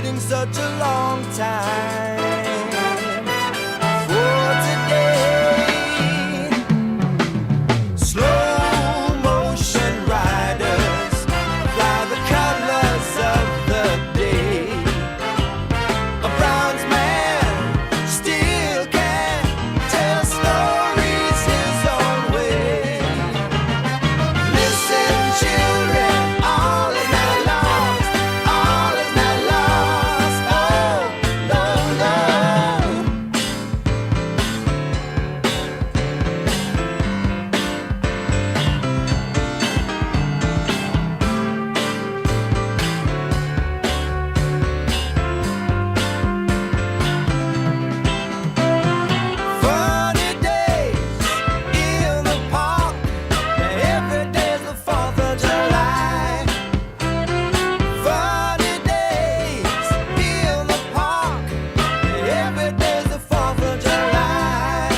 waiting such a long time for today. Slow motion riders fly the colors of the day. A bronze man still can tell stories his own way. Listen, children, all is not lost, all is not lost. Oh, no, no. Funny days in the park. Every day's the 4th of July. Funny days in the park. Every day's the 4th of July.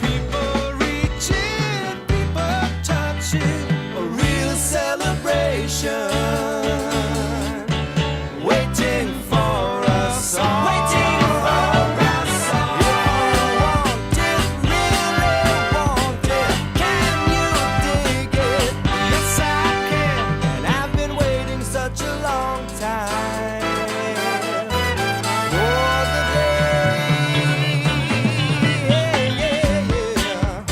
People reaching, people touching, a real celebration. Waiting for us all. Waiting for us all. If you want it, really want it, can you dig it? Yes, I can. And I've been waiting such a long time for the day. Yeah, yeah, yeah.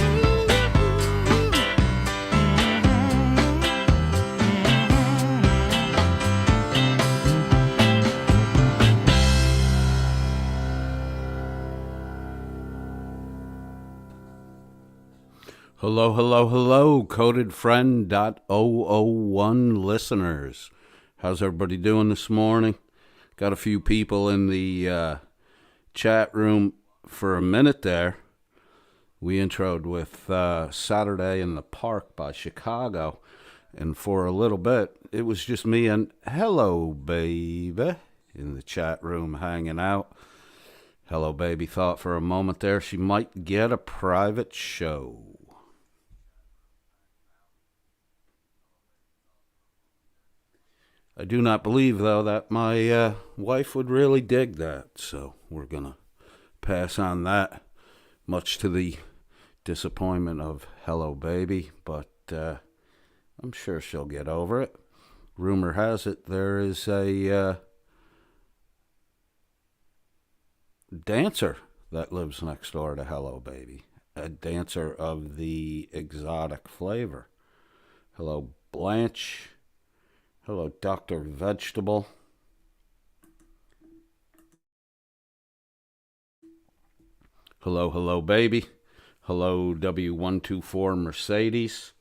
Hello, hello, hello, Coded Friend .001 listeners. How's everybody doing this morning? Got a few people in the chat room for a minute there. We introed with Saturday in the Park by Chicago. And for a little bit, it was just me and Hello Baby in the chat room hanging out. Hello Baby thought for a moment there she might get a private show. I do not believe, though, that my wife would really dig that, so we're going to pass on that, much to the disappointment of Hello Baby, but I'm sure she'll get over it. Rumor has it there is a dancer that lives next door to Hello Baby, a dancer of the exotic flavor. Hello, Blanche. Hello, Dr. Vegetable. Hello, hello, baby. Hello, W124 Mercedes.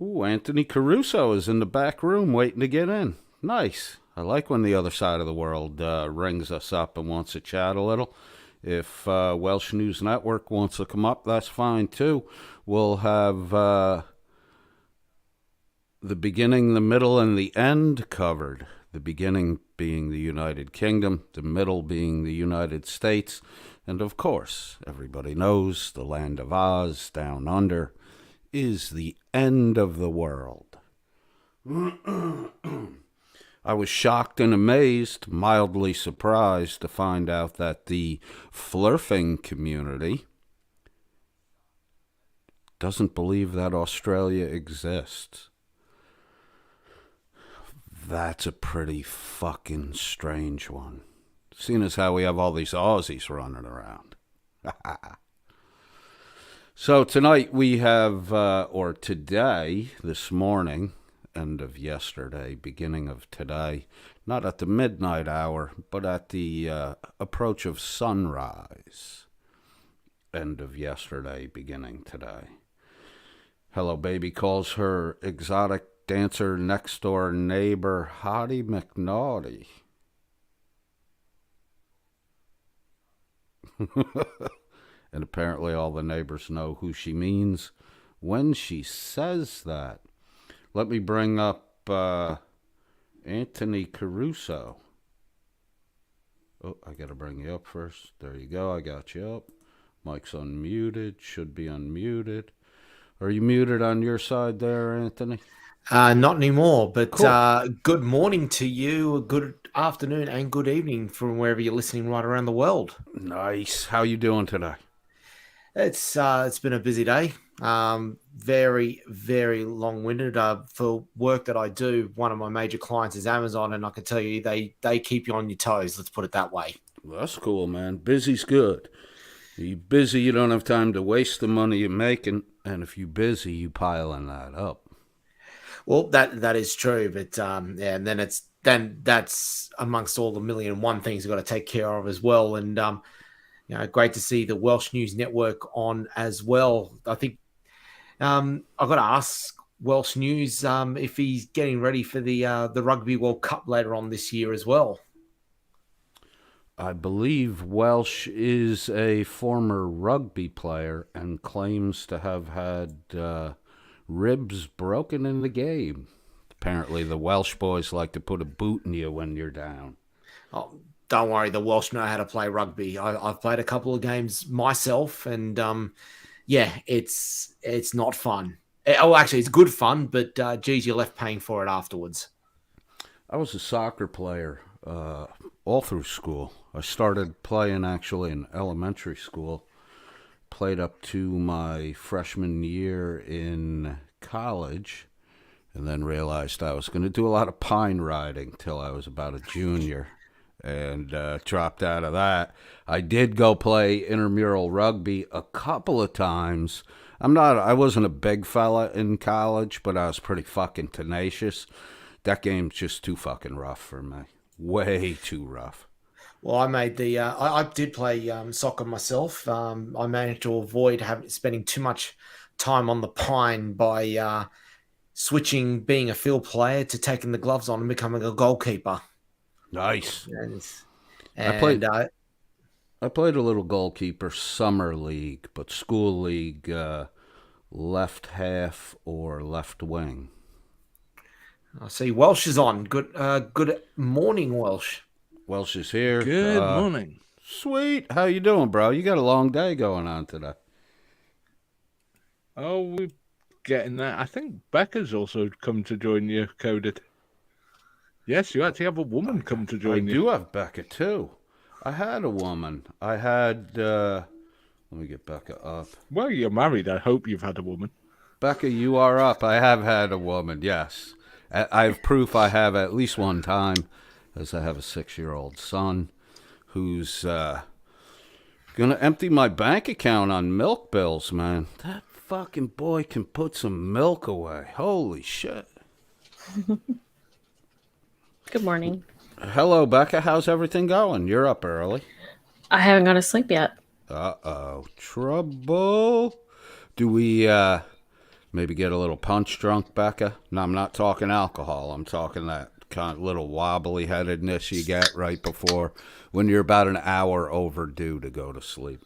Ooh, Anthony Caruso is in the back room waiting to get in. Nice. I like when the other side of the world rings us up and wants to chat a little. If Welsh News Network wants to come up, that's fine too. We'll have the beginning, the middle, and the end covered. The beginning being the United Kingdom, the middle being the United States, and of course, everybody knows the land of Oz, down under, is the end of the world. I was shocked and amazed, mildly surprised to find out that the flurfing community doesn't believe that Australia exists. That's a pretty fucking strange one. Seeing as how we have all these Aussies running around. So tonight we have, or today, this morning, end of yesterday, beginning of today, not at the midnight hour, but at the approach of sunrise. End of yesterday, beginning today. Hello Baby calls her exotic dancer next door neighbor Hottie McNaughty. And apparently all the neighbors know who she means when she says that. Let me bring up Anthony Caruso. Oh, I gotta bring you up first. There you go, I got you up. Mic's unmuted, should be unmuted. Are you muted on your side there, Anthony? Not anymore, but Cool. good morning to you, good afternoon, and good evening from wherever you're listening right around the world. Nice. How you doing today? It's been a busy day. Very very long winded. For work that I do, one of my major clients is Amazon, and I can tell you they keep you on your toes. Let's put it that way. Well, that's cool, man. Busy's good. You busy, you don't have time to waste the money you're making, and if you're busy, you piling that up. Well, that is true, but yeah, and then that's amongst all the million and one things you've got to take care of as well. And great to see the Welsh News Network on as well. I think I've got to ask Welsh News if he's getting ready for the Rugby World Cup later on this year as well. I believe Welsh is a former rugby player and claims to have had ribs broken in the game. Apparently, the Welsh boys like to put a boot in you when you're down. Oh, don't worry, the Welsh know how to play rugby. I've played a couple of games myself, and yeah, it's not fun. Oh, actually, it's good fun, but geez, you're left paying for it afterwards. I was a soccer player all through school. I started playing actually in elementary school, played up to my freshman year in college, and then realized I was going to do a lot of pine riding till I was about a junior and dropped out of that. I did go play intramural rugby a couple of times. I wasn't a big fella in college, but I was pretty fucking tenacious. That game's just too fucking rough for me. Way too rough. Well, I made I did play soccer myself. I managed to avoid spending too much time on the pine by switching being a field player to taking the gloves on and becoming a goalkeeper. Nice. And, I played and I played a little goalkeeper summer league, but school league left half or left wing. I see Welsh is on. Good morning, Welsh. Welsh is here. Good morning. Sweet. How you doing, bro? You got a long day going on today. Oh, we're getting that. I think Becca's also come to join you, Coded. Yes, you actually have a woman come to I join you. do have Becca too. I had a woman. I had. Let me get Becca up. Well, you're married. I hope you've had a woman. Becca, you are up. I have had a woman. Yes, I have proof. I have at least one time, as I have a 6-year-old son, who's gonna empty my bank account on milk bills. Man, that fucking boy can put some milk away. Holy shit. Good morning. Hello, Becca. How's everything going? You're up early. I haven't gone to sleep yet. Uh-oh. Trouble. Do we maybe get a little punch drunk, Becca? No, I'm not talking alcohol. I'm talking that kind of little wobbly headedness you get right before when you're about an hour overdue to go to sleep.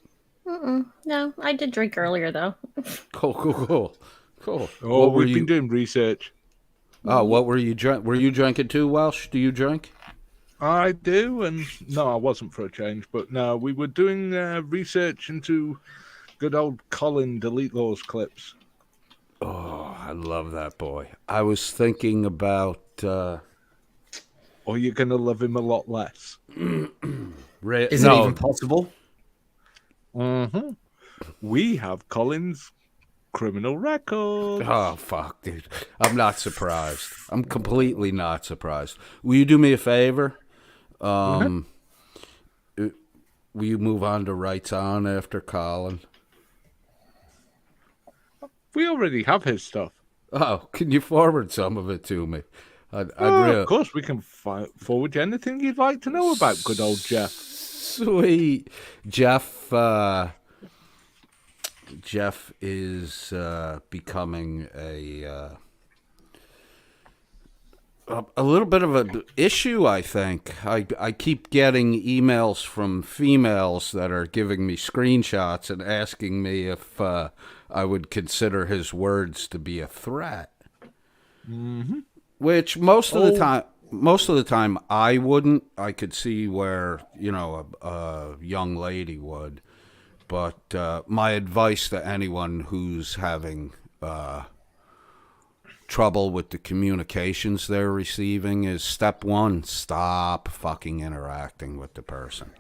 No, I did drink earlier though. Cool. Oh, What were we've you? been doing research. Oh, what were you drink? Were you drinking too, Welsh? Do you drink? I do, and no, I wasn't for a change, but no, we were doing research into good old Colin delete those clips. Oh, I love that boy. I was thinking about Or you're going to love him a lot less. Is it no. even possible? Mm-hmm. We have Colin's criminal record. Oh, fuck, dude. I'm not surprised. I'm completely not surprised. Will you do me a favor? Will you move on to Rights On after Colin? We already have his stuff. Oh, can you forward some of it to me? I'd Of course, we can forward you anything you'd like to know about good old Jeff. Sweet. Jeff is becoming a little bit of an issue, I think. I keep getting emails from females that are giving me screenshots and asking me if I would consider his words to be a threat. Mm-hmm. Which most of the time I wouldn't. I could see where a young lady would. But my advice to anyone who's having trouble with the communications they're receiving is step one, stop fucking interacting with the person.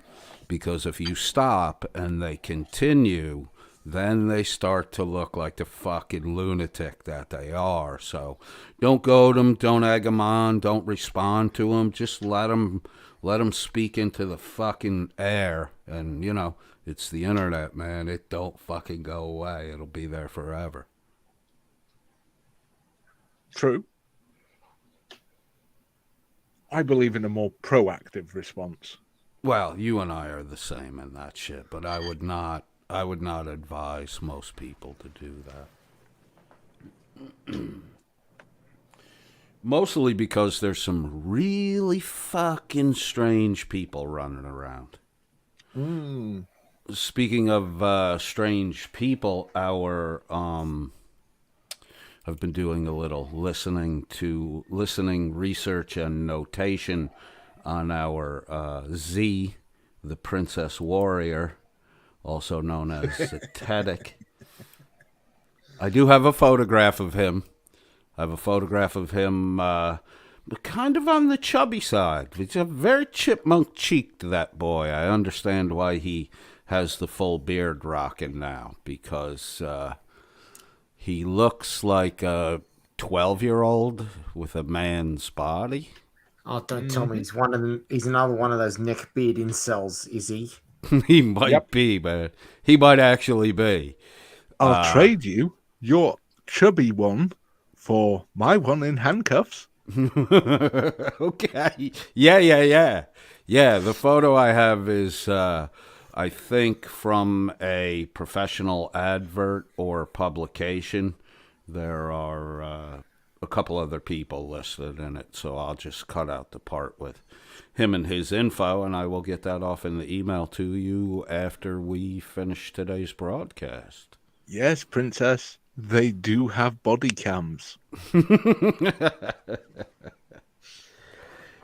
Because if you stop and they continue, then they start to look like the fucking lunatic that they are. So don't goad them, don't egg them on, don't respond to them. Just let them speak into the fucking air. And, you know, it's the internet, man. It don't fucking go away. It'll be there forever. True. I believe in a more proactive response. Well, you and I are the same in that shit, but I would not advise most people to do that. Mostly because there's some really fucking strange people running around. Speaking of strange people, I've been doing a little listening research and notation on our Z, the Princess Warrior, also known as Zetetic. I do have a photograph of him. I have a photograph of him kind of on the chubby side. He's a very chipmunk-cheeked, that boy. I understand why he has the full beard rocking now, because he looks like a 12-year-old with a man's body. Oh, don't tell me he's one of them. He's another one of those neckbeard incels, is he? He might be, man. He might actually be. I'll trade you your chubby one for my one in handcuffs. Okay. Yeah. The photo I have is, I think, from a professional advert or publication. There are a couple other people listed in it, so I'll just cut out the part with him and his info, and I will get that off in the email to you after we finish today's broadcast. Yes, Princess, they do have body cams.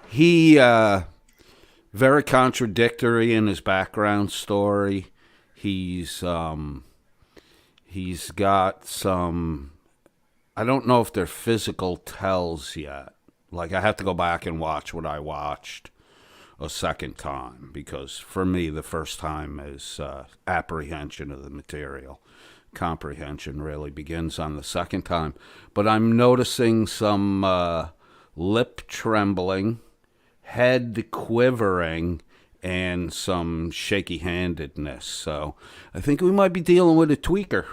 He, very contradictory in his background story. He's got some, I don't know if they're physical tells yet. Like, I have to go back and watch what I watched a second time, because for me, the first time is apprehension of the material. Comprehension really begins on the second time. But I'm noticing some lip trembling, head quivering, and some shaky-handedness. So I think we might be dealing with a tweaker.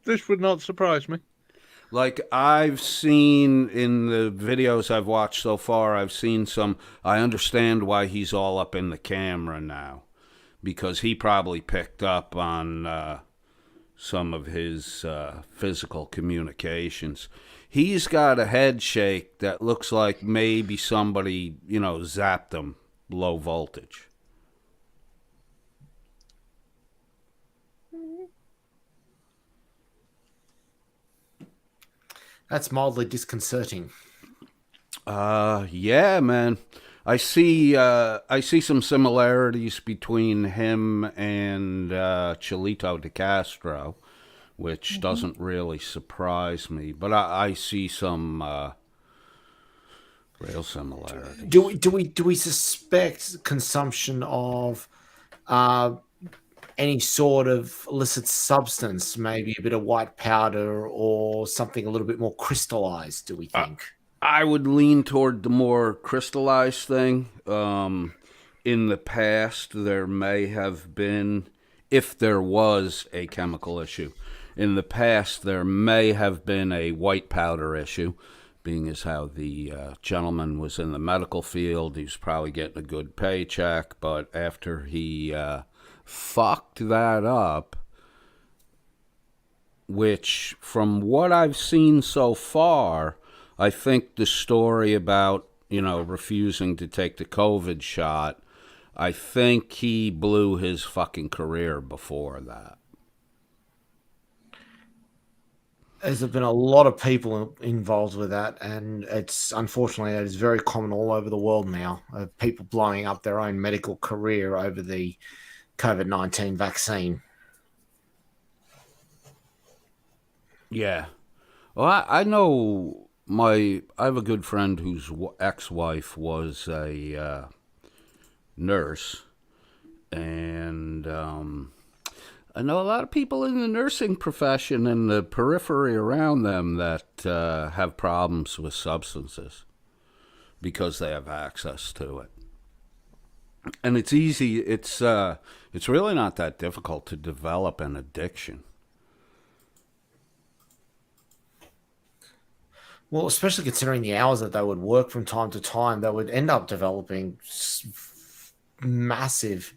This would not surprise me. Like, I've seen in the videos I've watched so far, I've seen some, I understand why he's all up in the camera now. Because he probably picked up on some of his physical communications. He's got a head shake that looks like maybe somebody, zapped him low voltage. That's mildly disconcerting. Yeah, man. I see some similarities between him and Chilito de Castro, which doesn't really surprise me. But I see some real similarities. Do we suspect consumption of any sort of illicit substance, maybe a bit of white powder or something a little bit more crystallized, do we think? I would lean toward the more crystallized thing. In the past, there may have been, if there was a chemical issue, in the past there may have been a white powder issue, being as how the gentleman was in the medical field. He was probably getting a good paycheck, but after he fucked that up, which from what I've seen so far, I think the story about, refusing to take the COVID shot, I think he blew his fucking career before that. There's been a lot of people involved with that, and it's unfortunately it is very common all over the world now, of people blowing up their own medical career over the COVID-19 vaccine. Yeah. Well, I know I have a good friend whose ex-wife was a nurse, and I know a lot of people in the nursing profession and the periphery around them that have problems with substances because they have access to it. And it's easy. It's really not that difficult to develop an addiction. Well, especially considering the hours that they would work from time to time, they would end up developing massive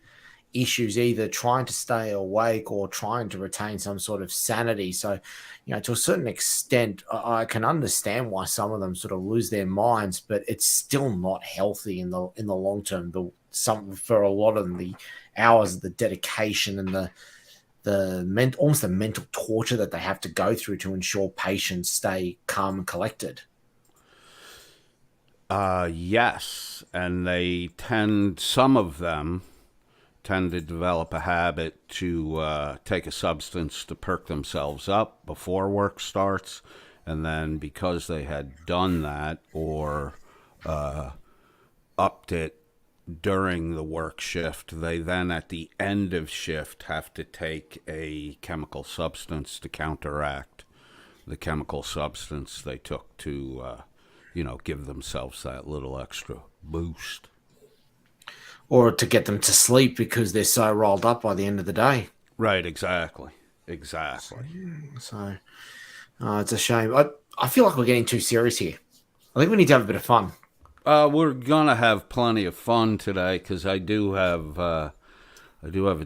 issues, either trying to stay awake or trying to retain some sort of sanity. So, to a certain extent, I can understand why some of them sort of lose their minds, but it's still not healthy in the long term. For a lot of them, the hours, the dedication, and almost the mental torture that they have to go through to ensure patients stay calm and collected. Yes, and some of them tend to develop a habit to take a substance to perk themselves up before work starts, and then because they had done that or upped it during the work shift, they then at the end of shift have to take a chemical substance to counteract the chemical substance they took to, give themselves that little extra boost. Or to get them to sleep because they're so rolled up by the end of the day. Right, exactly. Exactly. So it's a shame. I feel like we're getting too serious here. I think we need to have a bit of fun. We're gonna have plenty of fun today because I do have a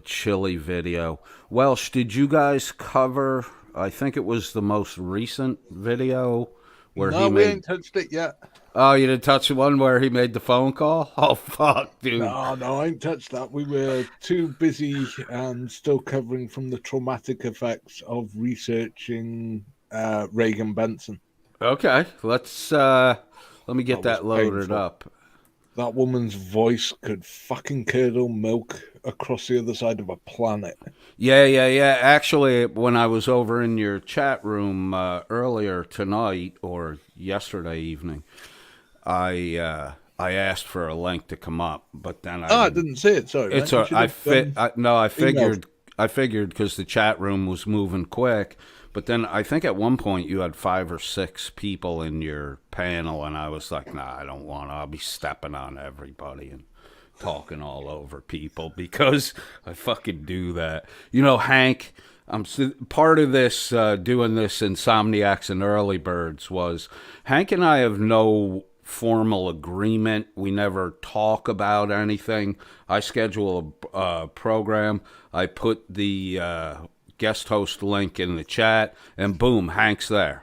chili video. Welsh, did you guys cover? I think it was the most recent video where No, we ain't touched it yet. Oh, you didn't touch the one where he made the phone call? Oh, fuck, dude. No, I ain't touched that. We were too busy and still covering from the traumatic effects of researching Reagan Benson. Okay, let me get that loaded painful. Up. That woman's voice could fucking curdle milk across the other side of a planet. Yeah. Actually, when I was over in your chat room earlier tonight or yesterday evening, I asked for a link to come up, but then I didn't see it. Sorry, it's I figured because the chat room was moving quick. But then I think at one point you had 5 or 6 people in your panel, and I was like, nah, I don't want to. I'll be stepping on everybody and talking all over people because I fucking do that. Hank, part of this, doing this Insomniacs and Early Birds was Hank and I have no formal agreement. We never talk about anything. I schedule a program. I put the guest host link in the chat, and boom, Hank's there.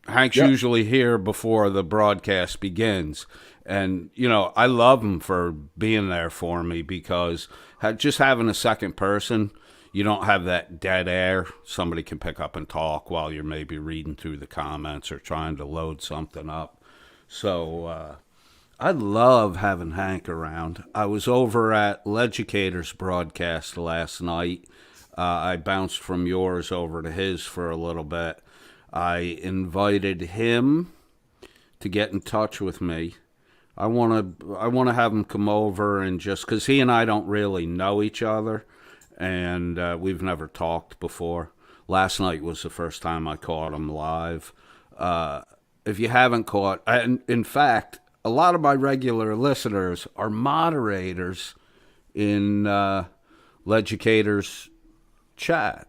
Hank's usually here before the broadcast begins. And, I love him for being there for me because just having a second person, you don't have that dead air. Somebody can pick up and talk while you're maybe reading through the comments or trying to load something up. So I love having Hank around. I was over at Leducator's broadcast last night. I bounced from yours over to his for a little bit. I invited him to get in touch with me. I want to have him come over and just because he and I don't really know each other, and we've never talked before. Last night was the first time I caught him live. If you haven't caught, and in fact, a lot of my regular listeners are moderators in Leducator's chat.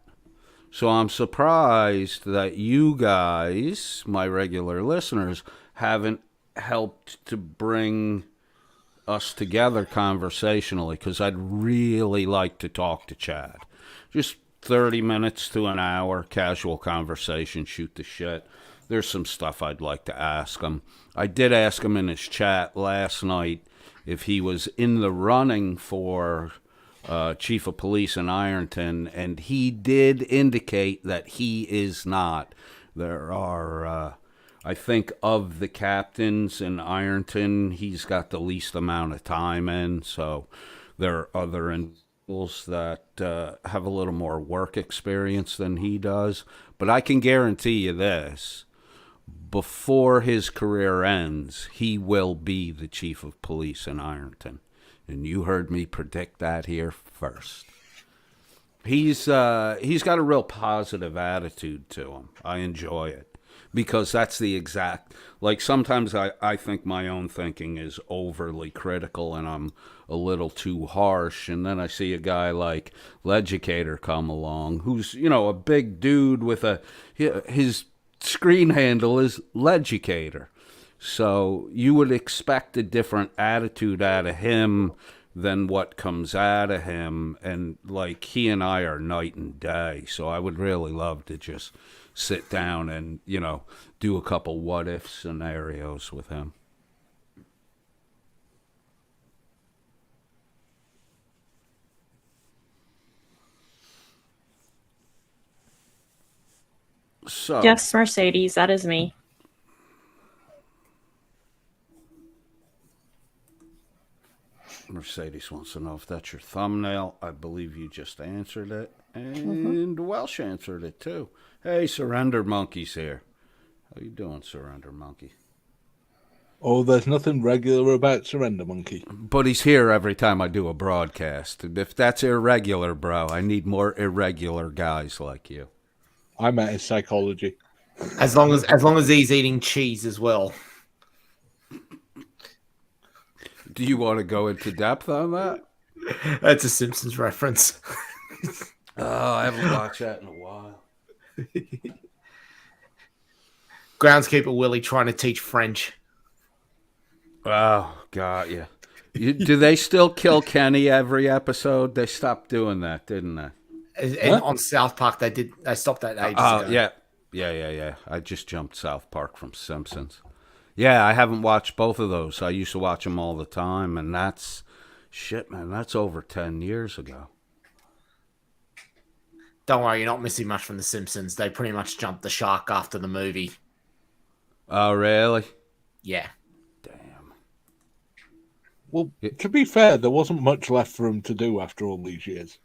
So I'm surprised that you guys, my regular listeners, haven't helped to bring us together conversationally because I'd really like to talk to Chad. Just 30 minutes to an hour, casual conversation, shoot the shit. There's some stuff I'd like to ask him. I did ask him in his chat last night if he was in the running for chief of police in Ironton, and he did indicate that he is not. There are, I think, of the captains in Ironton, he's got the least amount of time in, so there are other that have a little more work experience than he does. But I can guarantee you this: before his career ends, he will be the chief of police in Ironton. And you heard me predict that here first. He's got a real positive attitude to him. I enjoy it because that's the exact, like, sometimes I think my own thinking is overly critical and I'm a little too harsh, and then I see a guy like Legicator come along who's, a big dude with his screen handle is Legicator. So you would expect a different attitude out of him than what comes out of him. And like, he and I are night and day. So I would really love to just sit down and, do a couple what if scenarios with him. So Yes, Mercedes, that is me. Mercedes wants to know if that's your thumbnail. I believe you just answered it. And Welsh answered it too. Hey, Surrender Monkey's here. How you doing, Surrender Monkey? Oh, there's nothing regular about Surrender Monkey. But he's here every time I do a broadcast. If that's irregular, bro, I need more irregular guys like you. I'm at his psychology. As long as he's eating cheese as well. Do you want to go into depth on that? That's a Simpsons reference. Oh, I haven't watched that in a while. Groundskeeper Willie trying to teach French. Oh, got you. Do they still kill Kenny every episode? They stopped doing that, didn't they? And on South Park, they stopped that ages ago. Yeah. I just jumped South Park from Simpsons. Yeah, I haven't watched both of those. I used to watch them all the time, and that's over 10 years ago. Don't worry, you're not missing much from The Simpsons. They pretty much jumped the shark after the movie. Oh, really? Yeah. Damn. Well, to be fair, there wasn't much left for him to do after all these years.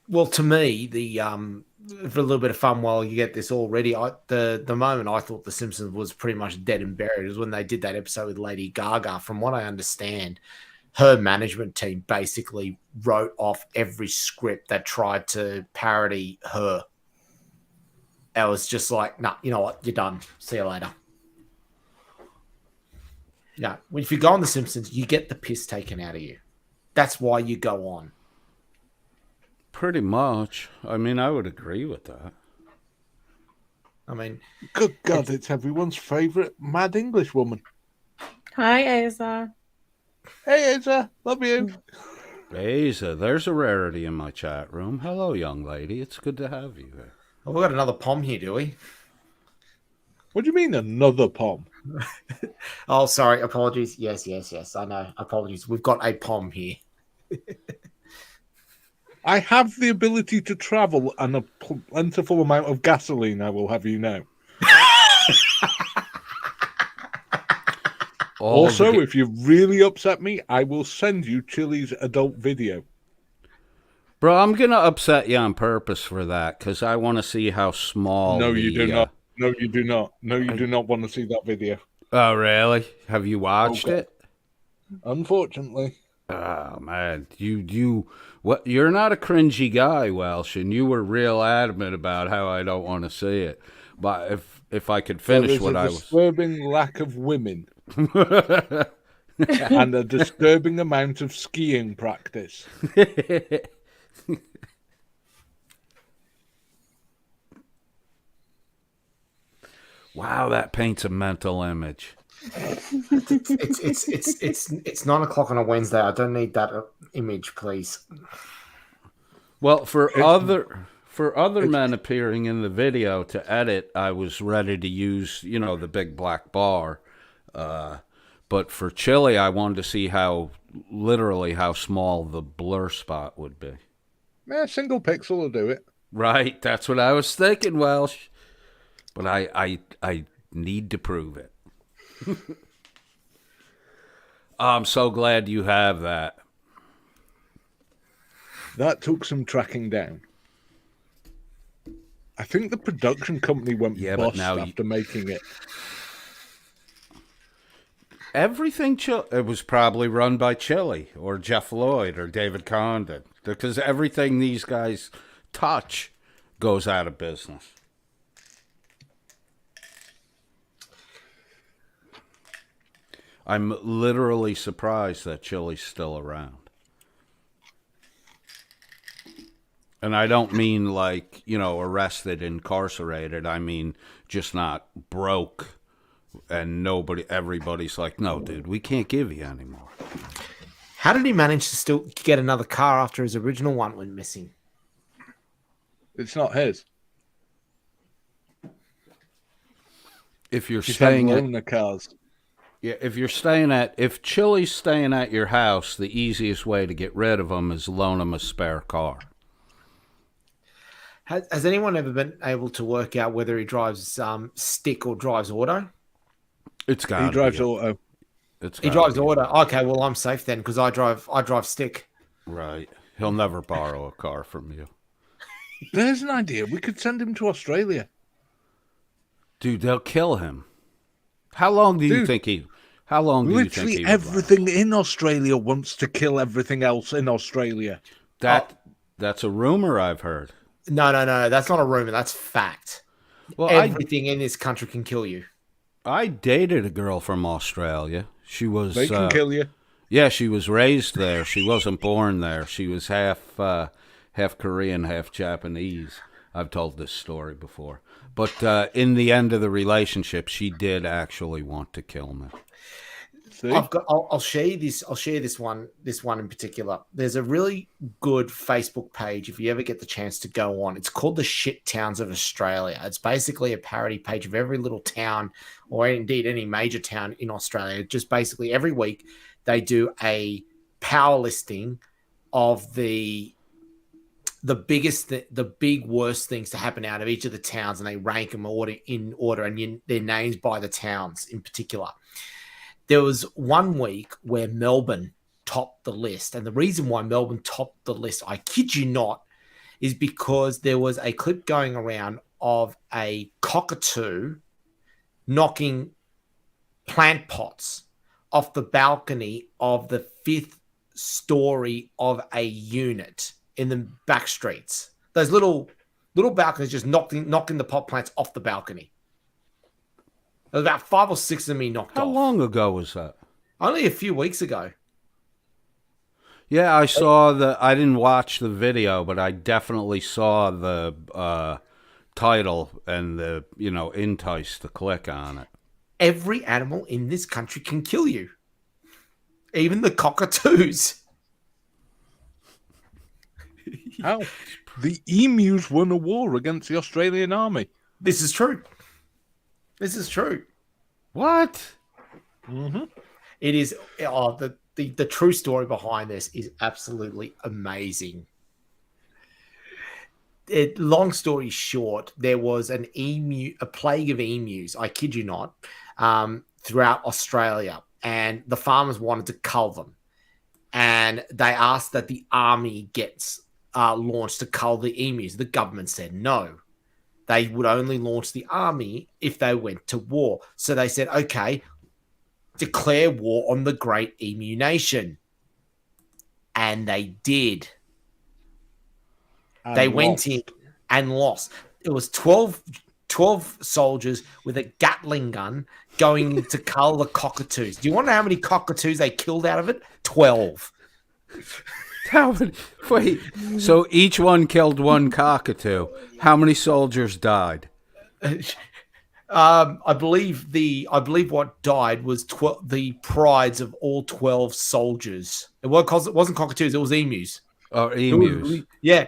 Well, to me, for a little bit of fun while you get this all ready, the moment I thought The Simpsons was pretty much dead and buried was when they did that episode with Lady Gaga. From what I understand, her management team basically wrote off every script that tried to parody her. I was just like, nah, you know what? You're done. See you later. Yeah, if you go on The Simpsons, you get the piss taken out of you. That's why you go on. Pretty much. I mean, I would agree with that. I mean, Good God, it's everyone's favourite mad English woman. Hi, Asa. Hey, Asa, love you. Asa, there's a rarity in my chat room. Hello, young lady. It's good to have you here. we've got another pom here, do we? What do you mean, another pom? Oh, sorry. Apologies. Yes. I know. Apologies. We've got a pom here. I have the ability to travel and a plentiful amount of gasoline, I will have you know. Also, if you really upset me, I will send you Chili's adult video. Bro, I'm going to upset you on purpose for that because I want to see how small. No, you do not. No, you do not. No, you do not want to see that video. Oh, really? Have you watched it? Unfortunately. Oh, man. You're not a cringy guy, Welsh, and you were real adamant about how I don't want to see it. But if I could finish what I was... There is a disturbing lack of women. And a disturbing amount of skiing practice. Wow, that paints a mental image. It's 9 o'clock on a Wednesday. I don't need that image, please. Well, for other men appearing in the video to edit, I was ready to use, the big black bar. But for Chili, I wanted to see how small the blur spot would be. Yeah, single pixel will do it. Right, that's what I was thinking, Welsh. But I need to prove it. I'm so glad you have that. That took some tracking down. I think the production company went Yeah, but bust now after making it. Everything it was probably run by Chili or Jeff Lloyd or David Condon, because everything these guys touch goes out of business. I'm literally surprised that Chili's still around. And I don't mean like, arrested, incarcerated. I mean just not broke. And everybody's like, no, dude, we can't give you anymore. How did he manage to still get another car after his original one went missing? It's not his. If you're He's staying had at loaner cars. Yeah, if Chili's staying at your house, the easiest way to get rid of them is loan them a spare car. Has anyone ever been able to work out whether he drives stick or drives auto? It's got. He drives auto. He drives auto. Okay, well I'm safe then because I drive stick. Right. He'll never borrow a car from you. There's an idea. We could send him to Australia. Dude, they'll kill him. How long do you think he? How long do you think he? Literally everything in Australia wants to kill everything else in Australia. That's a rumor I've heard. No. That's not a rumor. That's fact. Well, everything in this country can kill you. I dated a girl from Australia. She was. They can kill you. Yeah, she was raised there. She wasn't born there. She was half Korean, half Japanese. I've told this story before. But in the end of the relationship, she did actually want to kill me. I'll share you this. I'll share this one in particular. There's a really good Facebook page if you ever get the chance to go on. It's called the Shit Towns of Australia. It's basically a parody page of every little town, or indeed any major town in Australia. Just basically every week they do a power listing of the big worst things to happen out of each of the towns, and they rank them in order, and their names by the towns in particular. There was 1 week where Melbourne topped the list. And the reason why Melbourne topped the list, I kid you not, is because there was a clip going around of a cockatoo knocking plant pots off the balcony of the 5th story of a unit in the back streets. Those little balconies just knocking the pot plants off the balcony. There was about 5 or 6 of me knocked off. How long ago was that? Only a few weeks ago. Yeah, I saw I didn't watch the video, but I definitely saw the title and the entice to click on it. Every animal in this country can kill you, even the cockatoos. How? The emus won a war against the Australian army. This is true. What? Mm-hmm. It is. The true story behind this is absolutely amazing. Long story short, there was a plague of emus, I kid you not, throughout Australia, and the farmers wanted to cull them, and they asked that the army gets launched to cull the emus. The government said no. They would only launch the army if they went to war. So they said, okay, declare war on the Great Emu Nation. And they did. They went in and lost. It was 12 soldiers with a Gatling gun going to cull the cockatoos. Do you want to know how many cockatoos they killed out of it? 12. Wait, so each one killed one cockatoo. How many soldiers died? I believe what died was the prides of all 12 soldiers. It wasn't cockatoos; it was emus. Oh, emus. Yeah,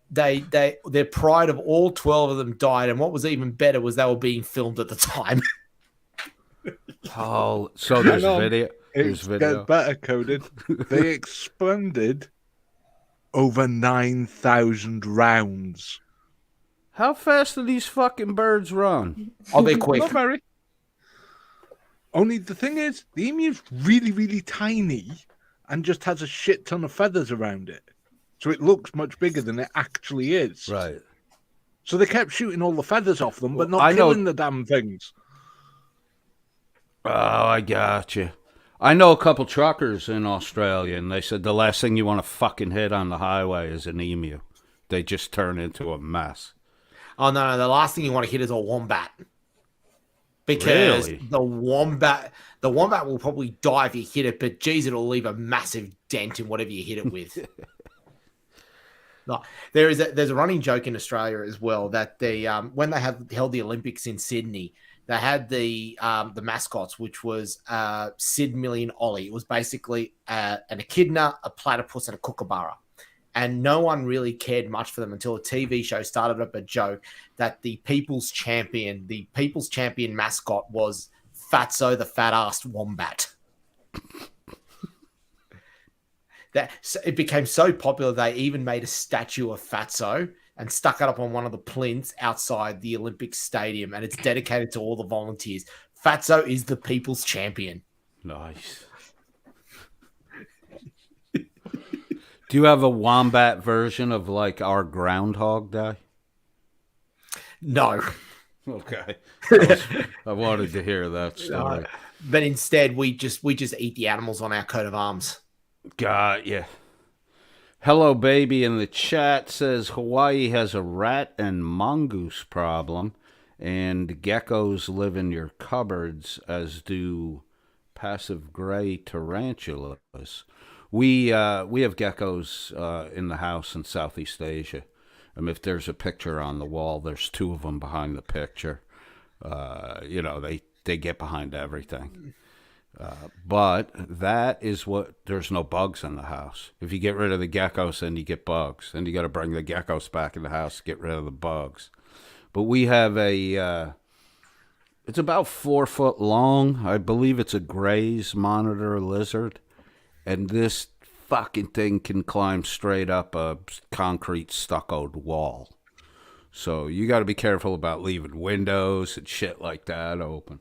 their pride of all 12 of them died, and what was even better was they were being filmed at the time. Oh, so there's video. It's get better coded. They expended over 9,000 rounds. How fast do these fucking birds run? Oh, they're quick. Not very. Only the thing is, the emu's really, really tiny and just has a shit ton of feathers around it. so it looks much bigger than it actually is. Right. So they kept shooting all the feathers off them, but Well, not I know- killing the damn things. Oh, I got you. I know a couple truckers in Australia, and they said the last thing you want to fucking hit on the highway is an emu. They just turn into a mess. Oh no, the last thing you want to hit is a wombat. Because Really? the wombat will probably die if you hit it, but geez, it'll leave a massive dent in whatever you hit it with. No, there's a running joke in Australia as well that they when they held the Olympics in Sydney, they had the mascots, which was Sid, Millie, and Ollie. It was basically an echidna, a platypus, and a kookaburra. And no one really cared much for them until a TV show started up a joke that the people's champion mascot was Fatso the fat-assed wombat. It became so popular they even made a statue of Fatso and stuck it up on one of the plinths outside the Olympic Stadium, and it's dedicated to all the volunteers. Fatso is the people's champion. Nice. Do you have a wombat version of like our Groundhog Day? No. Okay. I wanted to hear that story. But instead, we just eat the animals on our coat of arms. Got ya. Hello, baby in the chat says Hawaii has a rat and mongoose problem, and geckos live in your cupboards, as do passive gray tarantulas. We have geckos in the house in Southeast Asia. If there's a picture on the wall, there's two of them behind the picture. They get behind everything. But that is there's no bugs in the house. If you get rid of the geckos, then you get bugs. Then you got to bring the geckos back in the house to get rid of the bugs. But we have it's about 4 foot long. I believe it's a Gray's monitor lizard. And this fucking thing can climb straight up a concrete stuccoed wall. So you got to be careful about leaving windows and shit like that open.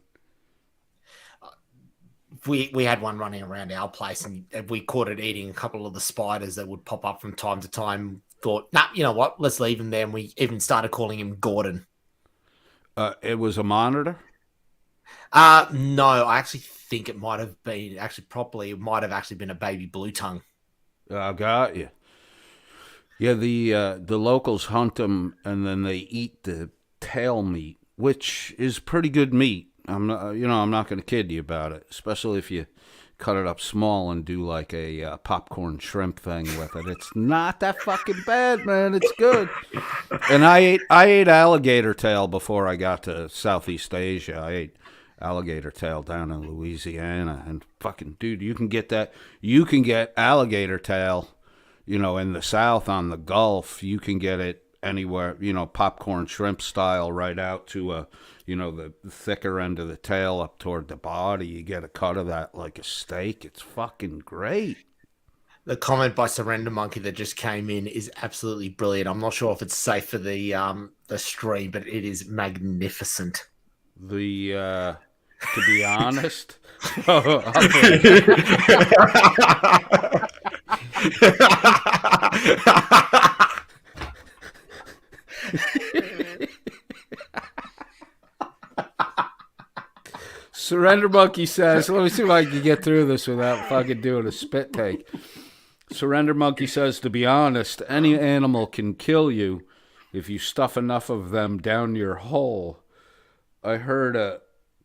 We had one running around our place, and we caught it eating a couple of the spiders that would pop up from time to time. Thought, nah, you know what? Let's leave him there. And we even started calling him Gordon. It was a monitor? No, I actually think it might have been it might have actually been a baby blue tongue. I got you. Yeah, the locals hunt them and then they eat the tail meat, which is pretty good meat. I'm not going to kid you about it, especially if you cut it up small and do like a popcorn shrimp thing with it. It's not that fucking bad, man. It's good. And I ate alligator tail before I got to Southeast Asia. I ate alligator tail down in Louisiana, and fucking dude, you can get alligator tail, in the South on the Gulf. You can get it anywhere, popcorn shrimp style, right out to the thicker end of the tail up toward the body. You get a cut of that like a steak. It's fucking great. The comment by Surrender Monkey that just came in is absolutely brilliant. I'm not sure if it's safe for the stream, but it is magnificent. To be honest, Surrender Monkey says, let me see if I can get through this without fucking doing a spit take. Surrender Monkey says, to be honest, any animal can kill you if you stuff enough of them down your hole. I heard a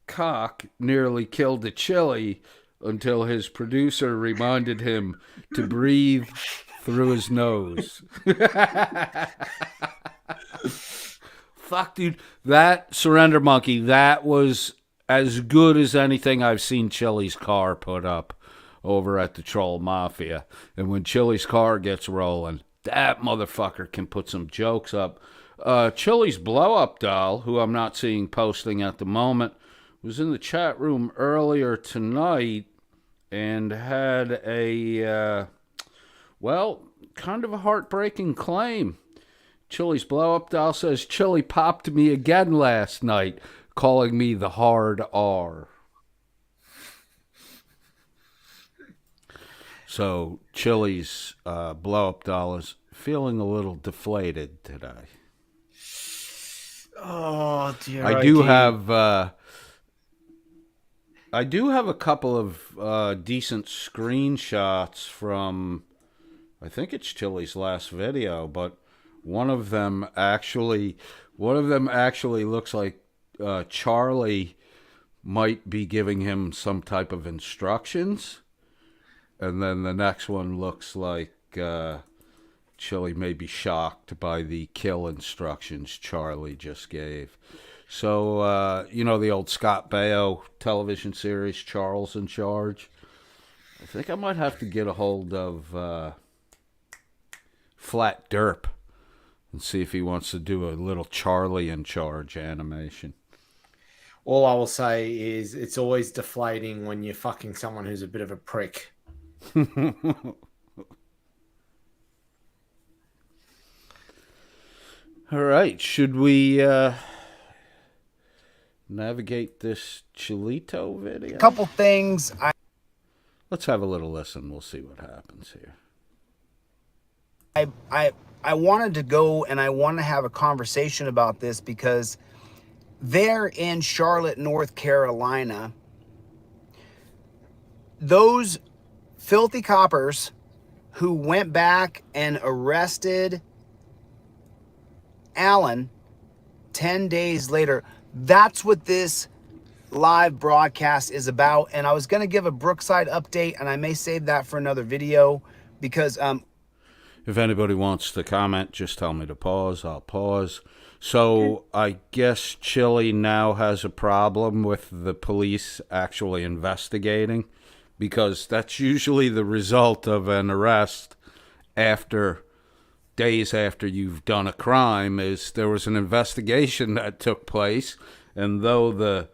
cock nearly killed a chili until his producer reminded him to breathe through his nose. Fuck, dude. That Surrender Monkey, that was as good as anything I've seen Chili's car put up over at the Troll Mafia. And when Chili's car gets rolling, that motherfucker can put some jokes up. Chili's blow-up doll, who I'm not seeing posting at the moment, was in the chat room earlier tonight and had a, kind of a heartbreaking claim. Chili's blow-up doll says, Chili popped me again last night, calling me the hard R. So Chili's blow-up doll is feeling a little deflated today. Oh dear. I do have a couple of decent screenshots from, I think it's Chili's last video, but one of them actually looks like Charlie might be giving him some type of instructions, and then the next one looks like Chili may be shocked by the kill instructions Charlie just gave. So, you know the old Scott Baio television series, Charles in Charge? I think I might have to get a hold of Flat Derp and see if he wants to do a little Charlie in Charge animation. All I will say is it's always deflating when you're fucking someone who's a bit of a prick. All right, should we navigate this chilito video? Couple things. Let's have a little listen. We'll see what happens here. I wanted to go and I want to have a conversation about this because there in Charlotte, North Carolina, those filthy coppers who went back and arrested Alan 10 days later, that's what this live broadcast is about. And I was going to give a Brookside update, and I may save that for another video because if anybody wants to comment, just tell me to pause. I'll pause. So I guess Chili now has a problem with the police actually investigating, because that's usually the result of an arrest after days after you've done a crime, is there was an investigation that took place, and though the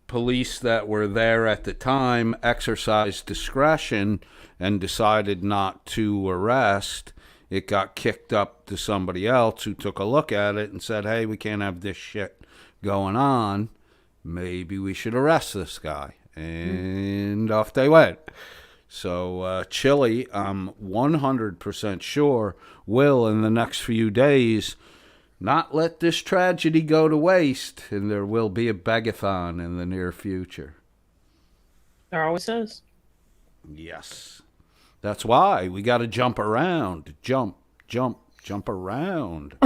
police that were there at the time exercised discretion and decided not to arrest, it got kicked up to somebody else who took a look at it and said, hey, we can't have this shit going on. Maybe we should arrest this guy. And off they went. So Chili, I'm 100% sure, will in the next few days not let this tragedy go to waste, and there will be a begathon in the near future. There always is. Yes. That's why we got to jump around. Jump around.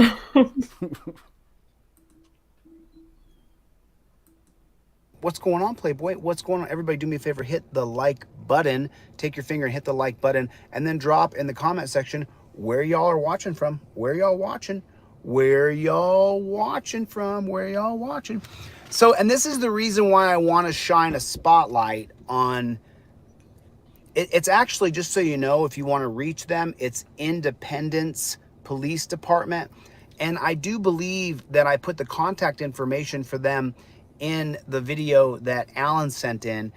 what's going on, Playboy? What's going on? Everybody do me a favor, hit the like button. Take your finger and hit the like button, and then drop in the comment section where y'all are watching from. Where y'all watching? Where y'all watching from? Where y'all watching? So, and this is the reason why I want to shine a spotlight on... It's actually, just so you know, if you want to reach them, it's Independence Police Department. And I do believe that I put the contact information for them in the video that Alan sent in.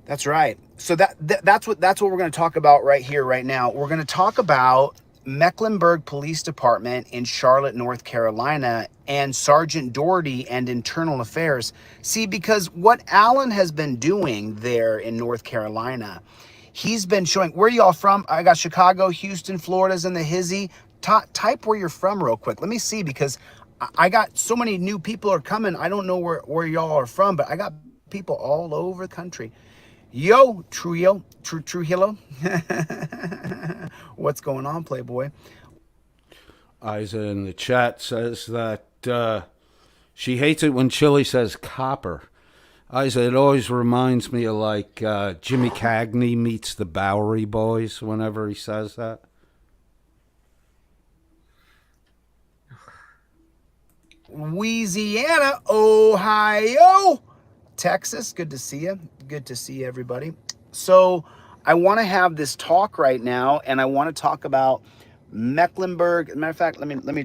That's right. So that's what we're going to talk about right here, right now. We're going to talk about Mecklenburg Police Department in Charlotte, North Carolina, and Sergeant Doherty and Internal Affairs. See, because what Alan has been doing there in North Carolina, he's been showing... Where y'all from? I got Chicago, Houston, Florida's in the hizzy. Type where you're from real quick. Let me see, because I got so many new people are coming. I don't know where y'all are from, but I got people all over the country. Yo, Trujillo. What's going on, Playboy? Isa in the chat says that she hates it when Chili says copper. Isa, it always reminds me of like Jimmy Cagney meets the Bowery Boys whenever he says that. Louisiana, Ohio, Texas. Good to see you. Good to see everybody. So I want to have this talk right now, and I want to talk about Mecklenburg. As a matter of fact, let me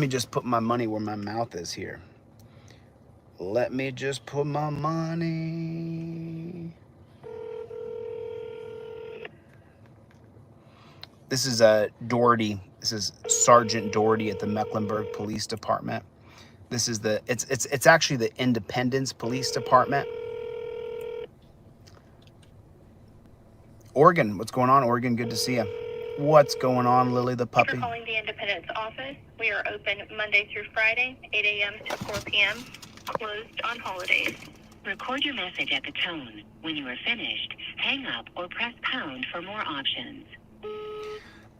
just put my money where my mouth is here. Let me just put my money. This is Doherty. This is Sergeant Doherty at the Mecklenburg Police Department. This is it's actually the Independence Police Department. Oregon, what's going on, Oregon? Good to see you. What's going on, Lily the Thank you puppy? for calling the Independence office. We are open Monday through Friday, 8 a.m. to 4 p.m., closed on holidays. Record your message at the tone. When you are finished, hang up or press pound for more options.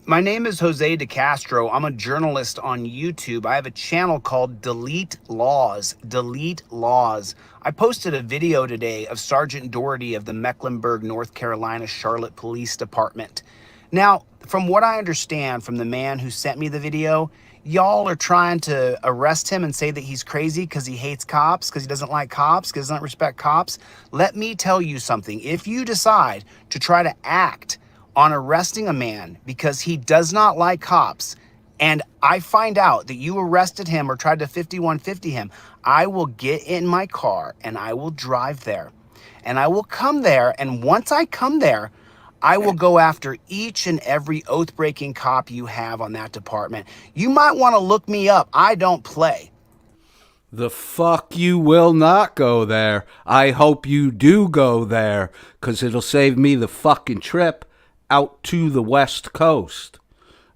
My name is Jose De Castro. I'm a journalist on YouTube. I have a channel called Delete Laws. Delete Laws. I posted a video today of Sergeant Doherty of the Mecklenburg, North Carolina Charlotte Police Department. Now, from what I understand from the man who sent me the video, y'all are trying to arrest him and say that he's crazy because he hates cops, because he doesn't like cops, because he doesn't respect cops. Let me tell you something. If you decide to try to act on arresting a man because he does not like cops, and I find out that you arrested him or tried to 5150 him, I will get in my car and I will drive there. And I will come there, and once I come there, I will go after each and every oath-breaking cop you have on that department. You might want to look me up. I don't play. The fuck you will not go there. I hope you do go there, 'cause it'll save me the fucking trip out to the West Coast.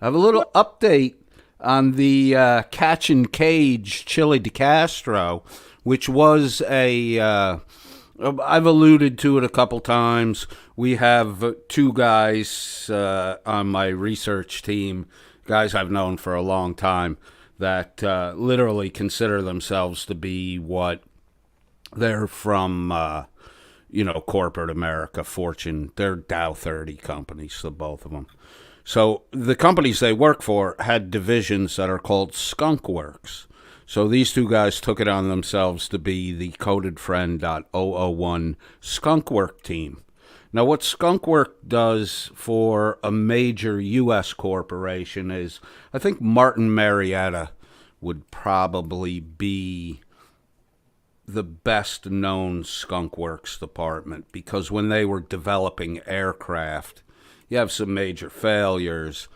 I have a little update on the Catch and Cage Chili De Castro, which was I've alluded to it a couple times. We have two guys on my research team, guys I've known for a long time, that literally consider themselves to be what they're from, corporate America, Fortune. They're Dow 30 companies, the both of them. So the companies they work for had divisions that are called Skunk Works. So these two guys took it on themselves to be the codedfriend.001 Skunk Work team. Now, what Skunk Work does for a major U.S. corporation is, I think Martin Marietta would probably be the best known Skunk Works department, because when they were developing aircraft, you have some major failures,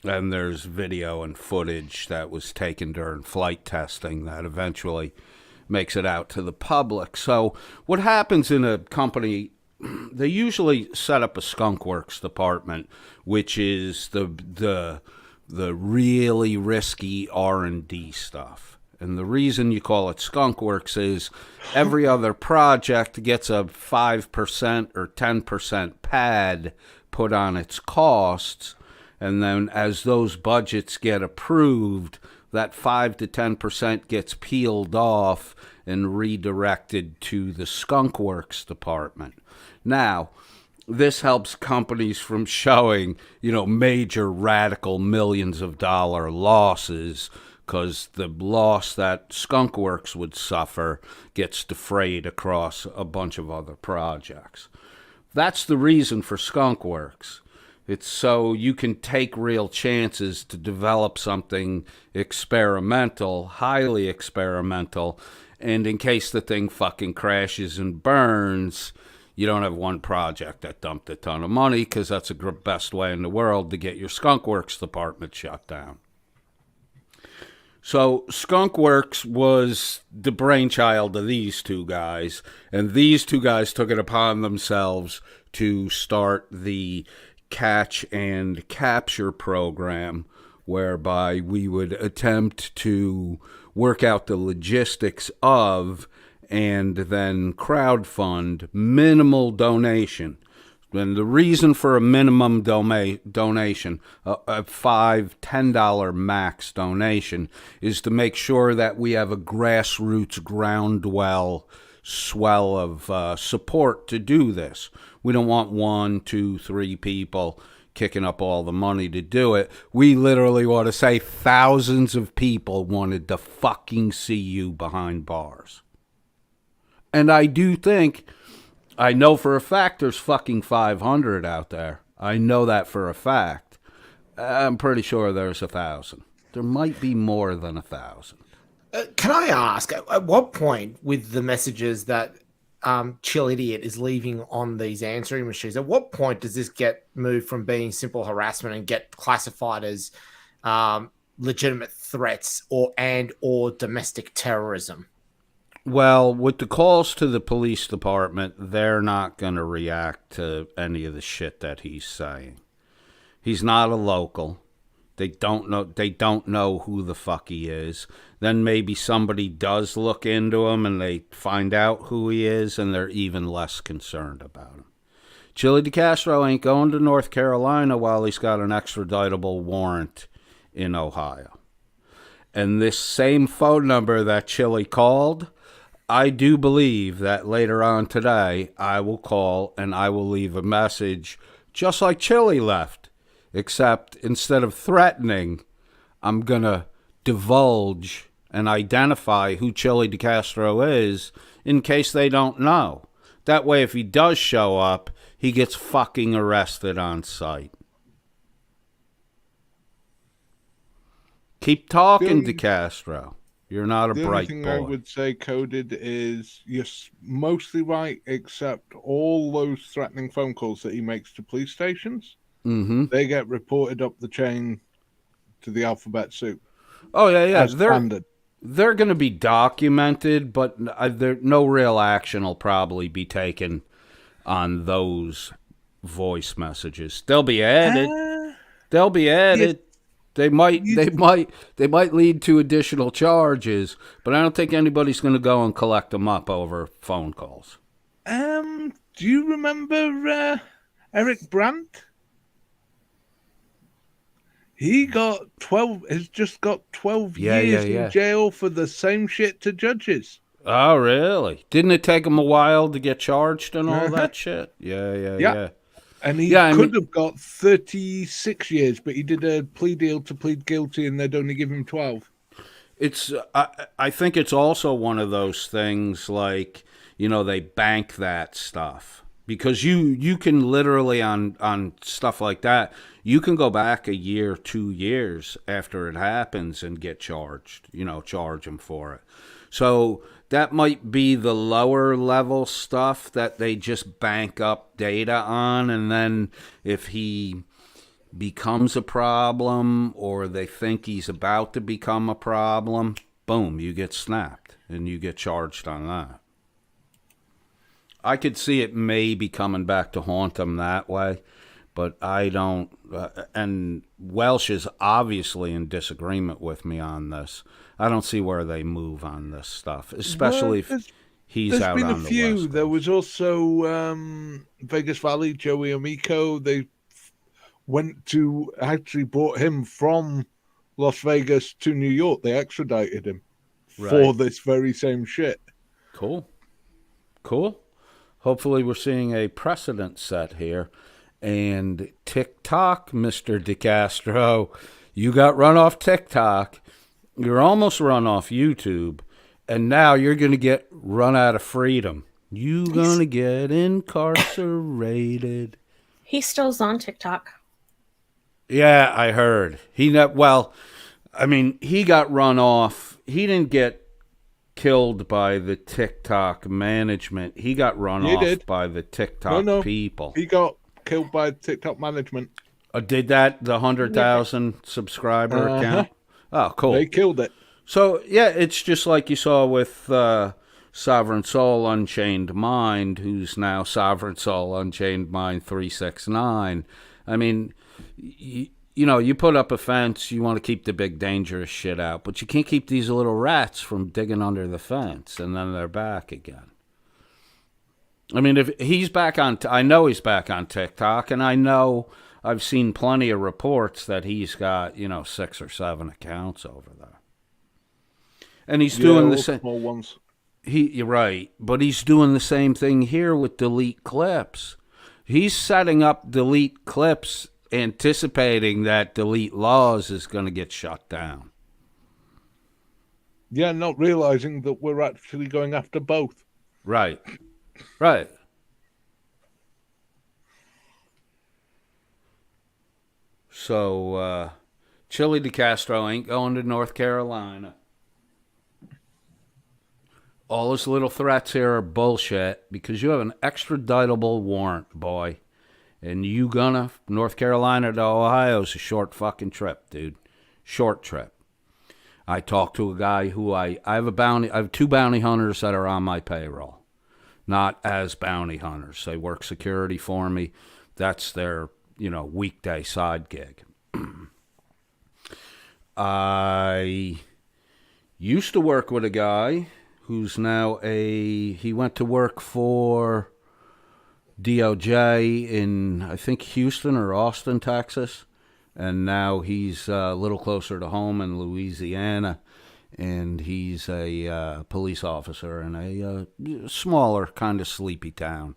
and there's video and footage that was taken during flight testing that eventually makes it out to the public. So what happens in a company, they usually set up a Skunk Works department, which is the really risky R&D stuff. And the reason you call it Skunk Works is every other project gets a 5% or 10% pad put on its costs. And then as those budgets get approved, that 5 to 10% gets peeled off and redirected to the Skunk Works department. Now, this helps companies from showing, major radical millions of dollar losses, because the loss that Skunk Works would suffer gets defrayed across a bunch of other projects. That's the reason for Skunk Works. It's so you can take real chances to develop something experimental, highly experimental, and in case the thing fucking crashes and burns, you don't have one project that dumped a ton of money, because that's the best way in the world to get your Skunk Works department shut down. So Skunk Works was the brainchild of these two guys, and these two guys took it upon themselves to start the catch and capture program, whereby we would attempt to work out the logistics of and then crowdfund minimal donation. And the reason for a minimum donation, a $5, $10 max donation, is to make sure that we have a grassroots swell of support to do this. We don't want 1, 2, 3 people kicking up all the money to do it. We literally want to say thousands of people wanted to fucking see you behind bars. And I do think, I know for a fact there's fucking 500 out there. I know that for a fact. I'm pretty sure there's 1,000. There might be more than 1,000. Can I ask, at what point with the messages that Chill Idiot is leaving on these answering machines, at what point does this get moved from being simple harassment and get classified as legitimate threats or domestic terrorism? Well, with the calls to the police department, they're not going to react to any of the shit that he's saying. He's not a local. They don't know who the fuck he is. Then maybe somebody does look into him and they find out who he is, and they're even less concerned about him. Chili DeCastro ain't going to North Carolina while he's got an extraditable warrant in Ohio. And this same phone number that Chili called, I do believe that later on today I will call and I will leave a message just like Chili left. Except instead of threatening, I'm going to divulge and identify who Chili DeCastro is in case they don't know. That way, if he does show up, he gets fucking arrested on sight. Keep talking, DeCastro. You're not a bright boy. The only thing I would say, Coded, is you're mostly right, except all those threatening phone calls that he makes to police stations. Mm-hmm. They get reported up the chain to the alphabet soup. Oh, yeah. As standard. They're going to be documented, but no real action will probably be taken on those voice messages. They'll be added. Yes. They might lead to additional charges, but I don't think anybody's going to go and collect them up over phone calls. Do you remember Eric Brandt? He got 12. Has just got 12 years in jail for the same shit to judges. Oh, really? Didn't it take him a while to get charged and all that shit? Yeah. And he could have got 36 years, but he did a plea deal to plead guilty, and they'd only give him 12. It's. I think it's also one of those things like, they bank that stuff. Because you can literally, on stuff like that, you can go back a year, 2 years after it happens and get charged, charge him for it. So that might be the lower level stuff that they just bank up data on. And then if he becomes a problem or they think he's about to become a problem, boom, you get snapped and you get charged on that. I could see it maybe coming back to haunt him that way, but I don't. And Welsh is obviously in disagreement with me on this. I don't see where they move on this stuff, especially if he's out on the West Coast. There's been a few. There was also Vegas Valley, Joey Amico. They actually brought him from Las Vegas to New York. They extradited him for this very same shit. Cool. Hopefully we're seeing a precedent set here. And TikTok, Mr. DeCastro, you got run off TikTok. You're almost run off YouTube. And now you're going to get run out of freedom. You're going to get incarcerated. He still's on TikTok. Yeah, I heard. He got run off. He didn't get killed by the TikTok management. He got run off by the TikTok people. He got killed by TikTok management. Did that, the 100,000 subscriber account? Oh, cool. They killed it. So, yeah, it's just like you saw with Sovereign Soul Unchained Mind, who's now Sovereign Soul Unchained Mind 369. I mean, you put up a fence, you want to keep the big dangerous shit out, but you can't keep these little rats from digging under the fence, and then they're back again. I mean, if he's back on, I know he's back on TikTok, and I know I've seen plenty of reports that he's got, 6 or 7 accounts over there. And he's doing the same. Small ones. You're right, but he's doing the same thing here with delete clips. He's setting up delete clips, anticipating that delete laws is going to get shut down. Yeah, not realizing that we're actually going after both. Right. So, Chili DeCastro ain't going to North Carolina. All his little threats here are bullshit because you have an extraditable warrant, boy. And North Carolina to Ohio is a short fucking trip, dude. Short trip. I talked to a guy who I have 2 bounty hunters that are on my payroll. Not as bounty hunters. They work security for me. That's their weekday side gig. I used to work with a guy who's now he went to work for DOJ in, I think, Houston or Austin, Texas. And now he's a little closer to home in Louisiana. And he's a police officer in a smaller, kind of sleepy town,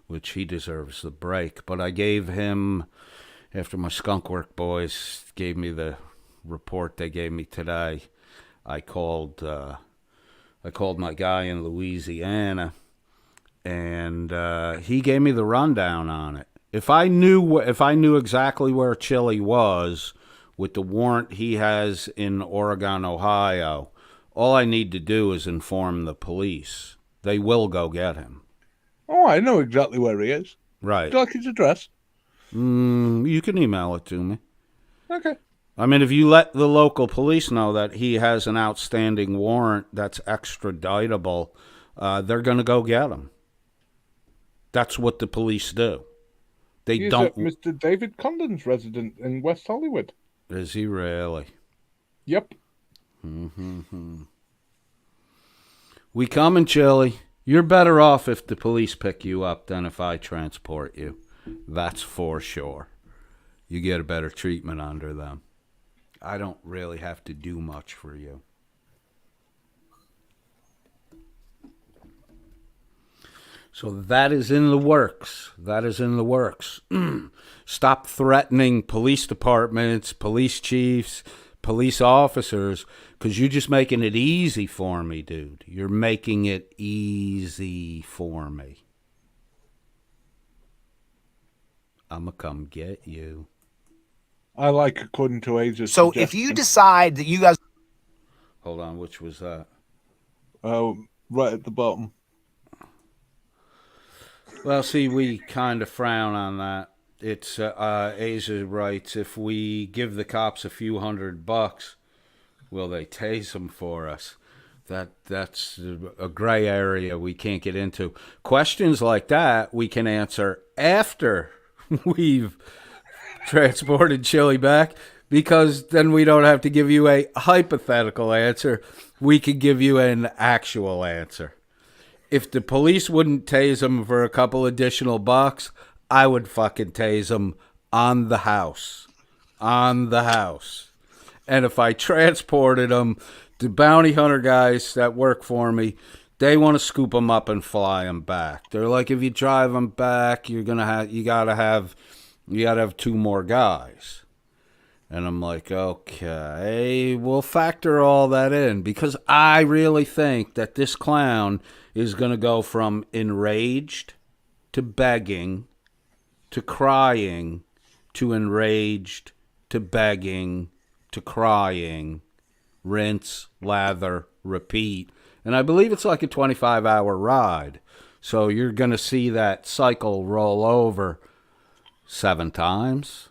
which he deserves the break. But I gave him, after my Skunk Work boys gave me the report they gave me today, I called my guy in Louisiana, and he gave me the rundown on it. If I knew exactly where Chili was with the warrant he has in Oregon, Ohio, all I need to do is inform the police. They will go get him. Oh, I know exactly where he is. Right. Would you like his address? You can email it to me. Okay. I mean, if you let the local police know that he has an outstanding warrant that's extraditable, they're going to go get him. That's what the police do. He's at Mr. David Condon's resident in West Hollywood. Is he really? Yep. We coming, Chili. You're better off if the police pick you up than if I transport you. That's for sure. You get a better treatment under them. I don't really have to do much for you. So that is in the works. That is in the works. Stop threatening police departments, police chiefs, police officers, because you're just making it easy for me, dude. You're making it easy for me. I'm going to come get you. I like according to A's. So if you decide that you guys... Hold on, which was that? Oh, right at the bottom. Well, see, we kind of frown on that. It's Asia writes, if we give the cops a few $100, will they tase them for us? That's a gray area we can't get into. Questions like that we can answer after we've transported Chili back, because then we don't have to give you a hypothetical answer. We can give you an actual answer. If the police wouldn't tase him for a couple additional bucks, I would fucking tase him on the house. On the house. And if I transported him, the bounty hunter guys that work for me, they want to scoop him up and fly him back. They're like, if you drive him back, you gotta have 2 more guys. And I'm like, okay, we'll factor all that in, because I really think that this clown is going to go from enraged to begging to crying to enraged to begging to crying, rinse, lather, repeat. And I believe it's like a 25-hour ride. So you're going to see that cycle roll over 7 times,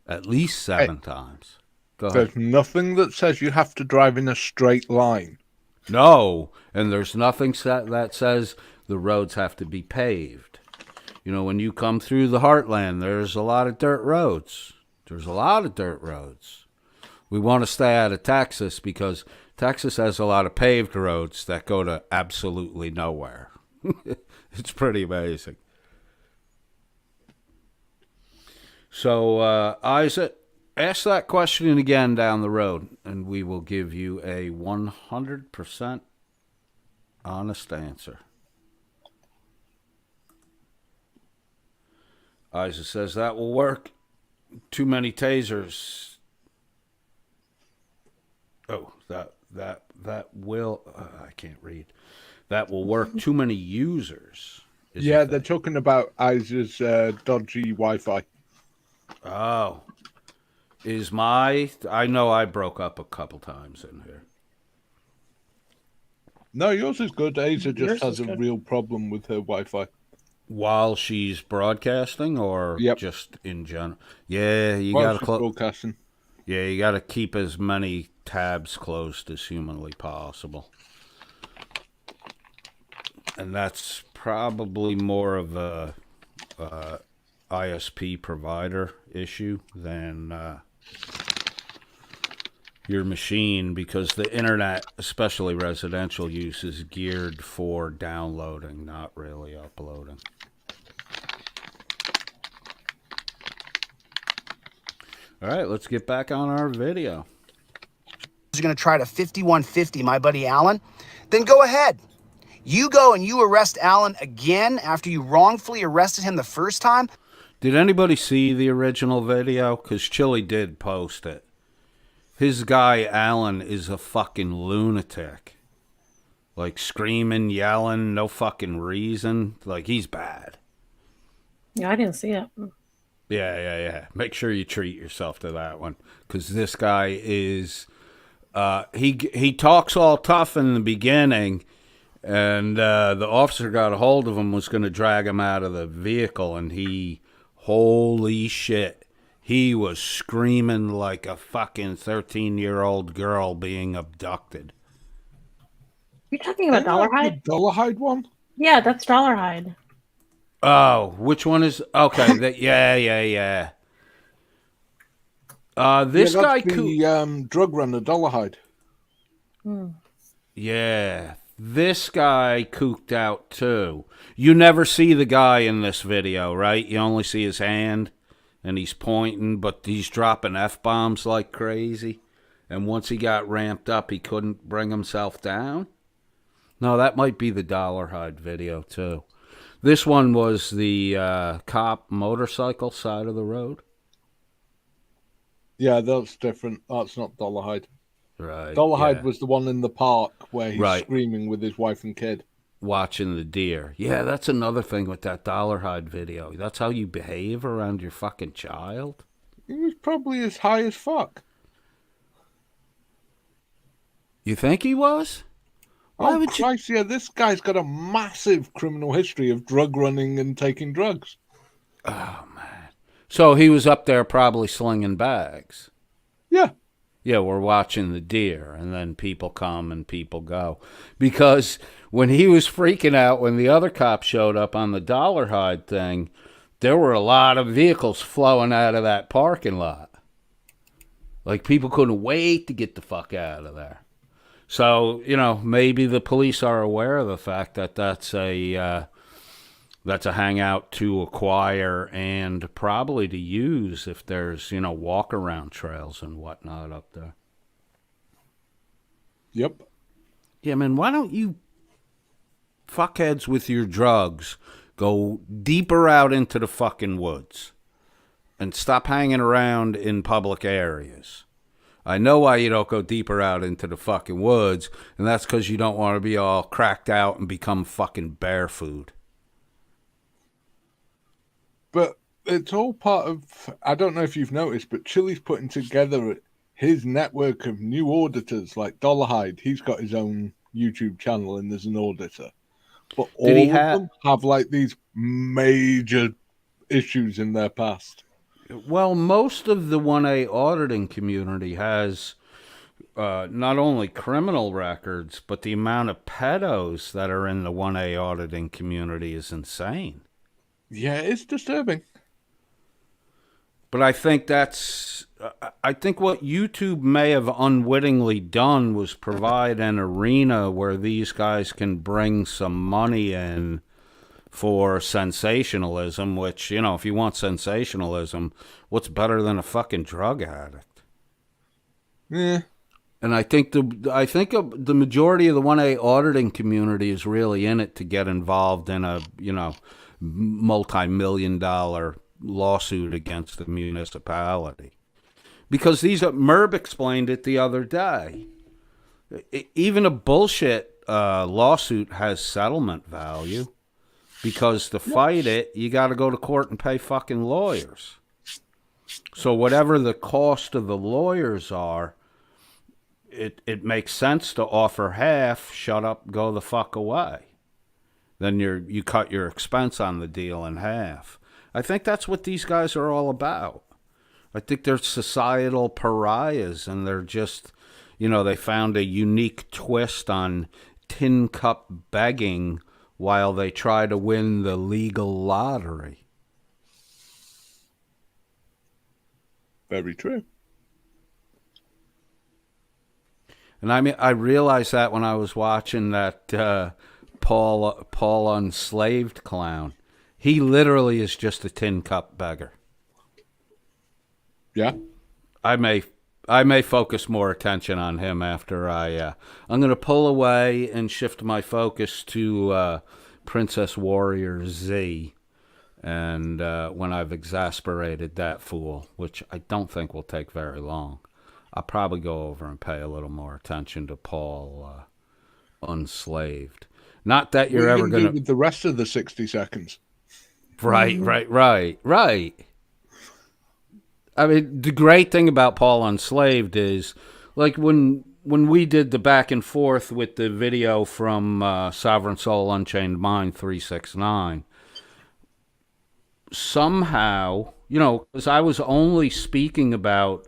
at least 7 times. Go ahead. There's nothing that says you have to drive in a straight line. No, and there's nothing that says the roads have to be paved. You know, when you come through the heartland, there's a lot of dirt roads. There's a lot of dirt roads. We want to stay out of Texas because Texas has a lot of paved roads that go to absolutely nowhere. It's pretty amazing. So, Isaac, ask that question again down the road, and we will give you a 100% honest answer. Isaac says that will work. Too many tasers. Oh, that will. I can't read. That will work. Too many users. Yeah, they're talking about Isaac's dodgy Wi-Fi. Oh. I know I broke up a couple times in here. No, yours is good. Asa just has a real problem with her Wi-Fi. While she's broadcasting, or just in general? Yeah, you While got to broadcasting. Yeah, you got to keep as many tabs closed as humanly possible. And that's probably more of a ISP provider issue than your machine, because the internet, especially residential use, is geared for downloading, not really uploading. All right, let's get back on our video. You're going to try to 5150 my buddy Alan, then go ahead. You go and you arrest Alan again after you wrongfully arrested him the first time. Did anybody see the original video? Because Chili did post it. His guy, Alan, is a fucking lunatic. Like, screaming, yelling, no fucking reason. Like, he's bad. Yeah, I didn't see it. Yeah. Make sure you treat yourself to that one. Because this guy is... he talks all tough in the beginning, and the officer got a hold of him, was going to drag him out of the vehicle, and holy shit, he was screaming like a fucking 13-year-old girl being abducted. You're talking about Dollarhide? The Dollarhide one? Yeah, that's Dollarhide. Oh, which one is... Okay, yeah. This yeah, guy... the drug runner, Dollarhide. Yeah, this guy cooked out too. You never see the guy in this video, right? You only see his hand, and he's pointing, but he's dropping F-bombs like crazy. And once he got ramped up, he couldn't bring himself down. No, that might be the Dollarhide video too. This one was the cop motorcycle side of the road. Yeah, that's different. That's not Dollarhide. Right. Dollarhide was the one in the park where he's Right. screaming with his wife and kid. Watching the deer. Yeah, that's another thing with that Dollarhide video. That's how you behave around your fucking child? He was probably as high as fuck. You think he was? Why would you... Christ, yeah, this guy's got a massive criminal history of drug running and taking drugs. Oh, man. So he was up there probably slinging bags. Yeah. Yeah, we're watching the deer, and then people come and people go. Because when he was freaking out, when the other cop showed up on the Dollarhide thing, there were a lot of vehicles flowing out of that parking lot. Like, people couldn't wait to get the fuck out of there. So, maybe the police are aware of the fact that that's a hangout to acquire and probably to use if there's, walk-around trails and whatnot up there. Yep. Yeah, man, why don't you fuckheads with your drugs go deeper out into the fucking woods and stop hanging around in public areas? I know why you don't go deeper out into the fucking woods, and that's because you don't want to be all cracked out and become fucking bear food. But it's all part of, I don't know if you've noticed, but Chili's putting together his network of new auditors, like Dollarhide. He's got his own YouTube channel and there's an auditor. But all of them have like these major issues in their past. Well, most of the 1A auditing community has not only criminal records, but the amount of pedos that are in the 1A auditing community is insane. Yeah, it's disturbing. But I think I think what YouTube may have unwittingly done was provide an arena where these guys can bring some money in for sensationalism, which, if you want sensationalism, what's better than a fucking drug addict? Yeah. And I think the majority of the 1A auditing community is really in it to get involved in a, multi-million-dollar lawsuit against the municipality. Because Merb explained it the other day. Even a bullshit lawsuit has settlement value. Because to fight it, you got to go to court and pay fucking lawyers. So whatever the cost of the lawyers are, it makes sense to offer half, shut up, go the fuck away. Then you cut your expense on the deal in half. I think that's what these guys are all about. I think they're societal pariahs, and they're just, they found a unique twist on tin cup begging while they try to win the legal lottery. Very true. And I mean, I realized that when I was watching that Paul Unslaved clown. He literally is just a tin cup beggar. Yeah. I may focus more attention on him after I'm going to pull away and shift my focus to Princess Warrior Z. And when I've exasperated that fool, which I don't think will take very long, I'll probably go over and pay a little more attention to Paul Unslaved. Not that you're ever going to... with the rest of the 60 seconds. Right. I mean, the great thing about Paul Unslaved is, like, when we did the back and forth with the video from Sovereign Soul Unchained Mind 369, somehow, you know, because I was only speaking about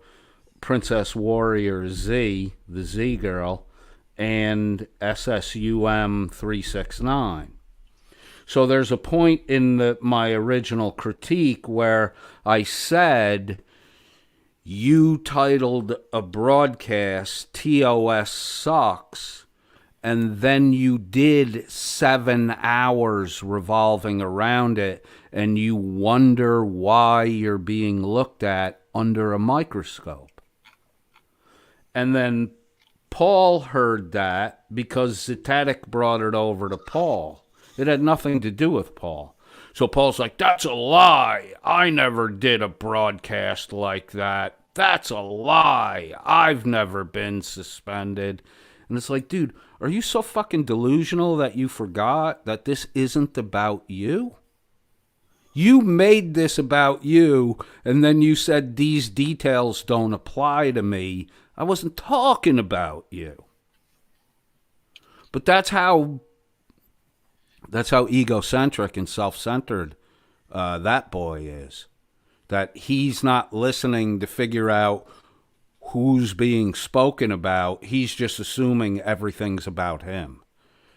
Princess Warrior Z, the Z girl, and SSUM 369. So there's a point in my original critique where I said you titled a broadcast TOS Sucks, and then you did 7 hours revolving around it, and you wonder why you're being looked at under a microscope. And then Paul heard that because Zetetic brought it over to Paul. It had nothing to do with Paul. So Paul's like, that's a lie. I never did a broadcast like that. That's a lie. I've never been suspended. And it's like, dude, are you so fucking delusional that you forgot that this isn't about you? You made this about you, and then you said these details don't apply to me. I wasn't talking about you. But that's how egocentric and self-centered that boy is. That he's not listening to figure out who's being spoken about. He's just assuming everything's about him.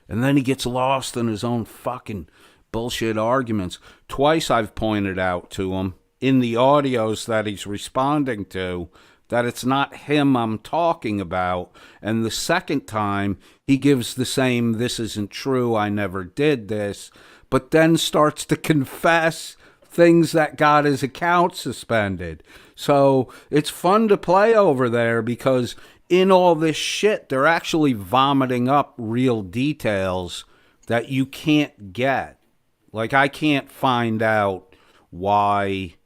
And then he gets lost in his own fucking bullshit arguments. Twice I've pointed out to him in the audios that he's responding to that it's not him I'm talking about. And the second time, he gives the same, this isn't true, I never did this, but then starts to confess things that got his account suspended. So it's fun to play over there because in all this shit, they're actually vomiting up real details that you can't get. Like, I can't find out why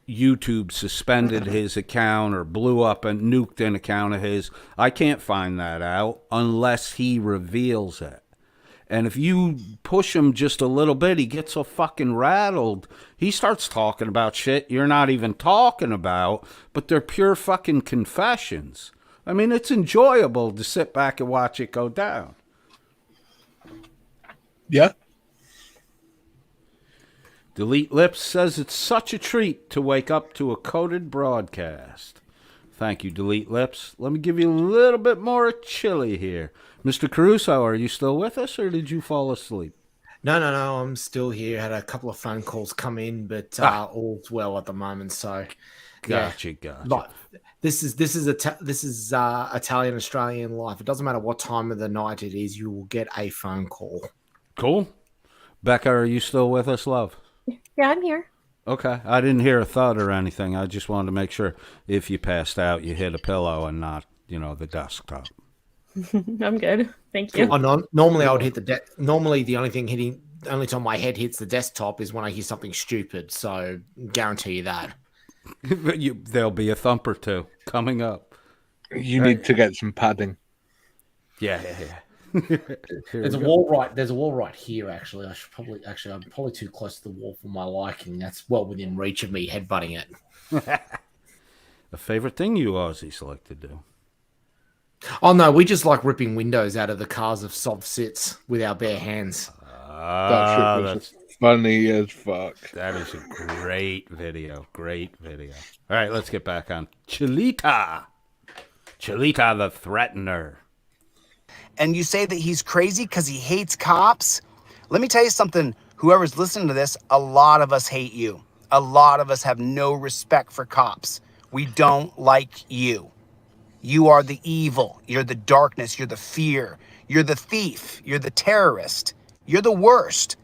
YouTube suspended his account or blew up and nuked an account of his. I can't find that out unless he reveals it. And if you push him just a little bit, he gets so fucking rattled. He starts talking about shit you're not even talking about, but they're pure fucking confessions. I mean, it's enjoyable to sit back and watch it go down. Yeah. Delete Lips says it's such a treat to wake up to a coded broadcast. Thank you, Delete Lips. Let me give you a little bit more chili here. Mr. Caruso, are you still with us or did you fall asleep? No, I'm still here. Had a couple of phone calls come in, but all's well at the moment. So, Gotcha. But this is Italian Australian life. It doesn't matter what time of the night it is, you will get a phone call. Cool. Becca, are you still with us, love? Yeah, I'm here. Okay. I didn't hear a thud or anything. I just wanted to make sure if you passed out, you hit a pillow and not, the desktop. I'm good. Thank you. Normally I would hit normally the only time my head hits the desktop is when I hear something stupid. So guarantee you that. There'll be a thump or two coming up. You need to get some padding. Yeah. There's a wall right here. Actually, I'm probably too close to the wall for my liking. That's well within reach of me headbutting it. A favorite thing you Aussies like to do? Oh no, we just like ripping windows out of the cars of soft sits with our bare hands. That's funny as fuck. That is a great video. All right, let's get back on Chilita the Threatener. And you say that he's crazy because he hates cops? Let me tell you something. Whoever's listening to this, a lot of us hate you. a lot of us have no respect for cops. We don't like you. You are the evil. You're the darkness. You're the fear. You're the thief. You're the terrorist. You're the worst.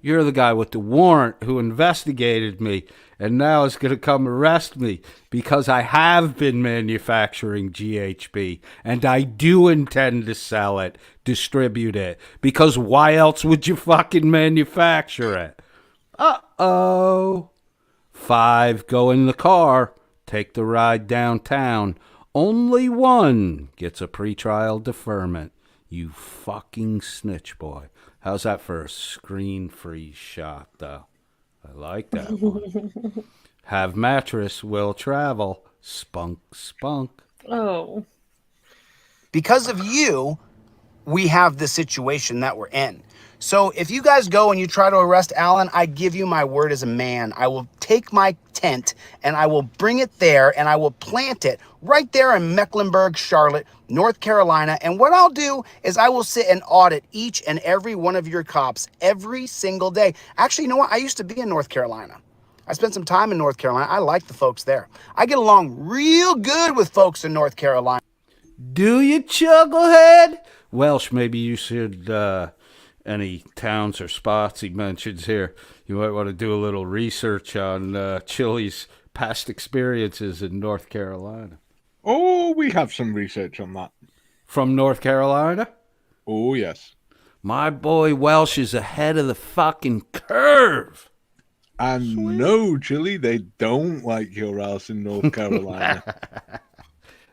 You're the guy with the warrant who investigated me and now is going to come arrest me because I have been manufacturing GHB and I do intend to sell it, distribute it, because why else would you fucking manufacture it? Uh-oh. 5, go in the car, take the ride downtown. Only 1 gets a pretrial deferment. You fucking snitch boy. How's that for a screen freeze shot, though? I like that one. Have mattress, will travel. Spunk, spunk. Oh. Because of you, we have the situation that we're in. So if you guys go and you try to arrest Alan, I give you my word as a man. I will take my tent and I will bring it there and I will plant it right there in Mecklenburg, Charlotte, North Carolina. And what I'll do is I will sit and audit each and every one of your cops every single day. Actually, you know what? I used to be in North Carolina. I spent some time in North Carolina. I like the folks there. I get along real good with folks in North Carolina. Do you, chucklehead? Welsh, maybe you should, any towns or spots he mentions here, you might want to do a little research on Chili's past experiences in North Carolina. Oh, we have some research on that. From North Carolina? Oh, yes. My boy Welsh is ahead of the fucking curve. And no, Chili, they don't like your house in North Carolina.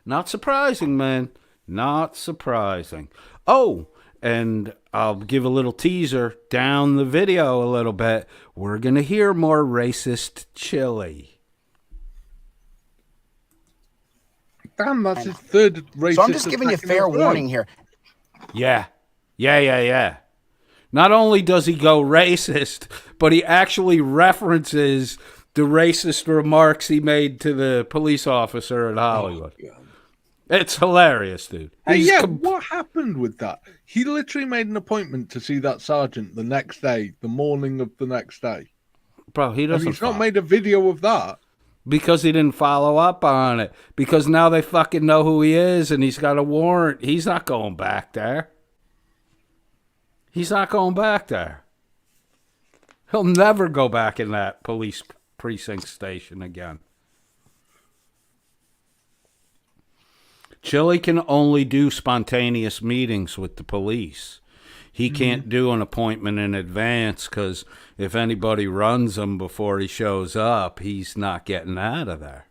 Not surprising, man. Not surprising. Oh, and I'll give a little teaser down the video a little bit. We're going to hear more racist Chili. Damn, that's his third racist. So I'm just giving you fair warning here. Yeah. Not only does he go racist, but he actually references the racist remarks he made to the police officer in Hollywood. Oh, it's hilarious, dude. Hey, He's yeah, what happened with that? He literally made an appointment to see that sergeant the next day, the morning of the next day. Bro, he And doesn't. he's not made a video of that. Because he didn't follow up on it. Because now they fucking know who he is and he's got a warrant. He's not going back there. He's not going back there. He'll never go back in that police precinct station again. Chili can only do spontaneous meetings with the police. He can't do an appointment in advance because if anybody runs him before he shows up, he's not getting out of there.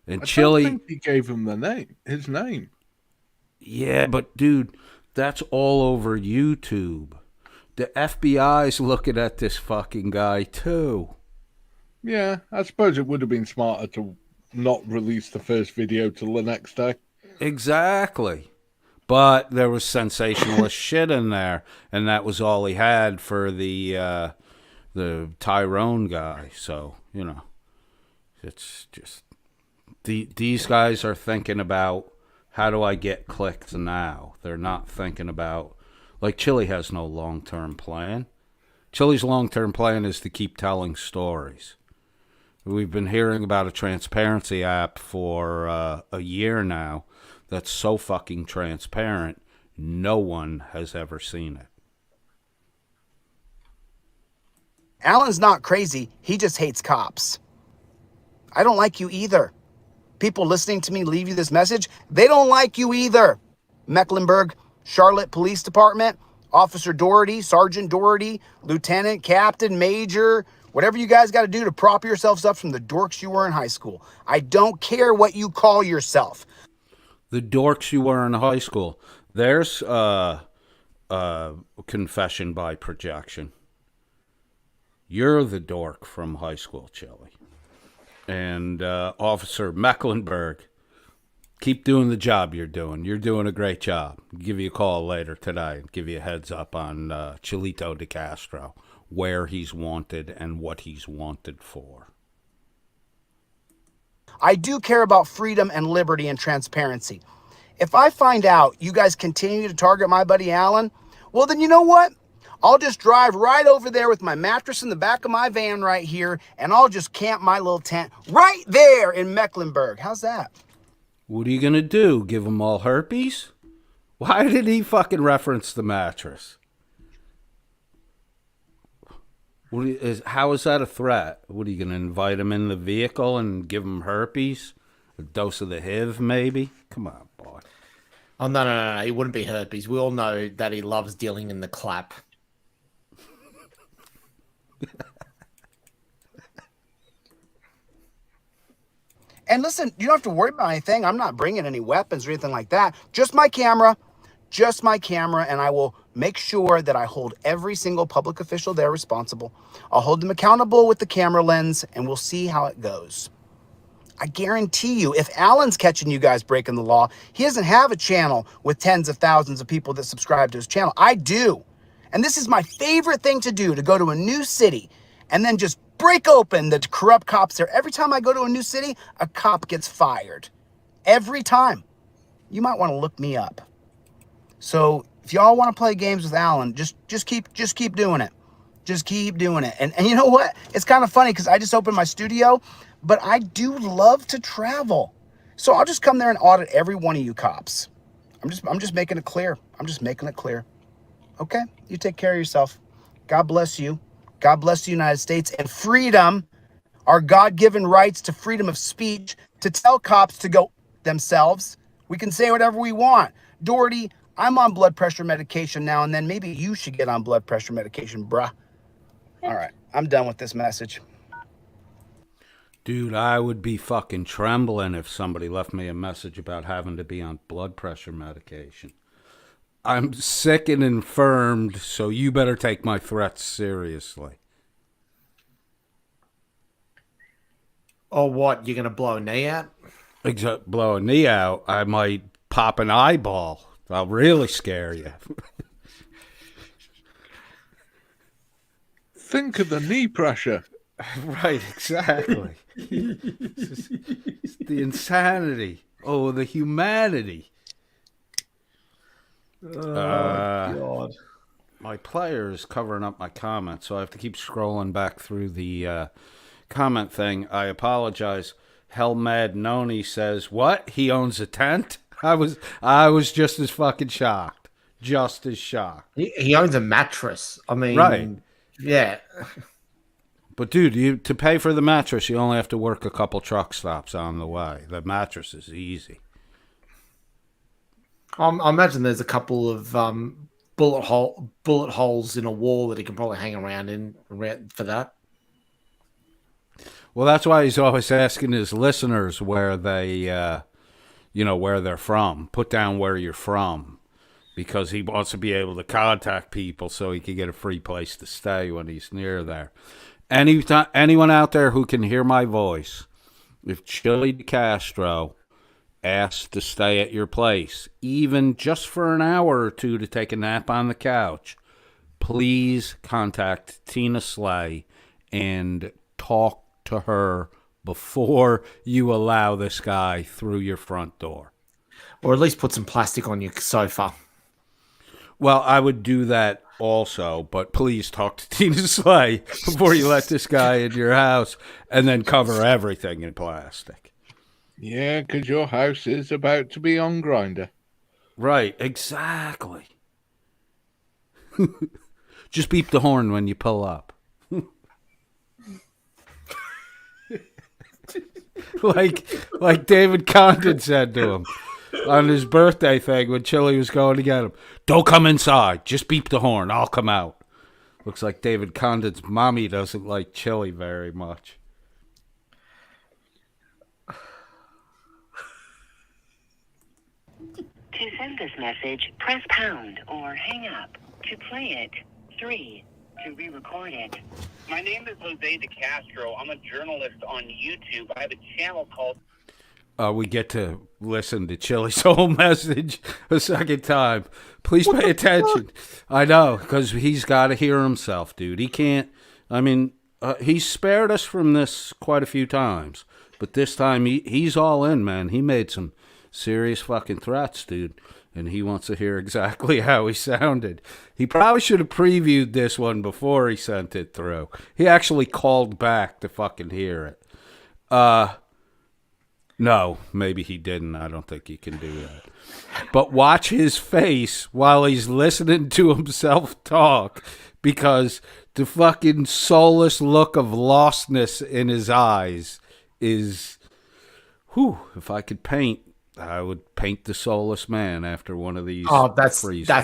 And I Chili, don't think he gave him his name. yeah, but dude, that's all over YouTube. The FBI's looking at this fucking guy too. Yeah, I suppose it would have been smarter to not release the first video till the next day. Exactly. But there was sensationalist shit in there, and that was all he had for the Tyrone guy. So, you know, it's just these guys are thinking about how do I get clicks now. They're not thinking about, like, Chili has no long-term plan. Chili's long-term plan is to keep telling stories. We've been hearing about a transparency app for a year now that's so fucking transparent, no one has ever seen it. Alan's not crazy. He just hates cops. I don't like you either. People listening to me leave you this message, they don't like you either. Mecklenburg, Charlotte Police Department, Officer Doherty, Sergeant Doherty, Lieutenant, Captain, Major, whatever you guys got to do to prop yourselves up from the dorks you were in high school. I don't care what you call yourself. The dorks you were in high school. There's confession by projection. You're the dork from high school, Chili. And Officer Mecklenburg, keep doing the job you're doing. You're doing a great job. I'll give you a call later today and give you a heads up on Chilito de Castro, where he's wanted and what he's wanted for. I do care about freedom and liberty and transparency. If I find out you guys continue to target my buddy Alan, well, then you know what? I'll just drive right over there with my mattress in the back of my van right here, and I'll just camp my little tent right there in Mecklenburg. How's that? What are you going to do? Give them all herpes? Why did he fucking reference the mattress? How is that a threat? What are you going to invite him in the vehicle and give him herpes? A dose of the HIV, maybe? Come on, boy. Oh, no. He wouldn't be herpes. We all know that he loves dealing in the clap. And listen, you don't have to worry about anything. I'm not bringing any weapons or anything like that. Just my camera, and I will make sure that I hold every single public official there responsible. I'll hold them accountable with the camera lens, and we'll see how it goes. I guarantee you, if Alan's catching you guys breaking the law, he doesn't have a channel with tens of thousands of people that subscribe to his channel. I do. And this is my favorite thing to do, to go to a new city and then just break open the corrupt cops there. Every time I go to a new city, a cop gets fired. Every time. You might want to look me up. So if y'all want to play games with Alan, just keep doing it. Just keep doing it. And you know what? It's kind of funny because I just opened my studio, but I do love to travel. So I'll just come there and audit every one of you cops. I'm just making it clear. I'm just making it clear. Okay? You take care of yourself. God bless you. God bless the United States and freedom, our God-given rights to freedom of speech, to tell cops to go themselves. We can say whatever we want. Doherty, I'm on blood pressure medication now, and then maybe you should get on blood pressure medication, bruh. All right, I'm done with this message. Dude, I would be fucking trembling if somebody left me a message about having to be on blood pressure medication. I'm sick and infirmed, so you better take my threats seriously. Oh, what? You're going to blow a knee out? Except blow a knee out, I might pop an eyeball. I'll really scare you. Think of the knee pressure. Right, exactly. It's the insanity. Oh, the humanity. God. My player is covering up my comments, so I have to keep scrolling back through the comment thing. I apologize. Hell Mad Noni says, what? He owns a tent? I was just as fucking shocked. Just as shocked. He owns a mattress. I mean, right. Yeah. But dude, to pay for the mattress, you only have to work a couple truck stops on the way. The mattress is easy. I imagine there's a couple of bullet holes in a wall that he can probably hang around in for that. Well, that's why he's always asking his listeners where they, where they're from. Put down where you're from, because he wants to be able to contact people so he can get a free place to stay when he's near there. Anyone out there who can hear my voice, if Chili DeCastro asked to stay at your place, even just for an hour or two to take a nap on the couch, please contact Tina Slay and talk to her before you allow this guy through your front door. Or at least put some plastic on your sofa. Well, I would do that also, but please talk to Tina Slay before you let this guy in your house, and then cover everything in plastic. Yeah, because your house is about to be on Grindr. Right, exactly. Just beep the horn when you pull up. like David Condon said to him on his birthday thing when Chili was going to get him. Don't come inside. Just beep the horn. I'll come out. Looks like David Condon's mommy doesn't like Chili very much. To send this message, press pound or hang up. To play it, 3. To re-record it. My name is Jose DeCastro. I'm a journalist on YouTube. I have a channel called... We get to listen to Chili's whole message a second time. Please pay attention. I know, because he's got to hear himself, dude. He can't... I mean, he's spared us from this quite a few times. But this time, he's all in, man. He made some serious fucking threats, dude. and he wants to hear exactly how he sounded. He probably should have previewed this one before he sent it through. He actually called back to fucking hear it. No, maybe he didn't. I don't think he can do that. But watch his face while he's listening to himself talk, because the fucking soulless look of lostness in his eyes is, whew, if I could paint, I would paint the soulless man after one of these. Oh, that's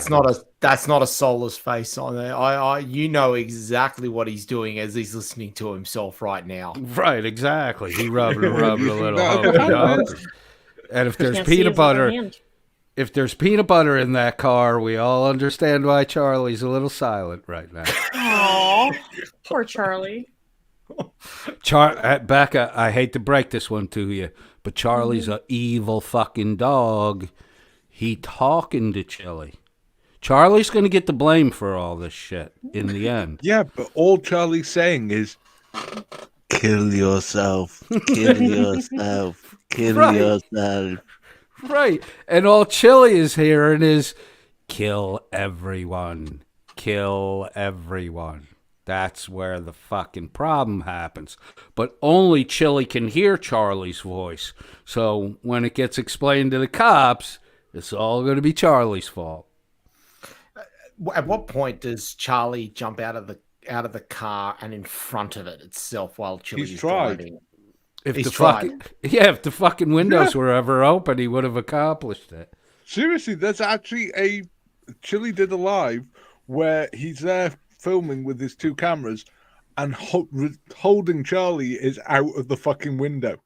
not a soulless face on there. You know exactly what he's doing as he's listening to himself right now. Right, exactly. He rubbed a little hokey. And if there's peanut butter, in that car, we all understand why Charlie's a little silent right now. Aw, poor Charlie. Becca, I hate to break this one to you, but Charlie's a evil fucking dog. He talking to Chili. Charlie's going to get the blame for all this shit in the end. Yeah, but all Charlie's saying is, kill yourself, kill yourself, kill yourself. Right. And all Chili is hearing is, kill everyone, kill everyone. That's where the fucking problem happens. But only Chili can hear Charlie's voice. So when it gets explained to the cops, it's all going to be Charlie's fault. At what point does Charlie jump out of the car and in front of it itself while Chili's driving? If the fucking windows were ever open, he would have accomplished it. Seriously, there's actually a Chili did a live where he's there filming with his two cameras, and holding Charlie is out of the fucking window.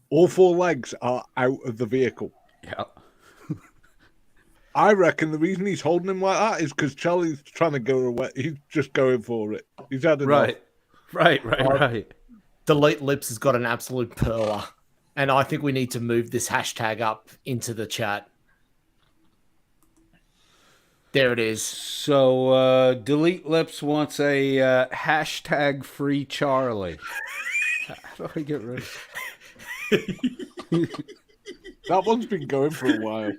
All four legs are out of the vehicle. Yeah. I reckon the reason he's holding him like that is because Charlie's trying to go away. He's just going for it. He's had enough. Right. Delete Lips has got an absolute perler, and I think we need to move this hashtag up into the chat. There it is. So, Delete Lips wants a hashtag free Charlie. How do I get rid of That one's been going for a while.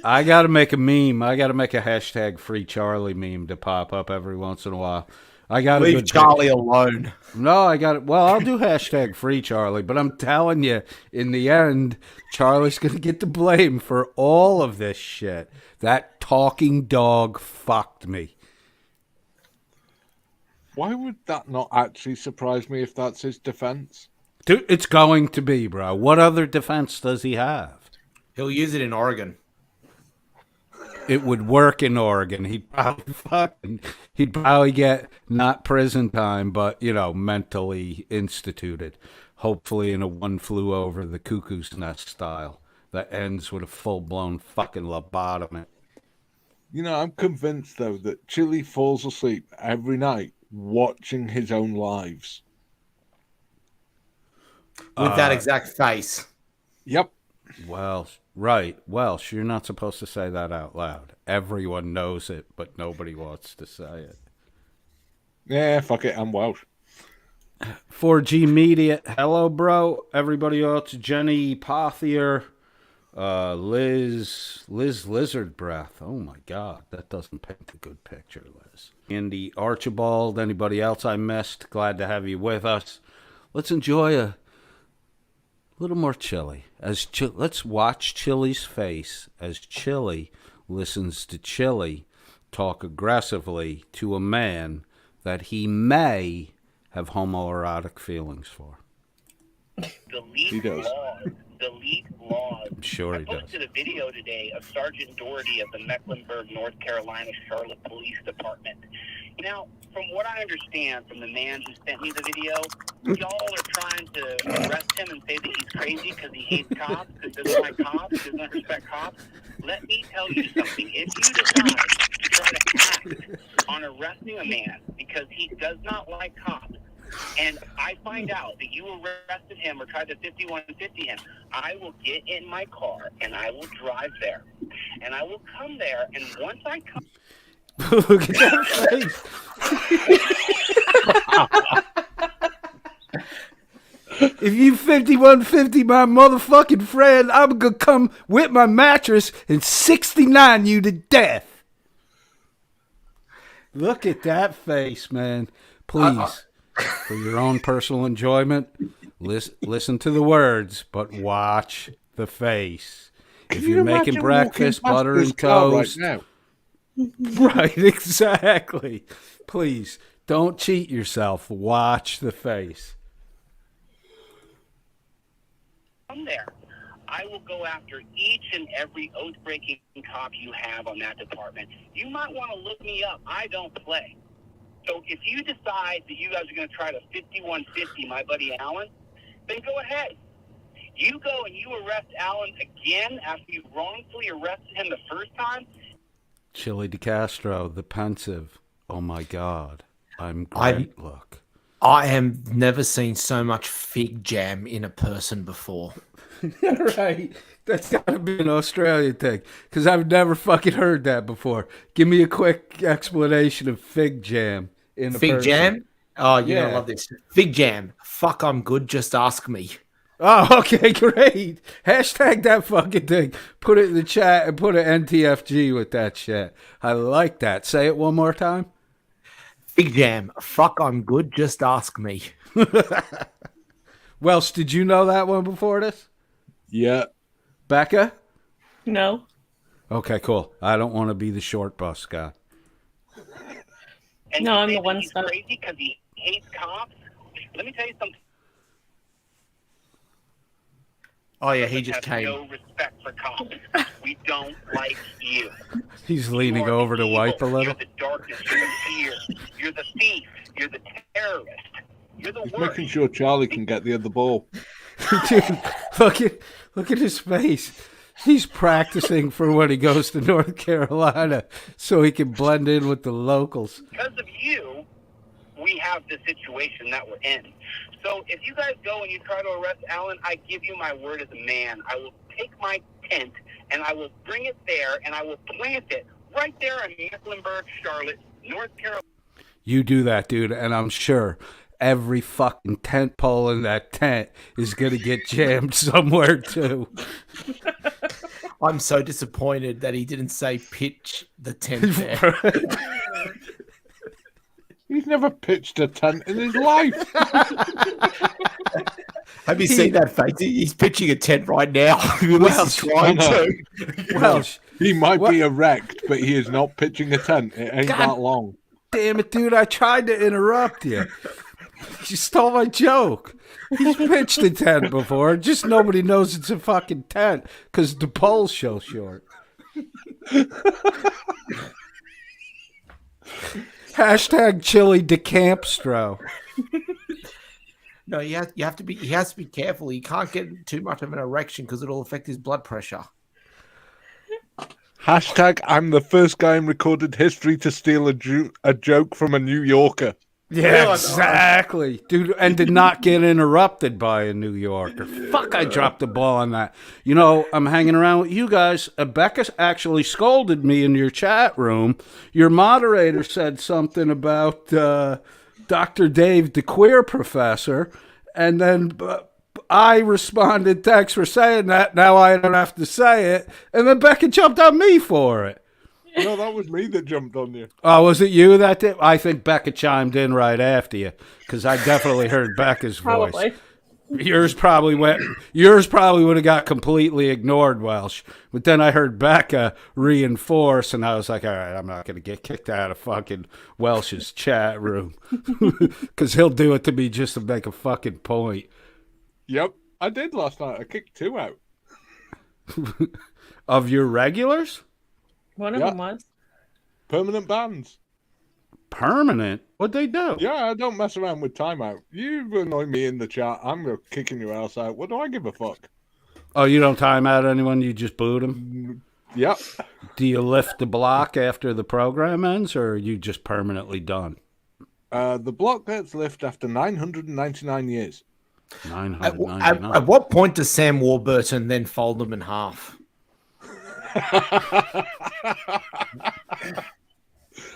I got to make a meme. I got to make a hashtag free Charlie meme to pop up every once in a while. I got leave Charlie alone. No, I got it. Well, I'll do hashtag free Charlie, but I'm telling you, in the end, Charlie's going to get the blame for all of this shit. That talking dog fucked me. Why would that not actually surprise me if that's his defense? Dude, it's going to be, bro. What other defense does he have? He'll use it in Oregon. It would work in Oregon. He'd probably get not prison time, but, mentally instituted. Hopefully in a one flew over the cuckoo's nest style that ends with a full-blown fucking lobotomy. I'm convinced, though, that Chili falls asleep every night watching his own lives. With that exact face. Yep. Well, right. Welsh, you're not supposed to say that out loud. Everyone knows it, but nobody wants to say it. Yeah, fuck it. I'm Welsh. 4G Media. Hello, bro. Everybody else. Jenny Pothier. Liz Lizard Breath. Oh, my God. That doesn't paint a good picture, Liz. Andy Archibald. Anybody else I missed? Glad to have you with us. Let's enjoy a little more Chili. Let's watch Chili's face as Chili listens to Chili talk aggressively to a man that he may have homoerotic feelings for. He does. Delete laws. I'm sure he does. I posted a video today of Sergeant Doherty of the Mecklenburg, North Carolina Charlotte Police Department. Now, from what I understand from the man who sent me the video, y'all are trying to arrest him and say that he's crazy because he hates cops, because he doesn't like cops, doesn't respect cops. Let me tell you something. If you decide to try to act on arresting a man because he does not like cops, and I find out that you arrested him or tried to 5150 him, I will get in my car and I will drive there. And I will come there, and once I come... Look at that face. If you 5150 my motherfucking friend, I'm gonna come with my mattress and 69 you to death. Look at that face, man. Please, for your own personal enjoyment, listen to the words, but watch the face. If you're making breakfast, butter and toast. Right, Right, exactly. Please, don't cheat yourself. Watch the face. From there, I will go after each and every oath-breaking cop you have on that department. You might want to look me up. I don't play. So if you decide that you guys are going to try to 5150 my buddy Alan, then go ahead. You go and you arrest Alan again after you wrongfully arrested him the first time. Chili DeCastro, the pensive. Oh my God, I'm great. Look, I have never seen so much fig jam in a person before. right? That's gotta be an Australian thing because I've never fucking heard that before. Give me a quick explanation of fig jam in a Fig person. jam? Oh, you're Yeah. gonna love this. Fig jam. Fuck, I'm good. Just ask me. Oh, okay, great. Hashtag that fucking thing. Put it in the chat and put an NTFG with that shit. I like that. Say it one more time. Fig jam. Fuck, I'm good. Just ask me. Welsh, did you know that one before this? Yeah. Becca? No. Okay, cool. I don't want to be the short bus guy. And No, you I'm say the that one he's stuck. crazy because he hates cops. Let me tell you something. Oh, yeah, he Has just came. no respect for cops. We don't like you. He's You leaning are over to evil. wipe a little. You're the darkness. You're the fear. You're the thief. You're the terrorist. You're the He's worst. making sure Charlie can get the other ball. Dude, look at his face. He's practicing for when he goes to North Carolina so he can blend in with the locals. Because of you, we have the situation that we're in. So if you guys go and you try to arrest Alan, I give you my word as a man. I will take my tent and I will bring it there and I will plant it right there in Mecklenburg, Charlotte, North Carolina. You do that, dude, and I'm sure every fucking tent pole in that tent is going to get jammed somewhere, too. I'm so disappointed that he didn't say pitch the tent there. He's never pitched a tent in his life. Have you seen that face? He's pitching a tent right now. He's trying to. Welsh, He might be erect, but he is not pitching a tent. It ain't God. that long. damn it, dude, I tried to interrupt you. You stole my joke. He's pitched a tent before. Just nobody knows it's a fucking tent because the pole's so short. Hashtag Chili DeCampstro. No, he has to be careful. He can't get too much of an erection because it'll affect his blood pressure. Hashtag I'm the first guy in recorded history to steal a joke from a New Yorker. Yeah, exactly. Dude, and did not get interrupted by a New Yorker. Fuck, I dropped the ball on that. You know, I'm hanging around with you guys. Becca actually scolded me in your chat room. Your moderator said something about Dr. Dave, the queer professor, and then I responded, thanks for saying that. Now I don't have to say it. And then Becca jumped on me for it. No, that was me that jumped on you. Oh, was it you that did? I think Becca chimed in right after you because I definitely heard Becca's voice. Probably. Yours probably would have got completely ignored, Welsh. But then I heard Becca reinforce, and I was like, all right, I'm not going to get kicked out of fucking Welsh's chat room because he'll do it to me just to make a fucking point. Yep, I did last night. I kicked 2 out. Of your regulars? One of them was. Permanent bans. Permanent? What'd they do? Yeah, I don't mess around with timeout. You annoy me in the chat, I'm kicking your ass out. What do I give a fuck? Oh, you don't time out anyone? You just boot them? Yep. Do you lift the block after the program ends, or are you just permanently done? The block gets lifted after 999 years. 999. At what point does Sam Warburton then fold them in half?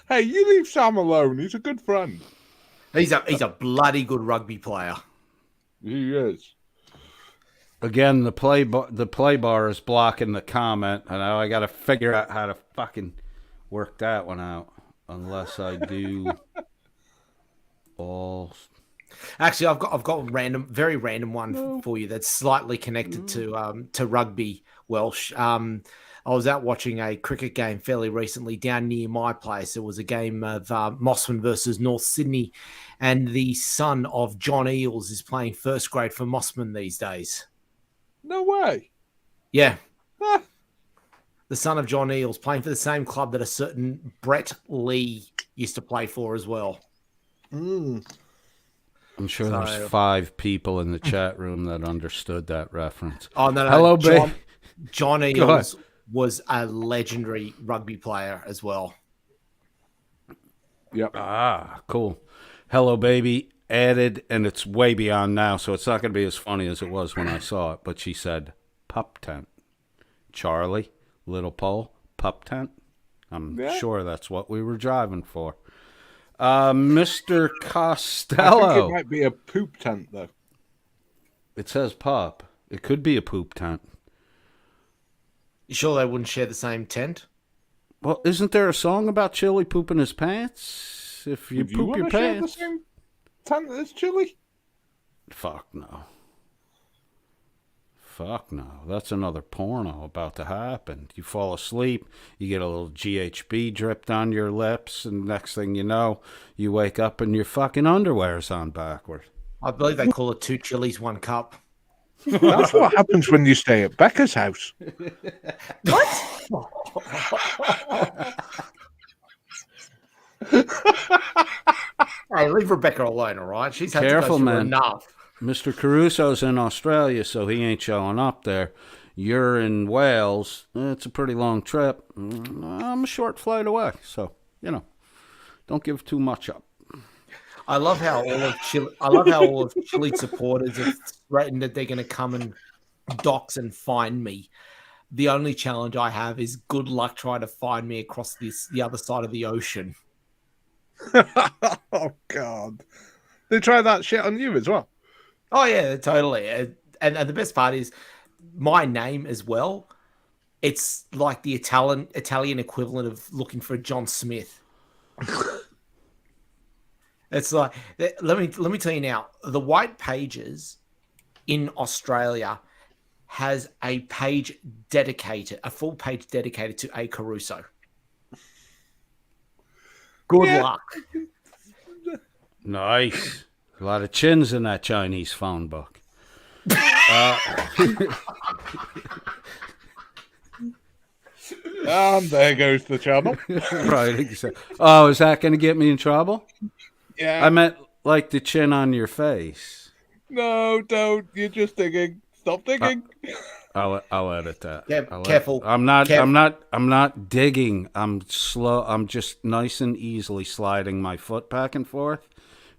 Hey, you leave Sam alone. He's a good friend. He's a bloody good rugby player. He is. Again, the play bar is blocking the comment, and I got to figure out how to fucking work that one out. Unless I do all. Actually, I've got a very random one for you that's slightly connected to rugby, Welsh. I was out watching a cricket game fairly recently down near my place. It was a game of Mossman versus North Sydney, and the son of John Eales is playing first grade for Mossman these days. No way. Yeah. Ah. The son of John Eales playing for the same club that a certain Brett Lee used to play for as well. Mm. I'm sure there's 5 people in the chat room that understood that reference. Oh, no. Hello, babe. John Eales was a legendary rugby player as well. Yep. Ah, cool. Hello, baby. Added, and it's way beyond now, so it's not going to be as funny as it was when I saw it. But she said, pup tent. Charlie, little Paul, pup tent. I'm sure that's what we were driving for. Mr. Costello. I think it might be a poop tent, though. It says pup. It could be a poop tent. You sure they wouldn't share the same tent? Well, isn't there a song about Chili pooping his pants? If you poop your pants. Share the same tent as Chili? Fuck no. Fuck no. That's another porno about to happen. You fall asleep, you get a little GHB dripped on your lips, and next thing you know, you wake up and your fucking underwear's on backward. I believe they call it 2 chilies, 1 cup. That's what happens when you stay at Becca's house. What? Hey, leave Rebecca alone, all right? She's had Careful, to go through man. enough. Mr. Caruso's in Australia, so he ain't showing up there. You're in Wales. It's a pretty long trip. I'm a short flight away, so, don't give too much up. I love how all of Chile supporters have threatened that they're going to come and dox and find me. The only challenge I have is good luck trying to find me across the other side of the ocean. Oh, God. They try that shit on you as well. Oh, yeah, totally. And the best part is my name as well. It's like the Italian equivalent of looking for John Smith. It's like, let me tell you now, the White Pages in Australia has a full page dedicated to A. Caruso. Good luck. Nice. A lot of chins in that Chinese phone book. And there goes the channel. Right. Oh, is that going to get me in trouble? Yeah. I meant like the chin on your face. No, don't. You're just digging. Stop digging. I'll edit that. Yeah, careful. I'm not digging. I'm slow. I'm just nice and easily sliding my foot back and forth,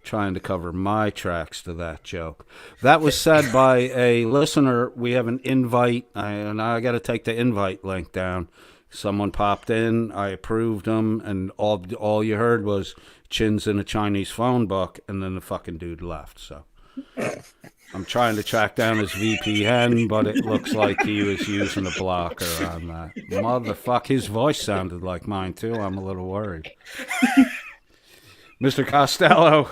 trying to cover my tracks to that joke. That was said by a listener. We have an invite, and I got to take the invite link down. Someone popped in. I approved them, and all you heard was chins in a Chinese phone book, and then the fucking dude left. So I'm trying to track down his VPN, but it looks like he was using a blocker on that. Motherfuck, his voice sounded like mine too. I'm a little worried. Mr. Costello,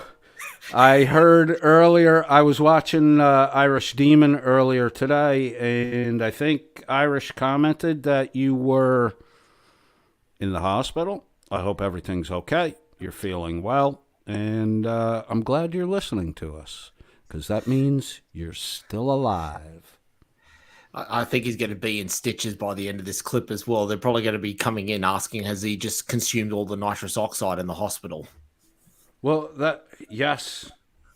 I heard earlier, I was watching Irish Demon earlier today, and I think Irish commented that you were in the hospital. I hope everything's okay. You're feeling well, and I'm glad you're listening to us, because that means you're still alive. I think he's going to be in stitches by the end of this clip as well. They're probably going to be coming in asking, has he just consumed all the nitrous oxide in the hospital? Well, yes,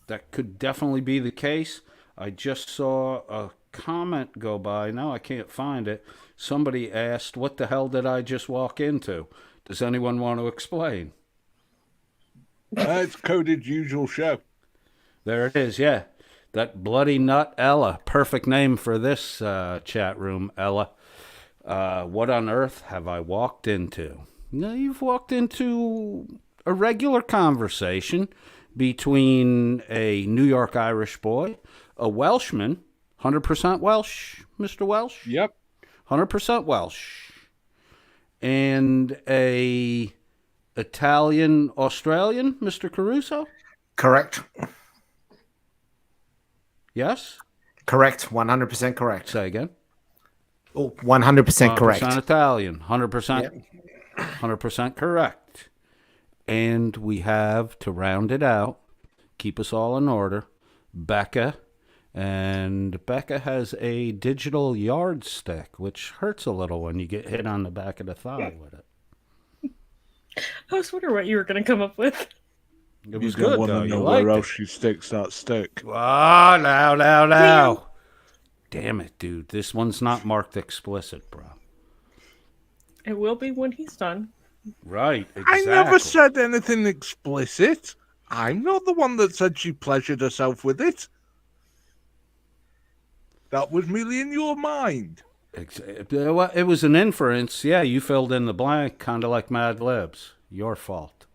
that could definitely be the case. I just saw a comment go by. Now I can't find it. Somebody asked, what the hell did I just walk into? Does anyone want to explain? It's Coded's usual show. There it is, yeah. That bloody nut Ella. Perfect name for this chat room, Ella. What on earth have I walked into? No, you've walked into a regular conversation between a New York Irish boy, a Welshman, 100% Welsh, Mr. Welsh? Yep. 100% Welsh. And a Italian Australian, Mr. Caruso? Correct. Yes? Correct. 100% correct. Say again. Oh, 100% correct. 100% Italian, 100%, Yep. 100% correct. And we have, to round it out, keep us all in order, Becca. And Becca has a digital yardstick, which hurts a little when you get hit on the back of the thigh with it. I was wondering what you were going to come up with. It was You don't good, want though. to You know liked where it. else she sticks that stick. Ah, now. Damn it, dude. This one's not marked explicit, bro. It will be when he's done. Right, exactly. I never said anything explicit. I'm not the one that said she pleasured herself with it. That was merely in your mind. Well, it was an inference. Yeah, you filled in the blank, kind of like Mad Libs. Your fault.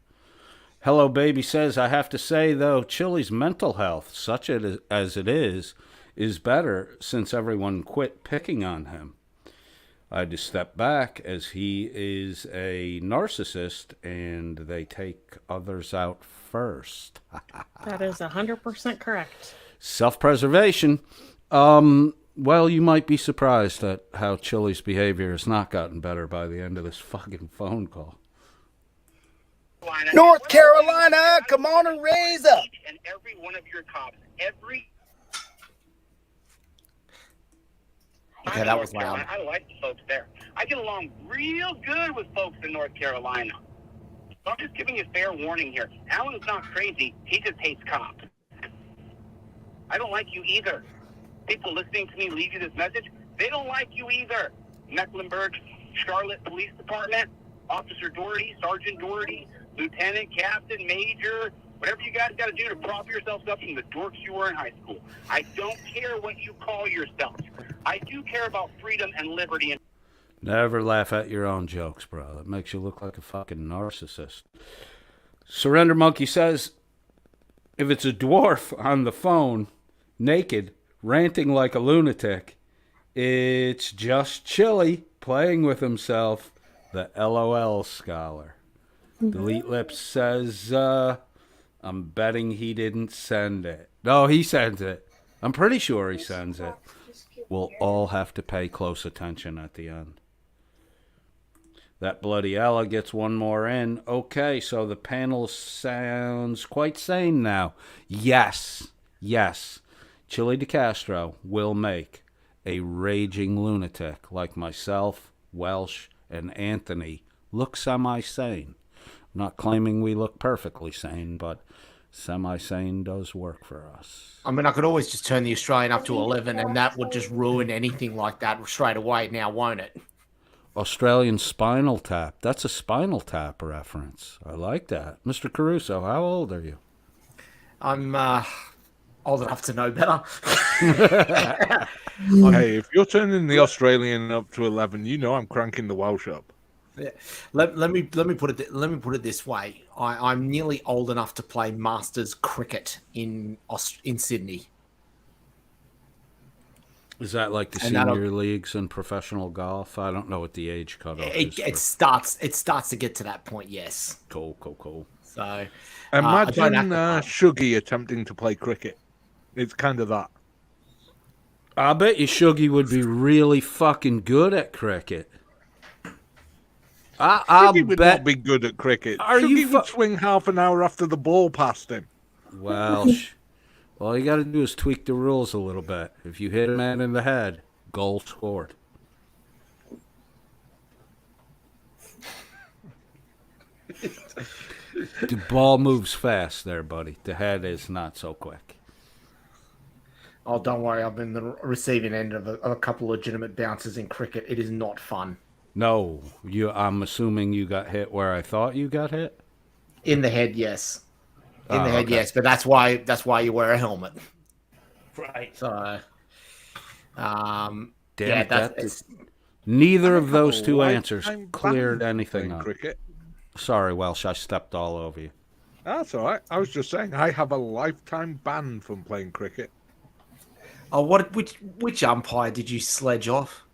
Hello Baby says, I have to say, though, Chili's mental health, such as it is better since everyone quit picking on him. I had to step back as he is a narcissist and they take others out first. That is 100% correct. Self-preservation. Well, you might be surprised at how Chili's behavior has not gotten better by the end of this fucking phone call. North Carolina, come on and raise up. Each and every one of your cops, every. Okay, that was loud. I like the folks there. I get along real good with folks in North Carolina. So I'm just giving you fair warning here. Alan's not crazy. He just hates cops. I don't like you either. People listening to me leave you this message. They don't like you either. Mecklenburg, Charlotte Police Department, Officer Doherty, Sergeant Doherty, Lieutenant, Captain, Major, whatever you guys got to do to prop yourselves up from the dorks you were in high school. I don't care what you call yourself. I do care about freedom and liberty. And Never laugh at your own jokes, bro. That makes you look like a fucking narcissist. Surrender Monkey says, if it's a dwarf on the phone, naked, ranting like a lunatic, it's just Chili playing with himself, the LOL scholar. Delete Lips says, I'm betting he didn't send it. No, he sends it. I'm pretty sure he sends it. We'll all have to pay close attention at the end. That bloody Ella gets one more in. Okay, so the panel sounds quite sane now. Yes. Chili DeCastro will make a raging lunatic like myself, Welsh, and Anthony look semi-sane. I'm not claiming we look perfectly sane, but semi-sane does work for us. I mean, I could always just turn the Australian up to 11 and that would just ruin anything like that straight away now, won't it? Australian Spinal Tap. That's a Spinal Tap reference. I like that. Mr. Caruso, how old are you? I'm old enough to know better. Hey, if you're turning the Australian up to 11, you know I'm cranking the Welsh up. Yeah. Let me put it this way. I'm nearly old enough to play Masters cricket in Sydney. Is that like the And that'll- senior leagues and professional golf? I don't know what the age cutoff is. It starts to get to that point. Yes. Cool. So I Imagine don't have to- Shuggy attempting to play cricket. It's kind of that. I bet you Shuggy would be really fucking good at cricket. I'll Shuggy would bet. not be good at cricket. Are you Shuggy would swing half an hour after the ball passed him. Well, all you got to do is tweak the rules a little bit. If you hit a man in the head, goal scored. The ball moves fast there, buddy. The head is not so quick. Oh, don't worry. I've been the receiving end of a couple legitimate bounces in cricket. It is not fun. No, I'm assuming you got hit where I thought you got hit. In the head, yes. In the head, okay. yes. But that's why you wear a helmet. Right. So, Damn yeah, it, that's neither of those two Lifetime answers ban cleared from anything playing up. cricket. Sorry, Welsh, I stepped all over you. That's all right. I was just saying, I have a lifetime ban from playing cricket. Oh, which umpire did you sledge off?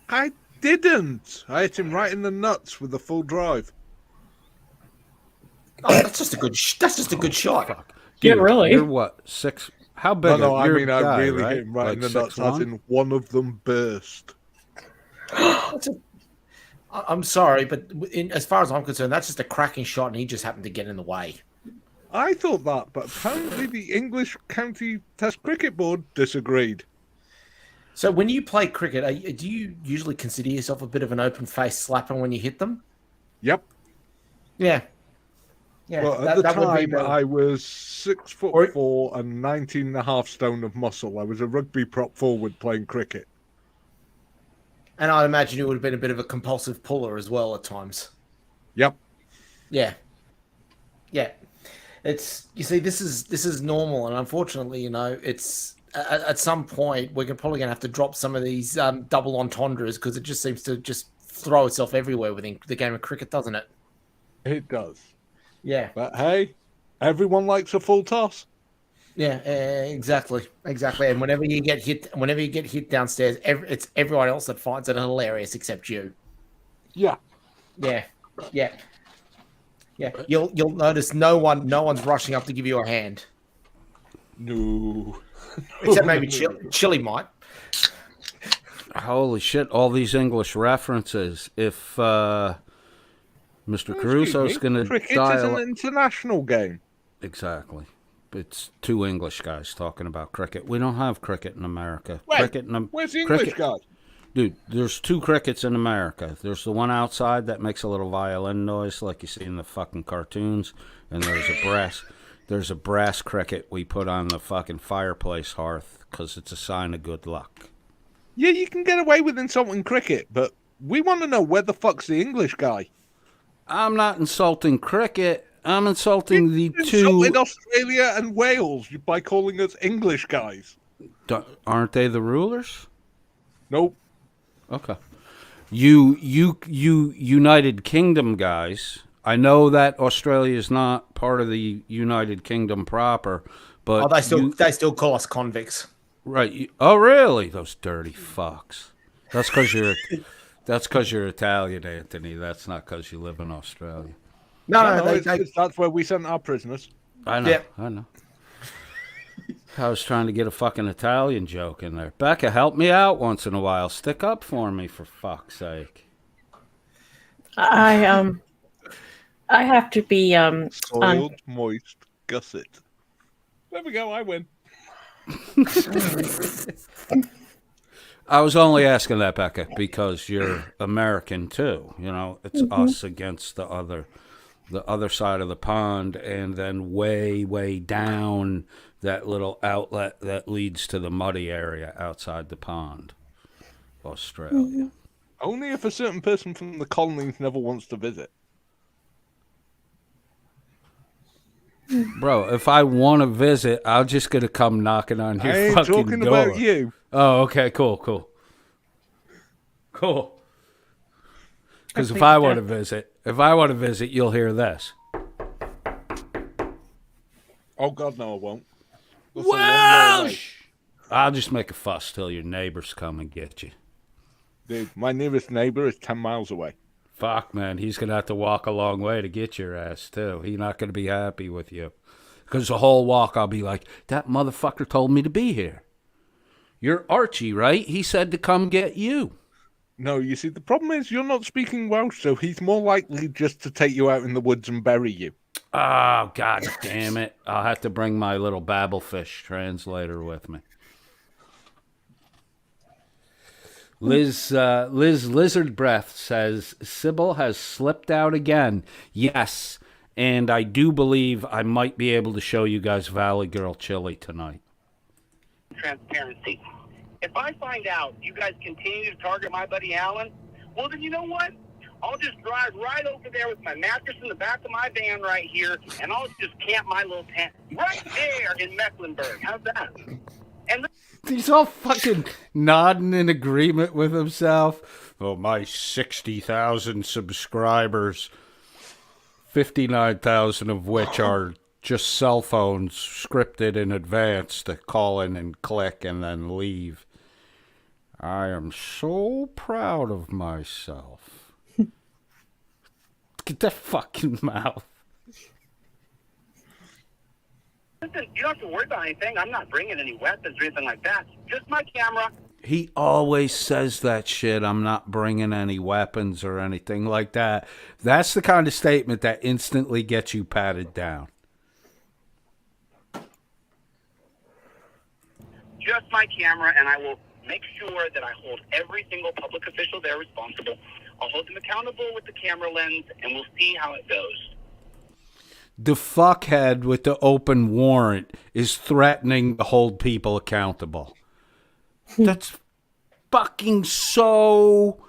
I didn't. I hit him right in the nuts with a full drive. Oh, that's just a good. That's just a good shot. Fuck. Yeah, Dude, really? You're what, 6? How big No, I you're mean, a I guy, really right? hit him right in Like the nuts, 6'1"? as in one of them burst. I'm sorry, but as far as I'm concerned, that's just a cracking shot, and he just happened to get in the way. I thought that, but apparently the English County Test Cricket Board disagreed. So when you play cricket, do you usually consider yourself a bit of an open-faced slapper when you hit them? Yep. Yeah. Yeah. Well, at the would be time, I was 6'4" and 19.5 stone of muscle. I was a rugby prop forward playing cricket. And I imagine you would have been a bit of a compulsive puller as well at times. Yep. Yeah. Yeah. It's, you see, this is normal, and unfortunately, it's at some point we're probably going to have to drop some of these double entendres, because it just seems to just throw itself everywhere within the game of cricket, doesn't it? It does. Yeah. But hey, everyone likes a full toss. Yeah, exactly. And whenever you get hit downstairs, it's everyone else that finds it hilarious except you. Yeah. Yeah. You'll notice no one's rushing up to give you a hand, No. except maybe Chili might. Holy shit, all these English references. If Mr. Caruso's going to Cricket is dial... an international game. Exactly. It's two English guys talking about cricket. We don't have cricket in America. Wait, Cricket where's the English guy? Dude, there's two crickets in America. There's the one outside that makes a little violin noise like you see in the fucking cartoons, and there's a brass cricket we put on the fucking fireplace hearth because it's a sign of good luck. Yeah, you can get away with insulting cricket, but we want to know where the fuck's the English guy. I'm not insulting cricket. I'm insulting the two... insulted Australia and Wales by calling us English guys. Aren't they the rulers? Nope. Okay. You United Kingdom guys. I know that Australia is not part of the United Kingdom proper, but they still call us convicts. Right. Oh, really? Those dirty fucks. That's because you're Italian, Anthony. That's not because you live in Australia. No, that's where we sent our prisoners. I know. Yeah. I know. I was trying to get a fucking Italian joke in there. Becca, help me out once in a while. Stick up for me, for fuck's sake. I have to be Soiled, moist, gusset. There we go. I win. I was only asking that, Becca, because you're American too. It's us against the other side of the pond, and then way down that little outlet that leads to the muddy area outside the pond. Australia. Only if a certain person from the colonies never wants to visit. Bro, if I want to visit, I'm just going to come knocking on your I ain't fucking talking door. about you. Oh, okay, cool. Because if I want to visit, you'll hear this. Oh, God, no, I won't. That's a long Well, way away. I'll just make a fuss till your neighbors come and get you. Dude, my nearest neighbor is 10 miles away. Fuck, man, he's going to have to walk a long way to get your ass, too. He's not going to be happy with you. Because the whole walk, I'll be like, that motherfucker told me to be here. You're Archie, right? He said to come get you. No, you see, the problem is you're not speaking Welsh, so he's more likely just to take you out in the woods and bury you. Oh, God damn it. I'll have to bring my little babblefish translator with me. Liz Lizard Breath says, Sybil has slipped out again. Yes, and I do believe I might be able to show you guys Valley Girl Chili tonight. Transparency. If I find out you guys continue to target my buddy Alan, well, then you know what? I'll just drive right over there with my mattress in the back of my van right here, and I'll just camp my little tent right there in Mecklenburg. How's that? And He's all fucking nodding in agreement with himself. Oh, my 60,000 subscribers, 59,000 of which are just cell phones scripted in advance to call in and click and then leave. I am so proud of myself. Get that fucking mouth. Listen, you don't have to worry about anything. I'm not bringing any weapons or anything like that. Just my camera. He always says that shit. I'm not bringing any weapons or anything like that. That's the kind of statement that instantly gets you patted down. Just my camera, and I will make sure that I hold every single public official there responsible. I'll hold them accountable with the camera lens, and we'll see how it goes. The fuckhead with the open warrant is threatening to hold people accountable. That's fucking so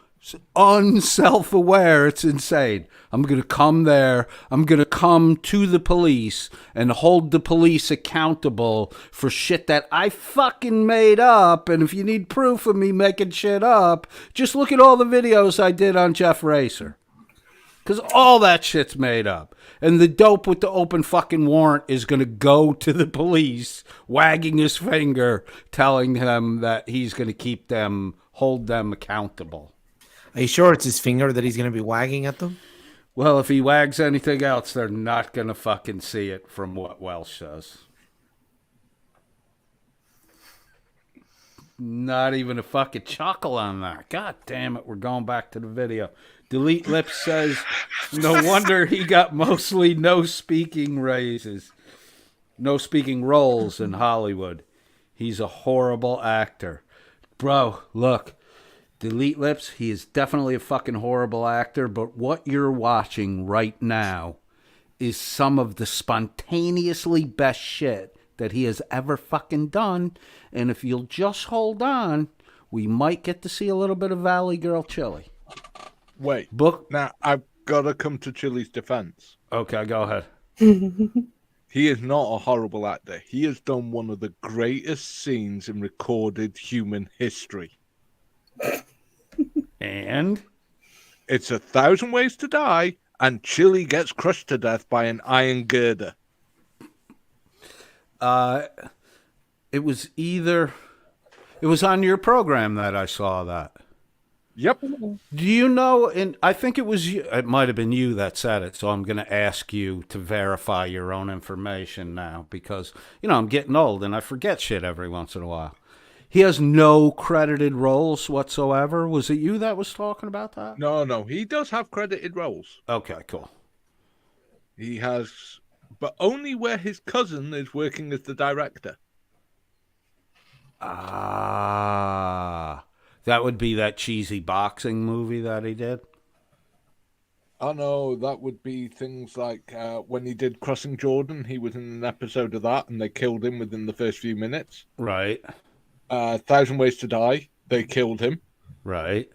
unself-aware. It's insane. I'm going to come there. I'm going to come to the police and hold the police accountable for shit that I fucking made up. And if you need proof of me making shit up, just look at all the videos I did on Jeff Racer. Because all that shit's made up. And the dope with the open fucking warrant is going to go to the police, wagging his finger, telling them that he's going to hold them accountable. Are you sure it's his finger that he's going to be wagging at them? Well, if he wags anything else, they're not going to fucking see it from what Welsh says. Not even a fucking chuckle on that. God damn it, we're going back to the video. Delete Lips says, no wonder he got mostly no speaking roles in Hollywood. He's a horrible actor. Bro, look, Delete Lips, he is definitely a fucking horrible actor, but what you're watching right now is some of the spontaneously best shit that he has ever fucking done. And if you'll just hold on, we might get to see a little bit of Valley Girl Chili. Wait. Now, I've got to come to Chili's defense. Okay, go ahead. He is not a horrible actor. He has done one of the greatest scenes in recorded human history. And? It's 1,000 Ways to Die, and Chili gets crushed to death by an iron girder. It was on your program that I saw that. Yep. Do you know, and I think it was you, it might have been you that said it, so I'm going to ask you to verify your own information now because, I'm getting old and I forget shit every once in a while. He has no credited roles whatsoever. Was it you that was talking about that? No, he does have credited roles. Okay, cool. He has, but only where his cousin is working as the director. That would be that cheesy boxing movie that he did? Oh, no, that would be things like when he did Crossing Jordan, he was in an episode of that, and they killed him within the first few minutes. Right. 1,000 Ways to Die, they killed him. Right.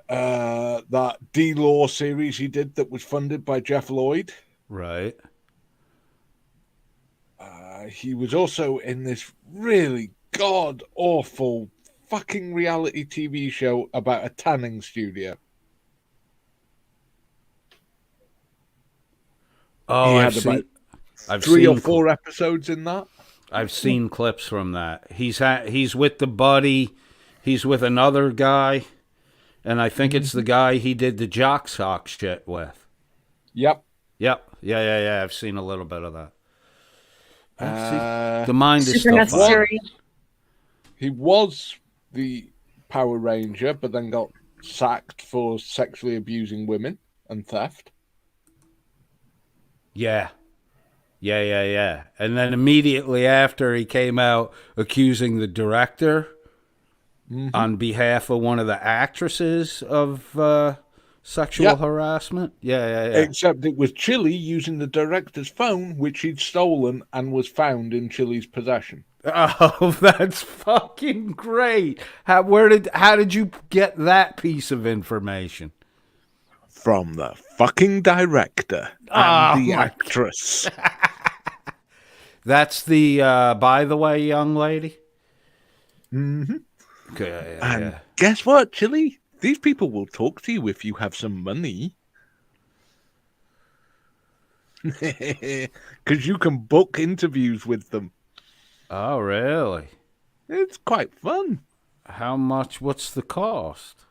That D-Law series he did that was funded by Jeff Lloyd. Right. He was also in this really god-awful fucking reality TV show about a tanning studio. Oh, I've seen 3 or 4 episodes in that. I've seen clips from that. He's with the buddy. He's with another guy, and I think it's the guy he did the jock sock shit with. Yep. Yeah. I've seen a little bit of that. The mind is still fine. He was the Power Ranger, but then got sacked for sexually abusing women and theft. Yeah. And then immediately after, he came out accusing the director on behalf of one of the actresses of sexual harassment. Yeah. Except it was Chili using the director's phone, which he'd stolen and was found in Chili's possession. Oh, that's fucking great. How did you get that piece of information? From the fucking director and the actress. That's the, by the way, young lady? Mm-hmm. Okay, and guess what, Chili? These people will talk to you if you have some money. Because you can book interviews with them. Oh, really? It's quite fun. How much? What's the cost?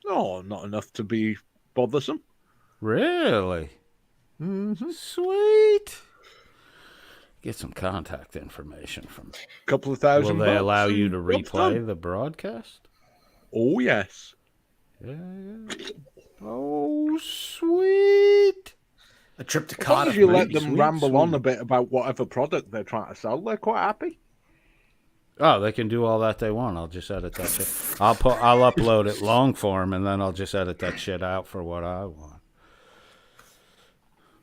Oh, not enough to be bothersome. Really? Mm-hmm. Sweet. Get some contact information from. Couple of thousand. Will they bucks allow you and to job's replay done. the broadcast? Oh, yes. Yeah. Oh, sweet. A trip to As long Cardiff. as you let maybe. them sweet, ramble on sweet. a bit about whatever product they're trying to sell, they're quite happy. Oh, they can do all that they want. I'll just edit that shit. I'll upload it long form, and then I'll just edit that shit out for what I want.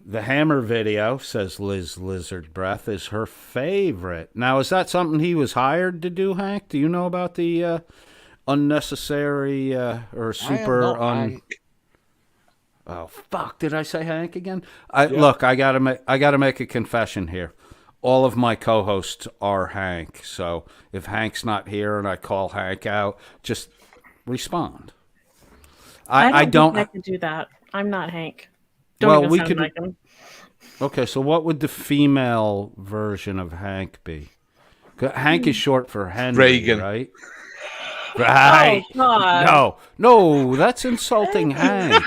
The hammer video, says Liz Lizard Breath, is her favorite. Now, is that something he was hired to do, Hank? Do you know about the unnecessary or super Hank. Oh fuck! Did I say Hank again? Look, I gotta make a confession here. All of my co-hosts are Hank, so if Hank's not here and I call Hank out, just respond. I don't think I can do that. I'm not Hank. Well, Don't we even sound could- like him. Okay, so what would the female version of Hank be? 'Cause Hank is short for Henry, Reagan. right? Right. Oh, God. No, that's insulting Hank.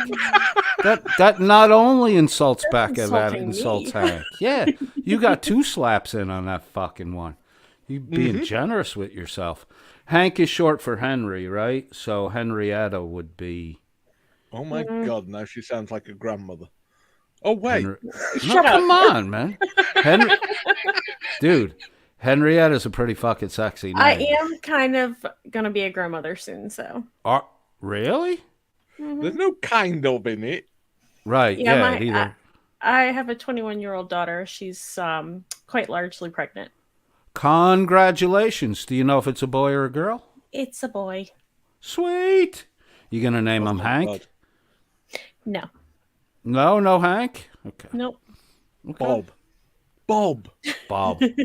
That not only insults Becca, that insulting insults me. Hank. Yeah, you got 2 slaps in on that fucking one. You being generous with yourself. Hank is short for Henry, right? So Henrietta would be. Oh, my God. Now she sounds like a grandmother. Oh, wait. No, come on, man. Dude, Henrietta's a pretty fucking sexy name. I am kind of going to be a grandmother soon, so. Really? There's no kind of in it. Right, yeah. Either. I have a 21-year-old daughter. She's quite largely pregnant. Congratulations. Do you know if it's a boy or a girl? It's a boy. Sweet. You going to name him Hank? God. No. No, Hank? Okay. Nope. Okay. Bob.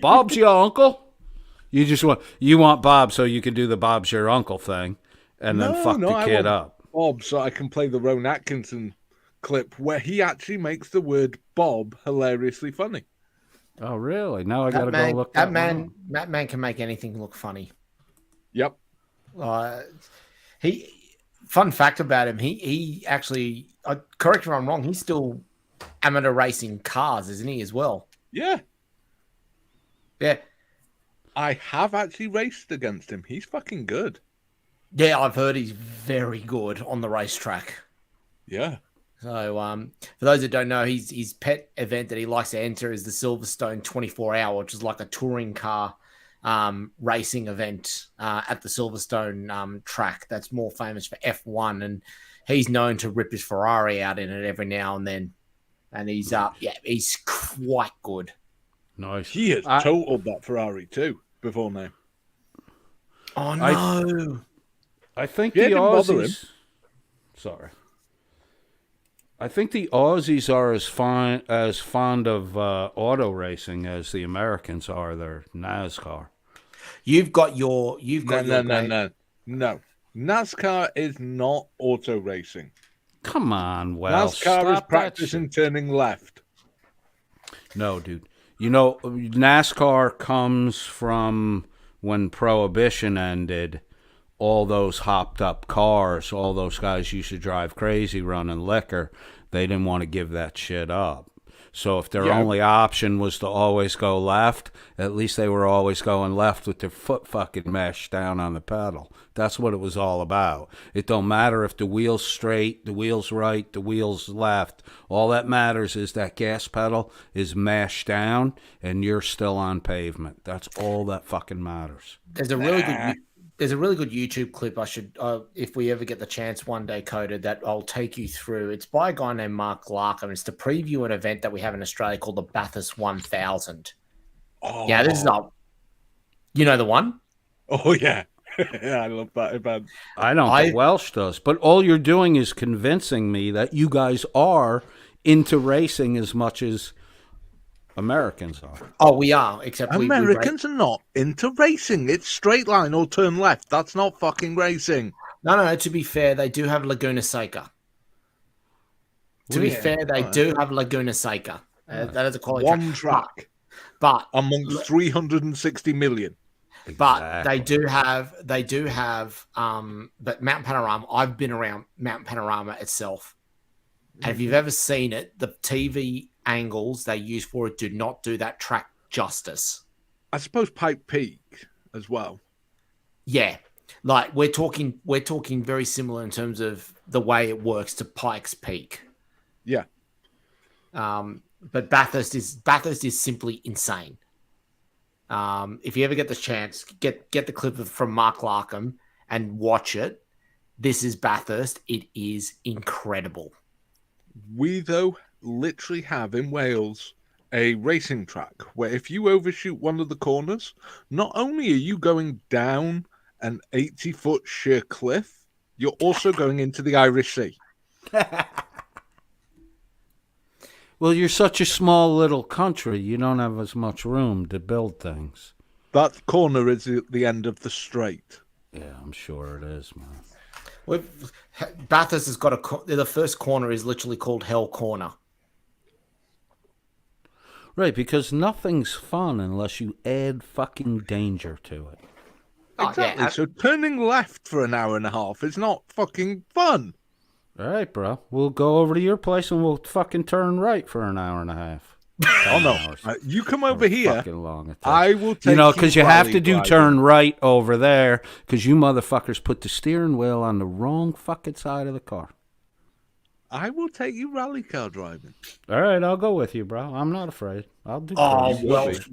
Bob's your uncle? You want Bob so you can do the Bob's your uncle thing and then fuck the I kid want up. Bob, so I can play the Rowan Atkinson clip where he actually makes the word Bob hilariously funny. Oh, really? Now I got to That man, go look that one man, up. that man can make anything look funny. Yep. Fun fact about him, he actually, correct me if I'm wrong, he's still amateur racing cars, isn't he, as well? Yeah. Yeah. I have actually raced against him. He's fucking good. Yeah, I've heard he's very good on the racetrack. Yeah. So, for those that don't know, his pet event that he likes to enter is the Silverstone 24-hour, which is like a touring car racing event at the Silverstone track that's more famous for F1, and he's known to rip his Ferrari out in it every now and then. And he's he's quite good. Nice. He has totaled that Ferrari too before now. Oh no! I think Yeah, the didn't bother him. Aussies. Sorry. I think the Aussies are as fond of auto racing as the Americans are their NASCAR. You've got your No. NASCAR is not auto racing. Come on, Welsh. NASCAR is stop that practicing turning left. shit. No, dude. You know, NASCAR comes from when Prohibition ended. All those hopped up cars, all those guys used to drive crazy running liquor. They didn't want to give that shit up. So if their only option was to always go left, at least they were always going left with their foot fucking mashed down on the pedal. That's what it was all about. It don't matter if the wheel's straight, the wheel's right, the wheel's left. All that matters is that gas pedal is mashed down and you're still on pavement. That's all that fucking matters. There's a really good YouTube clip I should, if we ever get the chance one day, Coded, that I'll take you through. It's by a guy named Mark Larkham. It's to preview an event that we have in Australia called the Bathurst 1000. Oh. Yeah, this is you know the one? Oh, yeah. Yeah, I love that event. I don't think Welsh does. But all you're doing is convincing me that you guys are into racing as much as Americans are. Oh, we are, except Americans are not into racing. It's straight line or turn left. That's not fucking racing. No, to be fair, they do have Laguna Seca. To be fair, they do have Laguna Seca. That is a quality One track But amongst 360 million. But they do have but Mountain Panorama, I've been around Mountain Panorama itself. And if you've ever seen it, the TV angles they use for it do not do that track justice. I suppose Pike Peak as well. Yeah. Like we're talking very similar in terms of the way it works to Pike's Peak. Yeah. But Bathurst is simply insane. If you ever get the chance, get the clip from Mark Larkham and watch it. This is Bathurst. It is incredible. We, though, literally have in Wales a racing track where if you overshoot one of the corners, not only are you going down an 80-foot sheer cliff, you're also going into the Irish Sea. Well, you're such a small little country. You don't have as much room to build things. That corner is the end of the straight. Yeah, I'm sure it is, man. Bathurst has got the first corner is literally called Hell Corner. Right, because nothing's fun unless you add fucking danger to it. Exactly. So turning left for an hour and a half is not fucking fun. All right, bro. We'll go over to your place and we'll fucking turn right for an hour and a half. Oh, no. You come over here. Long I will take because you have to do turn right over there because you motherfuckers put the steering wheel on the wrong fucking side of the car. I will take you rally car driving. All right, I'll go with you, bro. I'm not afraid. I'll do. Oh, Welsh,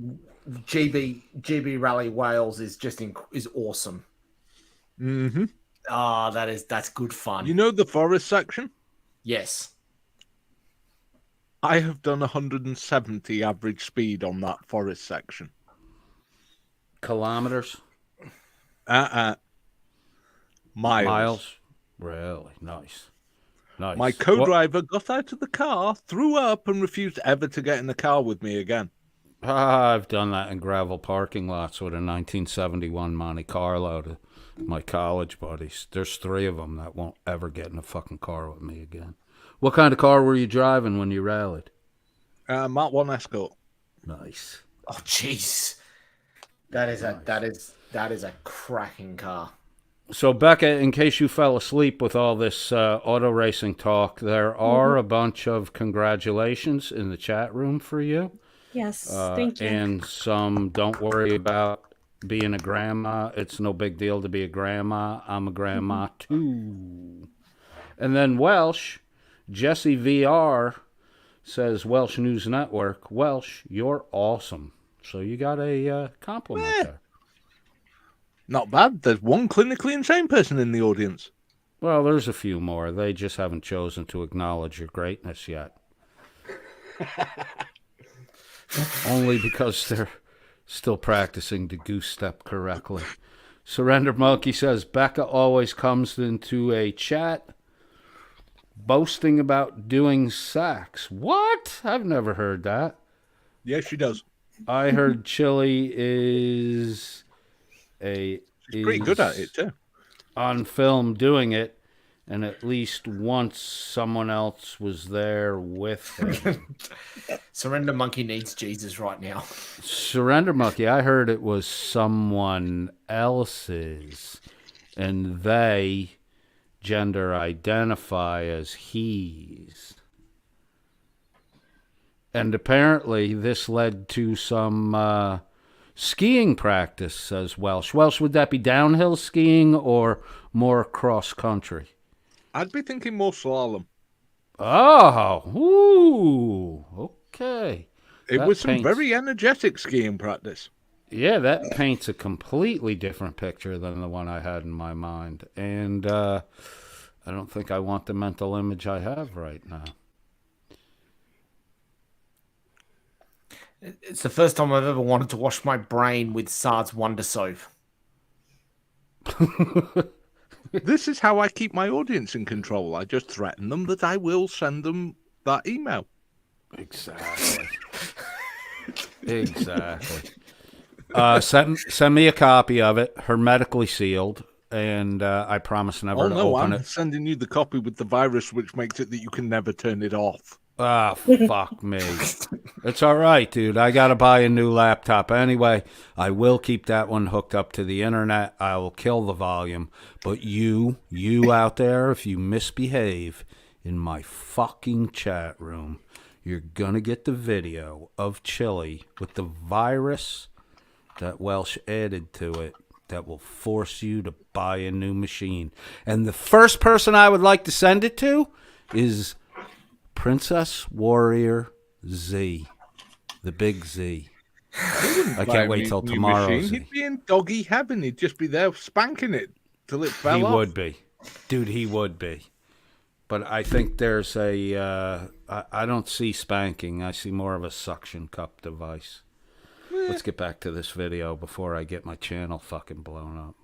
GB Rally Wales is just is awesome. Mm-hmm. Oh, that's good fun. You know the forest section? Yes. I have done 170 average speed on that forest section. Kilometers? Miles. Really? Nice. Nice. My co-driver got out of the car, threw up, and refused ever to get in the car with me again. I've done that in gravel parking lots with a 1971 Monte Carlo to my college buddies. There's 3 of them that won't ever get in a fucking car with me again. What kind of car were you driving when you rallied? Mark 1 Escort. Nice. Oh, jeez. That is a cracking car. So, Becca, in case you fell asleep with all this auto racing talk, there are a bunch of congratulations in the chat room for you. Yes, thank you. And some don't worry about being a grandma. It's no big deal to be a grandma. I'm a grandma too. And then Welsh, Jesse VR says, Welsh News Network, Welsh, you're awesome. So you got a compliment there. Not bad. There's one clinically insane person in the audience. Well, there's a few more. They just haven't chosen to acknowledge your greatness yet. Only because they're still practicing the goose step correctly. Surrender Monkey says, Becca always comes into a chat boasting about doing sax. What? I've never heard that. Yes, she does. I heard Chili is pretty good at it too. On film doing it, and at least once someone else was there with him. Surrender Monkey needs Jesus right now. Surrender Monkey, I heard it was someone else's, and they gender identify as he's. And apparently this led to some skiing practice, says Welsh. Welsh, would that be downhill skiing or more cross-country? I'd be thinking more slalom. Oh, ooh, okay. It was some very energetic skiing practice. Yeah, that paints a completely different picture than the one I had in my mind. And I don't think I want the mental image I have right now. It's the first time I've ever wanted to wash my brain with Sard's Wonder Soap. This is how I keep my audience in control. I just threaten them that I will send them that email. Exactly. Exactly. Send me a copy of it, hermetically sealed, and I promise never to open I'm it. sending you the copy with the virus, which makes it that you can never turn it off. Ah, fuck me. It's all right, dude. I got to buy a new laptop anyway. I will keep that one hooked up to the internet. I will kill the volume. But you out there, if you misbehave in my fucking chat room, you're going to get the video of Chili with the virus that Welsh added to it that will force you to buy a new machine. And the first person I would like to send it to is Princess Warrior Z, the big Z. I can't wait till tomorrow. He'd be in doggy heaven. He'd just be there spanking it till it fell off. He would be. Dude, he would be. But I think there's a... I don't see spanking. I see more of a suction cup device. Let's get back to this video before I get my channel fucking blown up.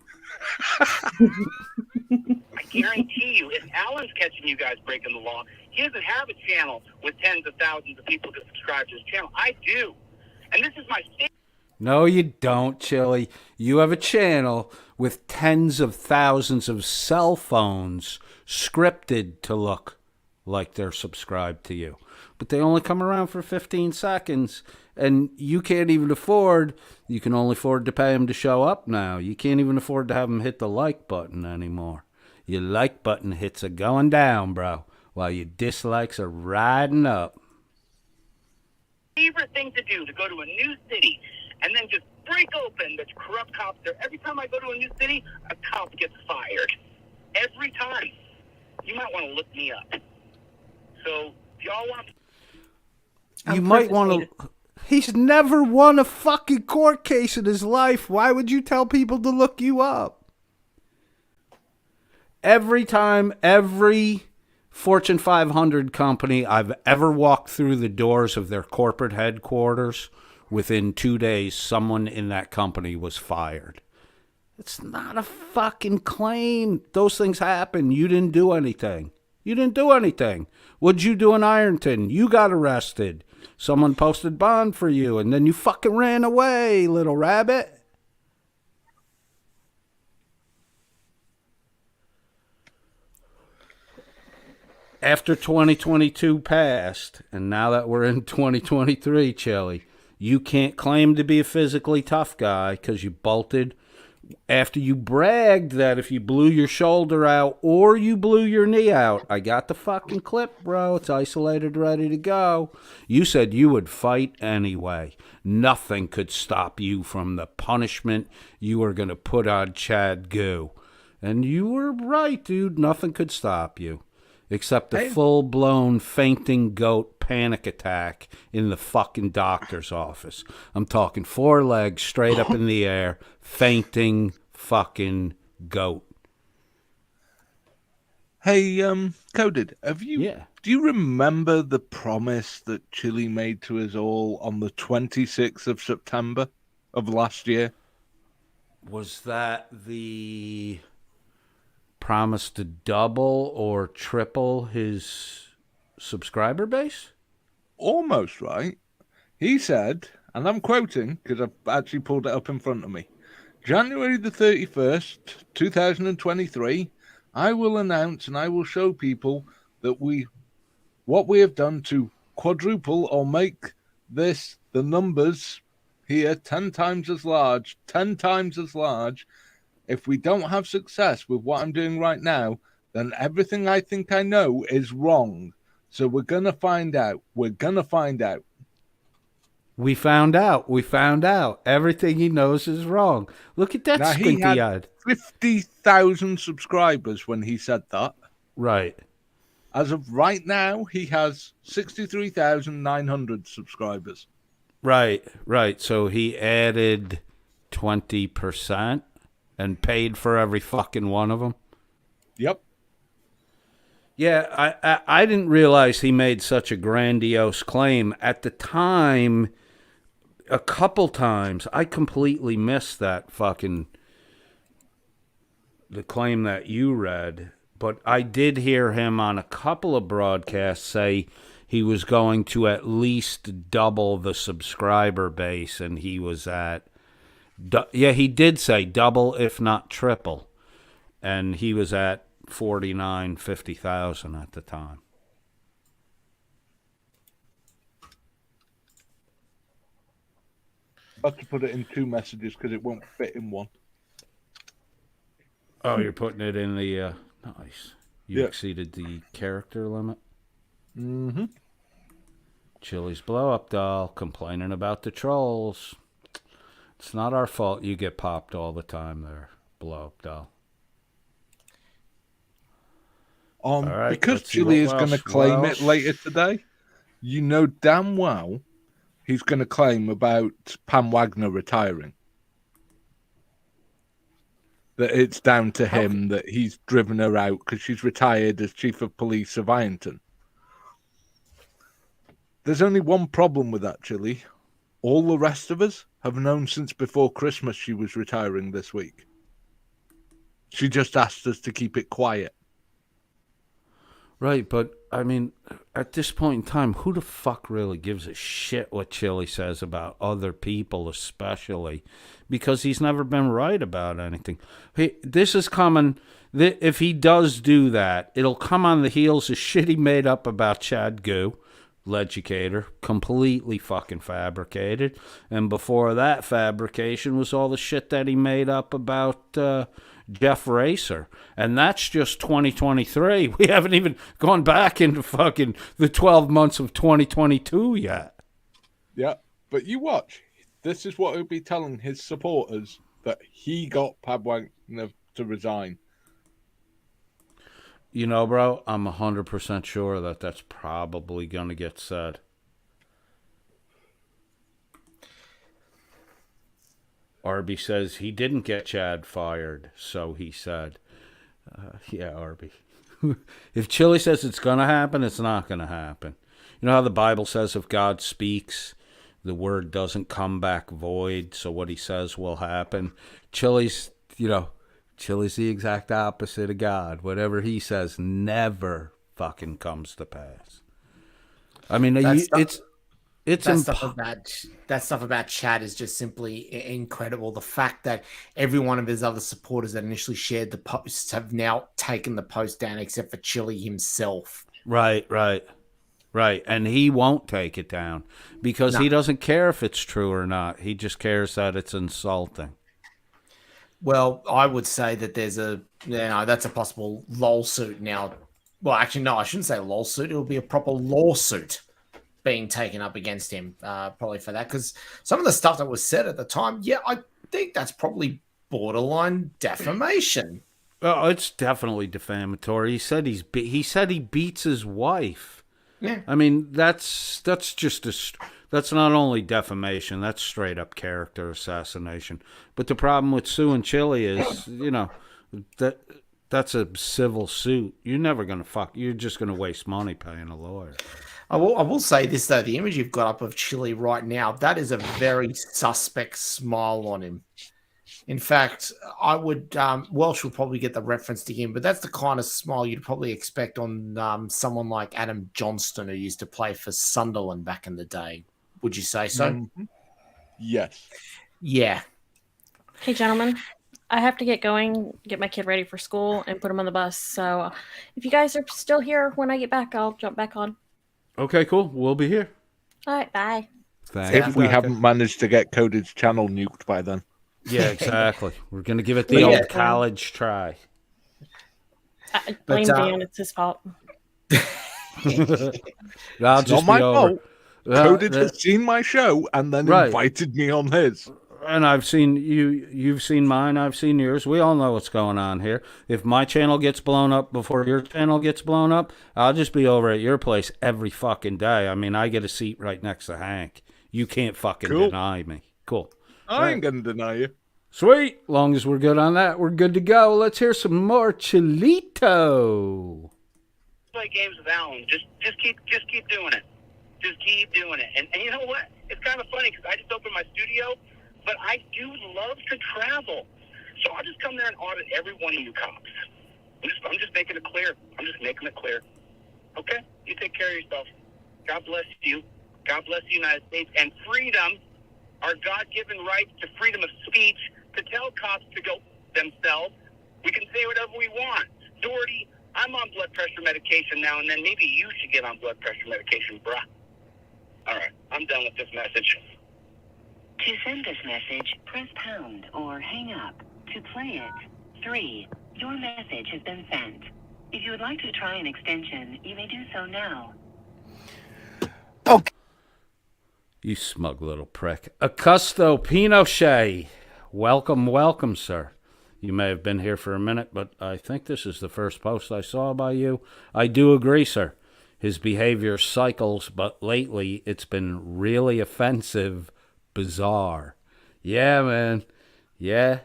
I guarantee you, if Alan's catching you guys breaking the law, he doesn't have a channel with tens of thousands of people that subscribe to his channel. I do. And this is my state. No, you don't, Chili. You have a channel with tens of thousands of cell phones scripted to look like they're subscribed to you. But they only come around for 15 seconds, and you can't even afford, you can only afford to pay them to show up now. You can't even afford to have them hit the like button anymore. Your like button hits are going down, bro, while your dislikes are riding up. Favorite thing to do, to go to a new city and then just break open the corrupt cops there. Every time I go to a new city, a cop gets fired. Every time. You might want to look me up. So, if y'all want... You might want to... He's never won a fucking court case in his life. Why would you tell people to look you up? Every time, every Fortune 500 company I've ever walked through the doors of their corporate headquarters, within 2 days, someone in that company was fired. It's not a fucking claim. Those things happen. You didn't do anything. You didn't do anything. What'd you do in Ironton? You got arrested. Someone posted bond for you, and then you fucking ran away, little rabbit. After 2022 passed, and now that we're in 2023, Chili, you can't claim to be a physically tough guy because you bolted after you bragged that if you blew your shoulder out or you blew your knee out. I got the fucking clip, bro. It's isolated, ready to go. You said you would fight anyway. Nothing could stop you from the punishment you were going to put on Chad Goo. And you were right, dude. Nothing could stop you. Except the full-blown fainting goat panic attack in the fucking doctor's office. I'm talking 4 legs straight up in the air, fainting fucking goat. Hey, Coded, do you remember the promise that Chili made to us all on the 26th of September of last year? Was that the promise to double or triple his subscriber base? Almost right. He said, and I'm quoting because I've actually pulled it up in front of me, January the 31st, 2023, I will announce and I will show people that what we have done to quadruple or make the numbers here 10 times as large. If we don't have success with what I'm doing right now, then everything I think I know is wrong. So we're going to find out. We found out. Everything he knows is wrong. Look at that squinty eyed. He had 50,000 subscribers when he said that. Right. As of right now, he has 63,900 subscribers. Right. So he added 20%. And paid for every fucking one of them? Yep. Yeah, I didn't realize he made such a grandiose claim. At the time, a couple times, I completely missed that fucking... the claim that you read. But I did hear him on a couple of broadcasts say he was going to at least double the subscriber base, and he was at... yeah, he did say double, if not triple. And he was at 50,000 at the time. I have to put it in 2 messages because it won't fit in one. Oh, you're putting it in the nice. You Yeah. exceeded the character limit. Mm-hmm. Chili's blow up doll complaining about the trolls. It's not our fault you get popped all the time there, blow up doll. All right, Because let's see Chili what is going to Welsh- claim Welsh- it later today, you know damn well he's going to claim about Pam Wagner retiring. That it's down to him that he's driven her out because she's retired as Chief of Police of Ironton. There's only one problem with that, Chili. All the rest of us have known since before Christmas she was retiring this week. She just asked us to keep it quiet. Right, but I mean, at this point in time, who the fuck really gives a shit what Chili says about other people, especially because he's never been right about anything. This is coming. If he does do that, it'll come on the heels of shit he made up about Chad Goo, Leducator, completely fucking fabricated. And before that fabrication was all the shit that he made up about Jeff Racer. And that's just 2023. We haven't even gone back into fucking the 12 months of 2022 yet. Yeah, but you watch. This is what he'll be telling his supporters, that he got Pam Wagner to resign. You know, bro, I'm 100% sure that that's probably going to get said. Arby says he didn't get Chad fired, so he said. Yeah, Arby. If Chili says it's going to happen, it's not going to happen. You know how the Bible says if God speaks, the word doesn't come back void, so what he says will happen. Chili's the exact opposite of God. Whatever he says never fucking comes to pass. I mean, that stuff about Chad is just simply incredible. The fact that every one of his other supporters that initially shared the posts have now taken the post down, except for Chili himself. Right. And he won't take it down because he doesn't care if it's true or not. He just cares that it's insulting. Well, I would say that that's a possible lawsuit now. Well, actually, no, I shouldn't say lawsuit. It'll be a proper lawsuit being taken up against him, probably for that. Because some of the stuff that was said at the time, I think that's probably borderline defamation. Oh, it's definitely defamatory. He said he beats his wife. Yeah. I mean, that's not only defamation, that's straight up character assassination. But the problem with suing Chili is, that's a civil suit. You're never going to you're just going to waste money paying a lawyer. I will say this, though. The image you've got up of Chili right now, that is a very suspect smile on him. In fact, I would, Welsh will probably get the reference to him, but that's the kind of smile you'd probably expect on someone like Adam Johnston, who used to play for Sunderland back in the day. Would you say so? Mm-hmm. Yes. Yeah. Hey, gentlemen, I have to get going, get my kid ready for school, and put him on the bus. So if you guys are still here when I get back, I'll jump back on. Okay, cool. We'll be here. All right, bye. Thanks. If we haven't managed to get Coded's channel nuked by then. Yeah, exactly. We're going to give it the old college try. Blame Dan. It's his fault. It's not my fault. Coded has seen my show and then invited me on his. And I've seen you've seen mine, I've seen yours. We all know what's going on here. If my channel gets blown up before your channel gets blown up, I'll just be over at your place every fucking day. I mean, I get a seat right next to Hank. You can't fucking deny me. Cool. I ain't gonna deny you. Sweet. Long as we're good on that, we're good to go. Let's hear some more Chilito. Play games with Alan. Just keep doing it. Just keep doing it. And you know what? It's kind of funny because I just opened my studio, but I do love to travel. So I'll just come there and audit every one of you cops. I'm just making it clear. Okay? You take care of yourself. God bless you. God bless the United States. And freedom, our God-given rights to freedom of speech, to tell cops to go themselves. We can say whatever we want. Doherty, I'm on blood pressure medication now and then. Maybe you should get on blood pressure medication, bruh. All right. I'm done with this message. To send this message, press pound or hang up. To play it, 3. Your message has been sent. If you would like to try an extension, you may do so now. Okay. You smug little prick. Augusto Pinochet. Welcome, sir. You may have been here for a minute, but I think this is the first post I saw by you. I do agree, sir. His behavior cycles, but lately it's been really offensive, bizarre. Yeah, man. Yeah.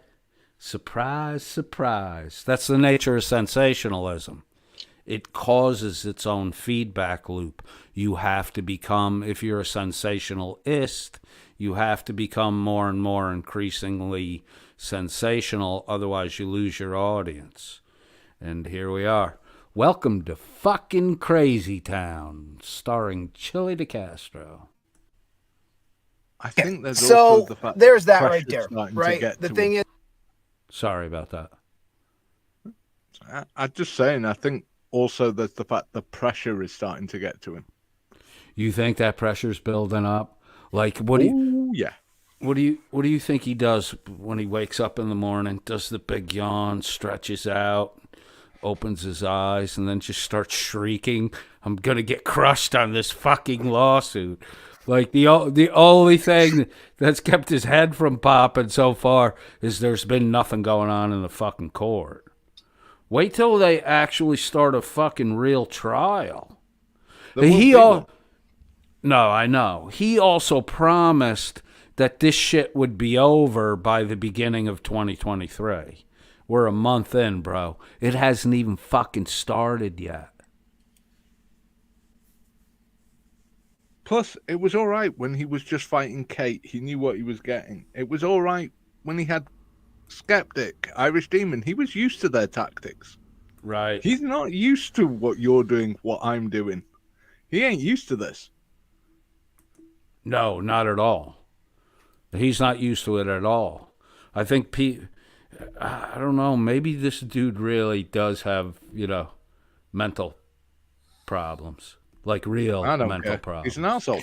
Surprise, surprise. That's the nature of sensationalism. It causes its own feedback loop. You have to become, if you're a sensationalist, you have to become more and more increasingly sensational, otherwise you lose your audience. And here we are. Welcome to fucking Crazy Town, starring Chili DeCastro. I think there's So also the fact there's that pressure's right there, starting to right? get The to thing him. is, Sorry about that. I'm just saying, I think also there's the fact the pressure is starting to get to him. You think that pressure's building up? Like, what do you... Ooh, yeah. What do you think he does when he wakes up in the morning? Does the big yawn, stretches out, opens his eyes, and then just starts shrieking, "I'm gonna get crushed on this fucking lawsuit." Like the only thing that's kept his head from popping so far is there's been nothing going on in the fucking court. Wait till they actually start a fucking real trial. No, I know. He also promised that this shit would be over by the beginning of 2023. We're a month in, bro. It hasn't even fucking started yet. Plus, it was all right when he was just fighting Kate. He knew what he was getting. It was all right when he had Skeptic, Irish Demon. He was used to their tactics. Right. He's not used to what you're doing, what I'm doing. He ain't used to this. No, not at all. He's not used to it at all. I think I don't know, maybe this dude really does have, mental problems. Like real I don't mental care. problems. He's an asshole.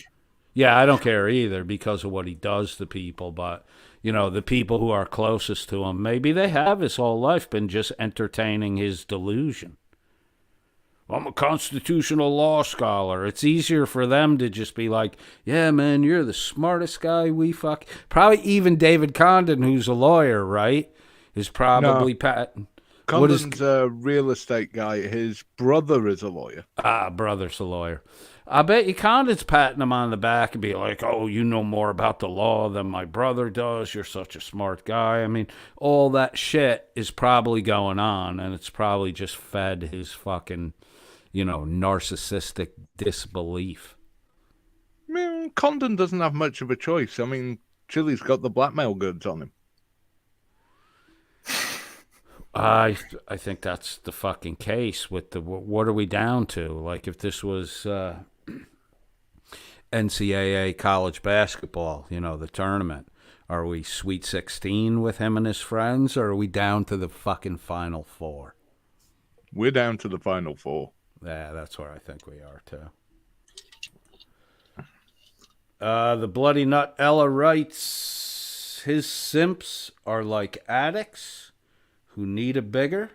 Yeah, I don't care either because of what he does to people, but the people who are closest to him, maybe they have his whole life been just entertaining his delusion. I'm a constitutional law scholar. It's easier for them to just be like, yeah, man, you're the smartest guy we fuck. Probably even David Condon, who's a lawyer, right? Is probably Condon's a real estate guy. His brother is a lawyer. Brother's a lawyer. I bet you Condon's patting him on the back and be like, oh, you know more about the law than my brother does. You're such a smart guy. I mean, all that shit is probably going on, and it's probably just fed his fucking, narcissistic disbelief. I mean, Condon doesn't have much of a choice. I mean, Chili's got the blackmail goods on him. I think that's the fucking case with what are we down to? Like if this was NCAA college basketball, the tournament, are we Sweet 16 with him and his friends, or are we down to the fucking Final Four? We're down to the Final Four. Yeah, that's where I think we are too. The Bloody Nut Ella writes, his simps are like addicts who need a bigger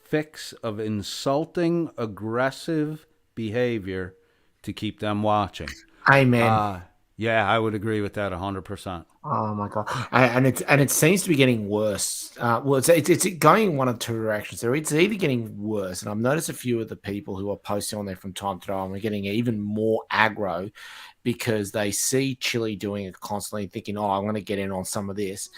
fix of insulting, aggressive behavior to keep them watching. Amen. Yeah, I would agree with that 100%. Oh my god! And it seems to be getting worse. It's going in one of two directions. So it's either getting worse, and I've noticed a few of the people who are posting on there from time to time are getting even more aggro because they see Chili doing it constantly, thinking, "Oh, I'm going to get in on some of this."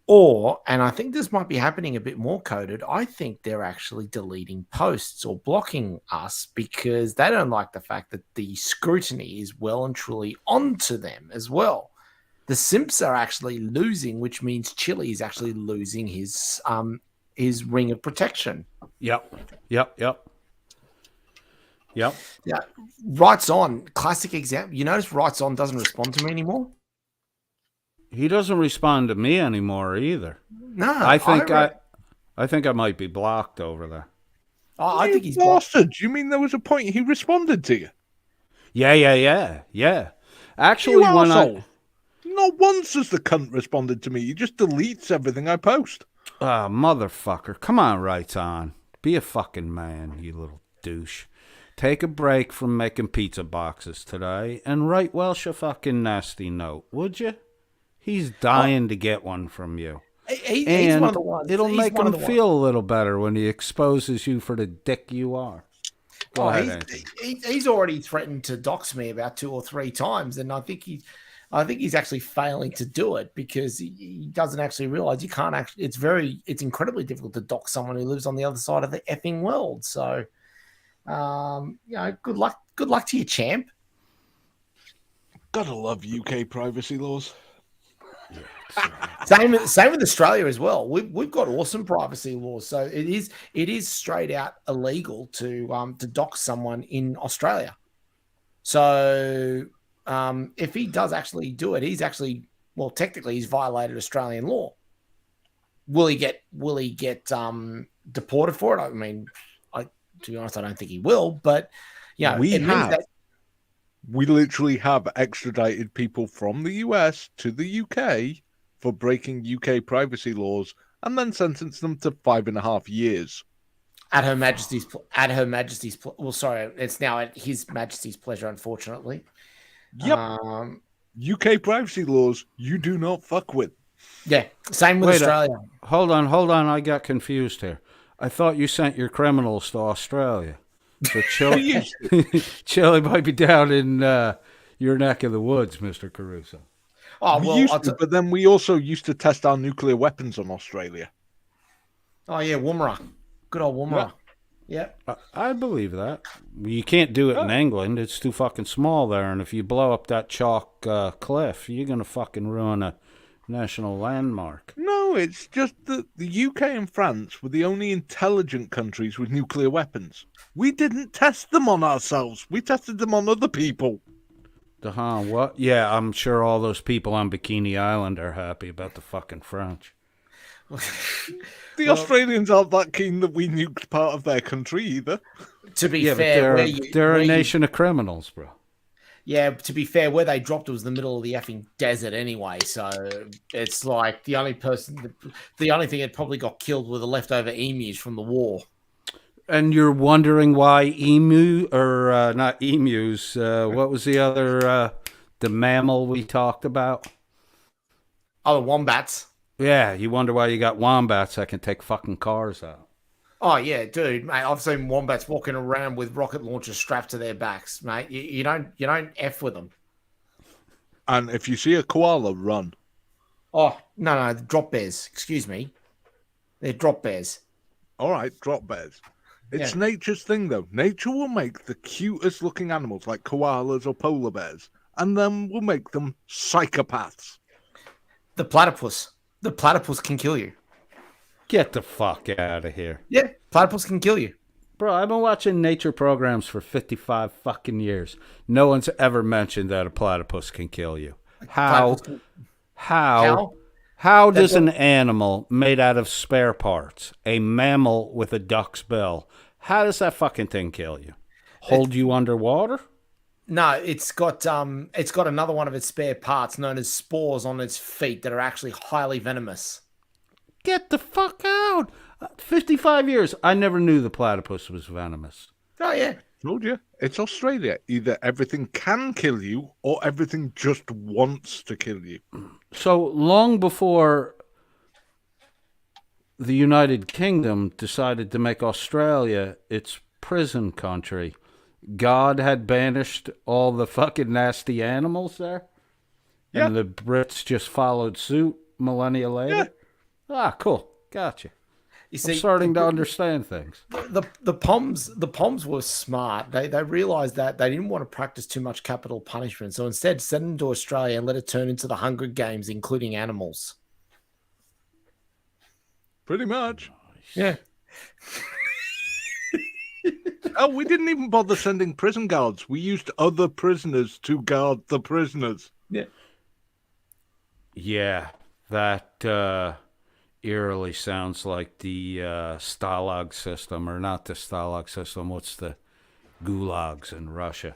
Or, and I think this might be happening a bit more coded, I think they're actually deleting posts or blocking us because they don't like the fact that the scrutiny is well and truly onto them as well. The simps are actually losing, which means Chili is actually losing his ring of protection. Yep. Yeah, Rights On, classic example. You notice Rights On doesn't respond to me anymore? He doesn't respond to me anymore either. No, I think I might be blocked over there. I think he's bastard. You mean there was a point he responded to you? Yeah. Actually, you Not once has the cunt responded to me. He just deletes everything I post. Ah, motherfucker. Come on, Right On. Be a fucking man, you little douche. Take a break from making pizza boxes today and write Welsh a fucking nasty note, would you? He's dying to get one from you. He's one of the ones. It'll He's make one him of the feel a little better when he exposes you for the dick you are. Go ahead, Anthony. He's already threatened to dox me about 2 or 3 times, and I think he's actually failing to do it because he doesn't actually realize you can't actually. It's incredibly difficult to dox someone who lives on the other side of the effing world. So, good luck. Good luck to you, champ. Gotta love UK privacy laws. Same with Australia as well. We've got awesome privacy laws. So it is straight out illegal to dox someone in Australia. So if he does actually do it, technically he's violated Australian law. Will he get deported for it? I mean, to be honest, I don't think he will. But we literally have extradited people from the US to the UK for breaking UK privacy laws and then sentenced them to 5.5 years. At Her Majesty's well, sorry, it's now at His Majesty's pleasure, unfortunately. Yep. UK privacy laws you do not fuck with. Yeah, same with Australia. Hold on, I got confused here. I thought you sent your criminals to Australia. So Chile might be down in your neck of the woods, Mr. Caruso. Oh, well, but then we also used to test our nuclear weapons on Australia. Oh, yeah, Woomera. Good old Woomera. Yeah. I believe that. You can't do it in England. It's too fucking small there. And if you blow up that chalk cliff, you're going to fucking ruin a national landmark. No, it's just that the UK and France were the only intelligent countries with nuclear weapons. We didn't test them on ourselves. We tested them on other people. What? Yeah, I'm sure all those people on Bikini Island are happy about the fucking French. The Australians aren't that keen that we nuked part of their country either. To be fair, they're a nation of criminals, bro. Yeah, to be fair, where they dropped it was the middle of the effing desert anyway. So it's like the only thing that probably got killed were the leftover emus from the war. And you're wondering why not emus, what was the other, the mammal we talked about? Oh, the wombats. Yeah, you wonder why you got wombats that can take fucking cars out. Oh, yeah, dude, mate, I've seen wombats walking around with rocket launchers strapped to their backs, mate. You don't F with them. And if you see a koala, run. Oh, no, drop bears. Excuse me. They're drop bears. All right, drop bears. It's nature's thing, though. Nature will make the cutest looking animals like koalas or polar bears, and then we'll make them psychopaths. The platypus. The platypus can kill you. Get the fuck out of here. Yeah, platypus can kill you. Bro, I've been watching nature programs for 55 fucking years. No one's ever mentioned that a platypus can kill you. How does an animal made out of spare parts, a mammal with a duck's bill, how does that fucking thing kill you? Hold you underwater? No, it's got another one of its spare parts known as spores on its feet that are actually highly venomous. Get the fuck out. 55 years. I never knew the platypus was venomous. Oh, yeah. Told you. It's Australia. Either everything can kill you or everything just wants to kill you. So long before the United Kingdom decided to make Australia its prison country, God had banished all the fucking nasty animals there? Yeah. And the Brits just followed suit millennia later? Yeah. Ah, cool. Gotcha. You see, I'm starting to understand things. The Poms were smart. They realized that they didn't want to practice too much capital punishment, so instead sent them to Australia and let it turn into the Hunger Games, including animals. Pretty much. Yeah. Oh, we didn't even bother sending prison guards. We used other prisoners to guard the prisoners. Yeah. Yeah, that eerily sounds like the Stalag system, or not the Stalag system. What's the gulags in Russia?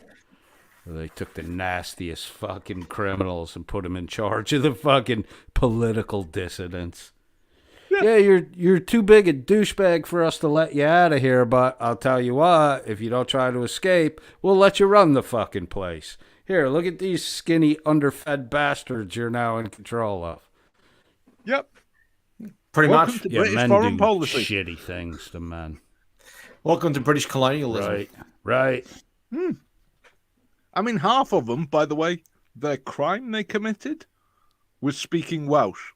They took the nastiest fucking criminals and put them in charge of the fucking political dissidents. Yeah, you're too big a douchebag for us to let you out of here, but I'll tell you what, if you don't try to escape, we'll let you run the fucking place. Here, look at these skinny, underfed bastards you're now in control of. Yep. Pretty Welcome much. to Yeah, British men foreign do policy. shitty things to men. Welcome to British colonialism. Right. I mean, half of them, by the way, their crime they committed was speaking Welsh.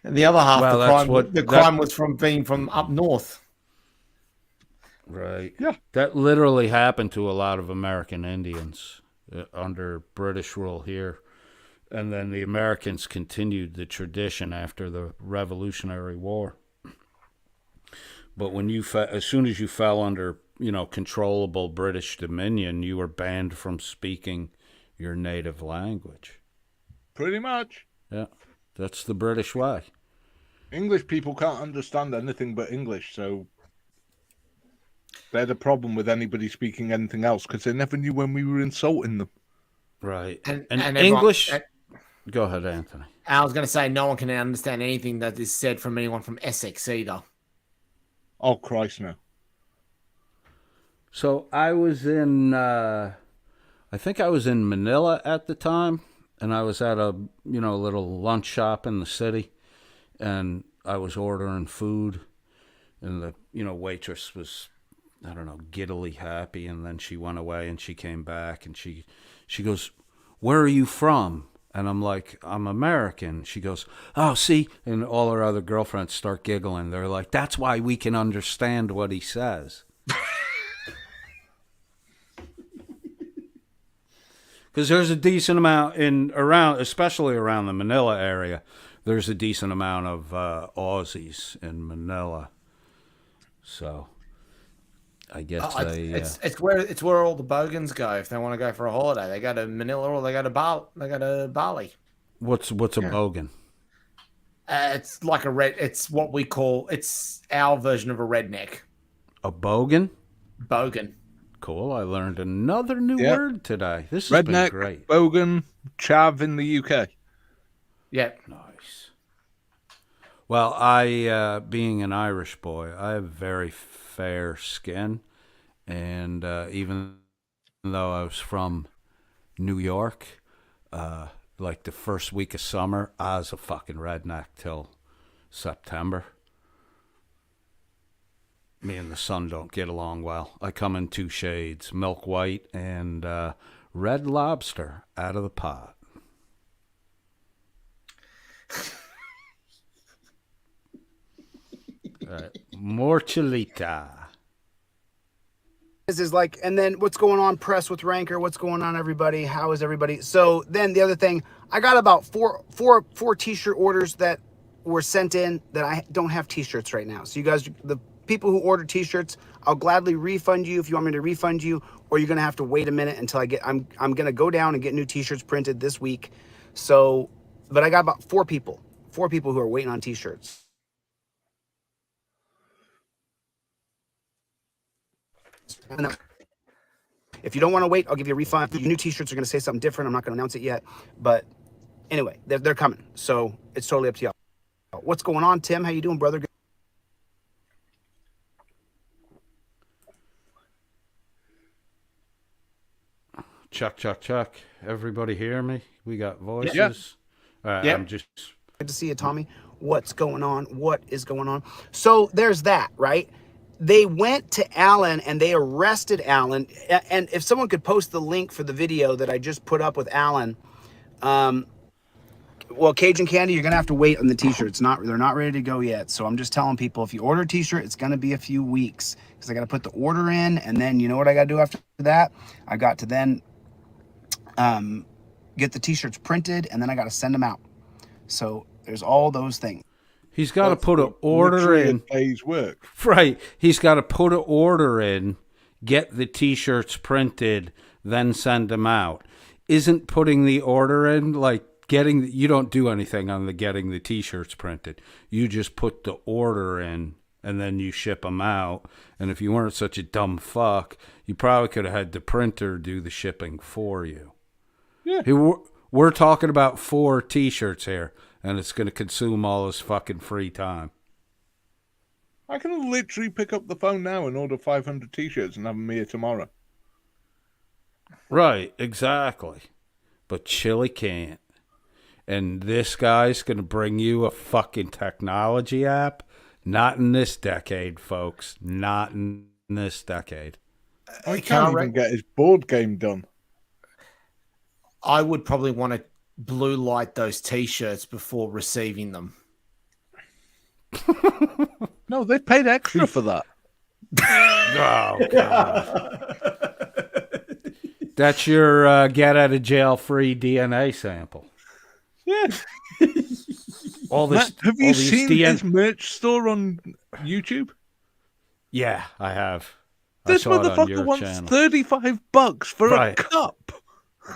And the other half, Well, the crime was from being from up north. Right. Yeah. That literally happened to a lot of American Indians under British rule here. And then the Americans continued the tradition after the Revolutionary War. But when as soon as you fell under, controllable British dominion, you were banned from speaking your native language. Pretty much. Yeah. That's the British way. English people can't understand anything but English, so they had a problem with anybody speaking anything else because they never knew when we were insulting them. Right. And English... Go ahead, Anthony. I was going to say, no one can understand anything that is said from anyone from Essex either. Oh, Christ, no. So I was in, I think I was in Manila at the time, and I was at a, little lunch shop in the city, and I was ordering food, and the, waitress was, I don't know, giddily happy, and then she went away, and she came back, and she goes, "Where are you from?" And I'm like, "I'm American." She goes, "Oh, see?" And all her other girlfriends start giggling. They're like, "That's why we can understand what he says." Because there's a decent amount especially around the Manila area, there's a decent amount of Aussies in Manila. So I guess it's where all the bogans go if they want to go for a holiday. They go to Manila or they go to Bali. What's a bogan? It's like it's what we call, it's our version of a redneck. A bogan? Bogan. Cool. I learned another new word today. This has Redneck, been great. bogan, chav in the UK. Yeah. Nice. Well, I, being an Irish boy, I have very fair skin, and even though I was from New York, like the first week of summer, I was a fucking redneck till September. Me and the sun don't get along well. I come in two shades, milk white and red lobster out of the pot. All right. More chilita. This is like, and then what's going on, press with Ranker? What's going on, everybody? How is everybody? So then the other thing, I got about four t-shirt orders that were sent in that I don't have t-shirts right now. So you guys, the people who order t-shirts, I'll gladly refund you if you want me to refund you, or you're gonna have to wait a minute until I'm gonna go down and get new t-shirts printed this week. So, but I got about four people who are waiting on t-shirts. If you don't want to wait, I'll give you a refund. Your new t-shirts are going to say something different. I'm not going to announce it yet, but anyway, they're coming. So it's totally up to y'all. What's going on, Tim? How you doing, brother? Chuck. Everybody hear me? We got voices. Yeah. All right, Yeah. I'm just... Good to see you, Tommy. What's going on? What is going on? So there's that, right? They went to Alan and they arrested Alan. And if someone could post the link for the video that I just put up with Alan, well, Cajun Candy, you're gonna have to wait on the t-shirts. They're not ready to go yet. So I'm just telling people, if you order a t-shirt, it's gonna be a few weeks because I gotta put the order in, and then you know what I gotta do after that? I got to then get the t-shirts printed, and then I gotta send them out. So there's all those things. He's got to put an order in. A day's work. Right. He's got to put an order in, get the T-shirts printed, then send them out. Isn't putting the order in like getting? You don't do anything on the getting the T-shirts printed. You just put the order in, and then you ship them out. And if you weren't such a dumb fuck, you probably could have had the printer do the shipping for you. Yeah. Hey, we're talking about 4 T-shirts here, and it's going to consume all his fucking free time. I can literally pick up the phone now and order 500 T-shirts and have them here tomorrow. Right, exactly. But Chili can't. And this guy's going to bring you a fucking technology app. Not in this decade, folks. Not in this decade. I can't even get his board game done. I would probably want to blue light those T-shirts before receiving them. No, they paid extra for that. Oh, God. That's your get-out-of-jail-free DNA sample. Yeah. All this. Matt, have you seen DNA... his merch store on YouTube? Yeah, I have. This motherfucker wants $35 for a cup.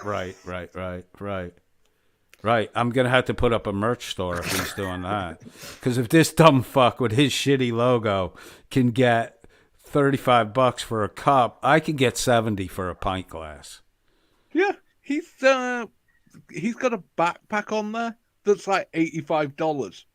Right. I'm going to have to put up a merch store if he's doing that. Because if this dumb fuck with his shitty logo can get $35 for a cup, I could get 70 for a pint glass. Yeah, he's got a backpack on there that's like $85.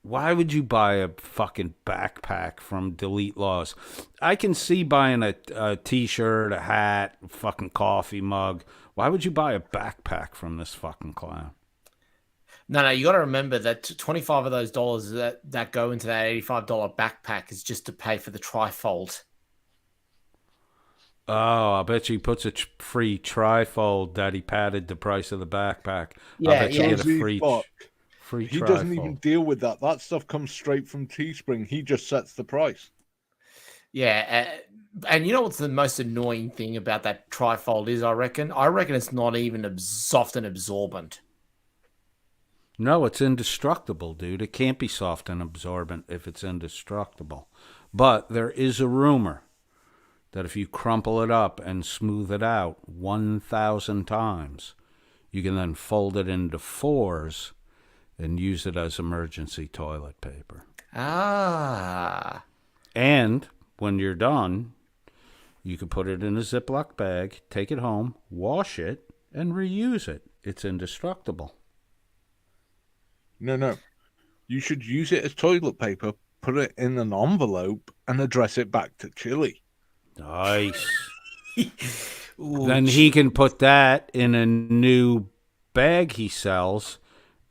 Why would you buy a fucking backpack from Delete Laws? I can see buying a T-shirt, a hat, a fucking coffee mug. Why would you buy a backpack from this fucking clown? No, you got to remember that 25 of those dollars that go into that $85 backpack is just to pay for the trifold. Oh, I bet you he puts a free trifold that he padded the price of the backpack. Yeah, I bet you get a free He trifold. doesn't even deal with that. That stuff comes straight from Teespring. He just sets the price. Yeah, and you know what's the most annoying thing about that trifold is, I reckon? I reckon it's not even soft and absorbent. No, it's indestructible, dude. It can't be soft and absorbent if it's indestructible. But there is a rumor that if you crumple it up and smooth it out 1,000 times, you can then fold it into 4s and use it as emergency toilet paper. Ah. And when you're done, you can put it in a Ziploc bag, take it home, wash it, and reuse it. It's indestructible. No. You should use it as toilet paper, put it in an envelope, and address it back to Chili. Nice. Then he can put that in a new bag he sells,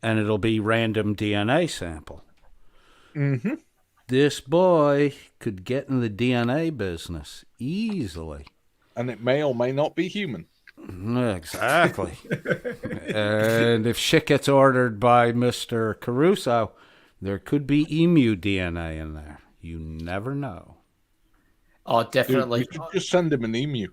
and it'll be random DNA sample. Mm-hmm. This boy could get in the DNA business easily. And it may or may not be human. Exactly. And if shit gets ordered by Mr. Caruso, there could be emu DNA in there. You never know. Oh, definitely. Dude, you should just send him an emu.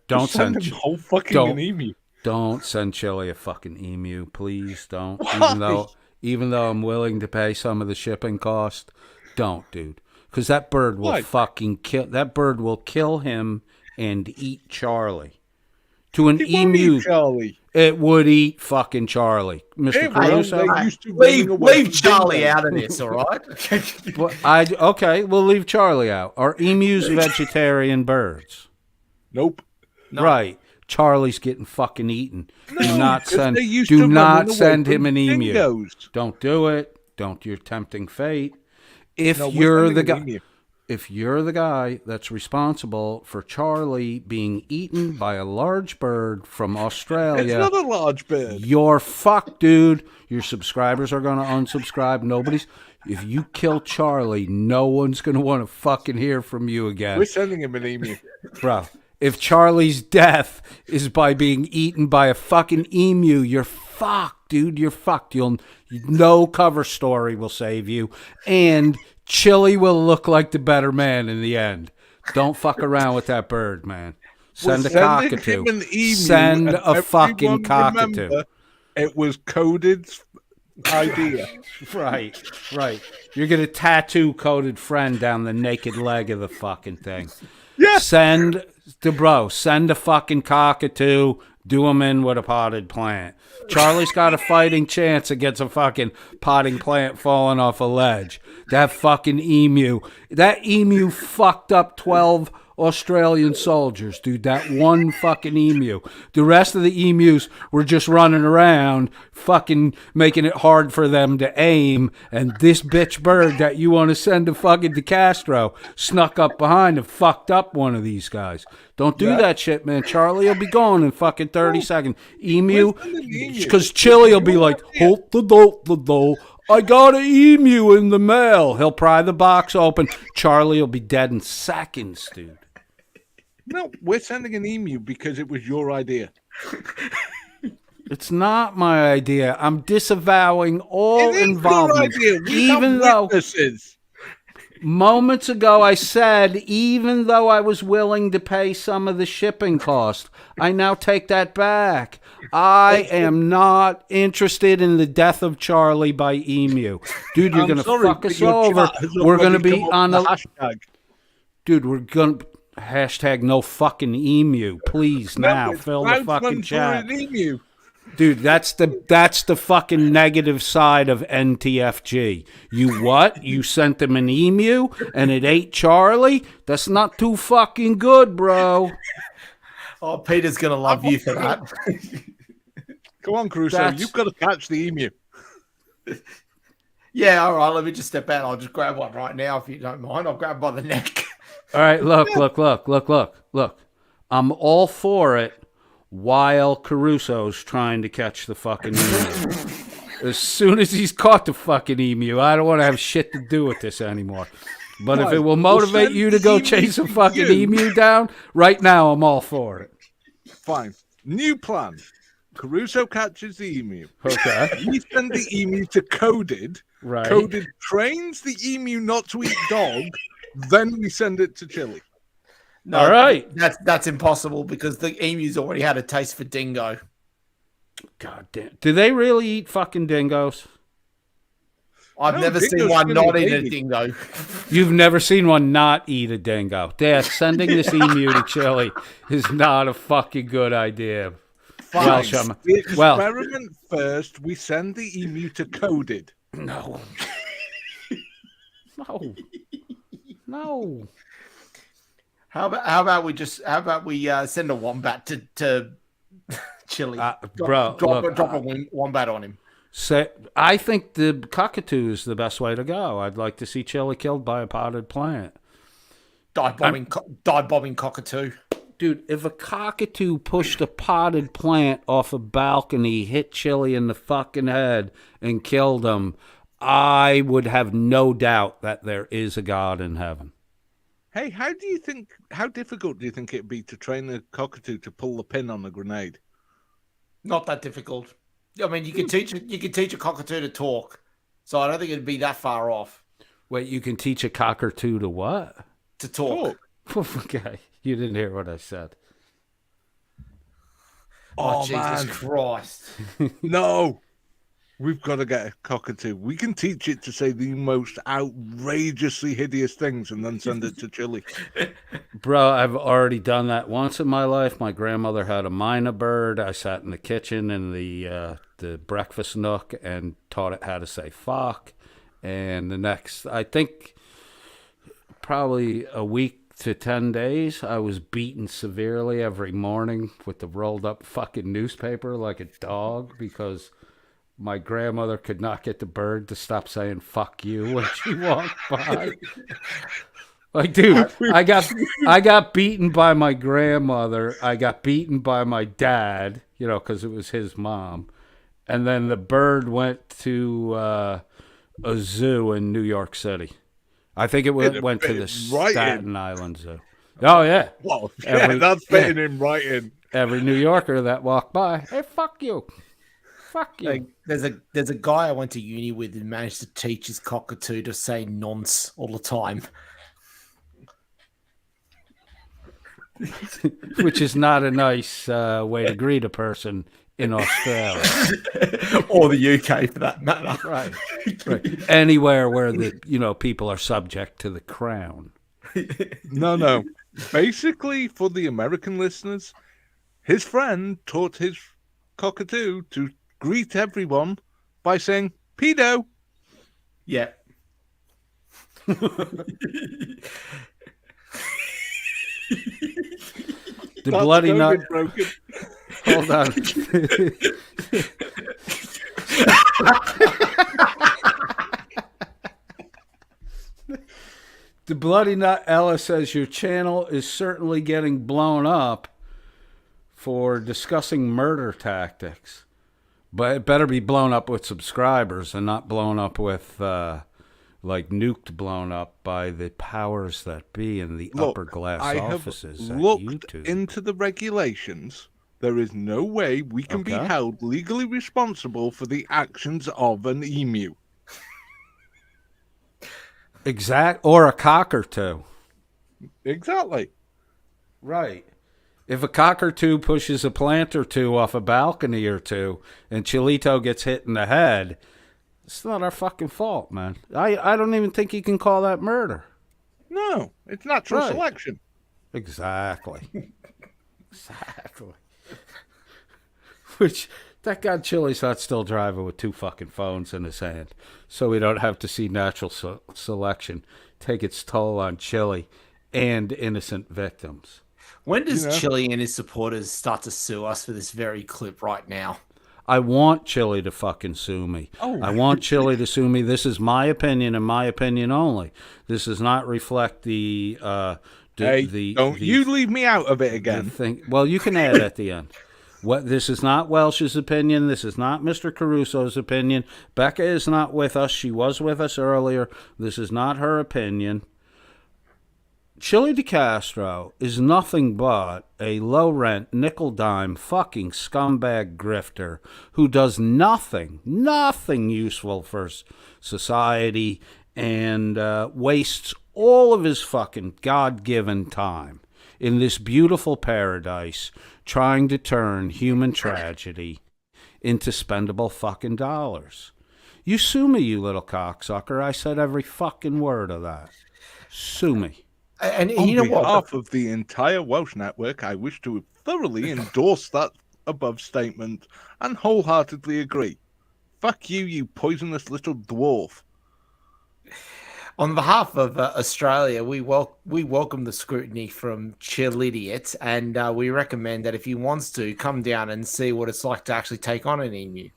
Don't send him a whole fucking an emu. Don't send Chili a fucking emu, please. Don't. Why? Even though I'm willing to pay some of the shipping cost, don't, dude. Because that bird will fucking kill. That bird will kill him and eat Charlie. To an emu, Charlie. It would eat fucking Charlie, Mr. Caruso. Leave Charlie out of this, all right? Okay, we'll leave Charlie out. Are emus vegetarian birds? Nope. Right. Charlie's getting fucking eaten. No, do not send him an emu. Dingoes. Don't do it. Don't. You're tempting fate. If you're the guy that's responsible for Charlie being eaten by a large bird from Australia, it's not a large bird. You're fucked, dude. Your subscribers are going to unsubscribe. If you kill Charlie, no one's going to want to fucking hear from you again. We're sending him an emu. Bro, if Charlie's death is by being eaten by a fucking emu, you're fucked, dude. You're fucked. No cover story will save you. And Chili will look like the better man in the end. Don't fuck around with that bird, man. Send a cockatoo. Send a fucking cockatoo. It was Coded's idea. Right. You're going to tattoo Coded Friend down the naked leg of the fucking thing. Yeah. Send a fucking cockatoo. Do him in with a potted plant. Charlie's got a fighting chance against a fucking potting plant falling off a ledge. That fucking emu. That emu fucked up 12 Australian soldiers, dude. That one fucking emu. The rest of the emus were just running around, fucking making it hard for them to aim. And this bitch bird that you want to send to fucking De Castro snuck up behind and fucked up one of these guys. Don't do that shit, man. Charlie will be gone in fucking 30 seconds. Emu, because Chili will be like, hold the door. I got an emu in the mail. He'll pry the box open. Charlie will be dead in seconds, dude. No, we're sending an emu because it was your idea. It's not my idea. I'm disavowing all involvement. Even though moments ago I said, even though I was willing to pay some of the shipping cost, I now take that back. I am not interested in the death of Charlie by emu. Dude, you're going to fuck us over. We're going to be on the hashtag. Dude, we're going to hashtag no fucking emu. Please now fill the fucking chat. Dude, that's the fucking negative side of NTFG. You what? You sent them an emu and it ate Charlie? That's not too fucking good, bro. Oh, Peter's going to love you for that. Come on, Crusoe. You've got to catch the emu. Yeah, all right. Let me just step out. I'll just grab one right now if you don't mind. I'll grab by the neck. All right, look. I'm all for it while Caruso's trying to catch the fucking emu. As soon as he's caught the fucking emu, I don't want to have shit to do with this anymore. But if it will motivate you to go chase a fucking emu down, right now I'm all for it. Fine. New plan. Caruso catches the emu. Okay. We send the emu to Coded. Right. Coded trains the emu not to eat dog. Then we send it to Chili. No, all right. That's impossible because the emu's already had a taste for dingo. God damn. Do they really eat fucking dingoes? I've never seen one not eat a dingo. You've never seen one not eat a dingo. Dad, sending this emu to Chili is not a fucking good idea. Fine. We experiment first. We send the emu to Coded. No. How about we send a wombat to Chili? Drop a wombat on him. I think the cockatoo is the best way to go. I'd like to see Chili killed by a potted plant. Dive bombing cockatoo. Dude, if a cockatoo pushed a potted plant off a balcony, hit Chili in the fucking head, and killed him, I would have no doubt that there is a God in heaven. Hey, how difficult do you think it'd be to train a cockatoo to pull the pin on a grenade? Not that difficult. I mean, you can teach a cockatoo to talk, so I don't think it'd be that far off. Wait, you can teach a cockatoo to what? To talk. Okay, you didn't hear what I said. Oh Jesus man. Christ! No, we've got to get a cockatoo. We can teach it to say the most outrageously hideous things and then send it to Chili. Bro, I've already done that once in my life. My grandmother had a mynah bird. I sat in the kitchen in the breakfast nook and taught it how to say fuck. And the next, I think, probably a week to 10 days, I was beaten severely every morning with the rolled up fucking newspaper like a dog because my grandmother could not get the bird to stop saying fuck you when she walked by. Like, dude, I got beaten by my grandmother. I got beaten by my dad, because it was his mom. And then the bird went to a zoo in New York City. I think it went to the Staten Island Zoo. Oh, yeah. Well, that's fitting him right in. Every New Yorker that walked by, hey, fuck you. Fuck you. Like, there's a guy I went to uni with who managed to teach his cockatoo to say nonce all the time. Which is not a nice way to greet a person in Australia. Or the UK, for that matter. Right. Anywhere where the people are subject to the crown. No. Basically, for the American listeners, his friend taught his cockatoo to greet everyone by saying pedo. Yeah. The bloody nut. Broken. Hold on. The bloody nut Ella says your channel is certainly getting blown up for discussing murder tactics, but it better be blown up with subscribers and not blown up with like nuked blown up by the powers that be in the upper glass offices I have at looked YouTube. into the regulations. There is no way we can be held legally responsible for the actions of an emu. Or a cockatoo. Exactly. Right. If a cockatoo pushes a plant or two off a balcony or two and Chilito gets hit in the head, it's not our fucking fault, man. I don't even think you can call that murder. No, it's natural selection. Exactly. Exactly. Which, that God Chili's not still driving with 2 fucking phones in his hand, so we don't have to see natural selection take its toll on Chili and innocent victims. When does Chili and his supporters start to sue us for this very clip right now? I want Chili to fucking sue me. I want Chili to sue me. This is my opinion and my opinion only. This does not reflect the... don't you leave me out of it again. Well, you can add at the end. This is not Welsh's opinion. This is not Mr. Caruso's opinion. Becca is not with us. She was with us earlier. This is not her opinion. Chili DeCastro is nothing but a low-rent, nickel-dime fucking scumbag grifter who does nothing useful for society and wastes all of his fucking God-given time in this beautiful paradise trying to turn human tragedy into spendable fucking dollars. You sue me, you little cocksucker. I said every fucking word of that. Sue me. And on you know behalf what? of the entire Welsh network, I wish to thoroughly endorse that above statement and wholeheartedly agree. Fuck you, you poisonous little dwarf. On behalf of Australia, we welcome the scrutiny from Chilidiot, and we recommend that if he wants to, come down and see what it's like to actually take on an emu.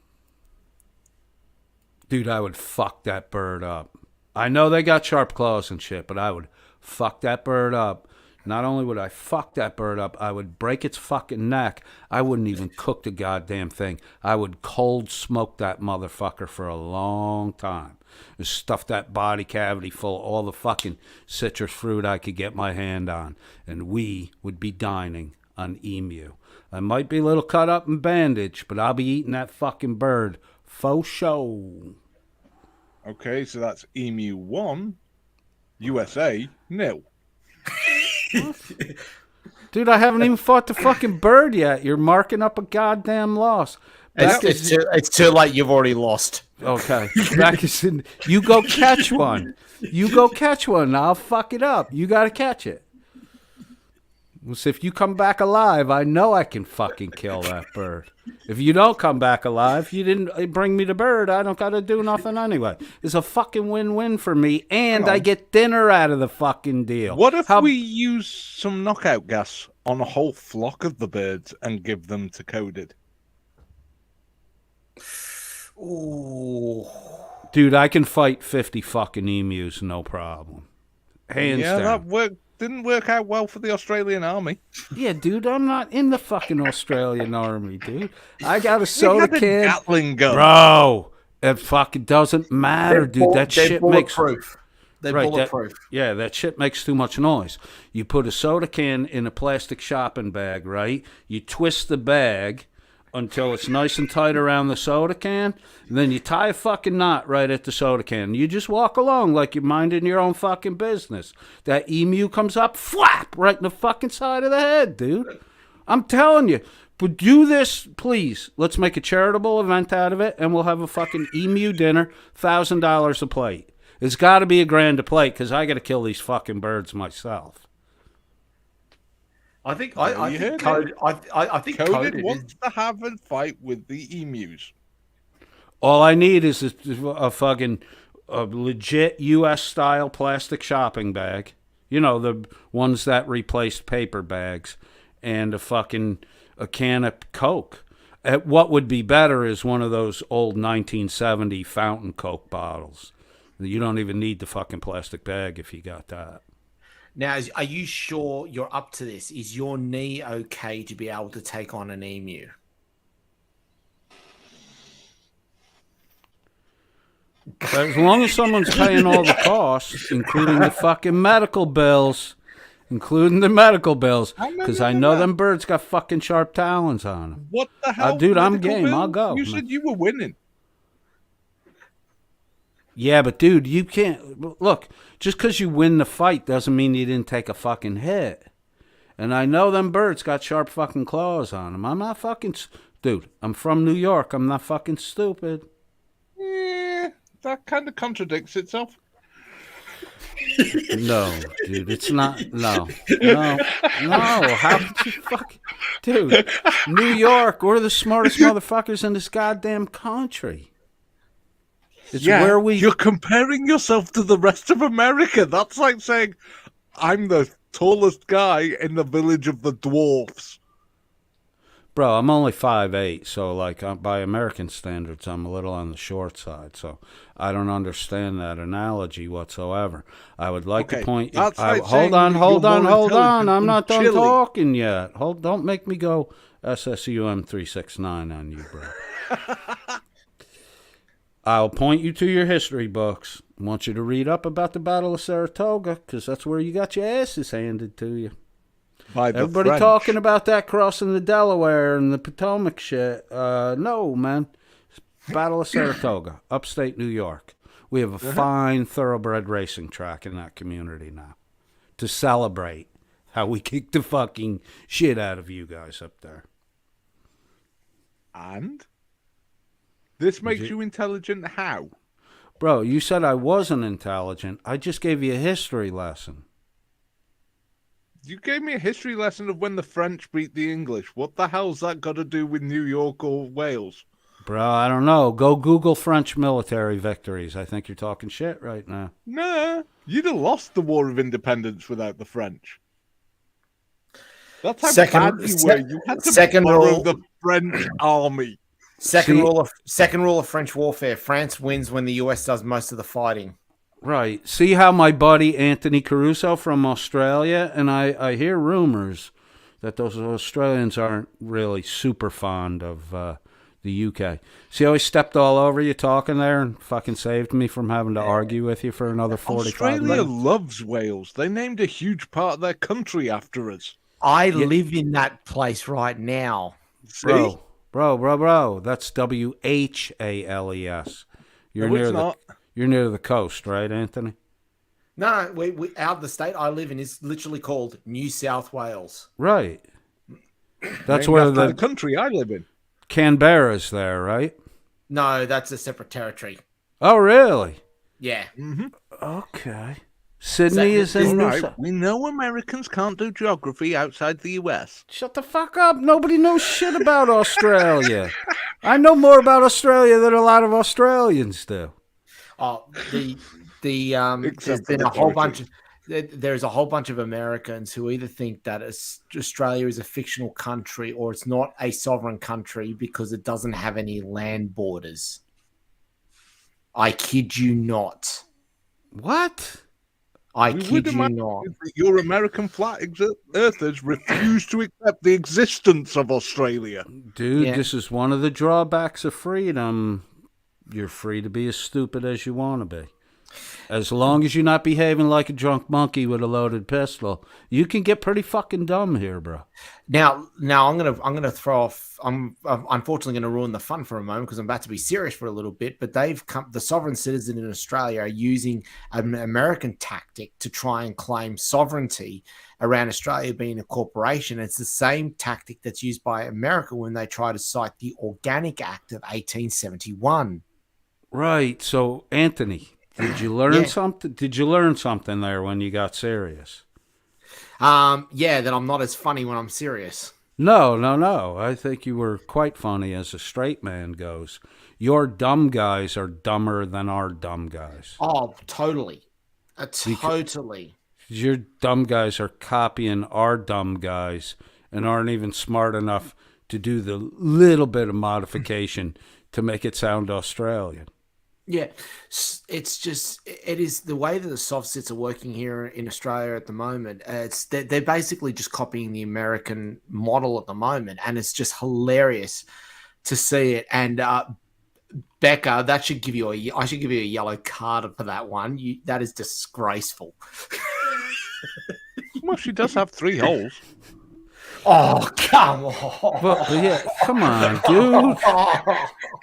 Dude, I would fuck that bird up. I know they got sharp claws and shit, but I would fuck that bird up. Not only would I fuck that bird up, I would break its fucking neck. I wouldn't even cook the goddamn thing. I would cold smoke that motherfucker for a long time. Just stuff that body cavity full of all the fucking citrus fruit I could get my hand on. And we would be dining on emu. I might be a little cut up and bandaged, but I'll be eating that fucking bird. Faux show. Okay, so that's Emu 1, USA 0. Dude, I haven't even fought the fucking bird yet. You're marking up a goddamn loss. It's too late. You've already lost. Okay. Back is in, you go catch one. You go catch one. I'll fuck it up. You got to catch it. So if you come back alive, I know I can fucking kill that bird. If you don't come back alive, you didn't bring me the bird, I don't got to do nothing anyway. It's a fucking win-win for me, and I get dinner out of the fucking deal. What if we use some knockout gas on a whole flock of the birds and give them to Coded? Ooh. Dude, I can fight 50 fucking emus, no problem. Hands down. That didn't work out well for the Australian Army. Yeah, dude, I'm not in the fucking Australian Army, dude. I got a soda can. Gatling gun. Bro, it fucking doesn't matter, dude. That shit makes... They're bulletproof. That shit makes too much noise. You put a soda can in a plastic shopping bag, right? You twist the bag until it's nice and tight around the soda can, and then you tie a fucking knot right at the soda can. You just walk along like you're minding your own fucking business. That emu comes up, flap, right in the fucking side of the head, dude. I'm telling you. But do this, please. Let's make a charitable event out of it, and we'll have a fucking emu dinner, $1,000 a plate. It's got to be $1,000 a plate, because I got to kill these fucking birds myself. I think Yeah, I you think heard I think Coded Coded wants is, to have a fight with the emus. All I need is a fucking legit U.S. style plastic shopping bag. You know, the ones that replaced paper bags, and a can of Coke. What would be better is one of those old 1970 fountain Coke bottles. You don't even need the fucking plastic bag if you got that. now. Are you sure you're up to this? Is your knee okay to be able to take on an emu? As long as someone's paying all the costs, including the fucking medical bills, because I know them birds got fucking sharp talons on them. What the hell, dude? I'm medical game. I'll bill? go. You said you were winning. Yeah, but dude, you can't look. Just because you win the fight doesn't mean you didn't take a fucking hit. And I know them birds got sharp fucking claws on them. I'm not fucking dude. I'm from New York. I'm not fucking stupid. Yeah, that kind of contradicts itself. No, dude, it's not. No. How did you dude? New York, we're the smartest motherfuckers in this goddamn country. It's where you're comparing yourself to the rest of America. That's like saying I'm the tallest guy in the village of the dwarfs. Bro, I'm only 5'8", so like by American standards, I'm a little on the short side. So I don't understand that analogy whatsoever. I would like to point. That's like hold on. I'm not done Chile. talking yet. Don't make me go SSUM 369 on you, bro. I'll point you to your history books. I want you to read up about the Battle of Saratoga, because that's where you got your asses handed to you. Everybody French. talking about that crossing the Delaware and the Potomac shit. No, man. Battle of Saratoga, upstate New York. We have a fine thoroughbred racing track in that community now to celebrate how we kicked the fucking shit out of you guys up there. And? This makes you intelligent how? Bro, you said I wasn't intelligent. I just gave you a history lesson. You gave me a history lesson of when the French beat the English. What the hell's that got to do with New York or Wales? Bro, I don't know. Go Google French military victories. I think you're talking shit right now. Nah, you'd have lost the War of Independence without the French. That's how bad you were. You had to borrow the French army. Second rule of French warfare: France wins when the US does most of the fighting. Right. See how my buddy Anthony Caruso from Australia, and I hear rumors that those Australians aren't really super fond of the UK. See how he stepped all over you talking there and fucking saved me from having to argue with you for another 45 Australia minutes? loves Wales. They named a huge part of their country after us. I live in that place right now. See? Bro. That's WHALES. You're near the coast, right, Anthony? No, we out of the state I live in is literally called New South Wales. Right. That's Named where after the country I live in. Canberra's there, right? No, that's a separate territory. Oh, really? Yeah. Mm-hmm. Okay. Sydney is in All right. We know Americans can't do geography outside the US. Shut the fuck up. Nobody knows shit about Australia. I know more about Australia than a lot of Australians do. Oh, there's been a whole bunch of there's a whole bunch of Americans who either think that Australia is a fictional country or it's not a sovereign country because it doesn't have any land borders. I kid you not. What? I kid you not. Your American flat earthers refuse to accept the existence of Australia. Dude, This is one of the drawbacks of freedom. You're free to be as stupid as you want to be. As long as you're not behaving like a drunk monkey with a loaded pistol, you can get pretty fucking dumb here, bro. Now I'm gonna throw off. I'm unfortunately gonna ruin the fun for a moment because I'm about to be serious for a little bit. But the sovereign citizen in Australia are using an American tactic to try and claim sovereignty around Australia being a corporation. It's the same tactic that's used by America when they try to cite the Organic Act of 1871. Right. So, Anthony, did you learn something? Did you learn something there when you got serious? Yeah, that I'm not as funny when I'm serious. No. I think you were quite funny as a straight man goes. Your dumb guys are dumber than our dumb guys. Oh, totally. Totally. Your dumb guys are copying our dumb guys and aren't even smart enough to do the little bit of modification to make it sound Australian. Yeah, it's just it is the way that the soft sits are working here in Australia at the moment. They're basically just copying the American model at the moment, and it's just hilarious to see it. And Becca, that should give you I should give you a yellow card for that one. That is disgraceful. Well, she does have 3 holes. Oh, come on! But yeah, come on, dude.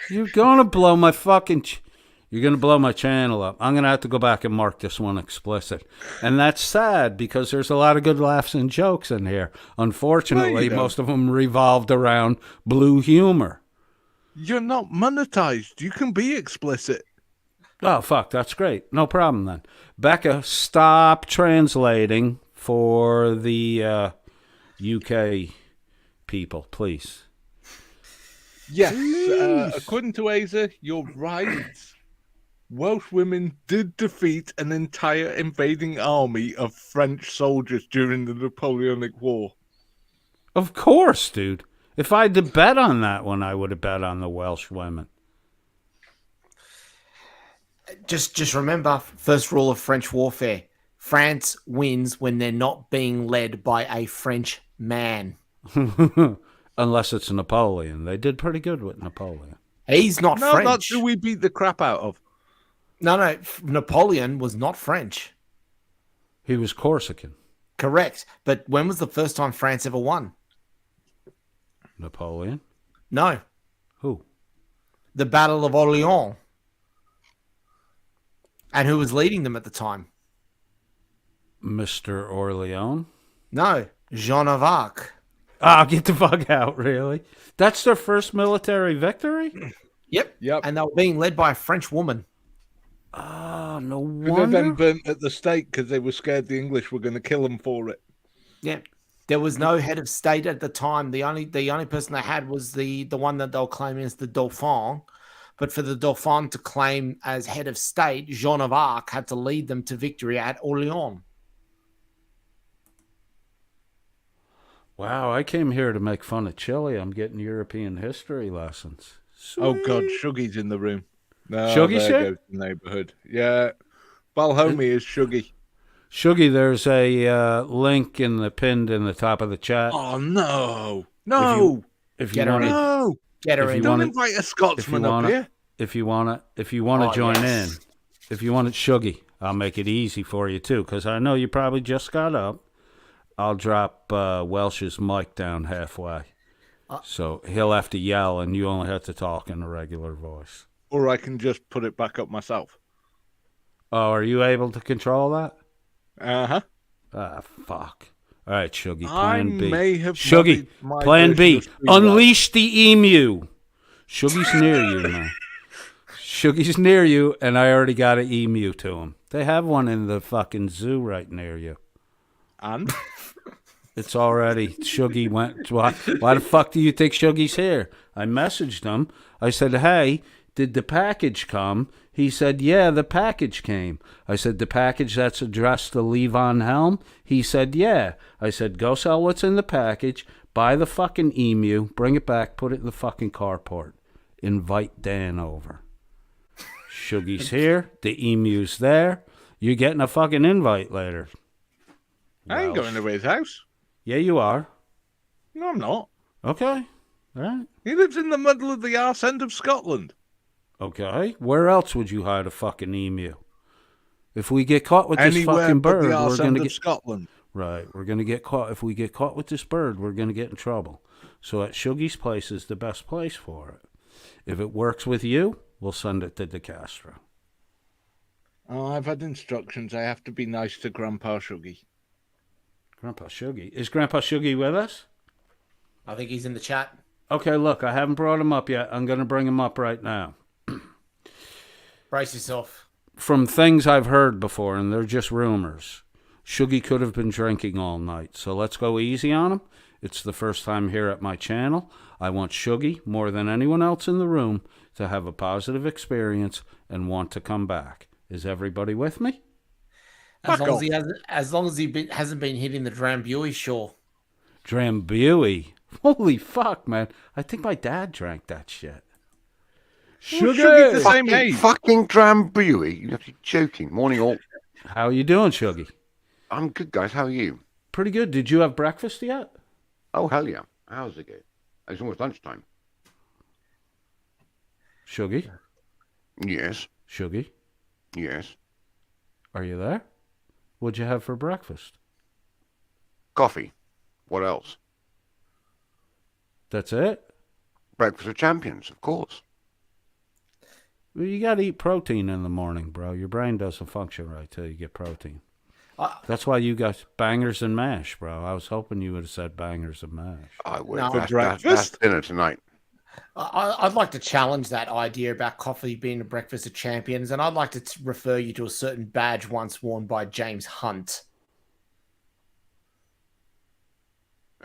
You're gonna blow my fucking. You're gonna blow my channel up. I'm gonna have to go back and mark this one explicit, and that's sad because there's a lot of good laughs and jokes in here. Unfortunately, most of them revolved around blue humor. You're not monetized. You can be explicit. Oh, fuck, that's great. No problem then. Becca, stop translating for the UK people, please. Yes, according to Asa, you're right. Welsh women did defeat an entire invading army of French soldiers during the Napoleonic War. Of course, dude. If I had to bet on that one, I would have bet on the Welsh women. Just remember, first rule of French warfare: France wins when they're not being led by a French man. Unless it's Napoleon. They did pretty good with Napoleon. He's not French. That's who we beat the crap out of. No, Napoleon was not French. He was Corsican. Correct. But when was the first time France ever won? Napoleon? No. Who? The Battle of Orleans. And who was leading them at the time? Mr. Orleans? No, Jean of Arc. Ah, get the fuck out, really? That's their first military victory? Yep. And they were being led by a French woman. Ah, no They wonder. then burnt at the stake because they were scared the English were going to kill them for it. Yeah. There was no head of state at the time. The only person they had was the one that they'll claim as the Dauphin. But for the Dauphin to claim as head of state, Jean of Arc had to lead them to victory at Orleans. Wow, I came here to make fun of Chile. I'm getting European history lessons. Sweet. Oh, God, Shuggy's in the room. No, Shuggy's there here? goes the neighborhood. Yeah. Balhomie is Shuggy. Shuggy, there's a link in the pinned in the top of the chat. Oh, no. No. If Get you her want in. to, No. Get her If in. you Don't wanna- invite a Scotsman up here. if you want to join in, if you want it, Shuggy, I'll make it easy for you too, because I know you probably just got up. I'll drop Welsh's mic down halfway, so he'll have to yell, and you only have to talk in a regular voice. Or I can just put it back up myself. Oh, are you able to control that? Uh-huh. Ah, fuck. All right, Shuggy, I plan B. may have Shuggy, muddied my plan version B. of Street Unleash the emu. Shuggy's near you, man. Shuggy's near you, and I already got an emu to him. They have one in the fucking zoo right near you. And? It's already, Shuggy went, why the fuck do you think Shuggy's here? I messaged him. I said, hey, did the package come? He said, yeah, the package came. I said, the package that's addressed to Levon Helm? He said, yeah. I said, go sell what's in the package, buy the fucking emu, bring it back, put it in the fucking carport. Invite Dan over. Shuggy's here. The emu's there. You're getting a fucking invite later. I ain't going to his house. Yeah, you are. No, I'm not. Okay. All right. He lives in the middle of the arse end of Scotland. Okay. Where else would you hide a fucking emu? If we get caught with this Anywhere fucking but bird, the we're arse going end to of get... Scotland. Right. We're going to get caught. If we get caught with this bird, we're going to get in trouble. So at Shuggy's place is the best place for it. If it works with you, we'll send it to De Castro. Oh, I've had instructions. I have to be nice to Grandpa Shuggy. Grandpa Shuggy. Is Grandpa Shuggy with us? I think he's in the chat. Okay, look, I haven't brought him up yet. I'm going to bring him up right now. Brace yourself. From things I've heard before, and they're just rumors, Shuggy could have been drinking all night, so let's go easy on him. It's the first time here at my channel. I want Shuggy, more than anyone else in the room, to have a positive experience and want to come back. Is everybody with me? As long as he hasn't been hitting the Drambuie, sure. Drambuie. Holy fuck, man. I think my dad drank that shit. Shuggy's the same age. Fucking Drambuie. You're joking. Morning all. How you doing, Shuggy? I'm good, guys. How are you? Pretty good. Did you have breakfast yet? Oh, hell yeah. How's it go? It's almost lunchtime. Shuggy? Yes. Shuggy? Yes. Are you there? What'd you have for breakfast? Coffee. What else? That's it? Breakfast of champions, of course. Well, you got to eat protein in the morning, bro. Your brain doesn't function right till you get protein. That's why you got bangers and mash, bro. I was hoping you would have said bangers and mash. I would. No. That's dinner tonight. I'd like to challenge that idea about coffee being a breakfast of champions, and I'd like to refer you to a certain badge once worn by James Hunt.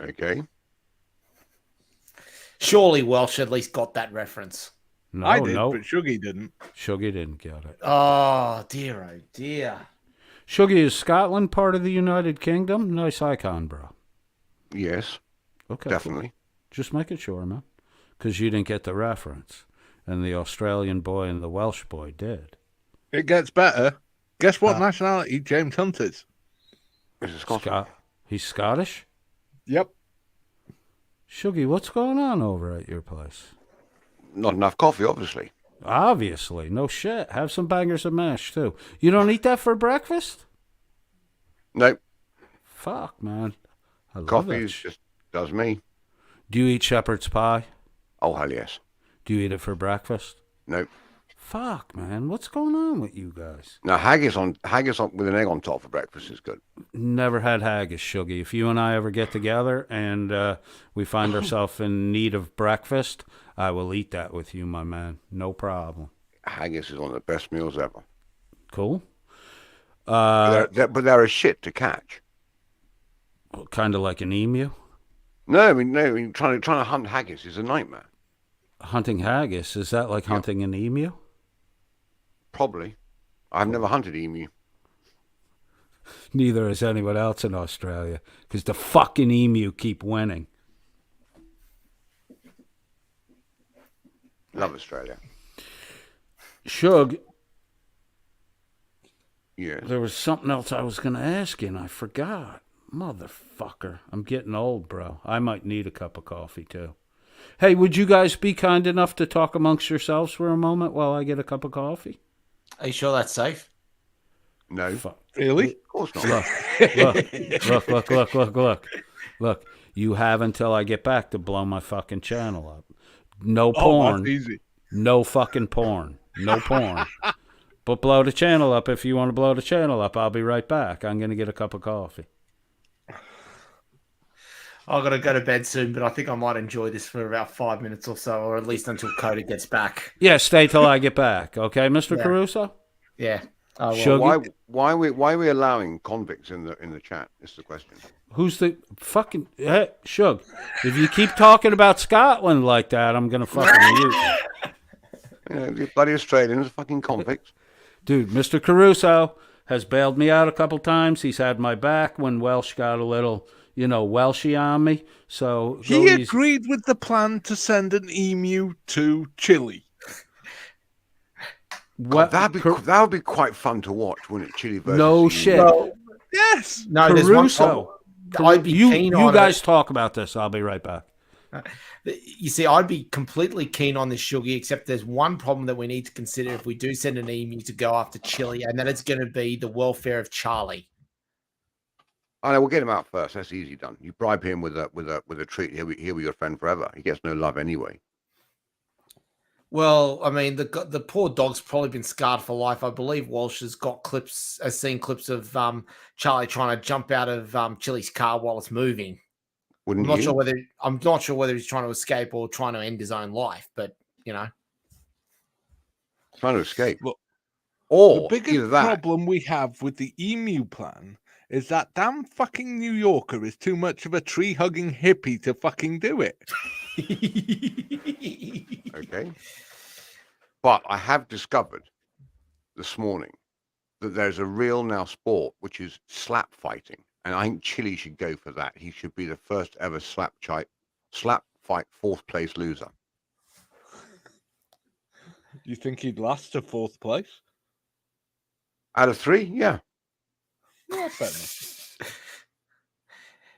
Okay. Surely Welsh at least got that reference. No, I did, no. but Shuggy didn't. Shuggy didn't get it. Oh dear. Shuggy, is Scotland part of the United Kingdom? Nice icon, bro. Yes. Okay. Definitely. Cool. Just making sure, man. Because you didn't get the reference. And the Australian boy and the Welsh boy did. It gets better. Guess what nationality James Hunt is? This is Scotland. He's Scottish? Yep. Shuggy, what's going on over at your place? Not enough coffee, obviously. Obviously. No shit. Have some bangers and mash, too. You don't eat that for breakfast? Nope. Fuck, man. I love Coffee that just does me. Do you eat shepherd's pie? Oh, hell yes. Do you eat it for breakfast? Nope. Fuck, man. What's going on with you guys? Now, haggis on with an egg on top for breakfast is good. Never had haggis, Shuggy. If you and I ever get together and we find ourselves in need of breakfast, I will eat that with you, my man. No problem. Haggis is one of the best meals ever. Cool. But they're a shit to catch. Kind of like an emu? No, I mean, trying to hunt haggis is a nightmare. Hunting haggis, is that like hunting an emu? Probably. I've never hunted emu. Neither has anyone else in Australia, because the fucking emu keep winning. Love Australia. Shug, Yeah. there was something else I was going to ask you, and I forgot. Motherfucker. I'm getting old, bro. I might need a cup of coffee, too. Hey, would you guys be kind enough to talk amongst yourselves for a moment while I get a cup of coffee? Are you sure that's safe? No. Really? Of course not. Look. You have until I get back to blow my fucking channel up. No Oh, porn. that's easy. No fucking porn. No porn. But blow the channel up if you want to blow the channel up. I'll be right back. I'm going to get a cup of coffee. I've got to go to bed soon, but I think I might enjoy this for about 5 minutes or so, or at least until Coda gets back. Yeah, stay till I get back. Okay, Mr. Yeah. Caruso? Yeah. Oh, well. Shuggy? Why are we allowing convicts in the chat? Is the question. Who's the fucking... Hey, Shug, if you keep talking about Scotland like that, I'm going to fucking mute you. You know, the bloody Australians are fucking convicts. Dude, Mr. Caruso has bailed me out a couple times. He's had my back when Welsh got a little, Welshy on me. So He agreed with the plan to send an emu to Chile. God, that would be quite fun to watch, wouldn't it? Chile versus No emu. shit. Well, Yes. no, there's one Caruso. problem. I'd be keen on you guys it. talk about this. I'll be right back. You see, I'd be completely keen on this, Shuggy, except there's one problem that we need to consider if we do send an emu to go after Chile, and then it's going to be the welfare of Charlie. I know, we'll get him out first. That's easy done. You bribe him with a treat. He'll be your friend forever. He gets no love anyway. Well, I mean, the poor dog's probably been scarred for life. I believe Walsh has seen clips of Charlie trying to jump out of Chili's car while it's moving. Wouldn't I'm not you? sure whether he's trying to escape or trying to end his own life, but Trying to escape. Look, Or the biggest either that. problem we have with the emu plan is that damn fucking New Yorker is too much of a tree-hugging hippie to fucking do it. Okay. But I have discovered this morning that there's a real now sport which is slap fighting, and I think Chili should go for that. He should be the first ever slap fight fourth place loser. You think he'd last to fourth place? Out of 3, yeah. Yeah, fair enough.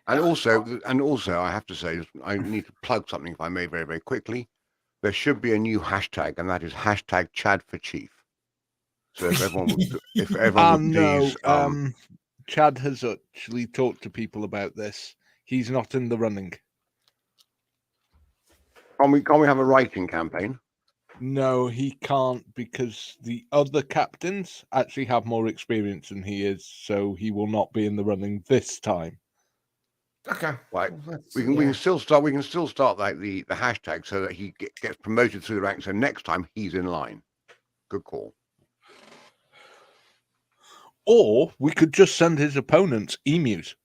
And also, I have to say, I need to plug something, if I may, very, very quickly. There should be a new hashtag, and that is hashtag Chad for Chief. So if everyone would please, Chad has actually talked to people about this. He's not in the running. Can't we have a writing campaign? No, he can't, because the other captains actually have more experience than he is, so he will not be in the running this time. Okay. Right. We can still start like the hashtag so that he gets promoted through the ranks, and next time he's in line. Good call. Or we could just send his opponents emus.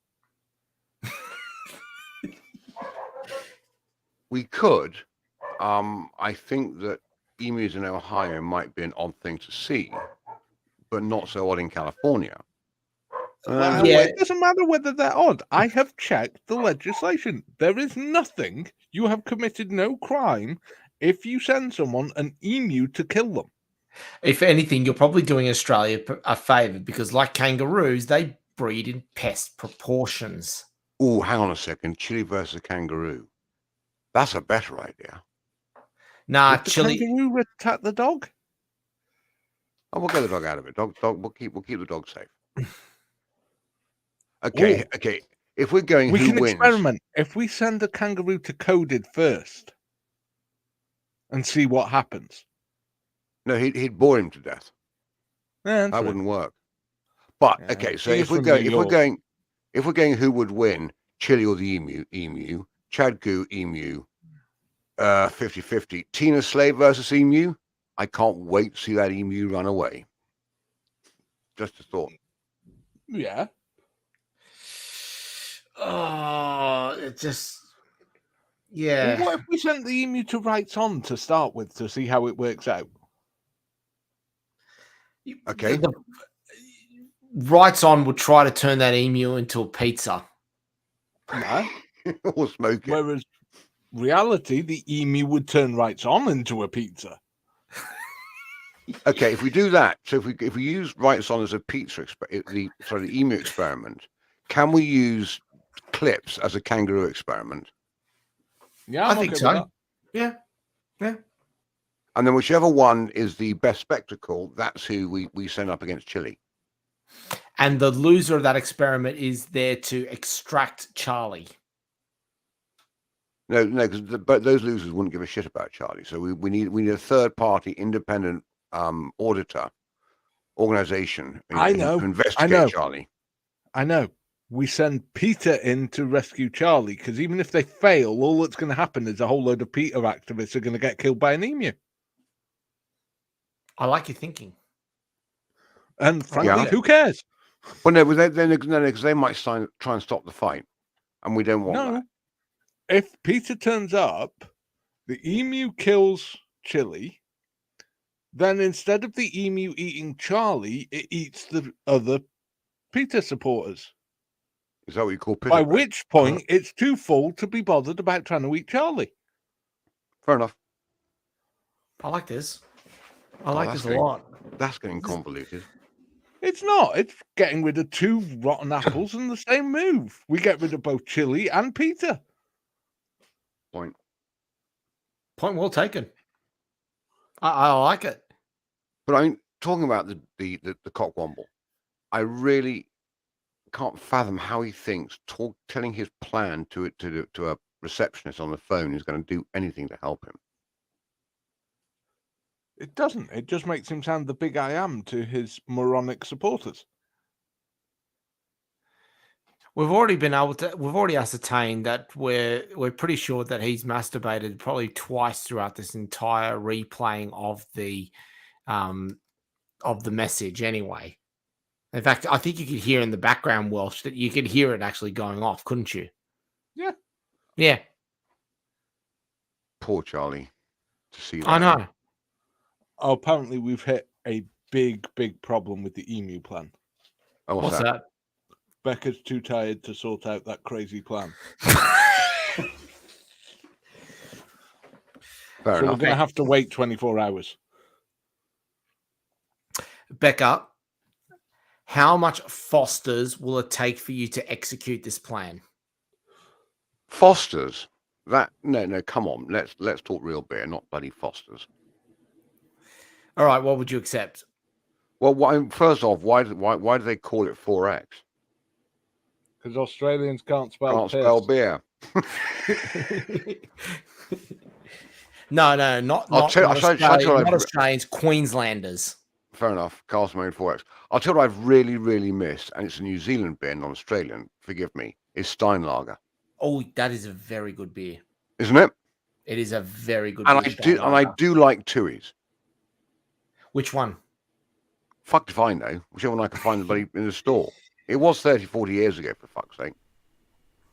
We could. I think that emus in Ohio might be an odd thing to see, but not so odd in California. It doesn't matter whether they're odd. I have checked the legislation. There is nothing. You have committed no crime if you send someone an emu to kill them. If anything, you're probably doing Australia a favour, because like kangaroos, they breed in pest proportions. Oh, hang on a second. Chili versus kangaroo. That's a better idea. Nah, the Chili. Kangaroo attack the dog? Oh, we'll get the dog out of it. Dog. We'll keep the dog safe. Okay. If we're going, we who can wins? Experiment. If we send a kangaroo to coded first and see what happens. No, he'd bore him to death. Yeah, that wouldn't work. But okay, so if we're going, who would win? Chili or the emu? Chad Goo, emu. 50-50. Tina Slave versus emu. I can't wait to see that emu run away. Just a thought. Yeah. Oh, it just. Yeah. Well, what if we sent the emu to Rights On to start with to see how it works out? Okay. Rights On would try to turn that emu into a pizza. Yeah. Or smoke it. Whereas reality, the emu would turn Rights On into a pizza. Okay, if we do that, so if we use Rights On as a pizza, the emu experiment, can we use clips as a kangaroo experiment? Yeah, I think so. Yeah. And then whichever one is the best spectacle, that's who we send up against Chili. And the loser of that experiment is there to extract Charlie. No, because those losers wouldn't give a shit about Charlie. So we need a third party independent organization. I know. To investigate Charlie. I know. We send Peter in to rescue Charlie, because even if they fail, all that's going to happen is a whole load of Peter activists are going to get killed by an emu. I like your thinking. And frankly, who cares? Well, no, because they might try and stop the fight, and we don't want that. If Peter turns up, the emu kills Chili, then instead of the emu eating Charlie, it eats the other Peter supporters. Is that what you call Peter? By which point, it's too full to be bothered about trying to eat Charlie. Fair enough. I like this. I like this a lot. That's getting convoluted. It's not. It's getting rid of 2 rotten apples in the same move. We get rid of both Chili and Peter. Point well taken. I like it. But I'm talking about the cockwomble. I really can't fathom how he thinks telling his plan to a receptionist on the phone is going to do anything to help him. It doesn't. It just makes him sound the big I am to his moronic supporters. We've already ascertained that we're pretty sure that he's masturbated probably twice throughout this entire replaying of the message anyway. In fact, I think you could hear in the background, Welsh, that you could hear it actually going off, couldn't you? Yeah. Yeah. Poor Charlie. To see that. I know. Oh, apparently we've hit a big problem with the Emu plan. Oh, What's that? Becca's too tired to sort out that crazy plan. Fair So enough. we're going to have to wait 24 hours. Becca, how much Fosters will it take for you to execute this plan? Fosters? That no, come on. Let's talk real beer, not bloody Fosters. All right, what would you accept? Well, first off, why do they call it 4X? Because Australians can't spell beer. No, not Australians, Queenslanders. Fair enough. Castle made 4X. I'll tell you what I've really, really missed, and it's a New Zealand beer, not Australian. Forgive me. Is Steinlager. Oh, that is a very good beer, isn't it? It is a very good. And beer, I do like Tui's. Which one? Fucked if I know. Whichever one I can find in the store. It was 30, 40 years ago, for fuck's sake.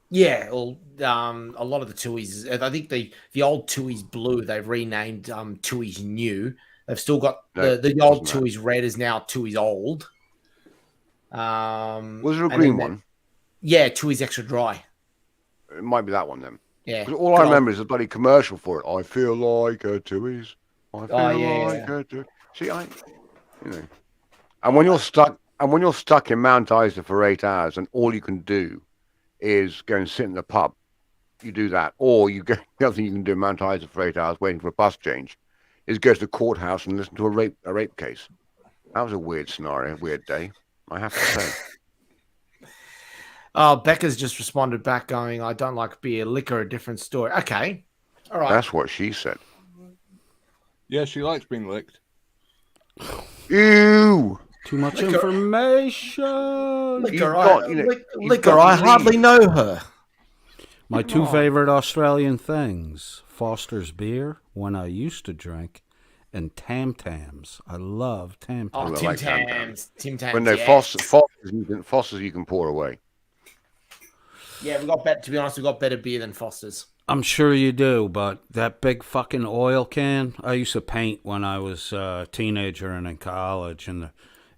Yeah, well, a lot of the Tui's. I think the old Tui's Blue. They've renamed Tui's New. They've still got the old Tui's Red is now Tui's Old. Was there a green one? Yeah, Tui's Extra Dry. It might be that one then. Yeah. All I remember is a bloody commercial for it. I feel like a Tui's. I feel like a Tui's. See, and when you're stuck in Mount Isa for 8 hours, and all you can do is go and sit in the pub, you do that, or you go. The other thing you can do in Mount Isa for 8 hours waiting for a bus change is go to the courthouse and listen to a rape case. That was a weird scenario, weird day, I have to say. Becca's just responded back going, I don't like beer, liquor, a different story. Okay. All right. That's what she said. Yeah, she likes being licked. Ew. Too much information. Liquor, I hardly know her. My two favorite Australian things: Foster's beer, when I used to drink, and Tam Tams. I love Tam Tams. Oh, Tim Tams. Tim Tams. When no Foster's you can pour away. Yeah, we got better. To be honest, we got better beer than Foster's. I'm sure you do, but that big fucking oil can, I used to paint when I was a teenager and in college, and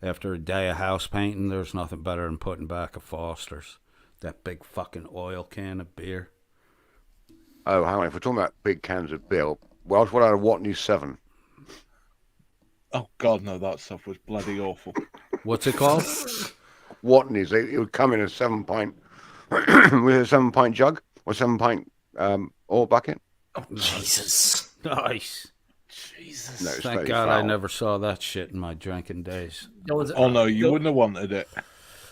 after a day of house painting, there's nothing better than putting back a Foster's. That big fucking oil can of beer. Oh, hang on. If we're talking about big cans of beer, what out of Watney 7? Oh, God, no, that stuff was bloody awful. What's it called? Watney's. It would come in a 7-pint with a 7-pint jug or 7-pint oil bucket. Oh, Jesus. Nice. Jesus. No, thank God I never saw that shit in my drinking days. Oh, no, you wouldn't have wanted it.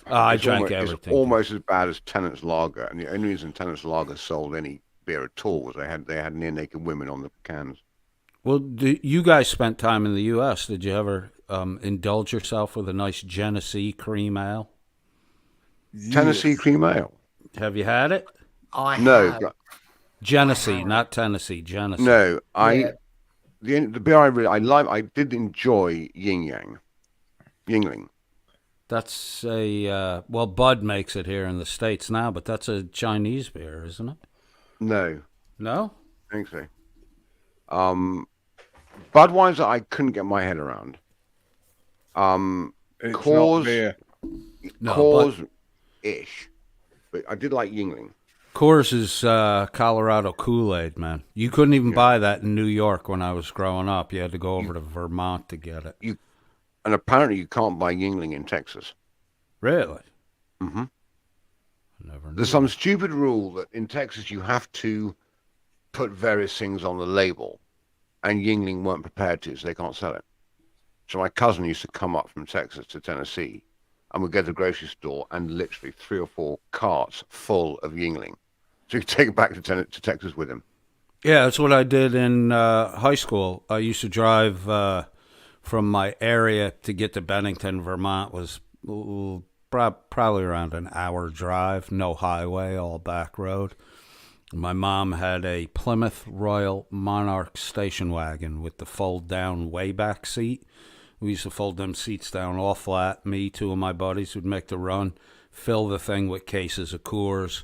I drank everything. It's almost as bad as Tennant's Lager, and the only reason Tennant's Lager sold any beer at all was they had near naked women on the cans. Well, you guys spent time in the U.S. Did you ever indulge yourself with a nice Genesee cream ale? Tennessee cream ale. Have you had it? Genesee, not Tennessee. Genesee. No, the beer I did enjoy Yingling. That's Bud makes it here in the States now, but that's a Chinese beer, isn't it? No? I think so. Budweiser, I couldn't get my head around. It's Coors, not beer. Coors-ish, but I did like Yingling. Coors is Colorado Kool-Aid, man. You couldn't even buy that in New York when I was growing up. You had to go over to Vermont to get it. And apparently you can't buy Yingling in Texas. Really? Mm-hmm. Never knew. There's some stupid rule that in Texas you have to put various things on the label, and Yingling weren't prepared to, so they can't sell it. So my cousin used to come up from Texas to Tennessee, and we'd go to the grocery store and literally 3 or 4 carts full of Yingling. So you could take it back to Texas with him. Yeah, that's what I did in high school. I used to drive from my area to get to Bennington, Vermont. Was probably around an hour drive, no highway, all back road. My mom had a Plymouth Royal Monarch station wagon with the fold-down way back seat, We used to fold them seats down all flat. Me, two of my buddies would make the run, fill the thing with cases of Coors.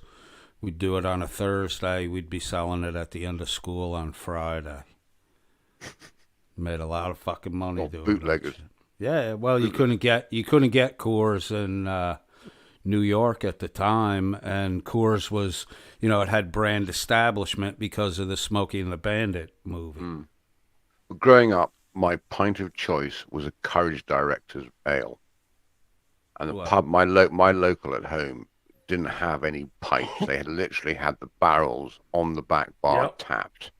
We'd do it on a Thursday. We'd be selling it at the end of school on Friday. Made a lot of fucking money doing bootleggers. it. Yeah, well, you couldn't get Coors in New York at the time, and Coors was, it had brand establishment because of the Smokey and the Bandit movie. Growing up, my pint of choice was a Courage Director's ale, and the pub, my local at home, didn't have any pipes. They had literally had the barrels on the back bar tapped,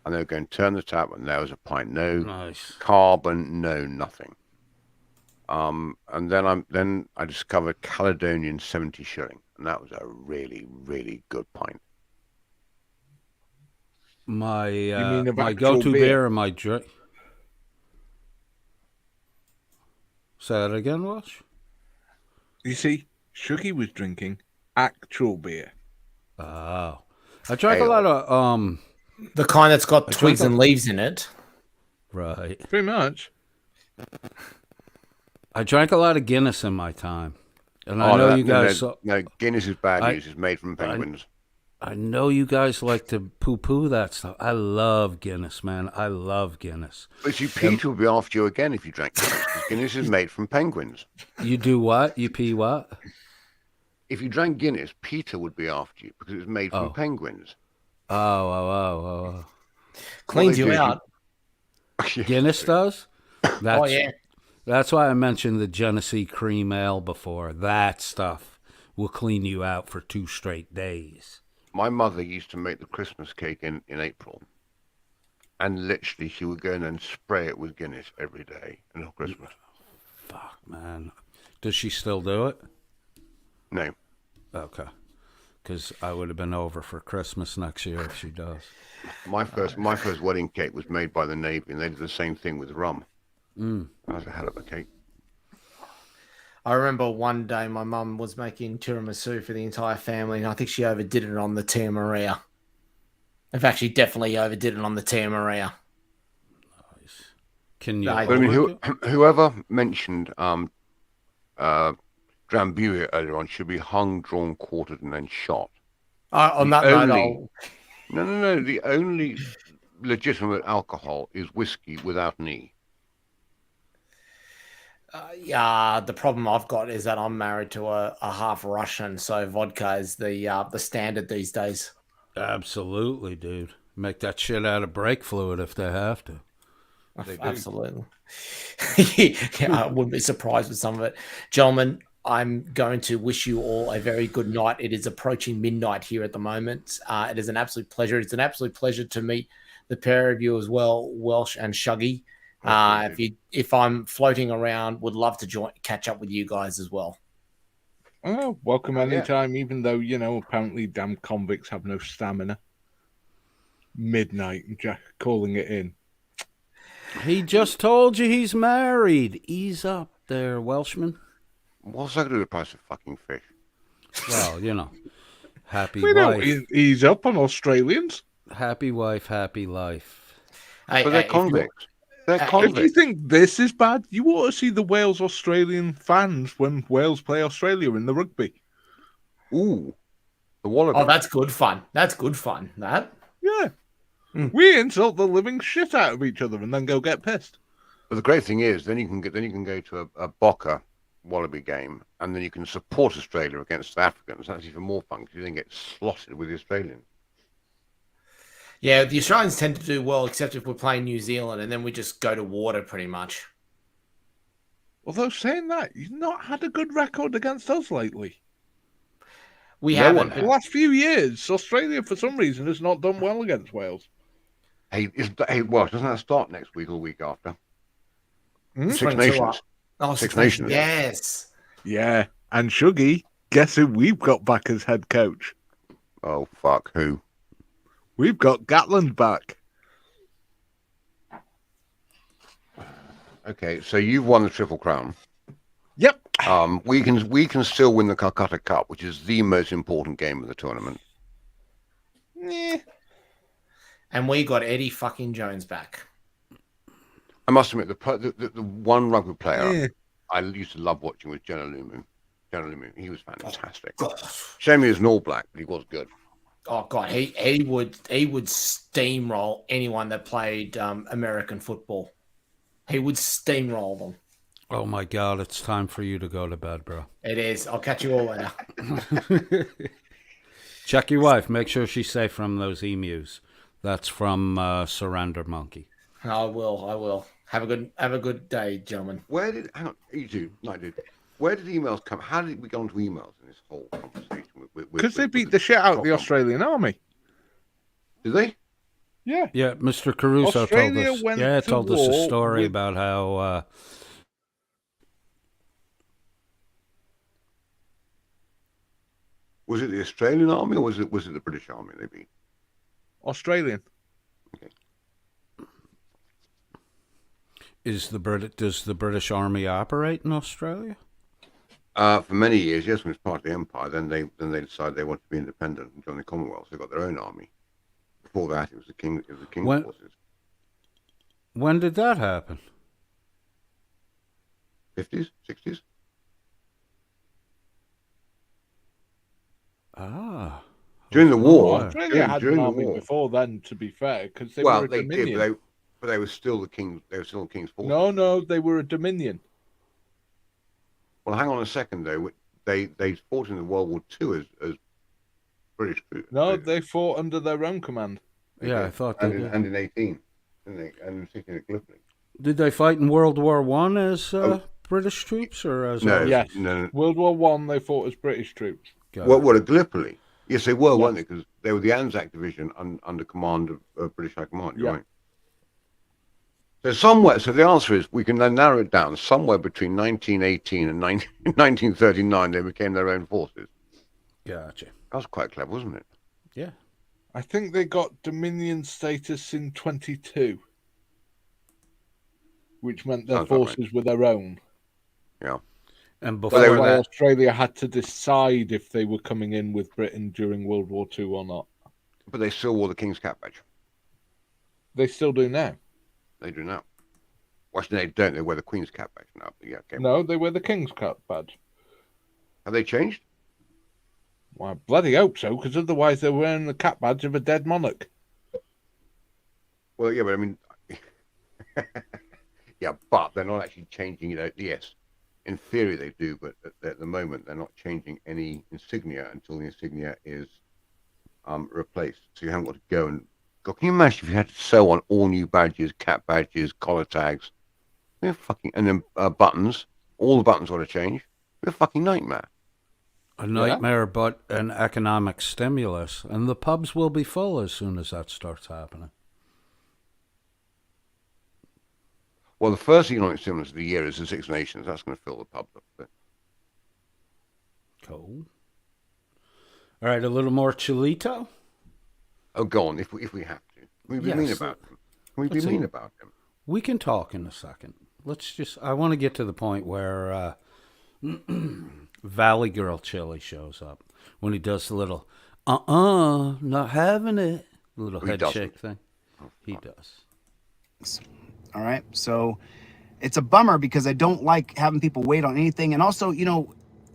and they were going to turn the tap, and there was a pint. No carbon, no nothing. And then I discovered Caledonian 70 shilling, and that was a really, really good pint. My go-to beer and my drink. Say that again, Walsh? You see, Shuggy was drinking actual beer. Oh. I drank a lot of the kind that's got twigs and leaves in it. Right. Pretty much. I drank a lot of Guinness in my time. And I know you guys... No, Guinness is bad news. It's made from penguins. I know you guys like to poo-poo that stuff. I love Guinness, man. I love Guinness. But you Peter would be after you again if you drank Guinness, because Guinness is made from penguins. You do what? You pee what? If you drank Guinness, Peter would be after you because it's made from penguins. Oh. Cleans you out. Guinness does? Yeah. That's why I mentioned the Genesee Cream Ale before. That stuff will clean you out for 2 straight days. My mother used to make the Christmas cake in April, and literally she would go in and spray it with Guinness every day until Christmas. Fuck, man. Does she still do it? No. Okay. Because I would have been over for Christmas next year if she does. My first wedding cake was made by the Navy, and they did the same thing with rum. That was a hell of a cake. I remember one day my mum was making tiramisu for the entire family, and I think she overdid it on the Tia Maria. In fact, she definitely overdid it on the Tia Maria. Nice. Can you? I mean, whoever mentioned Drambuie earlier on should be hung, drawn, quartered, and then shot. On that note, No. The only legitimate alcohol is whiskey without an E. The problem I've got is that I'm married to a half Russian, so vodka is the standard these days. Absolutely, dude. Make that shit out of brake fluid if they have to. Absolutely. I wouldn't be surprised with some of it. Gentlemen, I'm going to wish you all a very good night. It is approaching midnight here at the moment. It is an absolute pleasure. It's an absolute pleasure to meet the pair of you as well, Welsh and Shuggy. If I'm floating around, would love to catch up with you guys as well. Oh, welcome anytime, even though, apparently damn convicts have no stamina. Midnight, Jack calling it in. He just told you he's married. Ease up there, Welshman. What's that going to do with the price of fucking fish? Well, happy we wife. Don't ease up on Australians. Happy wife, happy life. But they're convicts. If you think this is bad, you ought to see the Wales Australian fans when Wales play Australia in the rugby. Ooh, the Wallaby. Oh, that's good fun. That's good fun. That. Yeah. We insult the living shit out of each other and then go get pissed. But the great thing is, then you can go to a Boca Wallaby game, and then you can support Australia against the Africans. That's even more fun because you then get slotted with the Australians. Yeah, the Australians tend to do well, except if we're playing New Zealand, and then we just go to water pretty much. Although saying that, you've not had a good record against us lately. We haven't. The last few years, Australia, for some reason, has not done well against Wales. Hey, Welsh, doesn't that start next week or the week after? Six Nations. Oh, Six Nations. Yes. Yeah. And Shuggy, guess who we've got back as head coach? Oh, fuck. Who? We've got Gatland back. Okay, so you've won the Triple Crown. Yep. We can still win the Calcutta Cup, which is the most important game of the tournament. And we got Eddie fucking Jones back. I must admit, the one rugby player I used to love watching was Jenna Lumu. He was fantastic. Shame he was an All Black, but he was good. Oh God, he would steamroll anyone that played American football. He would steamroll them. Oh my God, it's time for you to go to bed, bro. It is. I'll catch you all later. Check your wife. Make sure she's safe from those emus. That's from Surrender Monkey. I will. Have a good day, gentlemen. Where did you two? No, dude. Where did emails come? How did we go into emails in this whole conversation? Because they beat the shit out of the Australian army. Did they? Yeah. Yeah, Mr. Caruso told us a story about how. Was it the Australian army or was it the British army they beat? Australian. Okay. Does the British Army operate in Australia? For many years, yes, when it's part of the empire, then they decided they wanted to be independent and join the Commonwealth. So they got their own army. Before that, it was the king's forces. When did that happen? 50s, 60s. Ah. During the war. Australia had an army before then, to be fair, because they were a dominion. Did, but they were still the king. They were still the king's forces. No, they were a dominion. Well, hang on a second though. They fought in the World War II as British troops. No, they fought under their own command. Yeah, I thought they did. And in 18, didn't they? And in 16 at Gallipoli. Did they fight in World War One as British troops or as? No, yes. No. World War One, they fought as British troops. What at Gallipoli? Yes, they were, weren't they? Because they were the Anzac Division under command of British High Command. You're right. So the answer is we can then narrow it down. Somewhere between 1918 and 1939, they became their own forces. Gotcha. That was quite clever, wasn't it? Yeah. I think they got Dominion status in 22, which meant their forces were their own. Yeah. And before that's why Australia had to decide if they were coming in with Britain during World War II or not. But they still wore the King's Cap badge. They still do now. They do now. Washington, they don't. They wear the Queen's Cap badge now. But yeah, okay. No, they wear the King's Cap badge. Have they changed? Well, I bloody hope so, because otherwise they're wearing the cap badge of a dead monarch. Well, yeah, but I mean, yeah, but they're not actually changing it. Yes, in theory they do, but at the moment they're not changing any insignia until the insignia is replaced. So you haven't got to go and go. Can you imagine if you had to sew on all new badges, cap badges, collar tags? We're fucking, and then buttons. All the buttons got to change. We're a fucking nightmare. A nightmare, but an economic stimulus, and the pubs will be full as soon as that starts happening. Well, the first economic stimulus of the year is the Six Nations. That's going to fill the pubs up a bit. Cool. All right, a little more chilito. Oh, go on. If we have to, we be mean about them. We be mean about them. We can talk in a second. I want to get to the point where Valley Girl Chili shows up when he does the little not having it little head shake thing. He does. All right, so it's a bummer because I don't like having people wait on anything, and also,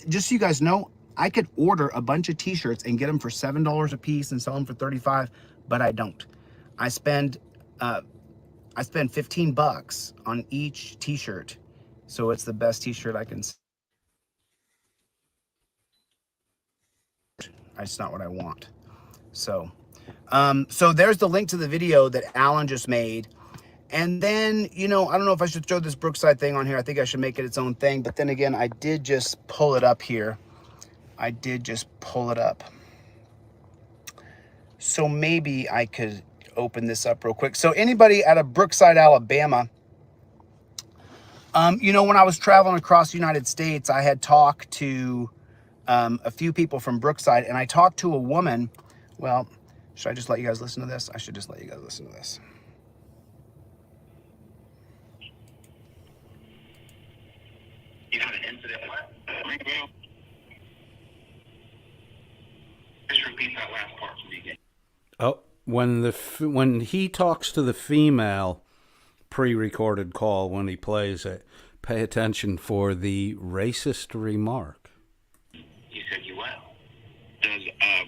just so you guys know, I could order a bunch of t-shirts and get them for $7 a piece and sell them for $35, but I don't. I spend $15 on each t-shirt, so it's the best t-shirt I can. It's not what I want. So there's the link to the video that Alan just made. And then, I don't know if I should throw this Brookside thing on here. I think I should make it its own thing. But then again, I did just pull it up here. So maybe I could open this up real quick. So anybody out of Brookside, Alabama, when I was traveling across the United States, I had talked to a few people from Brookside, and I talked to a woman. Well, should I just let you guys listen to this? I should just let you guys listen to this. You had an incident what? Just repeat that last part from the beginning. Oh, when he talks to the female, pre-recorded call when he plays it. Pay attention for the racist remark. You said you will. Does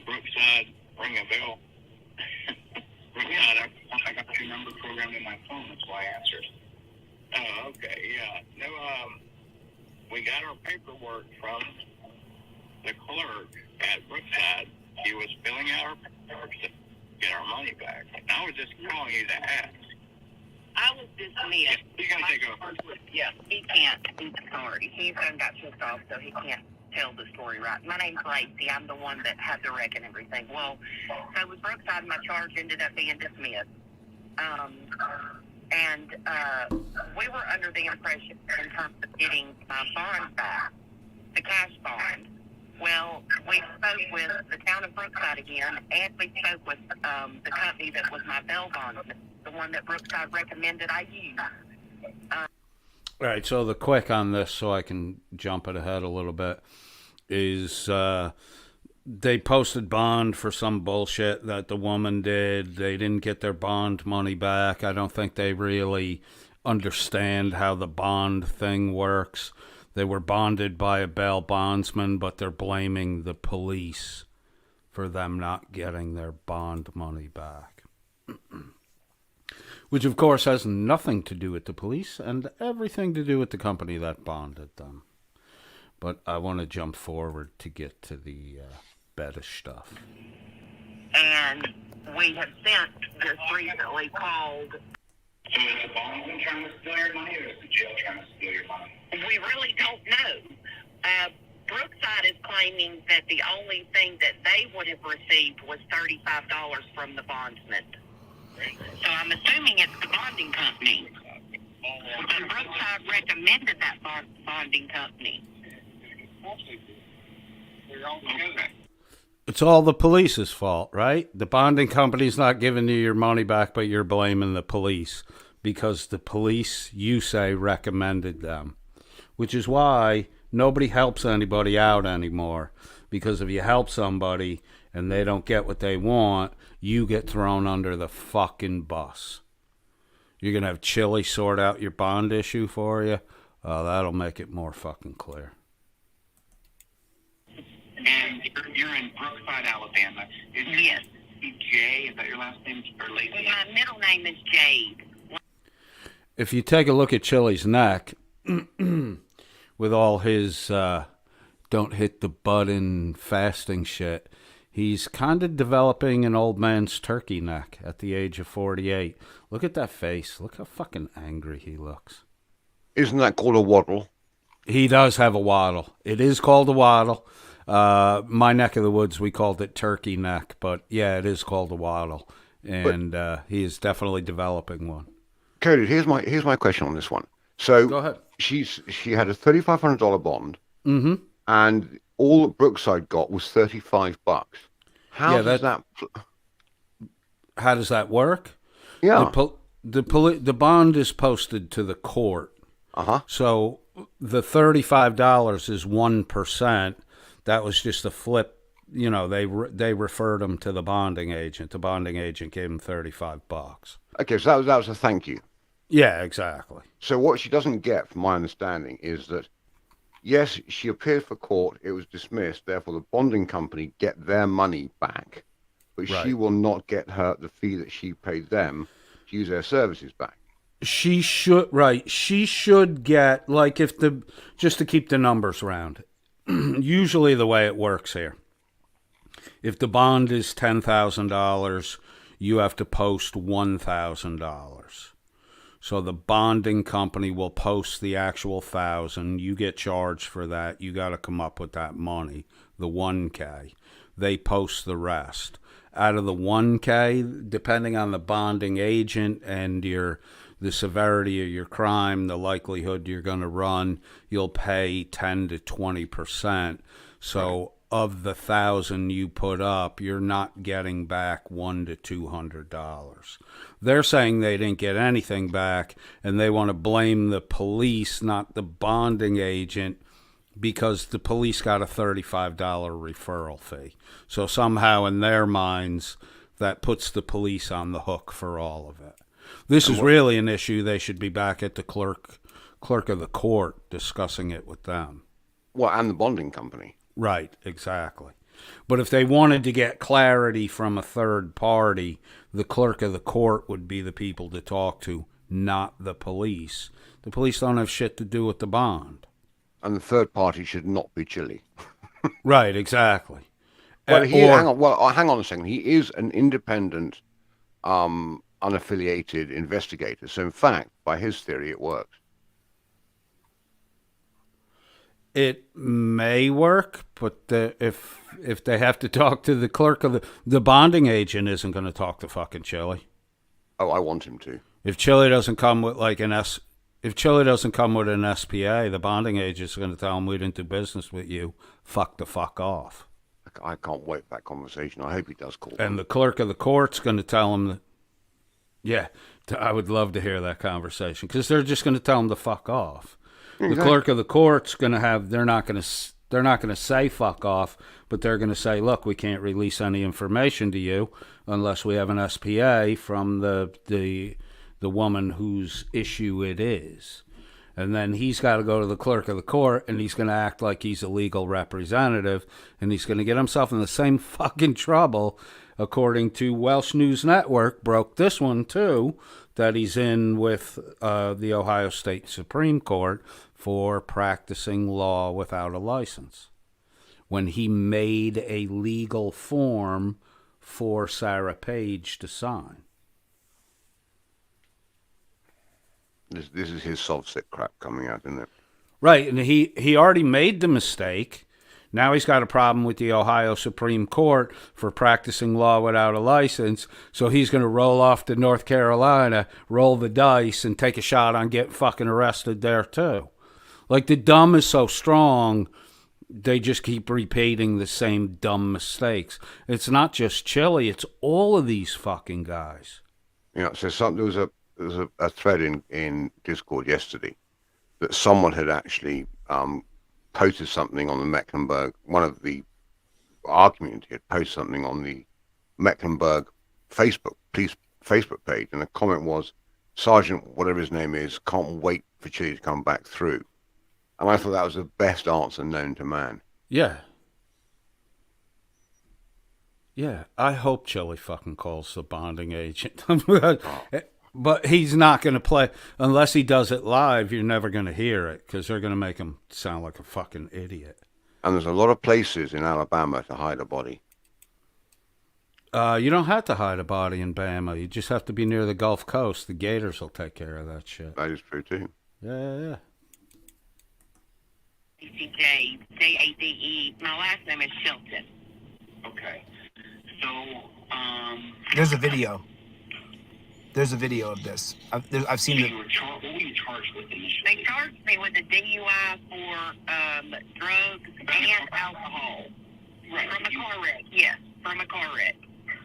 Brookside ring a bell? Brookside, I got your number programmed in my phone. That's why I answered. Oh, okay, yeah. No, we got our paperwork from the clerk at Brookside. He was filling out our paperwork to get our money back. And I was just calling you to ask. I was dismissed. You're going to take over. Yeah, he can't. He's sorry. He's done got pissed off, so he can't tell the story right. My name's Lacey. I'm the one that had the wreck and everything. Well, so with Brookside, my charge ended up being dismissed. We were under the impression in terms of getting bond back, the cash bond. Well, we spoke with the town of Brookside again, and we spoke with the company that was my bail bondsman, the one that Brookside recommended I use. All right, so the quick on this, so I can jump it ahead a little bit, is they posted bond for some bullshit that the woman did. They didn't get their bond money back. I don't think they really understand how the bond thing works. They were bonded by a bail bondsman, but they're blaming the police for them not getting their bond money back. Which, of course, has nothing to do with the police and everything to do with the company that bonded them. But I want to jump forward to get to the better stuff. And we have sent this recently called... So is the bondsman trying to steal your money, or is the jail trying to steal your money? We really don't know. Brookside is claiming that the only thing that they would have received was $35 from the bondsman. So I'm assuming it's the bonding company. But Brookside recommended that bonding company. Okay. It's all the police's fault, right? The bonding company's not giving you your money back, but you're blaming the police because the police, you say, recommended them. Which is why nobody helps anybody out anymore. Because if you help somebody and they don't get what they want, you get thrown under the fucking bus. You're going to have Chili sort out your bond issue for you? That'll make it more fucking clear. And you're in Brookside, Alabama. Yes. Jay, is that your last name? Or Lacey? My middle name is Jade. If you take a look at Chili's neck, with all his don't hit the button fasting shit, he's kind of developing an old man's turkey neck at the age of 48. Look at that face. Look how fucking angry he looks. Isn't that called a waddle? He does have a waddle. It is called a waddle. My neck of the woods, we called it turkey neck, but yeah, it is called a waddle, and he is definitely developing one. Cody, here's my question on this one. So go ahead. She had a $3,500 bond, mm-hmm. and all that Brookside got was $35. How does that work? Yeah, the bond is posted to the court. So the $35 is 1%. That was just a flip. You know, they referred him to the bonding agent. The bonding agent gave him $35. Okay, so that was a thank you. Yeah, exactly. So what she doesn't get, from my understanding, is that, yes, she appeared for court, it was dismissed, therefore the bonding company get their money back, but she will not get the fee that she paid them to use their services back. She should get, like, just to keep the numbers round, usually the way it works here, if the bond is $10,000, you have to post $1,000. So the bonding company will post the actual $1,000. You get charged for that. You got to come up with that money, the $1K. They post the rest. Out of the $1K, depending on the bonding agent and the severity of your crime, the likelihood you're going to run, you'll pay 10 to 20%. So of the $1,000 you put up, you're not getting back $100 to $200. They're saying they didn't get anything back, and they want to blame the police, not the bonding agent, because the police got a $35 referral fee. So somehow in their minds, that puts the police on the hook for all of it. This is really an issue. They should be back at the clerk of the court discussing it with them. Well, and the bonding company. Right, exactly. But if they wanted to get clarity from a third party, the clerk of the court would be the people to talk to, not the police. The police don't have shit to do with the bond. And the third party should not be Chile. Right, exactly. Well, hang on a second. He is an independent, unaffiliated investigator. So, in fact, by his theory, it works. It may work, but if they have to talk to the clerk of the bonding agent isn't going to talk to fucking Chile. Oh, I want him to. If Chile doesn't come with if Chile doesn't come with an SPA, the bonding agent's going to tell him we didn't do business with you. Fuck the fuck off. I can't wait for that conversation. I hope he does call. And the clerk of the court's going to tell him that. Yeah, I would love to hear that conversation because they're just going to tell him to fuck off. The clerk of the court's going to have. They're not going to say fuck off, but they're going to say, look, we can't release any information to you unless we have an SPA from the woman whose issue it is. And then he's got to go to the clerk of the court, and he's going to act like he's a legal representative, and he's going to get himself in the same fucking trouble, according to Welsh News Network, broke this one too, that he's in with the Ohio State Supreme Court for practicing law without a license, when he made a legal form for Sarah Page to sign. This is his soft sick crap coming out, isn't it? Right, and he already made the mistake. Now he's got a problem with the Ohio Supreme Court for practicing law without a license, so he's going to roll off to North Carolina, roll the dice, and take a shot on getting fucking arrested there too. Like, the dumb is so strong, they just keep repeating the same dumb mistakes. It's not just Chile, it's all of these fucking guys. You know, so there was a thread in Discord yesterday that someone had actually posted something on the Mecklenburg, one of the our community had posted something on the Mecklenburg Facebook page, and the comment was, Sergeant, whatever his name is, can't wait for Chile to come back through. And I thought that was the best answer known to man. Yeah. Yeah, I hope Chile fucking calls the bonding agent. But he's not going to play, unless he does it live, you're never going to hear it, because they're going to make him sound like a fucking idiot. And there's a lot of places in Alabama to hide a body. You don't have to hide a body in Bama. You just have to be near the Gulf Coast. The Gators will take care of that shit. That is true, too. Yeah. Jade. My last name is Shelton. Okay. So, There's a video. There's a video of this. I've seen it. what were you charged with initially? They charged me with a DUI for drugs and alcohol. Right. From a car wreck. Yes, from a car wreck.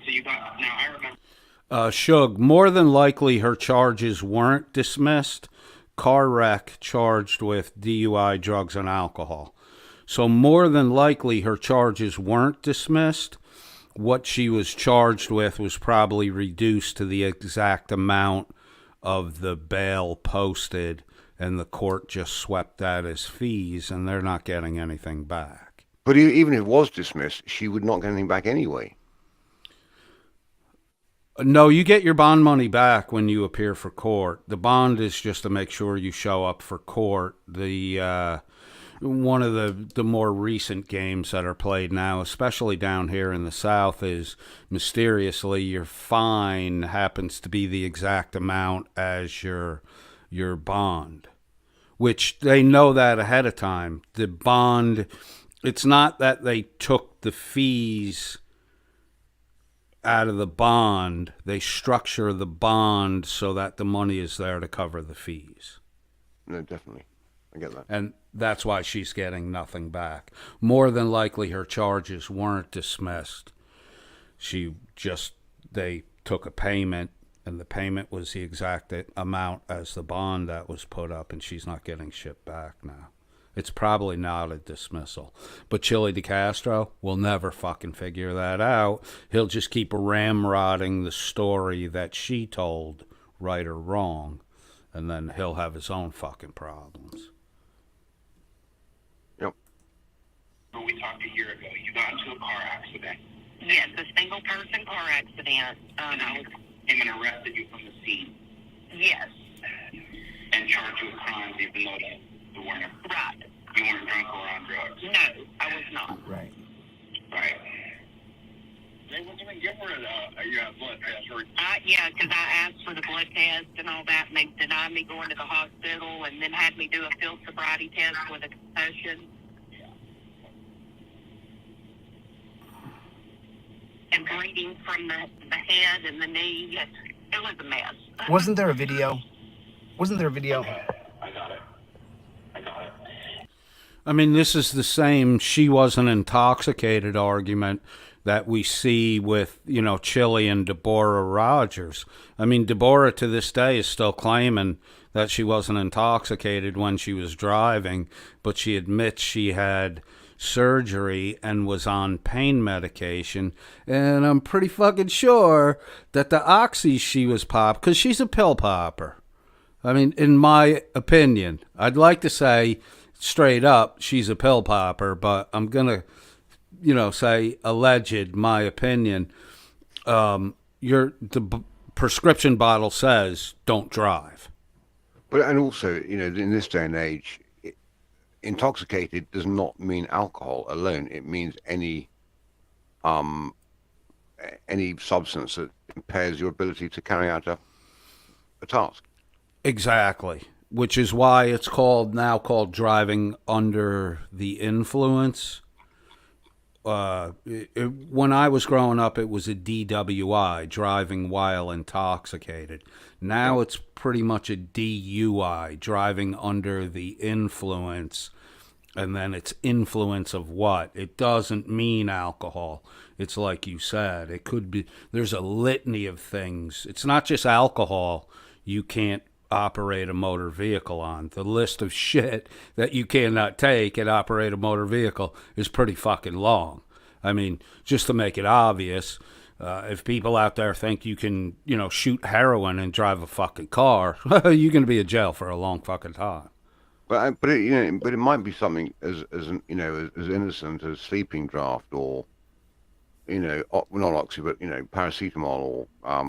So you got, now I remember. Shug, more than likely her charges weren't dismissed. Car wreck charged with DUI, drugs, and alcohol. So more than likely her charges weren't dismissed. What she was charged with was probably reduced to the exact amount of the bail posted, and the court just swept that as fees, and they're not getting anything back. But even if it was dismissed, she would not get anything back anyway. No, you get your bond money back when you appear for court. The bond is just to make sure you show up for court. The one of the more recent games that are played now, especially down here in the South, is mysteriously your fine happens to be the exact amount as your bond, which they know that ahead of time. The bond, it's not that they took the fees out of the bond. They structure the bond so that the money is there to cover the fees. No, definitely. I get that. And that's why she's getting nothing back. More than likely her charges weren't dismissed. They took a payment, and the payment was the exact amount as the bond that was put up, and she's not getting shit back now. It's probably not a dismissal. But Chile de Castro will never fucking figure that out. He'll just keep ramrodding the story that she told right or wrong, and then he'll have his own fucking problems. Yep. We talked a year ago. You got into a car accident. Yes, a single person car accident. And I came and arrested you from the scene Yes, and charged you with crimes even though you weren't. right. You weren't drunk or on drugs. No, I was not. Right. Right. They wouldn't even give her a blood test or Yeah, because I asked for the blood test and all that, and they denied me going to the hospital, and then had me do a field sobriety test with a concussion. And bleeding from the head and the knee. It was a mess. Wasn't there a video? Wasn't there a video? I got it. I mean, this is the same she wasn't intoxicated argument that we see with, you know, Chili and Deborah Rogers. I mean, Deborah to this day is still claiming that she wasn't intoxicated when she was driving, but she admits she had surgery and was on pain medication. And I'm pretty fucking sure that the oxy she was popped, because she's a pill popper. I mean, in my opinion, I'd like to say straight up she's a pill popper, but I'm going to, you know, say alleged, my opinion. The prescription bottle says don't drive. But and also, you know, in this day and age, intoxicated does not mean alcohol alone. It means any substance that impairs your ability to carry out a task. Exactly, which is why it's now called driving under the influence. When I was growing up, it was a DWI, driving while intoxicated. Now it's pretty much a DUI, driving under the influence. And then it's influence of what? It doesn't mean alcohol. It's like you said, it could be, there's a litany of things. It's not just alcohol you can't operate a motor vehicle on. The list of shit that you cannot take and operate a motor vehicle is pretty fucking long. I mean, just to make it obvious, if people out there think you can, you know, shoot heroin and drive a fucking car, you're going to be in jail for a long fucking time. But it might be something as innocent as sleeping draft or, you know, not oxy, but, you know, paracetamol or I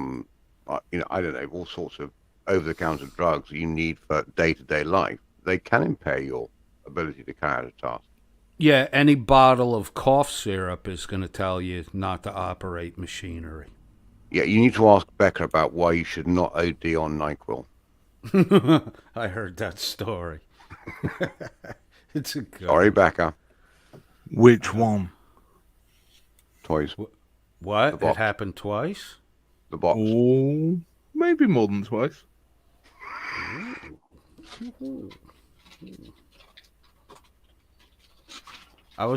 don't know, all sorts of over-the-counter drugs you need for day-to-day life. They can impair your ability to carry out a task. Yeah, any bottle of cough syrup is going to tell you not to operate machinery. Yeah, you need to ask Becca about why you should not OD on NyQuil. I heard that story. It's a good. Sorry, Becca. Which one? Toys. What? It happened twice? The box. Oh, maybe more than twice. I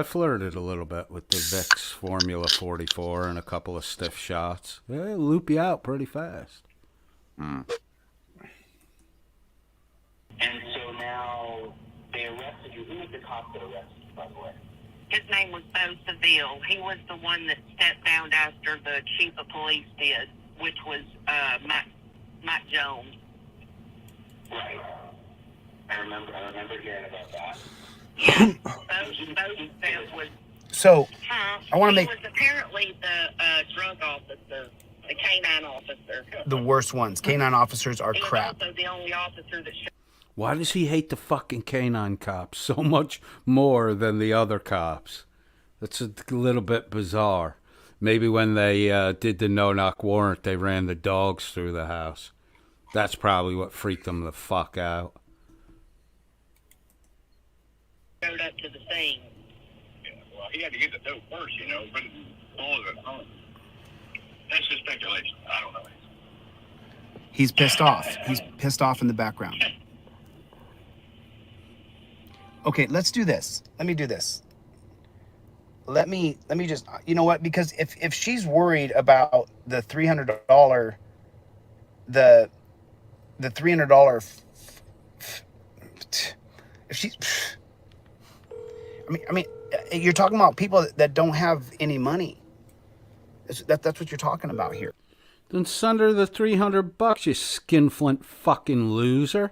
flirted a little bit with the Vicks Formula 44 and a couple of stiff shots. They loop you out pretty fast. And so now they arrested you. Who was the cop that arrested you, by the way? His name was Bo Seville. He was the one that stepped down after the chief of police did, which was Matt Jones. Right. I remember hearing about that. Yeah. Bo Seville was. So I want to make He was apparently the drug officer, the canine officer. the worst ones. Canine officers are He was crap. also the only officer that. Why does he hate the fucking canine cops so much more than the other cops? That's a little bit bizarre. Maybe when they did the no-knock warrant, they ran the dogs through the house. That's probably what freaked them the fuck out. Showed up to the scene. Yeah, well, he had to get the dope first, you know, but all of it home. That's just speculation. I don't know. He's pissed off. He's pissed off in the background. Okay, let's do this. Let me do this. Let me just, you know what? Because if she's worried about the $300, the $300, if she's, I mean, you're talking about people that don't have any money. That's what you're talking about here. Then send her the $300, you skinflint fucking loser.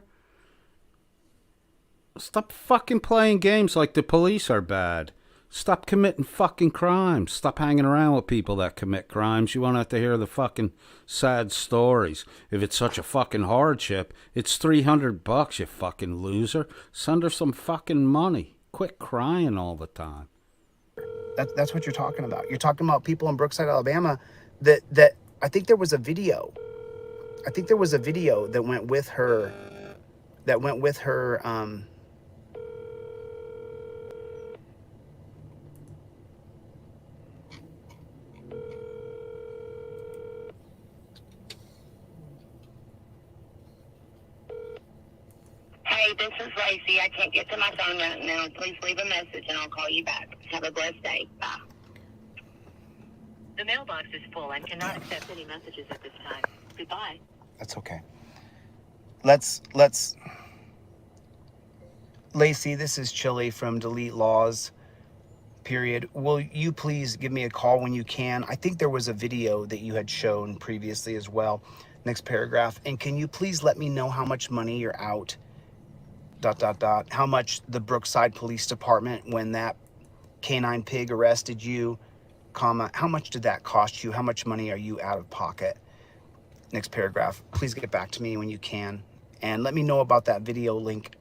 Stop fucking playing games like the police are bad. Stop committing fucking crimes. Stop hanging around with people that commit crimes. You won't have to hear the fucking sad stories. If it's such a fucking hardship, it's $300, you fucking loser. Send her some fucking money. Quit crying all the time. That's what you're talking about. You're talking about people in Brookside, Alabama that I think there was a video. I think there was a video that went with her. Hey, this is Lacey. I can't get to my phone right now. Please leave a message and I'll call you back. Have a blessed day. Bye. The mailbox is full and cannot accept any messages at this time. Goodbye. That's okay. Let's Lacey, this is Chili from Delete Laws, period. Will you please give me a call when you can? I think there was a video that you had shown previously as well. Next paragraph. And can you please let me know how much money you're out, ... how much the Brookside Police Department, when that canine pig arrested you, how much did that cost you? How much money are you out of pocket? Next paragraph. Please get back to me when you can. And let me know about that video link, ...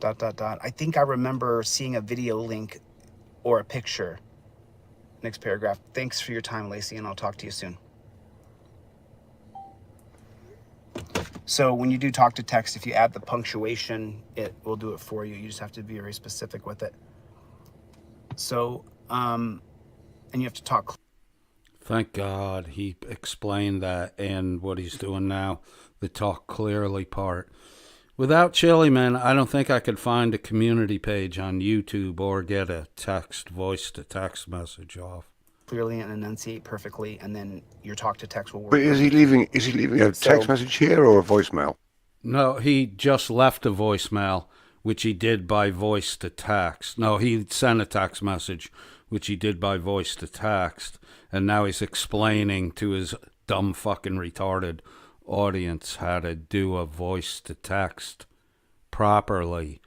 I think I remember seeing a video link or a picture. Next paragraph. Thanks for your time, Lacey, and I'll talk to you soon. So when you do talk to text, if you add the punctuation, it will do it for you. You just have to be very specific with it. So, and you have to talk. Thank God he explained that and what he's doing now, the talk clearly part. Without Chili, man, I don't think I could find a community page on YouTube or get a voice-to-text message off. Clearly and enunciate perfectly, and then your talk to text will work. But is he leaving a text message here or a voicemail? No, he just left a voicemail, which he did by voice to text. No, he sent a text message, which he did by voice to text, and now he's explaining to his dumb fucking retarded audience how to do a voice to text properly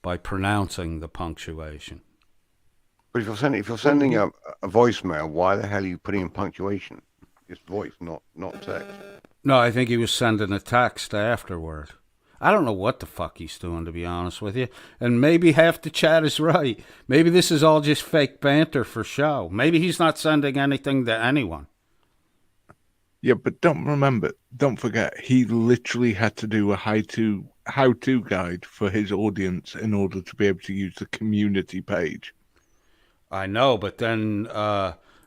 by pronouncing the punctuation. But if you're sending a voicemail, why the hell are you putting in punctuation? It's voice, not text. No, I think he was sending a text afterward. I don't know what the fuck he's doing, to be honest with you. And maybe half the chat is right. Maybe this is all just fake banter for show. Maybe he's not sending anything to anyone. Yeah, but don't forget, he literally had to do a how-to guide for his audience in order to be able to use the community page. I know, but then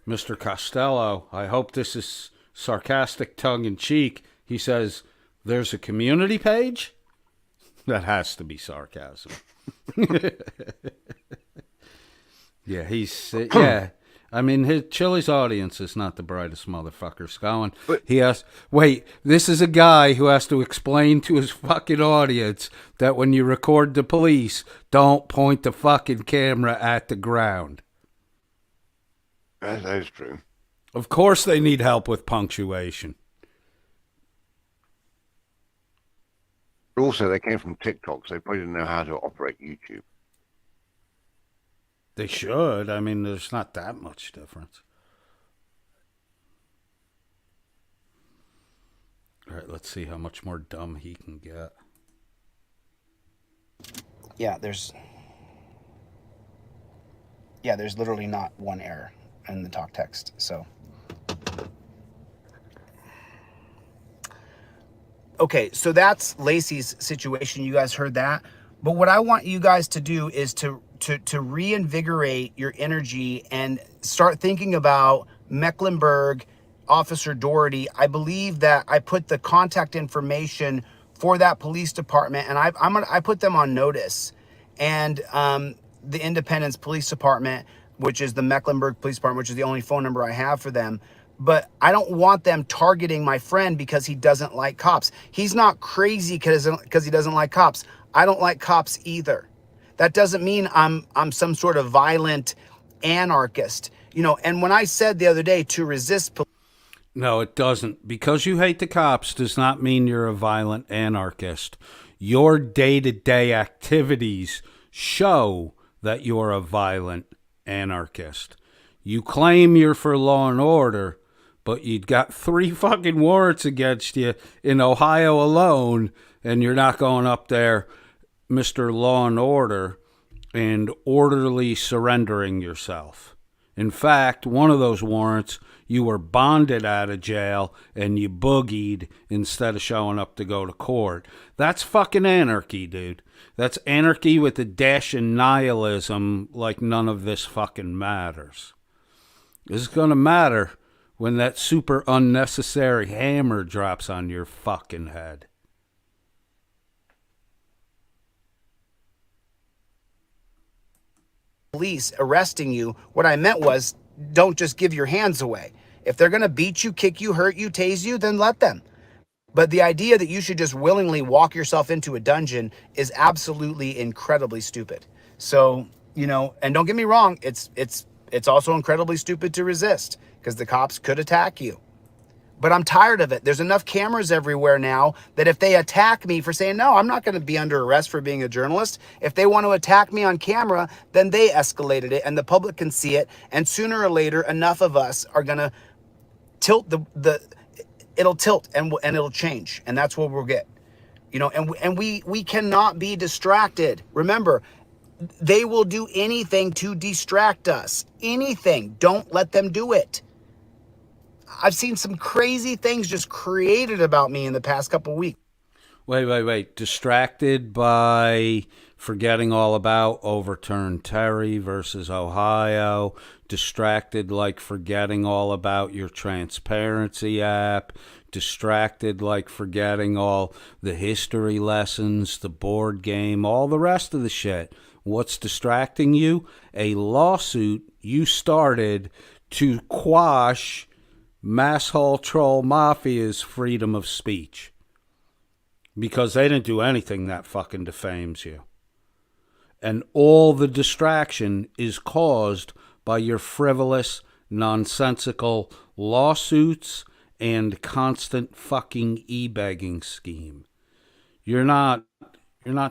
Mr. Costello, I hope this is sarcastic tongue-in-cheek, he says, there's a community page? That has to be sarcasm. Yeah, I mean, Chili's audience is not the brightest motherfuckers going. This is a guy who has to explain to his fucking audience that when you record the police, don't point the fucking camera at the ground. That is true. Of course they need help with punctuation. But also, they came from TikTok, so they probably didn't know how to operate YouTube. They should. I mean, there's not that much difference. All right, let's see how much more dumb he can get. Yeah, there's literally not one error in the talk text. So, okay, so that's Lacey's situation. You guys heard that. But what I want you guys to do is to reinvigorate your energy and start thinking about Mecklenburg, Officer Doherty. I believe that I put the contact information for that police department, and I put them on notice. And the Independence Police Department, which is the Mecklenburg Police Department, which is the only phone number I have for them. But I don't want them targeting my friend because he doesn't like cops. He's not crazy because he doesn't like cops. I don't like cops either. That doesn't mean I'm some sort of violent anarchist, you know. And when I said the other day to resist No, it doesn't. Because you hate the cops does not mean you're a violent anarchist. Your day-to-day activities show that you're a violent anarchist. You claim you're for law and order, but you've got 3 fucking warrants against you in Ohio alone, and you're not going up there, Mr. Law and Order, and orderly surrendering yourself. In fact, one of those warrants, you were bonded out of jail and you boogied instead of showing up to go to court. That's fucking anarchy, dude. That's anarchy with a dash of nihilism, like none of this fucking matters. This is going to matter when that super unnecessary hammer drops on your fucking head. Police arresting you, what I meant was, don't just give your hands away. If they're going to beat you, kick you, hurt you, tase you, then let them. But the idea that you should just willingly walk yourself into a dungeon is absolutely incredibly stupid. So, you know, and don't get me wrong, it's also incredibly stupid to resist because the cops could attack you. But I'm tired of it. There's enough cameras everywhere now that if they attack me for saying, no, I'm not going to be under arrest for being a journalist. If they want to attack me on camera, then they escalated it and the public can see it. And sooner or later, enough of us are going to tilt it'll tilt and it'll change. And that's what we'll get, you know, and we cannot be distracted. Remember, they will do anything to distract us. Anything. Don't let them do it. I've seen some crazy things just created about me in the past couple of weeks. Wait. Distracted by forgetting all about overturned Terry versus Ohio. Distracted like forgetting all about your transparency app. Distracted like forgetting all the history lessons, the board game, all the rest of the shit. What's distracting you? A lawsuit you started to quash Mass Hall Troll Mafia's freedom of speech. Because they didn't do anything that fucking defames you. And all the distraction is caused by your frivolous, nonsensical lawsuits and constant fucking e-begging scheme. You're not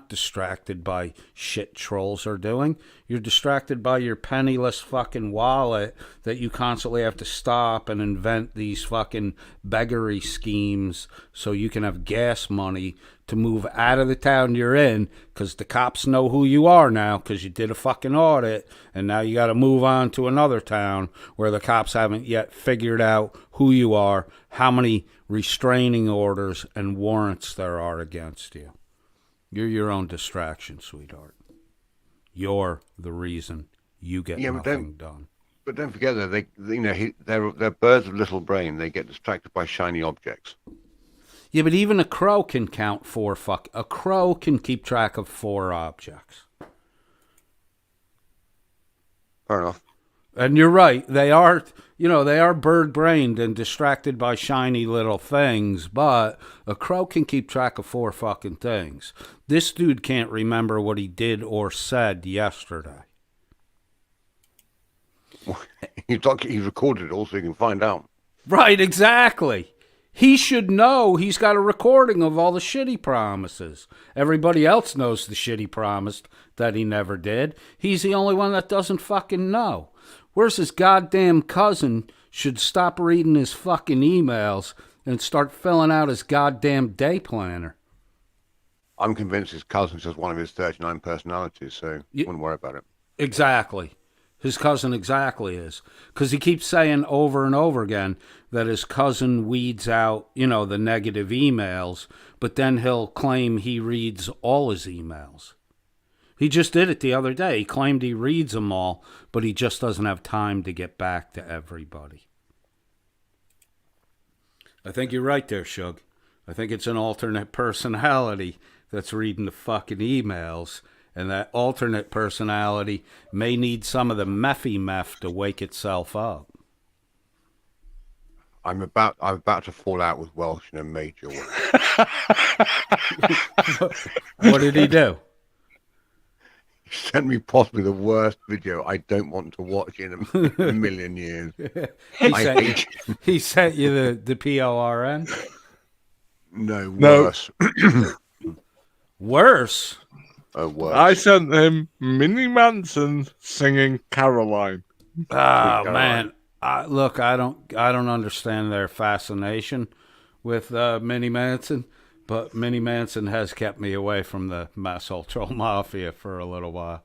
distracted by shit trolls are doing. You're distracted by your penniless fucking wallet that you constantly have to stop and invent these fucking beggary schemes so you can have gas money to move out of the town you're in because the cops know who you are now because you did a fucking audit and now you got to move on to another town where the cops haven't yet figured out who you are, how many restraining orders and warrants there are against you. You're your own distraction, sweetheart. You're the reason you get nothing done. But don't forget that they're birds of little brain. They get distracted by shiny objects. Yeah, but even a crow can count a crow can keep track of 4 objects. Fair enough. And you're right. They are bird-brained and distracted by shiny little things, but a crow can keep track of 4 fucking things. This dude can't remember what he did or said yesterday. He recorded it all so you can find out. Right, exactly. He should know he's got a recording of all the shit he promises. Everybody else knows the shit he promised that he never did. He's the only one that doesn't fucking know. Where's his goddamn cousin should stop reading his fucking emails and start filling out his goddamn day planner. I'm convinced his cousin's just one of his 39 personalities, so wouldn't worry about it. Exactly. His cousin exactly is. Because he keeps saying over and over again that his cousin weeds out, the negative emails, but then he'll claim he reads all his emails. He just did it the other day. He claimed he reads them all, but he just doesn't have time to get back to everybody. I think you're right there, Shug. I think it's an alternate personality that's reading the fucking emails, and that alternate personality may need some of the meth to wake itself up. I'm about to fall out with Welsh in a major way. What did he do? sent me possibly the worst video I don't want to watch in a million years. He sent you the PORN? No, worse. Worse? Oh, worse. I sent him Minnie Manson singing Caroline. Oh man, look, I don't understand their fascination with Minnie Manson, but Minnie Manson has kept me away from the Mass Ultra Mafia for a little while.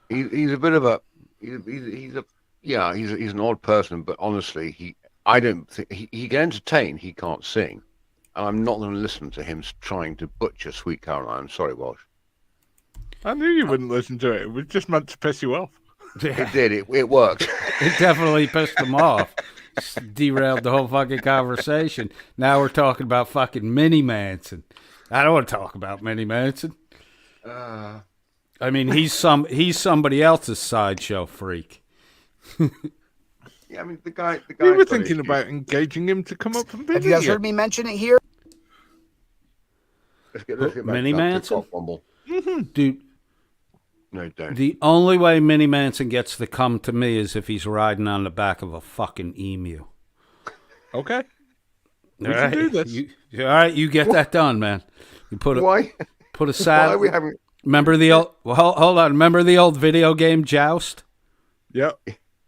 He's a bit of a he's an odd person, but honestly, I don't think he can entertain. He can't sing, and I'm not going to listen to him trying to butcher Sweet Caroline. I'm sorry, Walsh. I knew you wouldn't listen to it. It was just meant to piss you off. It did. It worked. It definitely pissed him off. Derailed the whole fucking conversation. Now we're talking about fucking Minnie Manson. I don't want to talk about Minnie Manson. I mean, he's somebody else's sideshow freak. Yeah, I mean the guy. We were thinking about engaging him to come up and visit. Have you guys heard me mention it here? Let's get back Minnie to Manson? Dude. No, don't. The only way Minnie Manson gets to come to me is if he's riding on the back of a fucking emu. Okay. We can do this. All right, you get that done, man. You put a saddle. Why are we having? Remember the old? Well, hold on. Remember the old video game Joust? Yep.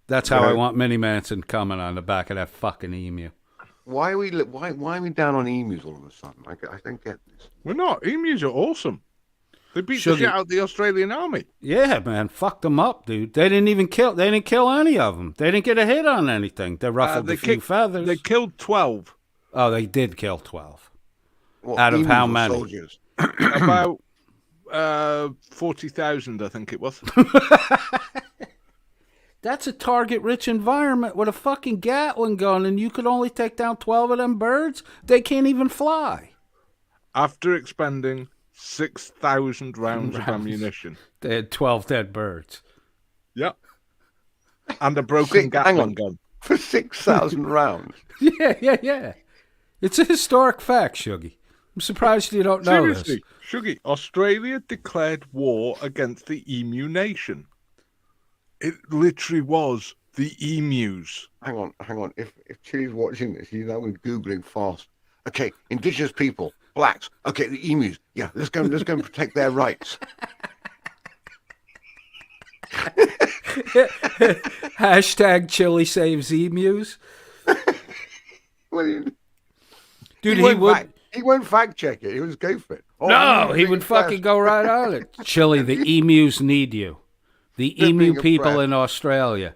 That's how I want Minnie Manson coming on the back of that fucking emu. Why are we down on emus all of a sudden? I don't get this. We're not. Emus are awesome. They beat the shit out of the Australian army. Yeah, man, fucked them up, dude. They didn't kill any of them. They didn't get a hit on anything. They ruffled a few feathers. They killed 12. Oh, they did kill 12. What, out of how many? Soldiers? About 40,000, I think it was. That's a target-rich environment with a fucking Gatling gun, and you could only take down 12 of them birds? They can't even fly. After expending 6,000 rounds of ammunition. They had 12 dead birds. Yep. And a broken Gatling gun. For 6,000 rounds? Yeah. It's a historic fact, Shuggy. I'm surprised you don't know Seriously, Shuggy, Australia declared war against the Emu Nation. It literally was the emus. Hang on. If Chili's watching this, he's now Googling fast. Okay, indigenous people, blacks. Okay, the emus. Yeah, let's go and protect their rights. Hashtag Chili saves emus. Well, dude, he won't fact check it. He would just go for it. Oh, no, he would fucking go right on it. Chili, the emus need you. The emu people in Australia.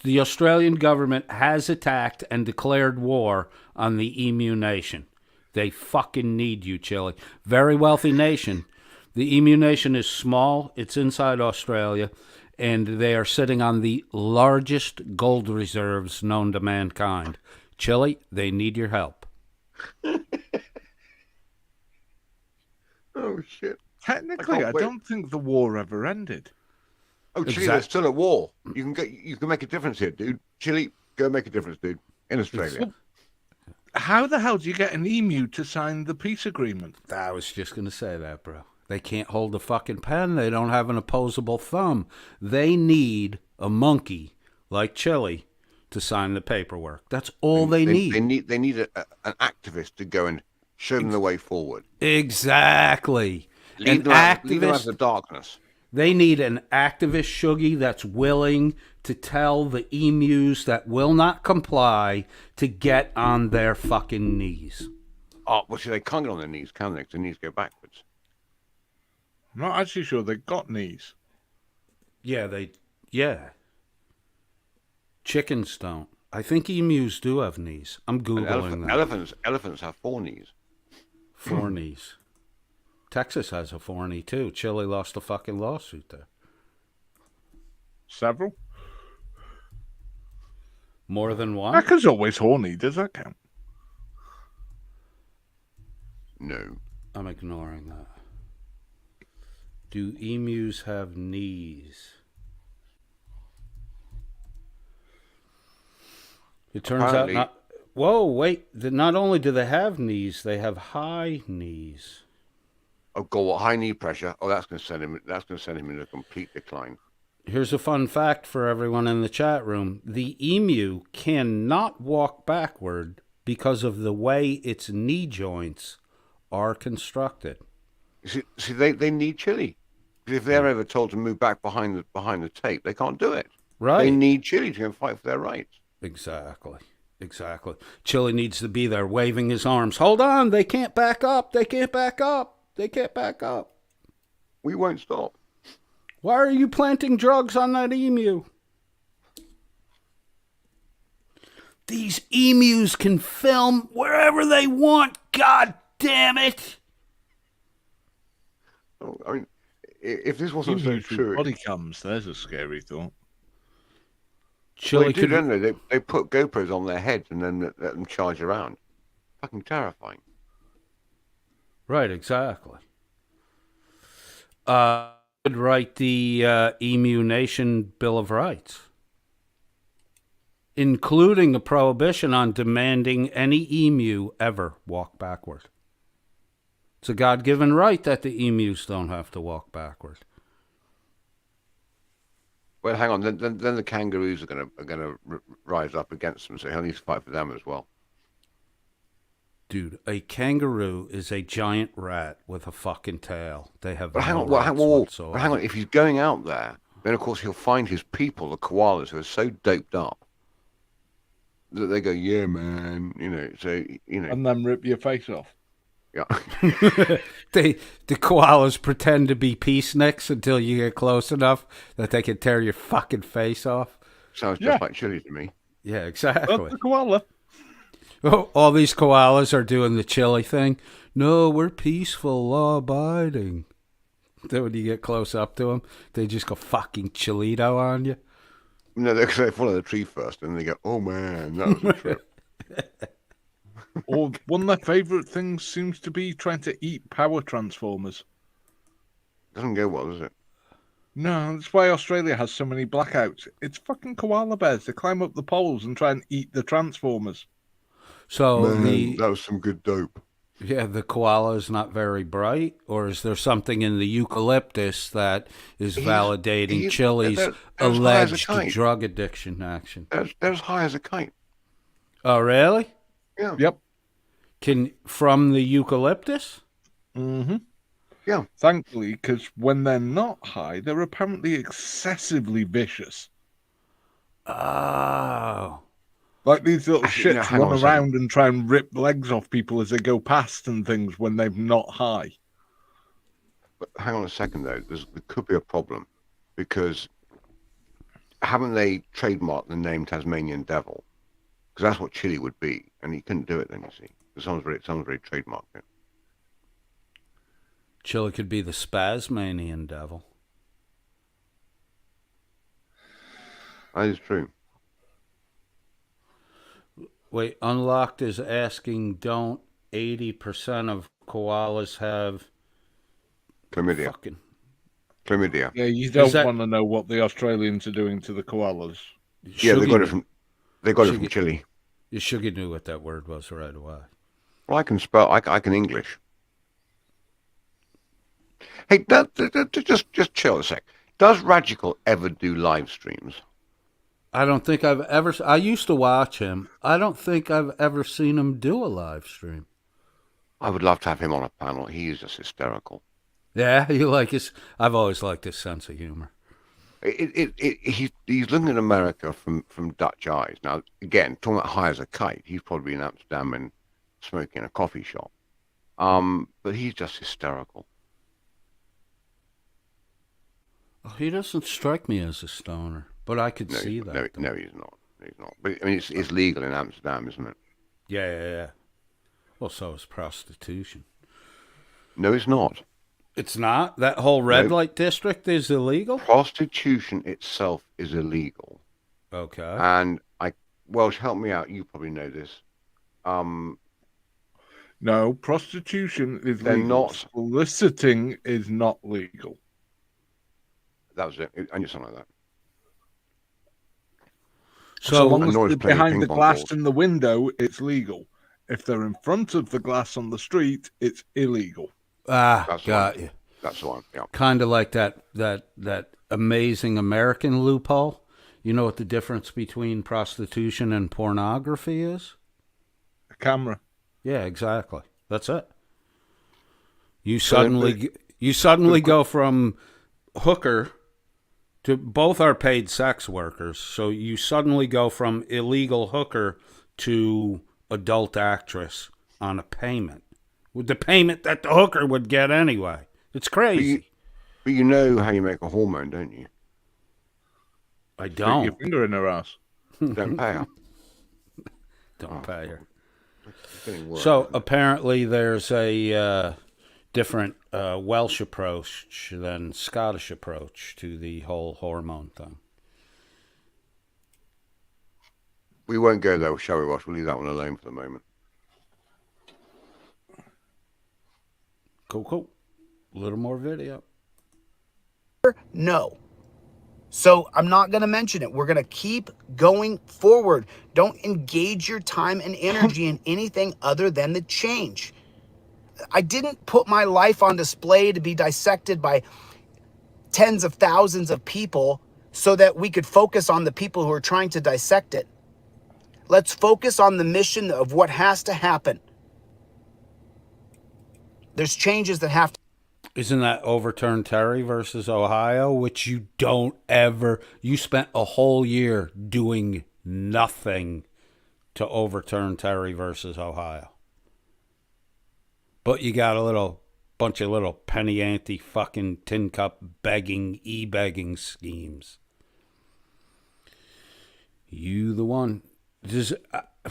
The Australian government has attacked and declared war on the Emu Nation. They fucking need you, Chile. Very wealthy nation. The Emu Nation is small. It's inside Australia. And they are sitting on the largest gold reserves known to mankind. Chile, they need your help. Oh, shit. Technically, I don't think the war ever ended. Oh, Chile, there's still a war. You can make a difference here, dude. Chile, go make a difference, dude. In Australia. How the hell do you get an emu to sign the peace agreement? I was just going to say that, bro. They can't hold a fucking pen. They don't have an opposable thumb. They need a monkey like Chile to sign the paperwork. That's all they need. They need an activist to go and show them the way forward. Exactly. Lead them out of the darkness. They need an activist Shuggy that's willing to tell the emus that will not comply to get on their fucking knees. Oh, well, see, they can't get on their knees, can they? 'Cause their knees go backwards. I'm not actually sure they've got knees. Yeah. Chickens don't. I think emus do have knees. I'm Googling that. Elephants have 4 knees. 4 knees. Texas has a 4 knee too. Chile lost a fucking lawsuit there. Several? More than one? Becca's always horny. Does that count? No. I'm ignoring that. Do emus have knees? It turns Apparently. out not... Whoa, wait. Not only do they have knees, they have high knees. Oh God, what high knee pressure? Oh, that's going to send him. That's going to send him into a complete decline. Here's a fun fact for everyone in the chat room. The emu cannot walk backward because of the way its knee joints are constructed. See, they need chili. If they're ever told to move back behind the tape, they can't do it. Right. They need chili to go and fight for their rights. Exactly. Chili needs to be there waving his arms. Hold on, they can't back up. They can't back up. We won't stop. Why are you planting drugs on that emu? These emus can film wherever they want. God damn it. Oh, I mean, if this wasn't so true, body cams. There's a scary thought. Chili do, don't they? They put GoPros on their heads and then let them charge around. Fucking terrifying. Right, exactly. Would write the Emu Nation Bill of Rights, including a prohibition on demanding any emu ever walk backward. It's a God-given right that the emus don't have to walk backward. Well, hang on. Then the kangaroos are gonna rise up against them, so he'll need to fight for them as well. Dude, a kangaroo is a giant rat with a fucking tail. They have. But hang on. If he's going out there, then of course he'll find his people, the koalas, who are so doped up that they go, "Yeah, man," and then rip your face off. Yeah. The koalas pretend to be peaceniks until you get close enough that they can tear your fucking face off. Sounds just like chili to me. Yeah, exactly. That's the koala. Oh, all these koalas are doing the chili thing. No, we're peaceful, law-abiding. Then when you get close up to them, they just go fucking chilito on you. No, they follow the tree first, and they go, "Oh man, that was a trip." Or one of their favourite things seems to be trying to eat power transformers. Doesn't go well, does it? No, that's why Australia has so many blackouts. It's fucking koala bears. They climb up the poles and try and eat the transformers. So Man, that was some good dope. Yeah, the koala is not very bright, or is there something in the eucalyptus that is validating Chili's alleged drug addiction action? They're as high as a kite. Oh, really? Yeah. Yep. From the eucalyptus? Mm-hmm. Yeah. Thankfully, because when they're not high, they're apparently excessively vicious. Oh. Like these little shits run around and try and rip legs off people as they go past and things when they're not high. But hang on a second, though. There could be a problem because haven't they trademarked the name Tasmanian Devil? Because that's what chili would be, and he couldn't do it then, you see. Someone's very trademarked it. Chili could be the Spasmanian Devil. That is true. Wait, Unlocked is asking, don't 80% of koalas have chlamydia? Chlamydia. Yeah, you don't want to know what the Australians are doing to the koalas. Yeah, they got it from Chile. You Sugar knew what that word was right away. Well, I can spell. I can English. Hey, just chill a sec. Does Radical ever do live streams? I don't think I've ever. I used to watch him. I don't think I've ever seen him do a live stream. I would love to have him on a panel. He is just hysterical. Yeah, you like his. I've always liked his sense of humor. He's looking at America from Dutch eyes. Now, again, talking about high as a kite, he's probably in Amsterdam and smoking in a coffee shop. But he's just hysterical. Oh, he doesn't strike me as a stoner, but I could see that. No, he's not. He's not. But I mean, it's legal in Amsterdam, isn't it? Yeah. Well, so is prostitution. No, it's not. It's not? That whole red light district is illegal? Prostitution itself is illegal. Okay. And Welsh, help me out. You probably know this. No, prostitution is legal. Soliciting is not legal. That was it. I knew something like that. So long as they're behind the glass in the window, it's legal. If they're in front of the glass on the street, it's illegal. That's got one. you. That's the one. Yeah. Kind of like that amazing American loophole. You know what the difference between prostitution and pornography is? A camera. Yeah, exactly. That's it. You suddenly go from hooker to both are paid sex workers. So you suddenly go from illegal hooker to adult actress on a payment. With the payment that the hooker would get anyway. It's crazy. But you know how you make a hormone, don't you? I don't. Stick your finger in her ass. Don't pay her. Don't pay her. It's getting worse, So isn't it? apparently there's a different Welsh approach than Scottish approach to the whole hormone thing. We won't go there, shall we, Ross? We'll leave that one alone for the moment. Cool. A little more video. No. So I'm not going to mention it. We're going to keep going forward. Don't engage your time and energy in anything other than the change. I didn't put my life on display to be dissected by tens of thousands of people so that we could focus on the people who are trying to dissect it. Let's focus on the mission of what has to happen. There's changes that have to. Isn't that overturn Terry versus Ohio, which you spent a whole year doing nothing to overturn Terry versus Ohio. But you got a bunch of little penny ante fucking tin cup begging, e-begging schemes. You the one.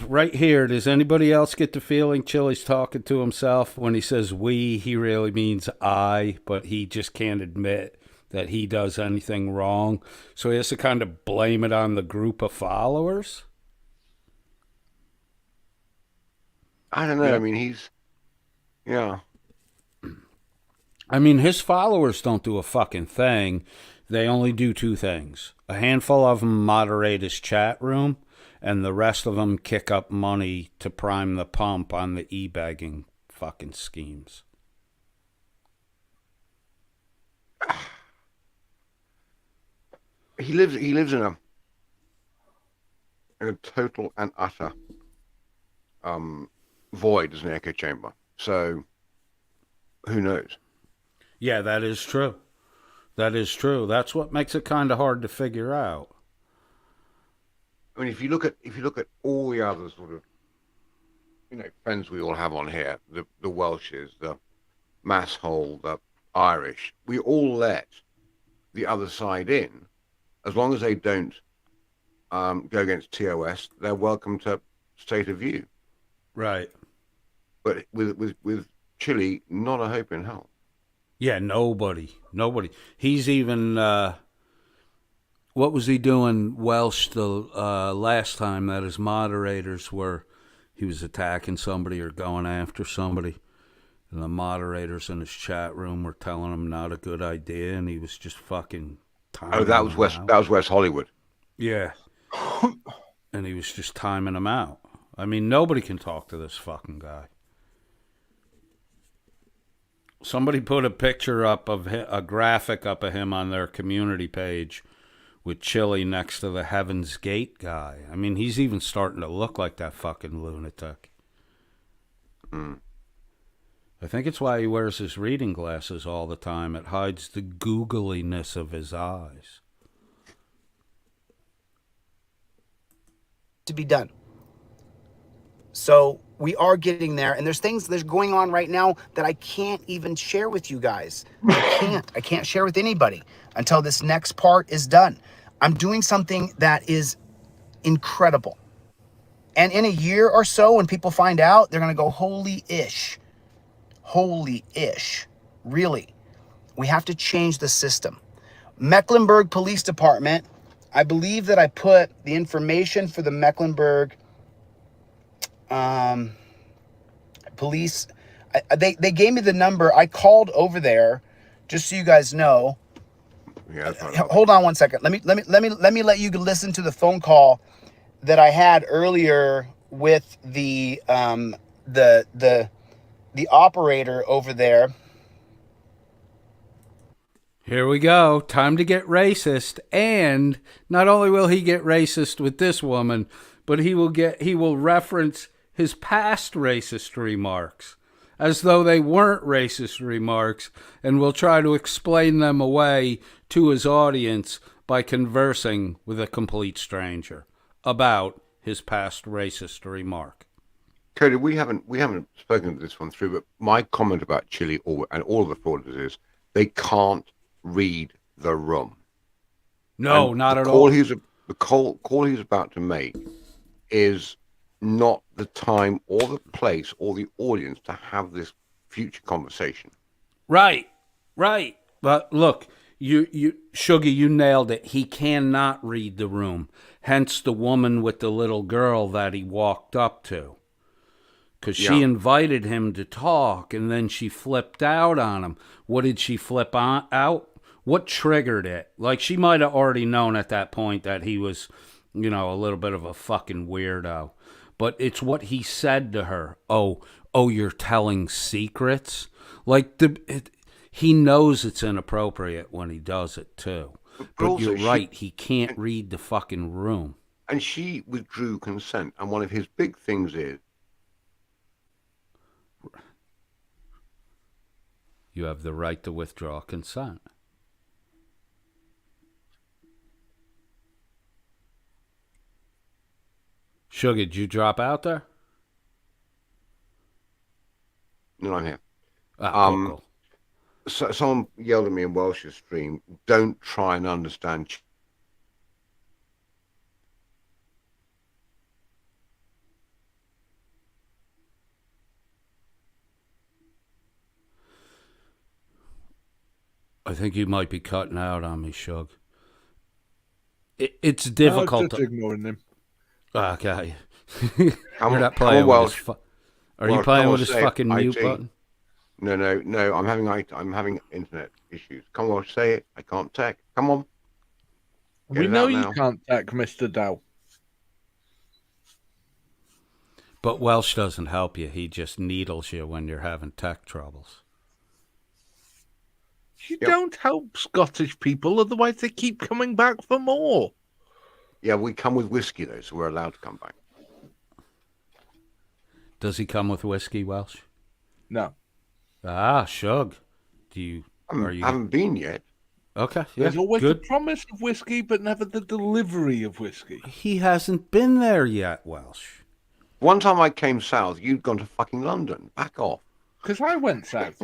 Right here, does anybody else get the feeling Chili's talking to himself? When he says we, he really means I, but he just can't admit that he does anything wrong. So he has to kind of blame it on the group of followers? I don't know. Yeah. I mean, I mean, his followers don't do a fucking thing. They only do two things. A handful of them moderate his chat room, and the rest of them kick up money to prime the pump on the e-bagging fucking schemes. He lives in a total and utter void as an echo chamber. So who knows? Yeah, that is true. That is true. That's what makes it kind of hard to figure out. I mean, if you look at all the other sort of, friends we all have on here, the Welshes, the Masshole, the Irish, we all let the other side in, as long as they don't go against TOS. They're welcome to state of view. Right. But with Chile, not a hope in hell. Yeah, nobody. He's even. What was he doing Welsh the last time that his moderators were, he was attacking somebody or going after somebody, and the moderators in his chat room were telling him not a good idea, and he was just fucking timing. Oh, that was West Hollywood. Yeah. And he was just timing them out. I mean, nobody can talk to this fucking guy. Somebody put a picture up of a graphic up of him on their community page with Chili next to the Heaven's Gate guy. I mean, he's even starting to look like that fucking lunatic. Mm. I think it's why he wears his reading glasses all the time. It hides the googliness of his eyes. To be done. So we are getting there, and there's things that's going on right now that I can't even share with you guys. I can't share with anybody until this next part is done. I'm doing something that is incredible. And in a year or so, when people find out, they're going to go, holy-ish. Holy-ish. Really. We have to change the system. Mecklenburg Police Department, I believe that I put the information for the Mecklenburg police. They gave me the number. I called over there, just so you guys know. Yeah. Hold on one second. Let me let you listen to the phone call that I had earlier with the operator over there. Here we go. Time to get racist. And not only will he get racist with this woman, but he will reference his past racist remarks as though they weren't racist remarks, and will try to explain them away to his audience by conversing with a complete stranger about his past racist remark. Cody, we haven't spoken this one through, but my comment about Chile and all of the fraudsters is they can't read the room. No, not at all. The call he's about to make is not the time or the place or the audience to have this future conversation. Right. But look, Shuggy, you nailed it. He cannot read the room. Hence the woman with the little girl that he walked up to. Because she invited him to talk, and then she flipped out on him. What did she flip out? What triggered it? Like, she might have already known at that point that he was, a little bit of a fucking weirdo. But it's what he said to her. Oh, you're telling secrets? Like, he knows it's inappropriate when he does it, too. But you're right, he can't read the fucking room. And she withdrew consent. And one of his big things is, you have the right to withdraw consent. Sugar, did you drop out there? No, I'm here. Cool. So someone yelled at me in Welsh's stream, don't try and understand. I think you might be cutting out on me, Shug. It's difficult. I'm just ignoring him. Okay. You're not playing with his Are you playing with his fucking mute IT. button? No. I'm having internet issues. Come on, say it. I can't tech. Come on. We know you can't tech, Mr. Dow. But Welsh doesn't help you. He just needles you when you're having tech troubles. You don't help Scottish people, otherwise they keep coming back for more. Yeah, we come with whiskey, though, so we're allowed to come back. Does he come with whiskey, Welsh? No. Shug. I haven't been yet. Okay, yeah, There's always good. the promise of whiskey, but never the delivery of whiskey. He hasn't been there yet, Welsh. One time I came south, you'd gone to fucking London. Back off. Because I went south.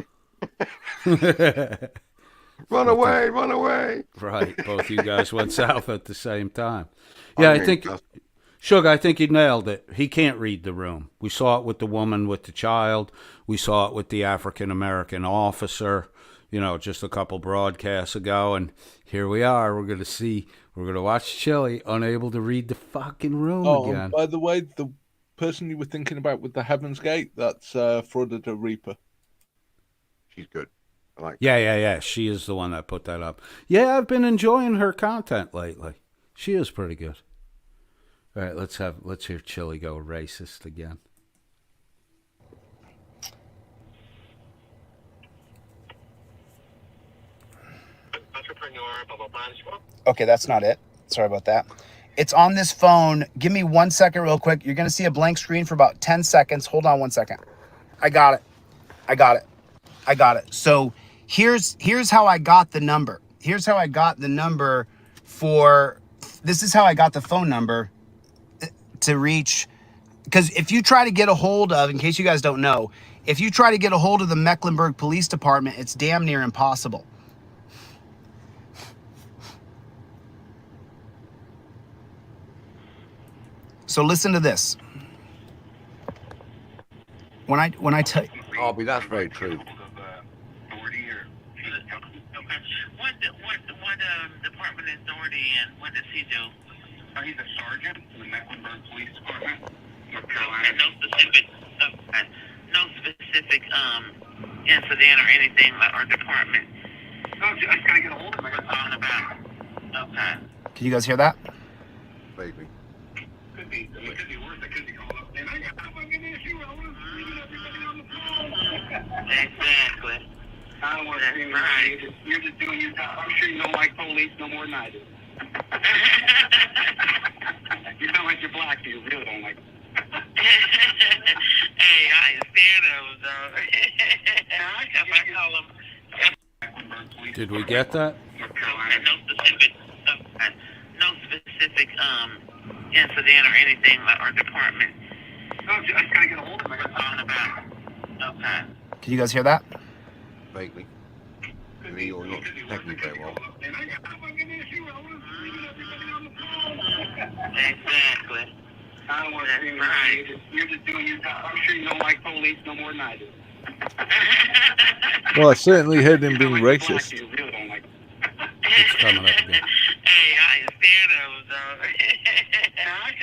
Run away. Right, both you guys went south at the same time. Yeah, I think, Shug, I think he nailed it. He can't read the room. We saw it with the woman with the child. We saw it with the African-American officer, just a couple broadcasts ago. And here we are. We're going to watch Chili unable to read the fucking room again. By the way, the person you were thinking about with the Heaven's Gate, that's Fraudita Reaper. She's good. I like Yeah. She is the one that put that up. Yeah, I've been enjoying her content lately. She is pretty good. All right, let's hear Chili go racist again. Okay, that's not it. Sorry about that. It's on this phone. Give me 1 second real quick. You're going to see a blank screen for about 10 seconds. Hold on 1 second. I got it. So here's how I got the number. This is how I got the phone number to reach. Because if you try to get a hold of, in case you guys don't know, if you try to get a hold of the Mecklenburg Police Department, it's damn near impossible. So listen to this. When I tell you, Harvey, that's very true. What department is Doherty in? What does he do? He's a sergeant in the Mecklenburg Police Department, North Carolina. And no specific incident or anything or department. No, I just gotta get a hold of him. On about. Okay. can you guys hear that? Vaguely. Could be worse. It could be called up. And I got a fucking issue. I was reading everybody on the phone. Exactly. I don't want to scream. Right. You're just doing your job. I'm sure you don't like police no more than I do. You sound like you're black, so you really don't like them. Hey, I ain't scared of them, though. I call them. Did we get that? And no specific incident or anything or department. I just gotta get a hold of him. On about. Okay. Can you guys hear that? Vaguely. Me or not technically very well. Exactly. I don't want to scream. Right. You're just doing your job. I'm sure you don't like police no more than I do. Well, I certainly heard him being racist. You really don't like them. It's coming up again. Hey, I ain't scared of them, though.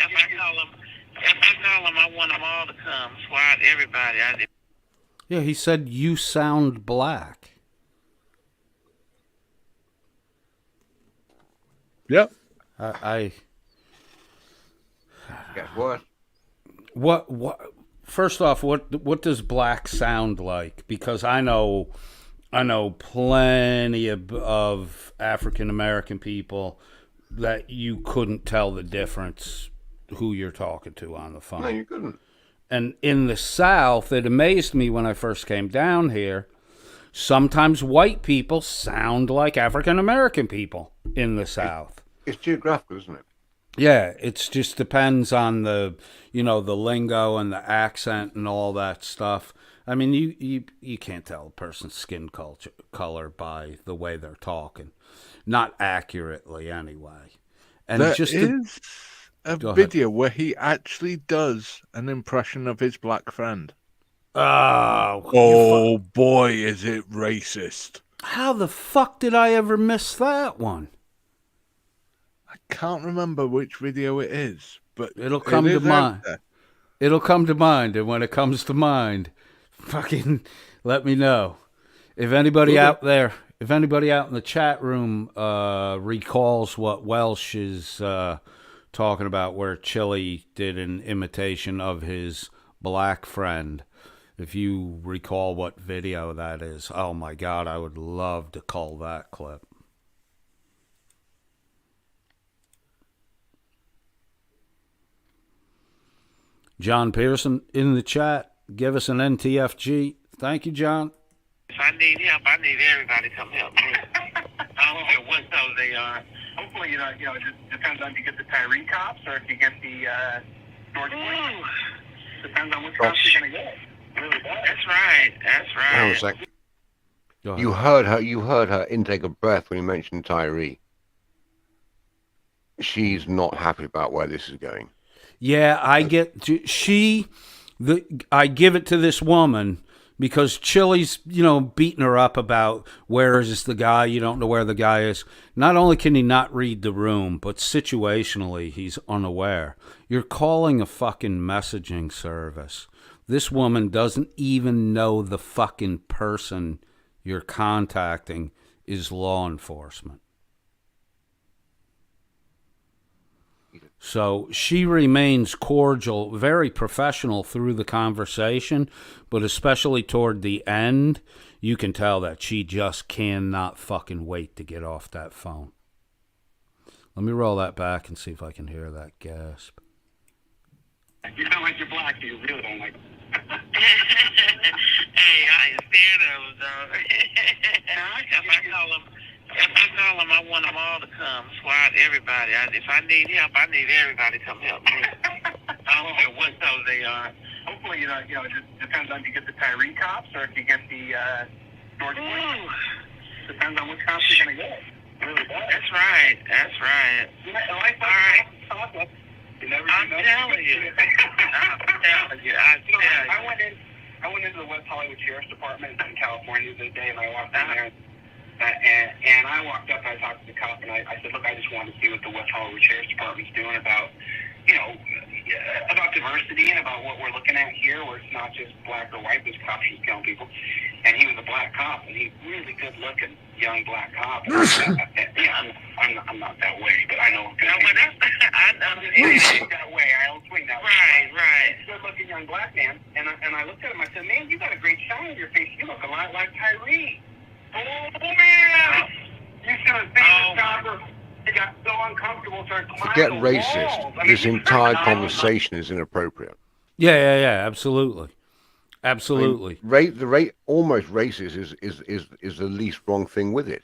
If I call them, I want them all to come. Squad, everybody. Yeah, he said, you sound black. Yep. Guess what? What? First off, what does black sound like? Because I know plenty of African American people that you couldn't tell the difference who you're talking to on the phone. No, you couldn't. And in the South, it amazed me when I first came down here. Sometimes white people sound like African American people in the South. It's geographical, isn't it? Yeah, it just depends on the lingo and the accent and all that stuff. I mean, you can't tell a person's skin color by the way they're talking. Not accurately, anyway. And There just is a video where he actually does an impression of his black friend. Oh, boy, is it racist. How the fuck did I ever miss that one? I can't remember which video it is, but it'll come to mind. It'll come to mind, and when it comes to mind, fucking let me know. If anybody out there, if anybody out in the chat room recalls what Welsh is talking about, where Chili did an imitation of his black friend, if you recall what video that is, oh my God, I would love to call that clip. John Pearson in the chat. Give us an NTFG. Thank you, John. If I need help, I need everybody to come help me. I don't care what color they are. Hopefully, it just depends on if you get the Tyree cops or if you get the George Bush. Depends on which cops you're going to get. Really does. That's right. That's right. Hang on a sec. You heard her intake of breath when you mentioned Tyree. She's not happy about where this is going. Yeah, I give it to this woman because Chili's, beating her up about where is the guy, you don't know where the guy is. Not only can he not read the room, but situationally he's unaware. You're calling a fucking messaging service. This woman doesn't even know the fucking person you're contacting is law enforcement. So she remains cordial, very professional through the conversation, but especially toward the end, you can tell that she just cannot fucking wait to get off that phone. Let me roll that back and see if I can hear that gasp. You sound like you're black, so you really don't like them. Hey, I ain't scared of them, though. If I call them, I want them all to come. Squad, everybody. If I need help, I need everybody to come help me. I don't care what color they are. Hopefully, it just depends on if you get the Tyree cops or if you get the George Bush. Depends on which cops you're going to get. Really does. That's right. That's right. All right. I'm telling you. I went into the West Hollywood Sheriff's Department in California the other day, and I walked in there. And I walked up and I talked to the cop and I said, look, I just wanted to see what the West Hollywood Sheriff's Department's doing about diversity and about what we're looking at here, where it's not just black or white, there's cops just killing people. And he was a black cop, and he's really good looking, young black cop. I'm not that way, but I know. I'm that way. I don't swing that way. Right. Good looking young black man. And I looked at him, I said, man, you got a great shine in your face. You look a lot like Tyree. Oh, man! You should have seen the chopper. He got so uncomfortable, started climbing Forget the racist. walls. I mean, This entire conversation is inappropriate. Yeah, absolutely. Absolutely. I mean, the rate almost racist is the least wrong thing with it.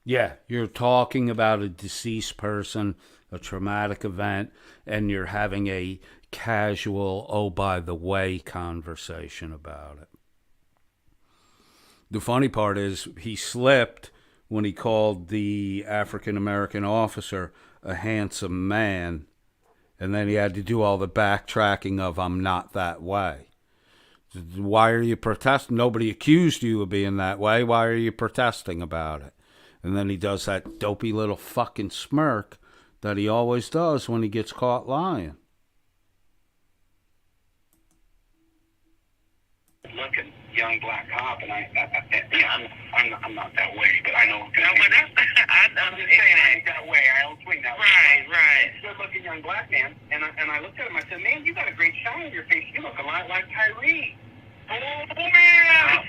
Yeah, you're talking about a deceased person, a traumatic event, and you're having a casual, oh, by the way, conversation about it. The funny part is he slipped when he called the African-American officer a handsome man, and then he had to do all the backtracking of I'm not that way. Why are you protesting? Nobody accused you of being that way. Why are you protesting about it? And then he does that dopey little fucking smirk that he always does when he gets caught lying. Looking young black cop, and I'm not that way, but I know. I'm just saying I ain't that way. I don't swing that way. Right. Good looking young black man, and I looked at him. I said, "Man, you got a great shine on your face. You look a lot like Tyree." Oh man!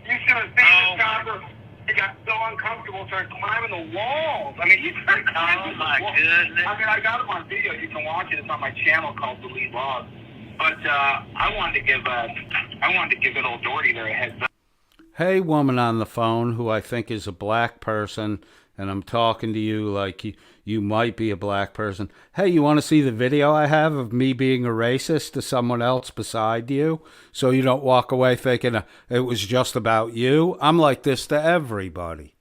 You should have seen the chopper. He got so uncomfortable, started climbing the walls. I mean, he started climbing the walls. Goodness. I mean, I got him on video. You can watch it. It's on my channel called The Lead Log. But I wanted to give good old Doherty there a heads up. Hey, woman on the phone who I think is a black person, and I'm talking to you like you might be a black person. Hey, you want to see the video I have of me being a racist to someone else beside you so you don't walk away thinking it was just about you? I'm like this to everybody.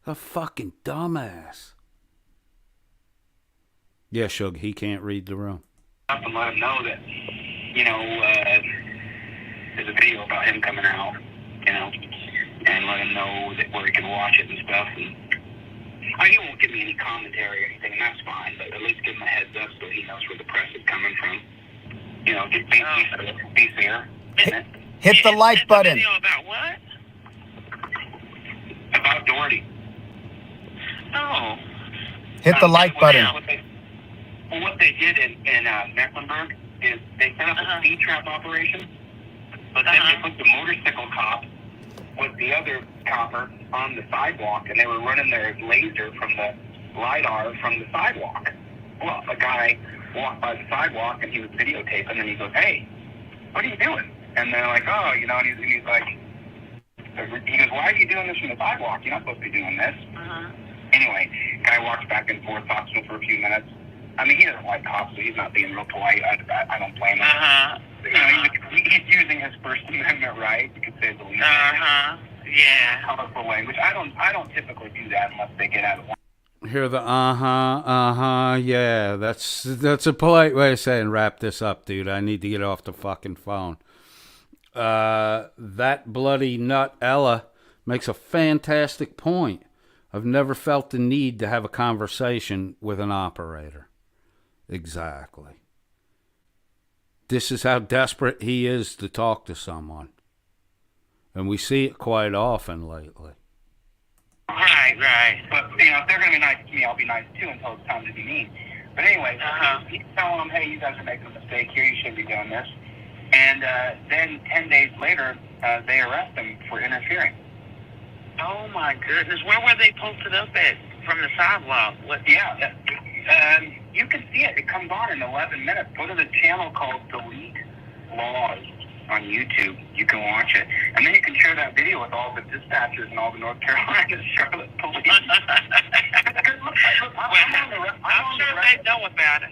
A fucking dumbass. Yeah, Shug, he can't read the room. Up and let him know that, there's a video about him coming out, and let him know that where he can watch it and stuff. And he won't give me any commentary or anything, and that's fine, but at least give him a heads up so he knows where the press is coming from. Just be fair. Hit the like button. About what? About Doherty. Oh. Hit the like button. What they did in Mecklenburg is they set up a speed trap operation, but then they put the motorcycle cop with the other copper on the sidewalk, and they were running their laser from the LiDAR from the sidewalk. Well, a guy walked by the sidewalk, and he was videotaping, and he goes, "Hey, what are you doing?" And they're like, "Oh, and he's like, he goes, "Why are you doing this from the sidewalk? You're not supposed to be doing this." Anyway, guy walks back and forth, talks to him for a few minutes. I mean, he doesn't like cops, so he's not being real polite. I don't blame him. He's using his First Amendment right, you could say the least. Yeah. Colorful language. I don't typically do that unless they get out of line. Hear the yeah. That's a polite way of saying wrap this up, dude. I need to get off the fucking phone. That bloody nut Ella makes a fantastic point. I've never felt the need to have a conversation with an operator. Exactly. This is how desperate he is to talk to someone. And we see it quite often lately. Right. But, if they're going to be nice to me, I'll be nice too until it's time to be mean. But anyway, he's telling them, hey, you guys are making a mistake here. You shouldn't be doing this. And then 10 days later, they arrest him for interfering. Oh, my goodness. Where were they posted up at from the sidewalk? What? Yeah. You can see it. It comes on in 11 minutes. Go to the channel called Delete Laws on YouTube. You can watch it. And then you can share that video with all the dispatchers and all the North Carolina Charlotte police. I'm sure they know about it.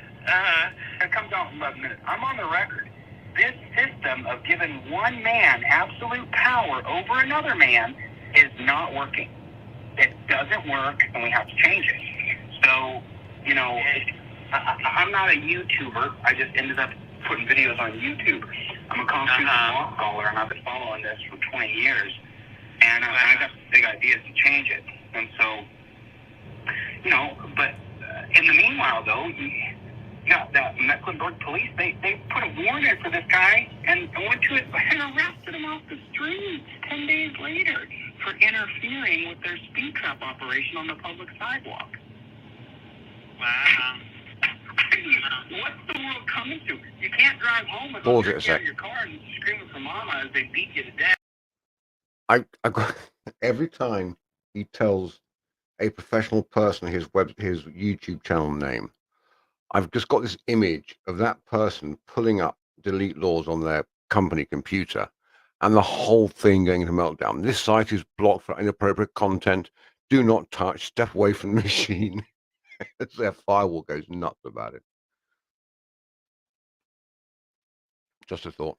It comes on in 11 minutes. I'm on the record. This system of giving one man absolute power over another man is not working. It doesn't work, and we have to change it. So, I'm not a YouTuber. I just ended up putting videos on YouTube. I'm a constitutional law scholar, and I've been following this for 20 years. And I got big ideas to change it. And so, but in the meanwhile, though, the Mecklenburg police, they put a warrant in for this guy and went to it and arrested him off the street 10 days later for interfering with their speed trap operation on the public sidewalk. Wow. What's the world coming to? You can't drive home without getting out of your car and screaming for mama as they beat you to death. I got Every time he tells a professional person his YouTube channel name, I've just got this image of that person pulling up delete laws on their company computer and the whole thing going into meltdown. This site is blocked for inappropriate content. Do not touch. Step away from the machine. Their firewall goes nuts about it. Just a thought.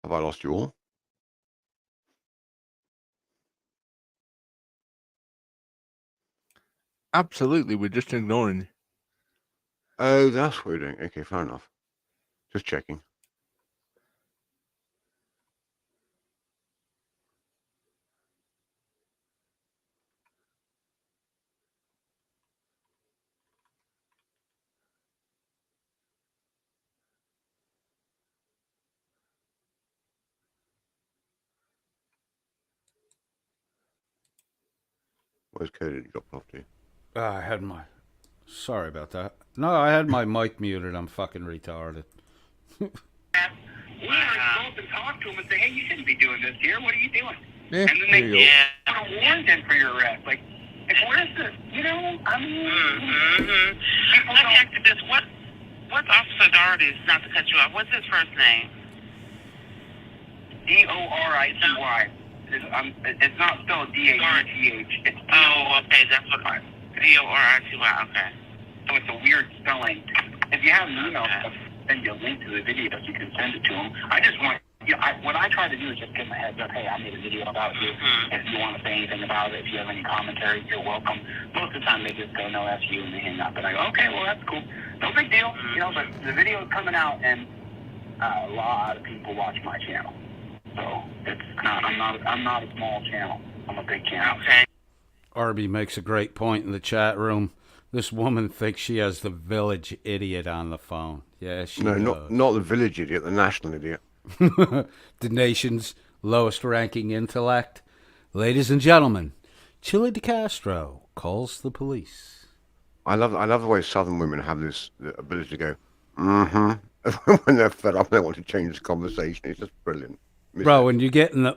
Have I lost you all? Absolutely, we're just ignoring you. Oh, that's what we're doing. Okay, fair enough. Just checking. Where's Cody? You dropped off to? I had my... Sorry about that. No, I had my mic muted. I'm fucking retarded. We were supposed to talk to him and say, hey, you shouldn't be doing this here. What are you doing? Yeah, and then they put a warrant in for your arrest. Like, where's this? You know, I mean... Let me ask you this. What's Officer Doherty's, not to cut you off, what's his first name? Doricy. It's not spelled D-A-U-T-H. It's okay, that's what D-O-R-I-T-Y, okay. So it's a weird spelling. If you have an email, I'll send you a link to the video so you can send it to him. I just want, what I try to do is just give them a heads up, hey, I made a video about you. If you want to say anything about it, if you have any commentary, you're welcome. Most of the time they just go, no, that's you, and they hang up. And I go, okay, well, that's cool. No big deal. You know, but the video is coming out, and a lot of people watch my channel. So it's not, I'm not a small channel. I'm a big channel. Okay. Arby makes a great point in the chat room. This woman thinks she has the village idiot on the phone. Yeah, she does. Not the village idiot, the national idiot. The nation's lowest ranking intellect. Ladies and gentlemen, Chili DeCastro calls the police. I love the way Southern women have this ability to go, when they're fed up, they want to change the conversation. It's just brilliant. Bro, when you get in the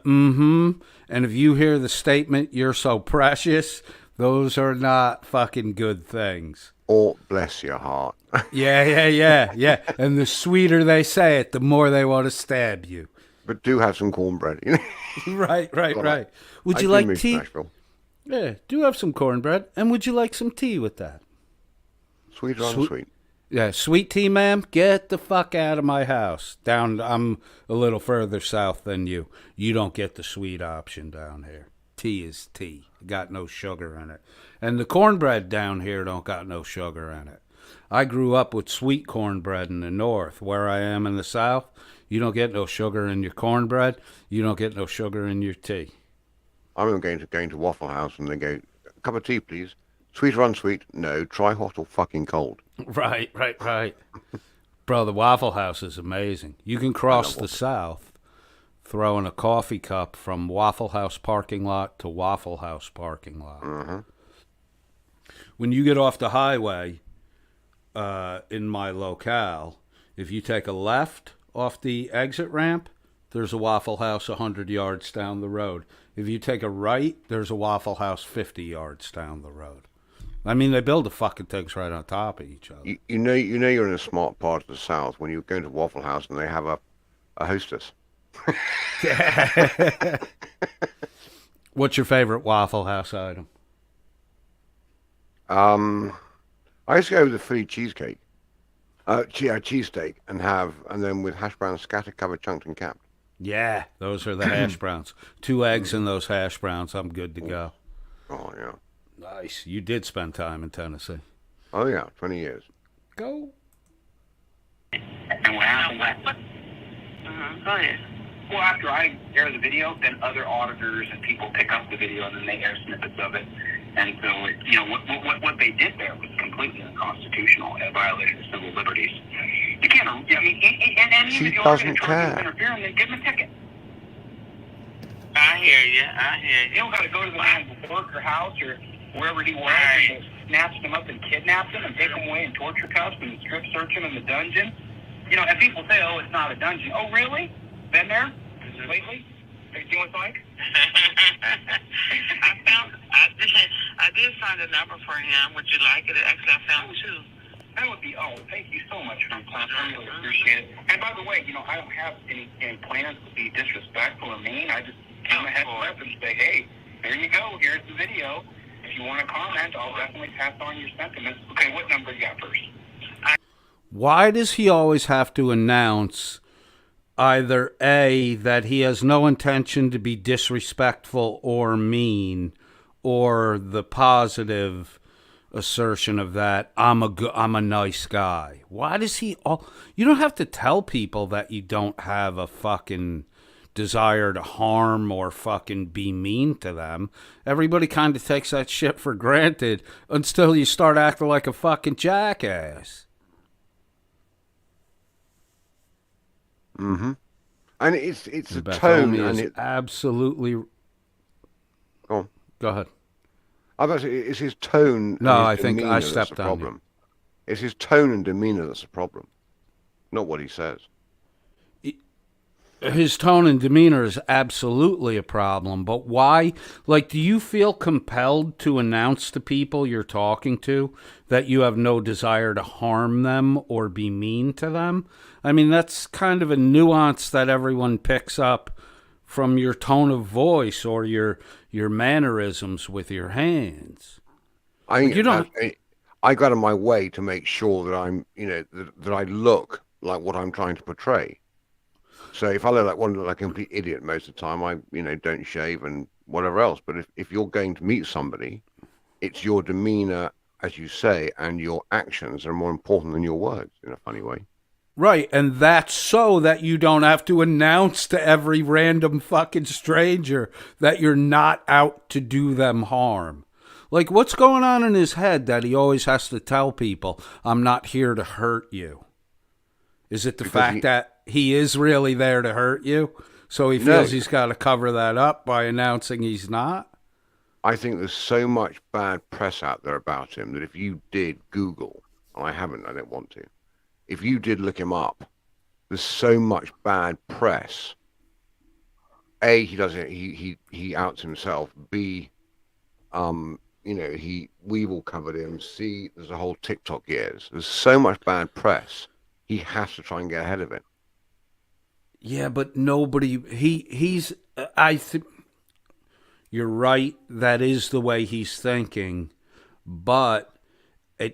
and if you hear the statement, you're so precious, those are not fucking good things. Or bless your heart. Yeah. And the sweeter they say it, the more they want to stab you. But do have some cornbread. You know? Right. Would you like tea? Yeah, do have some cornbread. And would you like some tea with that? Sweet or unsweet? Yeah, sweet tea, ma'am. Get the fuck out of my house. I'm a little further south than you. You don't get the sweet option down here. Tea is tea. Got no sugar in it. And the cornbread down here don't got no sugar in it. I grew up with sweet cornbread in the north. Where I am in the south, you don't get no sugar in your cornbread. You don't get no sugar in your tea. I remember going to Waffle House and they go, a cup of tea, please. Sweet or unsweet? No. Try hot or fucking cold. Right. Bro, the Waffle House is amazing. You can cross the south throwing a coffee cup from Waffle House parking lot to Waffle House parking lot. When you get off the highway in my locale, if you take a left off the exit ramp, there's a Waffle House 100 yards down the road. If you take a right, there's a Waffle House 50 yards down the road. I mean, they build the fucking things right on top of each other. You know you're in a smart part of the South when you're going to Waffle House and they have a hostess. What's your favorite Waffle House item? I used to go with the Philly cheesecake, cheesesteak, and then with hash browns scattered, covered, chunked, and capped. Yeah, those are the hash browns. 2 eggs in those hash browns. I'm good to go. Oh yeah. Nice. You did spend time in Tennessee. Oh yeah, 20 years. Go. And what happened? Go ahead. Well, after I air the video, then other auditors and people pick up the video and then they air snippets of it. And so, what they did there was completely unconstitutional. It violated the civil liberties. You can't. I mean, and she even doesn't care. Interfering, they give them a ticket. I hear you. You don't got to go to the man's work or house or wherever he was, and snatched him up and kidnapped him and take him away and torture cuffs and strip search him in the dungeon. You know, and people say, oh, it's not a dungeon. Oh, really? Been there lately? Hey, do you want like? I did find a number for him. Would you like it? Actually, I found two. That would be, thank you so much for your time. I really appreciate it. And by the way, you know, I don't have any plans to be disrespectful or mean. I just give him a heads up and say, hey, there you go. Here's the video. If you want to comment, I'll definitely pass on your sentiments. Okay, what number you got first? Why does he always have to announce either A, that he has no intention to be disrespectful or mean, or the positive assertion of that I'm a nice guy? Why does he you don't have to tell people that you don't have a fucking desire to harm or fucking be mean to them. Everybody kind of takes that shit for granted until you start acting like a fucking jackass. Mm-hmm. And it's the Beth tone, Omi and is absolutely. Go ahead. I was it's his tone. No, and I his think I demeanor that's stepped the on problem. It's his tone and demeanor that's the problem, not what he says. His tone and demeanor is absolutely a problem, but why? Like, do you feel compelled to announce to people you're talking to that you have no desire to harm them or be mean to them? I mean, that's kind of a nuance that everyone picks up from your tone of voice or your mannerisms with your hands. I got in my way to make sure that I'm, that I look like what I'm trying to portray. So if I look like a complete idiot most of the time, I, don't shave and whatever else. But if you're going to meet somebody, it's your demeanor, as you say, and your actions are more important than your words in a funny way. Right, and that's so that you don't have to announce to every random fucking stranger that you're not out to do them harm. Like, what's going on in his head that he always has to tell people, I'm not here to hurt you? Is it the fact that he is really there to hurt you? So he feels he's got to cover that up by announcing he's not? I think there's so much bad press out there about him that if you did Google, and I haven't, I don't want to, if you did look him up, there's so much bad press. A, he doesn't, he outs himself. B, Weevil covered him. C, there's a whole TikTok years. There's so much bad press. He has to try and get ahead of it. Yeah, but nobody, you're right, that is the way he's thinking, but I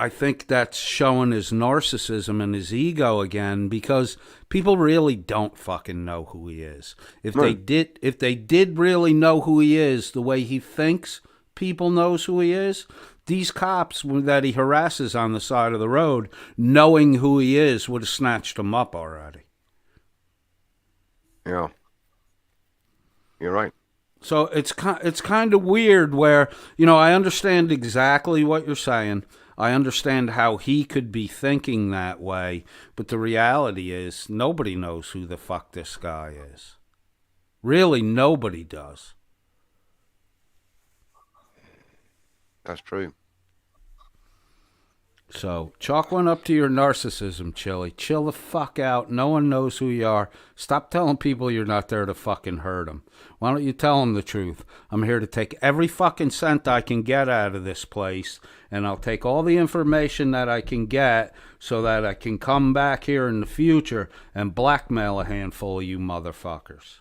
think that's showing his narcissism and his ego again, because people really don't fucking know who he is. If they did really know who he is the way he thinks people knows who he is, these cops that he harasses on the side of the road, knowing who he is, would have snatched him up already. Yeah, you're right. So it's kind of weird where, I understand exactly what you're saying. I understand how he could be thinking that way, but the reality is nobody knows who the fuck this guy is. Really, nobody does. That's true. So, chalk one up to your narcissism, Chili. Chill the fuck out. No one knows who you are. Stop telling people you're not there to fucking hurt them. Why don't you tell them the truth? I'm here to take every fucking cent I can get out of this place, and I'll take all the information that I can get so that I can come back here in the future and blackmail a handful of you motherfuckers.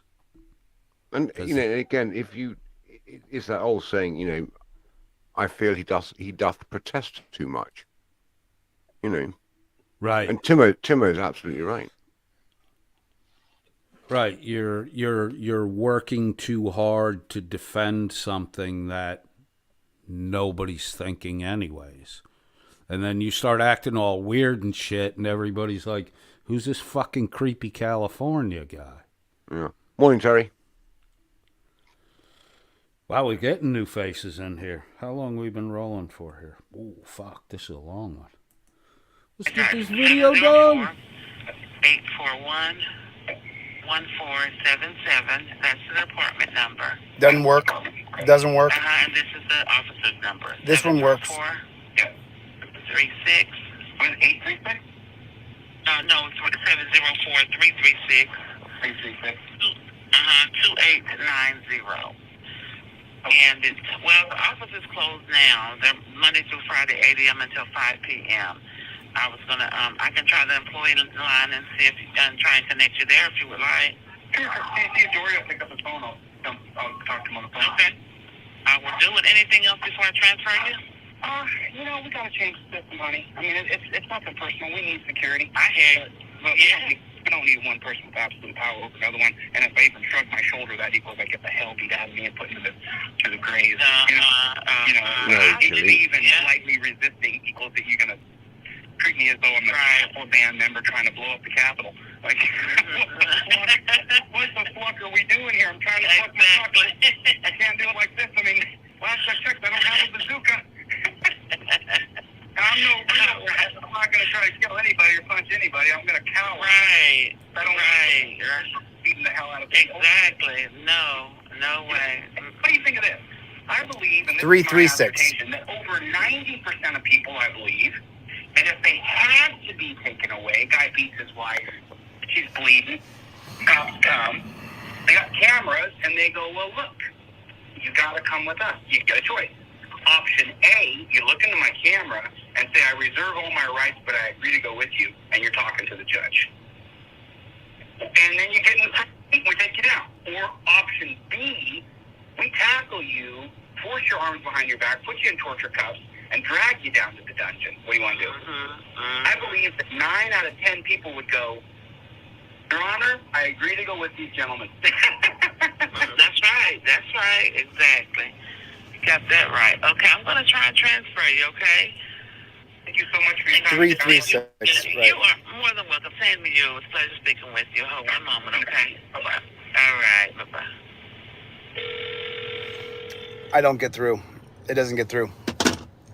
And, again, it's that old saying, I feel he doth protest too much. Right. And Timo's absolutely right. Right. You're working too hard to defend something that nobody's thinking anyways. And then you start acting all weird and shit, and everybody's like, who's this fucking creepy California guy? Yeah. Morning, Terry. Wow, we're getting new faces in here. How long we been rolling for here? Oh, fuck, this is a long one. Let's get this video done. 841-1477. That's the department number. Doesn't work. Doesn't work. And this is the officer's number. This one works. 36. 836? No, it's 704-336. 336. 2890. And it's, well, the office is closed now. They're Monday through Friday, 8 a.m. until 5 p.m. I was going to, I can try the employee line and see if you can try and connect you there if you would like. Sure. See if Dory will pick up the phone. I'll talk to him on the phone. Okay. I will do it. Anything else before I transfer you? We got to change the system, honey. I mean, it's nothing personal. We need security. I hear you. But we don't need one person with absolute power over another one. And if I even shrug my shoulder, that equals I get the hell beat out of me and put into the grave. Even slightly resisting equals that you're gonna treat me as though I'm a full band member trying to blow up the Capitol. Like, what the fuck are we doing here? I'm trying to fuck my truck. I can't do it like this. I mean, last I checked, I don't have a bazooka. I'm not going to try to kill anybody or punch anybody. I'm going to cower. Right. I don't beating the hell out of people. Exactly. No way. What do you think of this? I believe, and this 336. is my that over 90% of people, I believe, that if they had to be taken away, guy beats his wife, she's bleeding, cops come, they got cameras, and they go, well, look, you got to come with us. You got a choice. Option A, you look into my camera and say, I reserve all my rights, but I agree to go with you, and you're talking to the judge. And then you get in the seat, we take you down. Or option B, we tackle you, force your arms behind your back, put you in torture cuffs, and drag you down to the dungeon. What do you want to do? I believe that 9 out of 10 people would go, Your Honor, I agree to go with these gentlemen. That's right. Exactly. Got that right. Okay, I'm going to try and transfer you, okay? Thank you so much for your time. 336. You are more than welcome. Same to you. It's a pleasure speaking with you. Hold one moment, okay? Bye-bye. All right, bye-bye. I don't get through. It doesn't get through.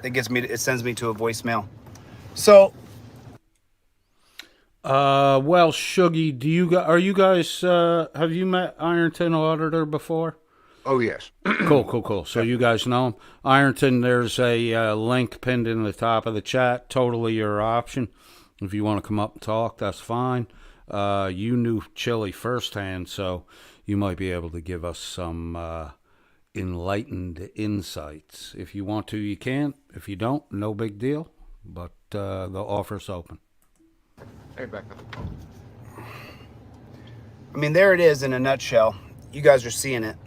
It sends me to a voicemail. So, well, Shuggy, are you guys, have you met Ironton Auditor before? Oh, yes. Cool. So you guys know him. Ironton, there's a link pinned in the top of the chat. Totally your option. If you want to come up and talk, that's fine. You knew Chili firsthand, so you might be able to give us some enlightened insights. If you want to, you can. If you don't, no big deal. But the offer's open. Hey, Becca. I mean, there it is in a nutshell. You guys are seeing it.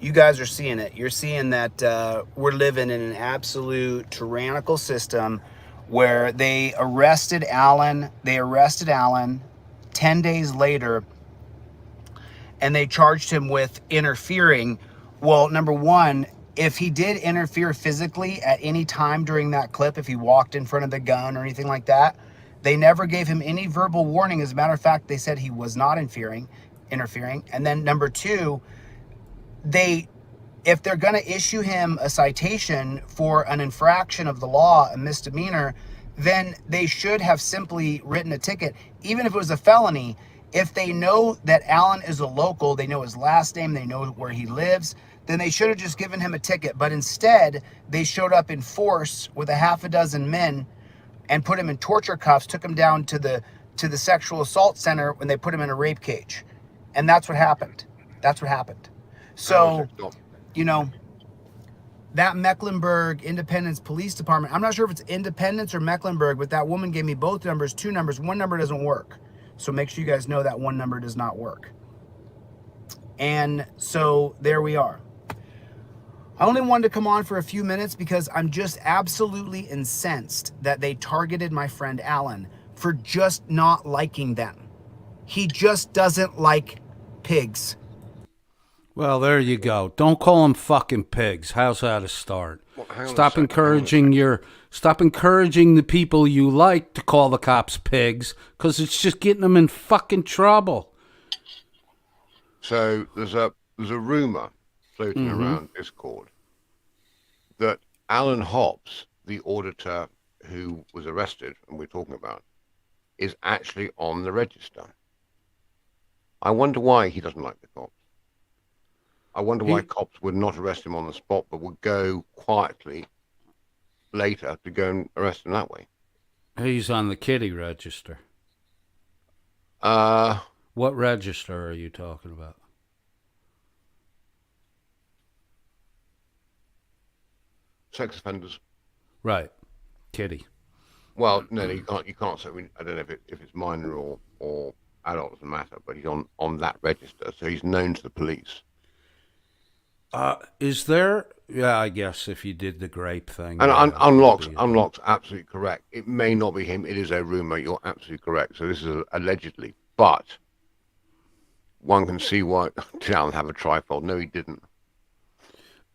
You're seeing that we're living in an absolute tyrannical system where they arrested Alan 10 days later, and they charged him with interfering. Well, number one, if he did interfere physically at any time during that clip, if he walked in front of the gun or anything like that, they never gave him any verbal warning. As a matter of fact, they said he was not interfering. And then number two, if they're going to issue him a citation for an infraction of the law, a misdemeanor, then they should have simply written a ticket, even if it was a felony. If they know that Alan is a local, they know his last name, they know where he lives, then they should have just given him a ticket. But instead, they showed up in force with a half a dozen men and put him in torture cuffs, took him down to the sexual assault center when they put him in a rape cage. And that's what happened. So, you know, that Mecklenburg Independence Police Department, I'm not sure if it's Independence or Mecklenburg, but that woman gave me both numbers, 2 numbers. One number doesn't work. So make sure you guys know that one number does not work. And so there we are. I only wanted to come on for a few minutes because I'm just absolutely incensed that they targeted my friend Alan for just not liking them. He just doesn't like pigs. Well, there you go. Don't call them fucking pigs. How's that a start? Well, stop encouraging the people you like to call the cops pigs, because it's just getting them in fucking trouble. So there's a rumor floating around Discord that Alan Hobbs, the auditor who was arrested and we're talking about, is actually on the register. I wonder why he doesn't like the cops. I wonder why cops would not arrest him on the spot, but would go quietly later to go and arrest him that way. He's on the kitty register. What register are you talking about? Sex offenders. Right. Kitty. Well, no, you can't say. I don't know if it's minor or adult, doesn't matter, but he's on that register, so he's known to the police. Is there? Yeah, I guess if you did the grape thing. And Unlocked's absolutely correct. It may not be him. It is a rumor. You're absolutely correct. So this is allegedly, but one can see why Down have a trifold. No, he didn't.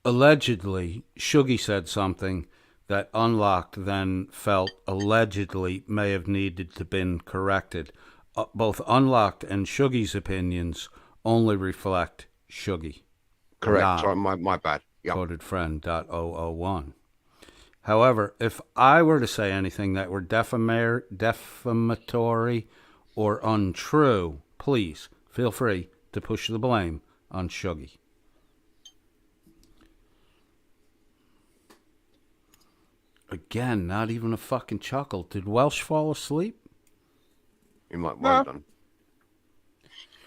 Allegedly, Shuggy said something that Unlocked then felt allegedly may have needed to been corrected. Both Unlocked and Shuggy's opinions only reflect Shuggy. Correct. Sorry, my bad. Yep. Quotedfriend.001. However, if I were to say anything that were defamatory or untrue, please feel free to push the blame on Shuggy. Again, not even a fucking chuckle. Did Welsh fall asleep? He might well have done.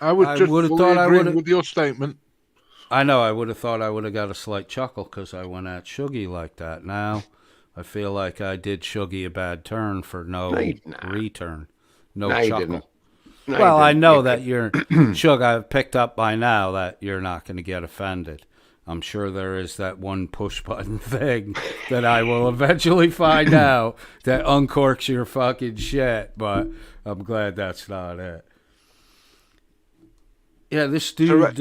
I would just fully agree with your statement. I know. I would have thought I would have got a slight chuckle because I went at Shuggy like that. Now, I feel like I did Shuggy a bad turn for no return. No chuckle. Well, I know that you're... Shug, I've picked up by now that you're not going to get offended. I'm sure there is that one push-button thing that I will eventually find out that uncorks your fucking shit, but I'm glad that's not it. Yeah, this dude...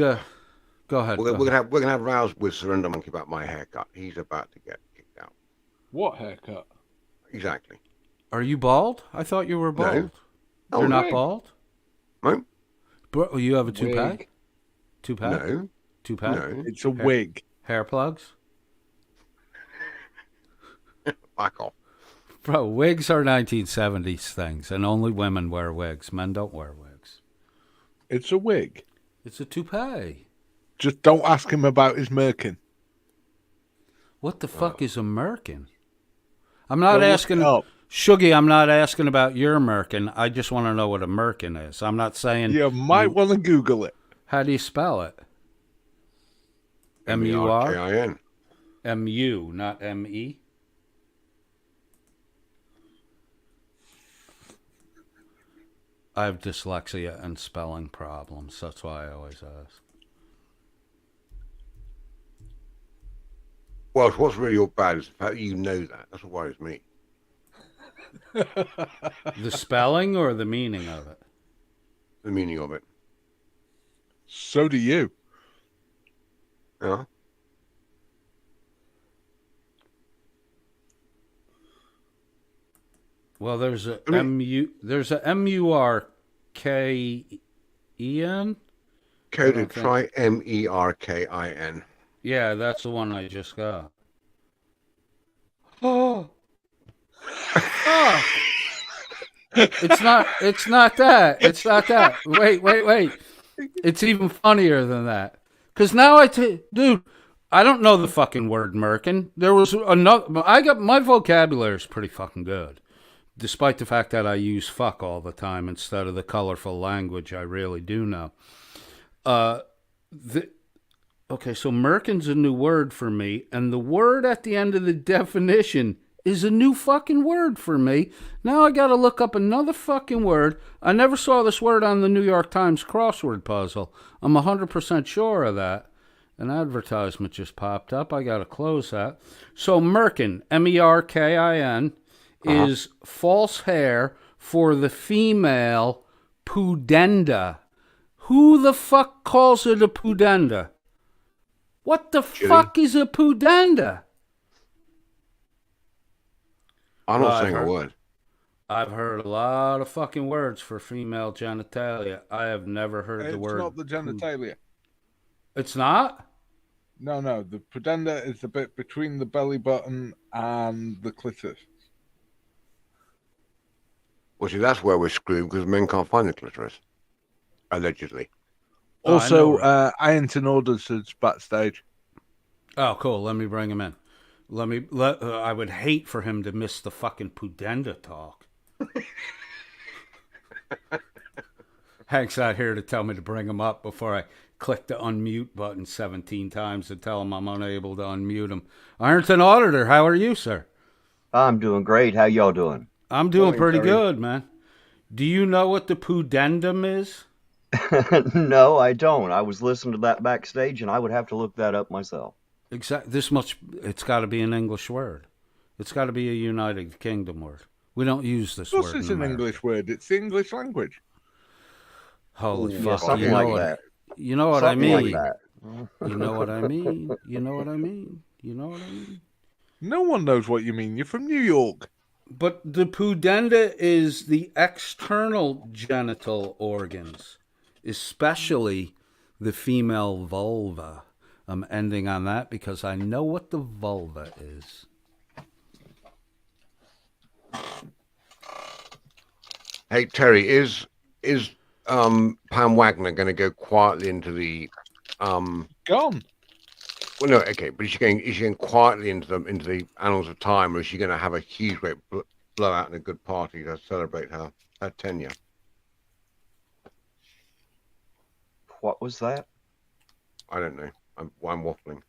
go ahead. We're gonna have rows with Surrender Monkey about my haircut. He's about to get kicked out. What haircut? Exactly. Are you bald? I thought you were bald. No. You're not bald? No. Bro, you have a toupee? Wig. Toupee? No. Toupee? No. It's a wig. Hair plugs? Back off. Bro, wigs are 1970s things, and only women wear wigs. Men don't wear wigs. It's a wig. It's a toupee. Just don't ask him about his merkin. What the fuck is a merkin? I'm not asking... Shuggy, I'm not asking about your merkin. I just want to know what a merkin is. I'm not saying... You might want to Google it. How do you spell it? M-U-R? M-U-R? M-U, not M-E? I have dyslexia and spelling problems. That's why I always ask. Well, what's really bad is the fact that you know that. That's what worries me. The spelling or the meaning of it? The meaning of it. So do you. Yeah. Well, there's a M-U-R-K-E-N. Coded, try M-E-R-K-I-N. Yeah, that's the one I just got. Oh. It's not that. It's not that. Wait. It's even funnier than that. Because now dude, I don't know the fucking word merkin. There was another, my vocabulary is pretty fucking good. Despite the fact that I use fuck all the time instead of the colorful language I really do know. Okay, so merkin's a new word for me, and the word at the end of the definition is a new fucking word for me. Now I gotta look up another fucking word. I never saw this word on the New York Times crossword puzzle. I'm 100% sure of that. An advertisement just popped up. I gotta close that. So merkin, M-E-R-K-I-N, is false hair for the female pudenda. Who the fuck calls it a pudenda? What the fuck is a pudenda? I'm not saying a word. I've heard a lot of fucking words for female genitalia. I have never heard the word. It's not the genitalia. It's not? No. The pudenda is the bit between the belly button and the clitoris. Well, see, that's where we're screwed because men can't find the clitoris. Allegedly. Also, Ironton Orders is backstage. Oh, cool. Let me bring him in. I would hate for him to miss the fucking Pudenda talk. Hank's out here to tell me to bring him up before I click the unmute button 17 times to tell him I'm unable to unmute him. Ironton Auditor, how are you, sir? I'm doing great. How y'all doing? I'm doing pretty good, man. Do you know what the pudendum is? No, I don't. I was listening to that backstage, and I would have to look that up myself. Exactly. It's got to be an English word. It's got to be a United Kingdom word. We don't use this word. Of course, it's an English word. It's the English language. Holy Yeah, fuck! something like that. You know what Something I like mean? that. You know what I mean? You know what I mean? You know what I mean? No one knows what you mean. You're from New York. But the pudenda is the external genital organs, especially the female vulva. I'm ending on that because I know what the vulva is. Hey Terry, is Pam Wagner going to go quietly into the Gone. Well, no, okay, but is she going quietly into the annals of time, or is she going to have a huge great blowout and a good party to celebrate her tenure? What was that? I don't know. I'm waffling.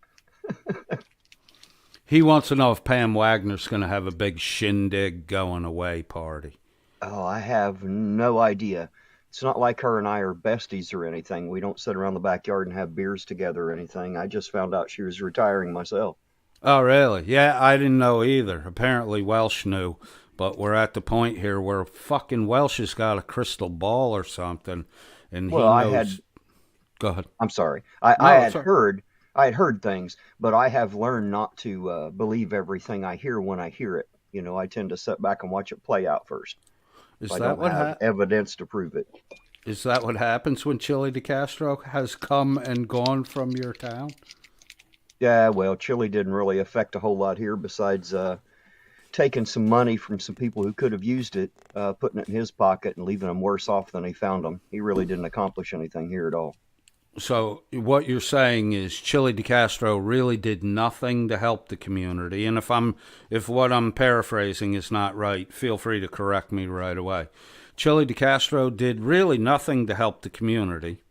He wants to know if Pam Wagner's going to have a big shindig going away party. Oh, I have no idea. It's not like her and I are besties or anything. We don't sit around the backyard and have beers together or anything. I just found out she was retiring myself. Oh, really? Yeah, I didn't know either. Apparently Welsh knew, but we're at the point here where fucking Welsh has got a crystal ball or something, and Well, he knows... Go ahead. I'm sorry. I had heard things, but I have learned not to believe everything I hear when I hear it. You know, I tend to sit back and watch it play out first. Is I that don't what have evidence to prove it. Is that what happens when Chili DeCastro has come and gone from your town? Yeah, well, Chili didn't really affect a whole lot here besides taking some money from some people who could have used it, putting it in his pocket and leaving them worse off than he found them. He really didn't accomplish anything here at all. So what you're saying is Chili DeCastro really did nothing to help the community. And if what I'm paraphrasing is not right, feel free to correct me right away. Chili DeCastro did really nothing to help the community.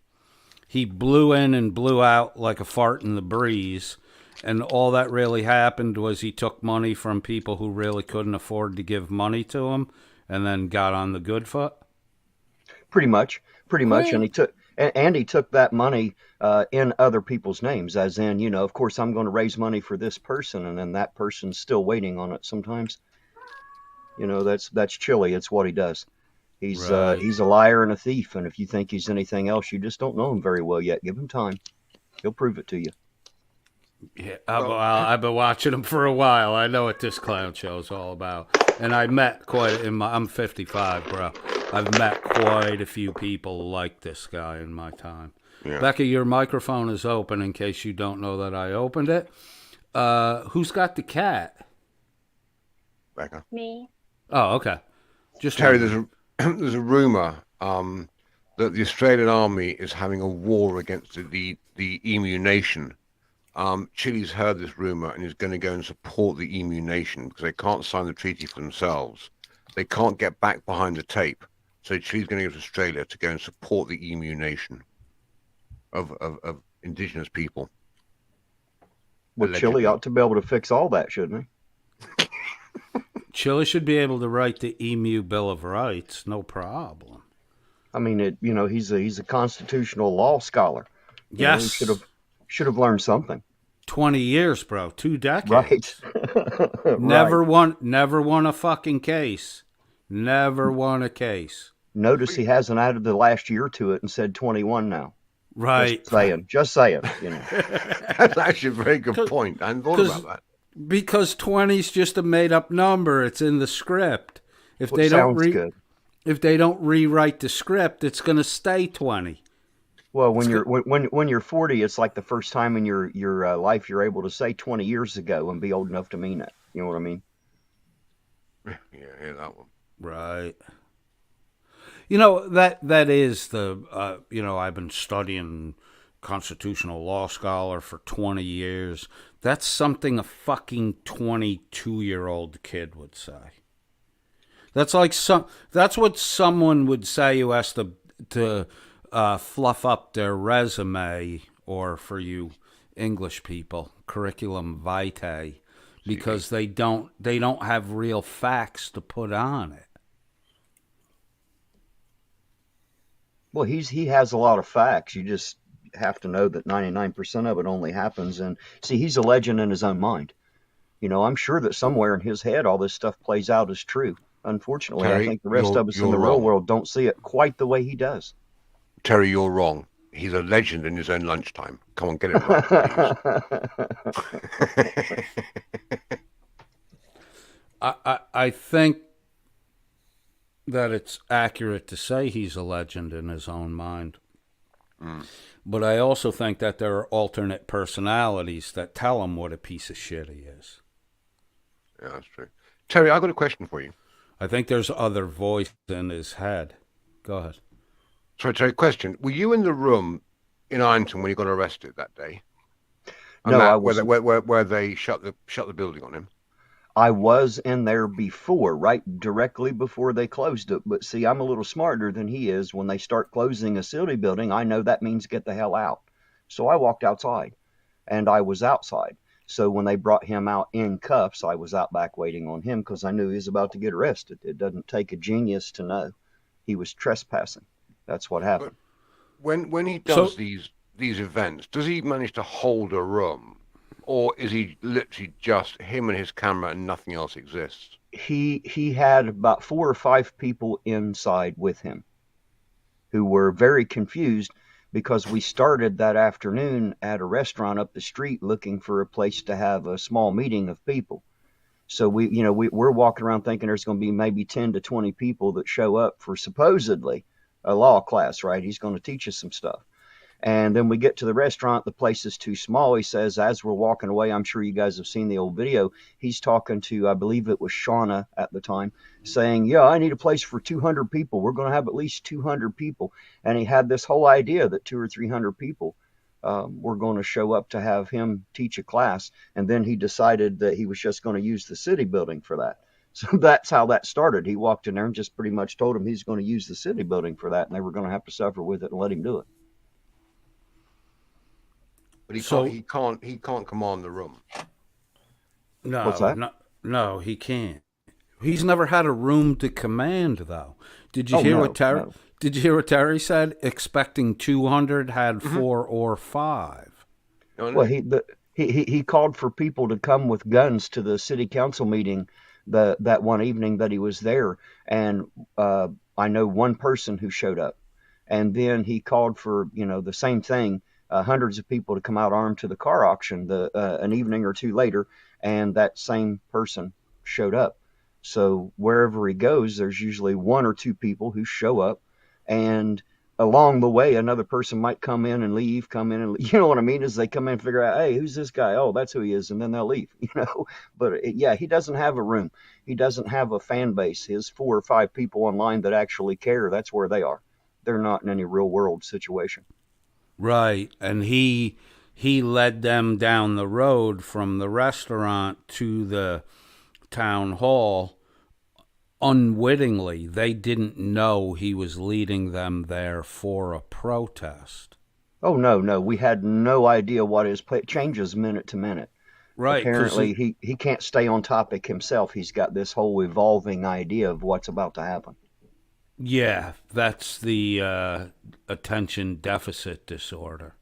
He blew in and blew out like a fart in the breeze. And all that really happened was he took money from people who really couldn't afford to give money to him and then got on the good foot? Pretty much. And he took that money in other people's names, as in, you know, of course, I'm going to raise money for this person, and then that person's still waiting on it sometimes. You know, that's Chili. It's what he does. He's a liar and a thief, and if you think he's anything else, you just don't know him very well yet. Give him time. He'll prove it to you. Yeah, I've been watching him for a while. I know what this clown show is all about. And I met I'm 55, bro. I've met quite a few people like this guy in my time. Yeah. Becky, your microphone is open in case you don't know that I opened it. Who's got the cat? Becca. Me. Oh, okay. Just Terry, there's a rumor that the Australian Army is having a war against the Emu Nation. Chile's heard this rumor and is going to go and support the Emu Nation because they can't sign the treaty for themselves. They can't get back behind the tape. So Chile's going to go to Australia to go and support the Emu Nation of indigenous people. Well, Chile ought to be able to fix all that, shouldn't he? Chile should be able to write the Emu Bill of Rights, no problem. I mean, he's a constitutional law scholar. Yes, he should have learned something. 20 years, bro. 2 decades. Right. Never won a fucking case. Never won a case. Notice he hasn't added the last year to it and said 21 now. Right. Just saying, you know. That's actually a very good point. I hadn't thought about that. Because 20 is just a made-up number. It's in the script. If they don't rewrite the script, it's going to stay 20. Well, when you're 40, it's like the first time in your life you're able to say 20 years ago and be old enough to mean it. You know what I mean? Yeah, that one. Right. That is the I've been studying constitutional law scholar for 20 years. That's something a fucking 22-year-old kid would say. That's what someone would say who has to fluff up their resume, or for you English people, curriculum vitae, because they don't have real facts to put on it. Well, he has a lot of facts. You just have to know that 99% of it only happens. And see, he's a legend in his own mind. I'm sure that somewhere in his head all this stuff plays out as true. Unfortunately, Terry, I think the rest of us in the real world don't see it quite the way he does. Terry, you're wrong. He's a legend in his own lunchtime. Come on, get it right. I think that it's accurate to say he's a legend in his own mind. But I also think that there are alternate personalities that tell him what a piece of shit he is. Yeah, that's true. Terry, I've got a question for you. I think there's other voice in his head. Go ahead. Sorry, Terry, question. Were you in the room in Ironton when he got arrested that day? No, I wasn't. Where they shut the building on him? I was in there before, right directly before they closed it. But see, I'm a little smarter than he is. When they start closing a city building, I know that means get the hell out. So I walked outside, and I was outside. So when they brought him out in cuffs, I was out back waiting on him because I knew he was about to get arrested. It doesn't take a genius to know he was trespassing. That's what happened. But when he does these events, does he manage to hold a room? Or is he literally just him and his camera and nothing else exists? He had about 4 or 5 people inside with him who were very confused because we started that afternoon at a restaurant up the street looking for a place to have a small meeting of people. So we're walking around thinking there's going to be maybe 10 to 20 people that show up for supposedly a law class, right? He's going to teach us some stuff. And then we get to the restaurant. The place is too small. He says, as we're walking away, I'm sure you guys have seen the old video. He's talking to, I believe it was Shauna at the time, saying, yeah, I need a place for 200 people. We're going to have at least 200 people. And he had this whole idea that 200 or 300 people were going to show up to have him teach a class. And then he decided that he was just going to use the city building for that. So that's how that started. He walked in there and just pretty much told him he's going to use the city building for that. And they were going to have to suffer with it and let him do it. But he can't command the room. No, What's that? No, he can't. He's never had a room to command, though. Did you hear what Terry? No. Did you hear what Terry said? Expecting 200, had 4 or 5. Well, he called for people to come with guns to the city council meeting that one evening that he was there, and I know one person who showed up, and then he called for the same thing. Hundreds of people to come out armed to the car auction an evening or two later, and that same person showed up. So wherever he goes, there's usually 1 or 2 people who show up, and along the way, another person might come in and leave, you know what I mean? As they come in and figure out, hey, who's this guy? Oh, that's who he is, and then they'll leave, But he doesn't have a room. He doesn't have a fan base. His 4 or 5 people online that actually care, that's where they are. They're not in any real world situation. Right, and he led them down the road from the restaurant to the town hall unwittingly. They didn't know he was leading them there for a protest. Oh, no, we had no idea what his play changes minute to minute. Right. Apparently, he can't stay on topic himself. He's got this whole evolving idea of what's about to happen. Yeah, that's the attention deficit disorder.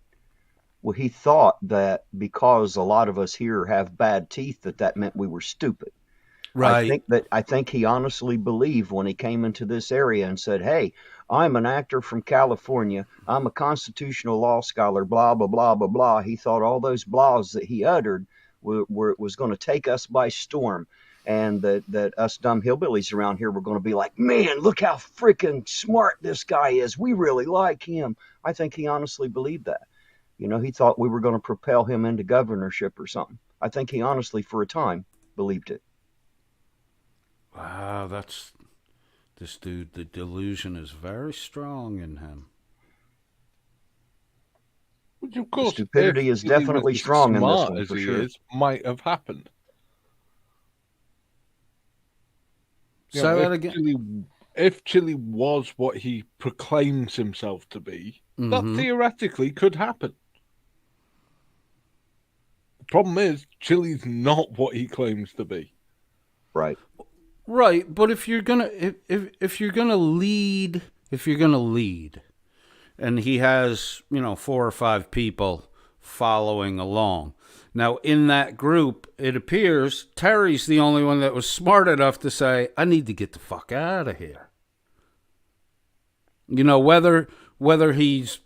Well, he thought that because a lot of us here have bad teeth, that meant we were stupid. Right. I think he honestly believed when he came into this area and said, hey, I'm an actor from California. I'm a constitutional law scholar, blah, blah, blah, blah, blah. He thought all those blahs that he uttered was going to take us by storm. And that us dumb hillbillies around here were going to be like, man, look how freaking smart this guy is. We really like him. I think he honestly believed that. He thought we were going to propel him into governorship or something. I think he honestly, for a time, believed it. Wow, This dude, the delusion is very strong in him. Which, of course, stupidity is definitely strong in this one, for sure. Might have happened. Say that again. If Chili was what he proclaims himself to be, that theoretically could happen. The problem is, Chili's not what he claims to be. Right. Right, but if you're gonna lead, and he has 4 or 5 people following along. Now, in that group, it appears Terry's the only one that was smart enough to say, I need to get the fuck out of here. Whether he's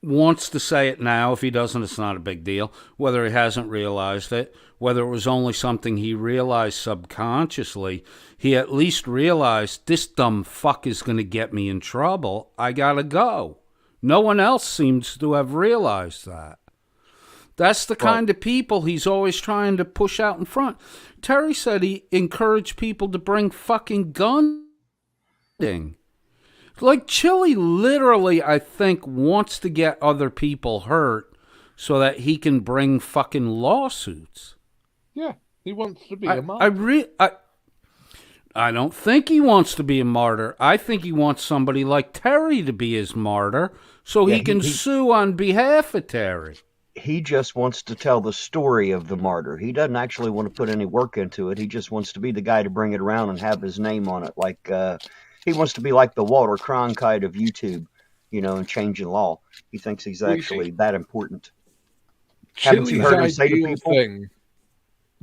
wants to say it now, if he doesn't, it's not a big deal. Whether he hasn't realized it, whether it was only something he realized subconsciously, he at least realized this dumb fuck is going to get me in trouble. I gotta go. No one else seems to have realized that. That's the kind of people he's always trying to push out in front. Terry said he encouraged people to bring fucking guns. Like, Chili literally, I think, wants to get other people hurt so that he can bring fucking lawsuits. Yeah, he wants to be a martyr. I don't think he wants to be a martyr. I think he wants somebody like Terry to be his martyr so he can sue on behalf of Terry. He just wants to tell the story of the martyr. He doesn't actually want to put any work into it. He just wants to be the guy to bring it around and have his name on it. Like, he wants to be like the Walter Cronkite of YouTube, and changing law. He thinks he's actually that important. Haven't you heard him say to people?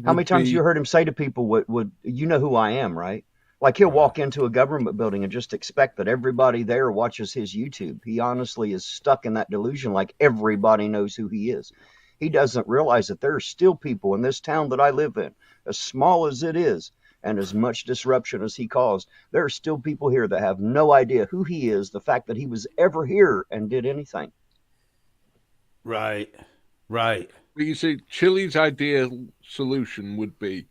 How many times have you heard him say to people, would you know who I am, right? Like, he'll walk into a government building and just expect that everybody there watches his YouTube. He honestly is stuck in that delusion like everybody knows who he is. He doesn't realize that there are still people in this town that I live in, as small as it is, and as much disruption as he caused. There are still people here that have no idea who he is, the fact that he was ever here and did anything. Right. But you see, Chili's ideal solution would be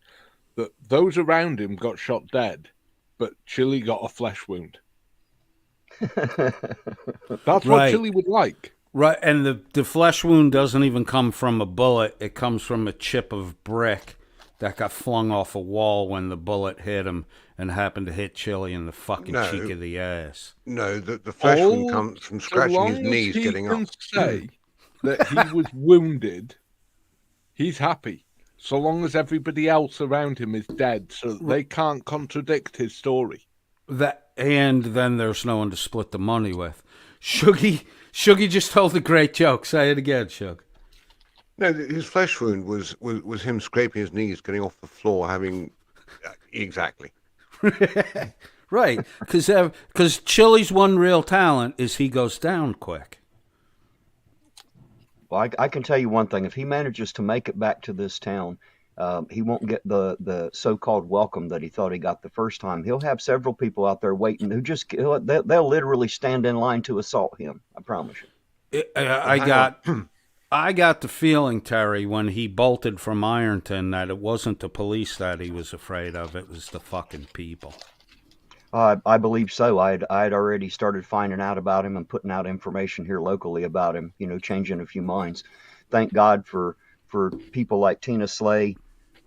that those around him got shot dead, but Chili got a flesh wound. That's what Chili would like. Right, and the flesh wound doesn't even come from a bullet. It comes from a chip of brick that got flung off a wall when the bullet hit him and happened to hit Chili in the fucking cheek of the ass. No, the flesh wound comes from scratching his knees getting up. Say that he was wounded, he's happy. So long as everybody else around him is dead, so they can't contradict his story. And then there's no one to split the money with. Shuggy just told a great joke. Say it again, Shug. No, his flesh wound was him scraping his knees, getting off the floor, having... Exactly. Right, because Chili's one real talent is he goes down quick. Well, I can tell you one thing. If he manages to make it back to this town, he won't get the so-called welcome that he thought he got the first time. He'll have several people out there waiting who they'll literally stand in line to assault him. I promise you. I got the feeling, Terry, when he bolted from Ironton, that it wasn't the police that he was afraid of. It was the fucking people. I believe so. I'd already started finding out about him and putting out information here locally about him, changing a few minds. Thank God for people like Tina Slay,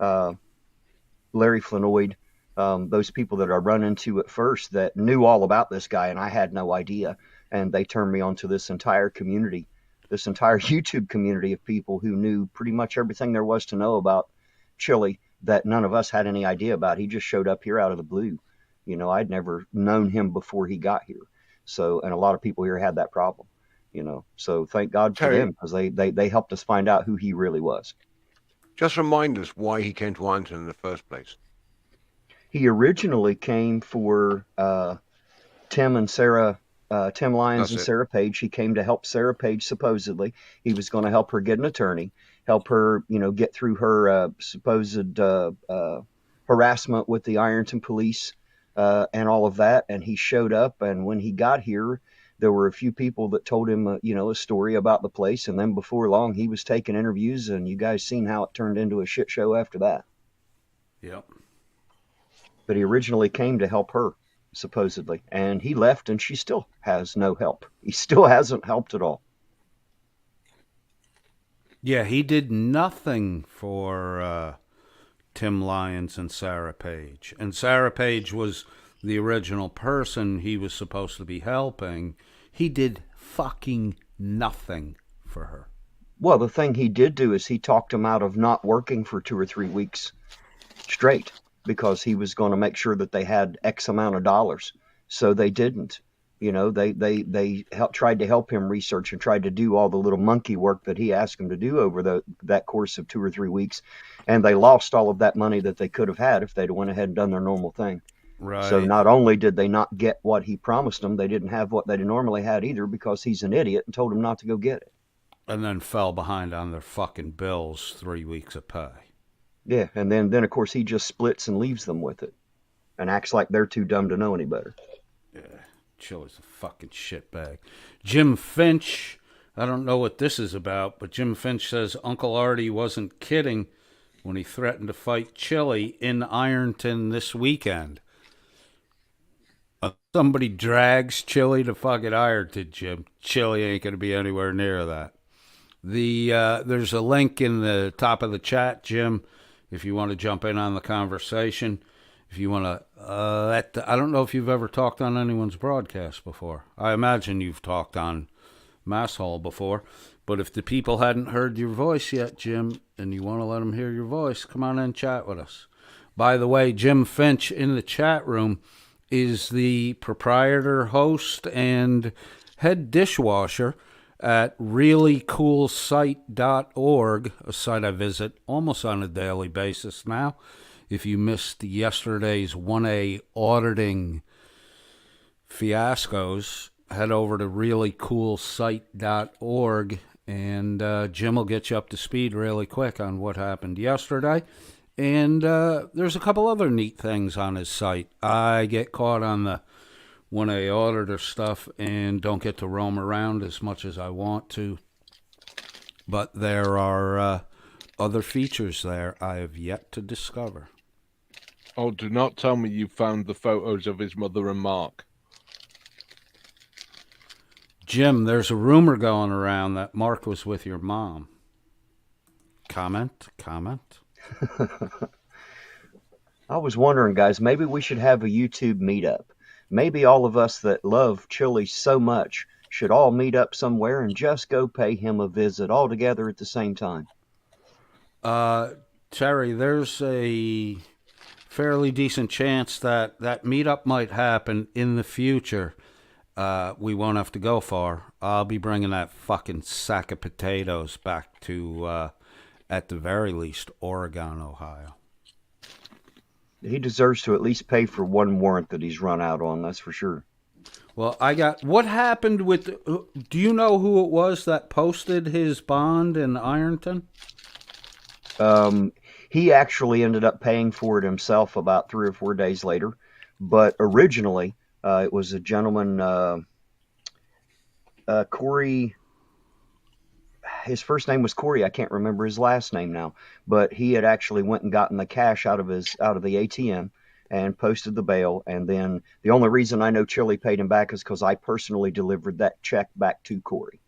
Larry Flanoid, those people that I run into at first that knew all about this guy and I had no idea. And they turned me on to this entire community, this entire YouTube community of people who knew pretty much everything there was to know about Chili that none of us had any idea about. He just showed up here out of the blue. I'd never known him before he got here. So, and a lot of people here had that problem, so thank God for them because they helped us find out who he really was. Just remind us why he came to Ironton in the first place. He originally came for Tim and Sarah, Tim Lyons and Sarah Page. He came to help Sarah Page, supposedly. He was going to help her get an attorney, help her, get through her supposed harassment with the Ironton police. And all of that, and he showed up, and when he got here, there were a few people that told him, a story about the place, and then before long, he was taking interviews, and you guys seen how it turned into a shit show after that. Yep. But he originally came to help her, supposedly. And he left, and she still has no help. He still hasn't helped at all. Yeah, he did nothing for Tim Lyons and Sarah Page. And Sarah Page was the original person he was supposed to be helping. He did fucking nothing for her. Well, the thing he did do is he talked him out of not working for 2 or 3 weeks straight because he was going to make sure that they had X amount of dollars. So they didn't. You know, they tried to help him research and tried to do all the little monkey work that he asked him to do over that course of 2 or 3 weeks. And they lost all of that money that they could have had if they'd went ahead and done their normal thing. Right. So not only did they not get what he promised them, they didn't have what they normally had either because he's an idiot and told them not to go get it. And then fell behind on their fucking bills 3 weeks of pay. Yeah, and then of course he just splits and leaves them with it and acts like they're too dumb to know any better. Yeah, Chili's a fucking shitbag. Jim Finch, I don't know what this is about, but Jim Finch says Uncle Artie wasn't kidding when he threatened to fight Chili in Ironton this weekend. Somebody drags Chili to fucking Ironton, Jim. Chili ain't going to be anywhere near that. There's a link in the top of the chat, Jim, if you want to jump in on the conversation. If you want to, I don't know if you've ever talked on anyone's broadcast before. I imagine you've talked on Mass Hall before. But if the people hadn't heard your voice yet, Jim, and you want to let them hear your voice, come on and chat with us. By the way, Jim Finch in the chat room is the proprietor, host, and head dishwasher at reallycoolsite.org, a site I visit almost on a daily basis now. If you missed yesterday's 1A auditing fiascos, head over to reallycoolsite.org, and Jim will get you up to speed really quick on what happened yesterday. And there's a couple other neat things on his site. I get caught on the 1A auditor stuff and don't get to roam around as much as I want to. But there are other features there I have yet to discover. Oh, do not tell me you found the photos of his mother and Mark. Jim, there's a rumor going around that Mark was with your mom. Comment? I was wondering, guys, maybe we should have a YouTube meetup. Maybe all of us that love Chili so much should all meet up somewhere and just go pay him a visit all together at the same time. Terry, there's a fairly decent chance that meetup might happen in the future. We won't have to go far. I'll be bringing that fucking sack of potatoes back to, at the very least, Oregon, Ohio. He deserves to at least pay for one warrant that he's run out on, that's for sure. Well, what happened with, do you know who it was that posted his bond in Ironton? He actually ended up paying for it himself about 3 or 4 days later. But originally, it was a gentleman, Corey. His first name was Corey. I can't remember his last name now, but he had actually went and gotten the cash out of the ATM and posted the bail. And then the only reason I know Chili paid him back is because I personally delivered that check back to Corey.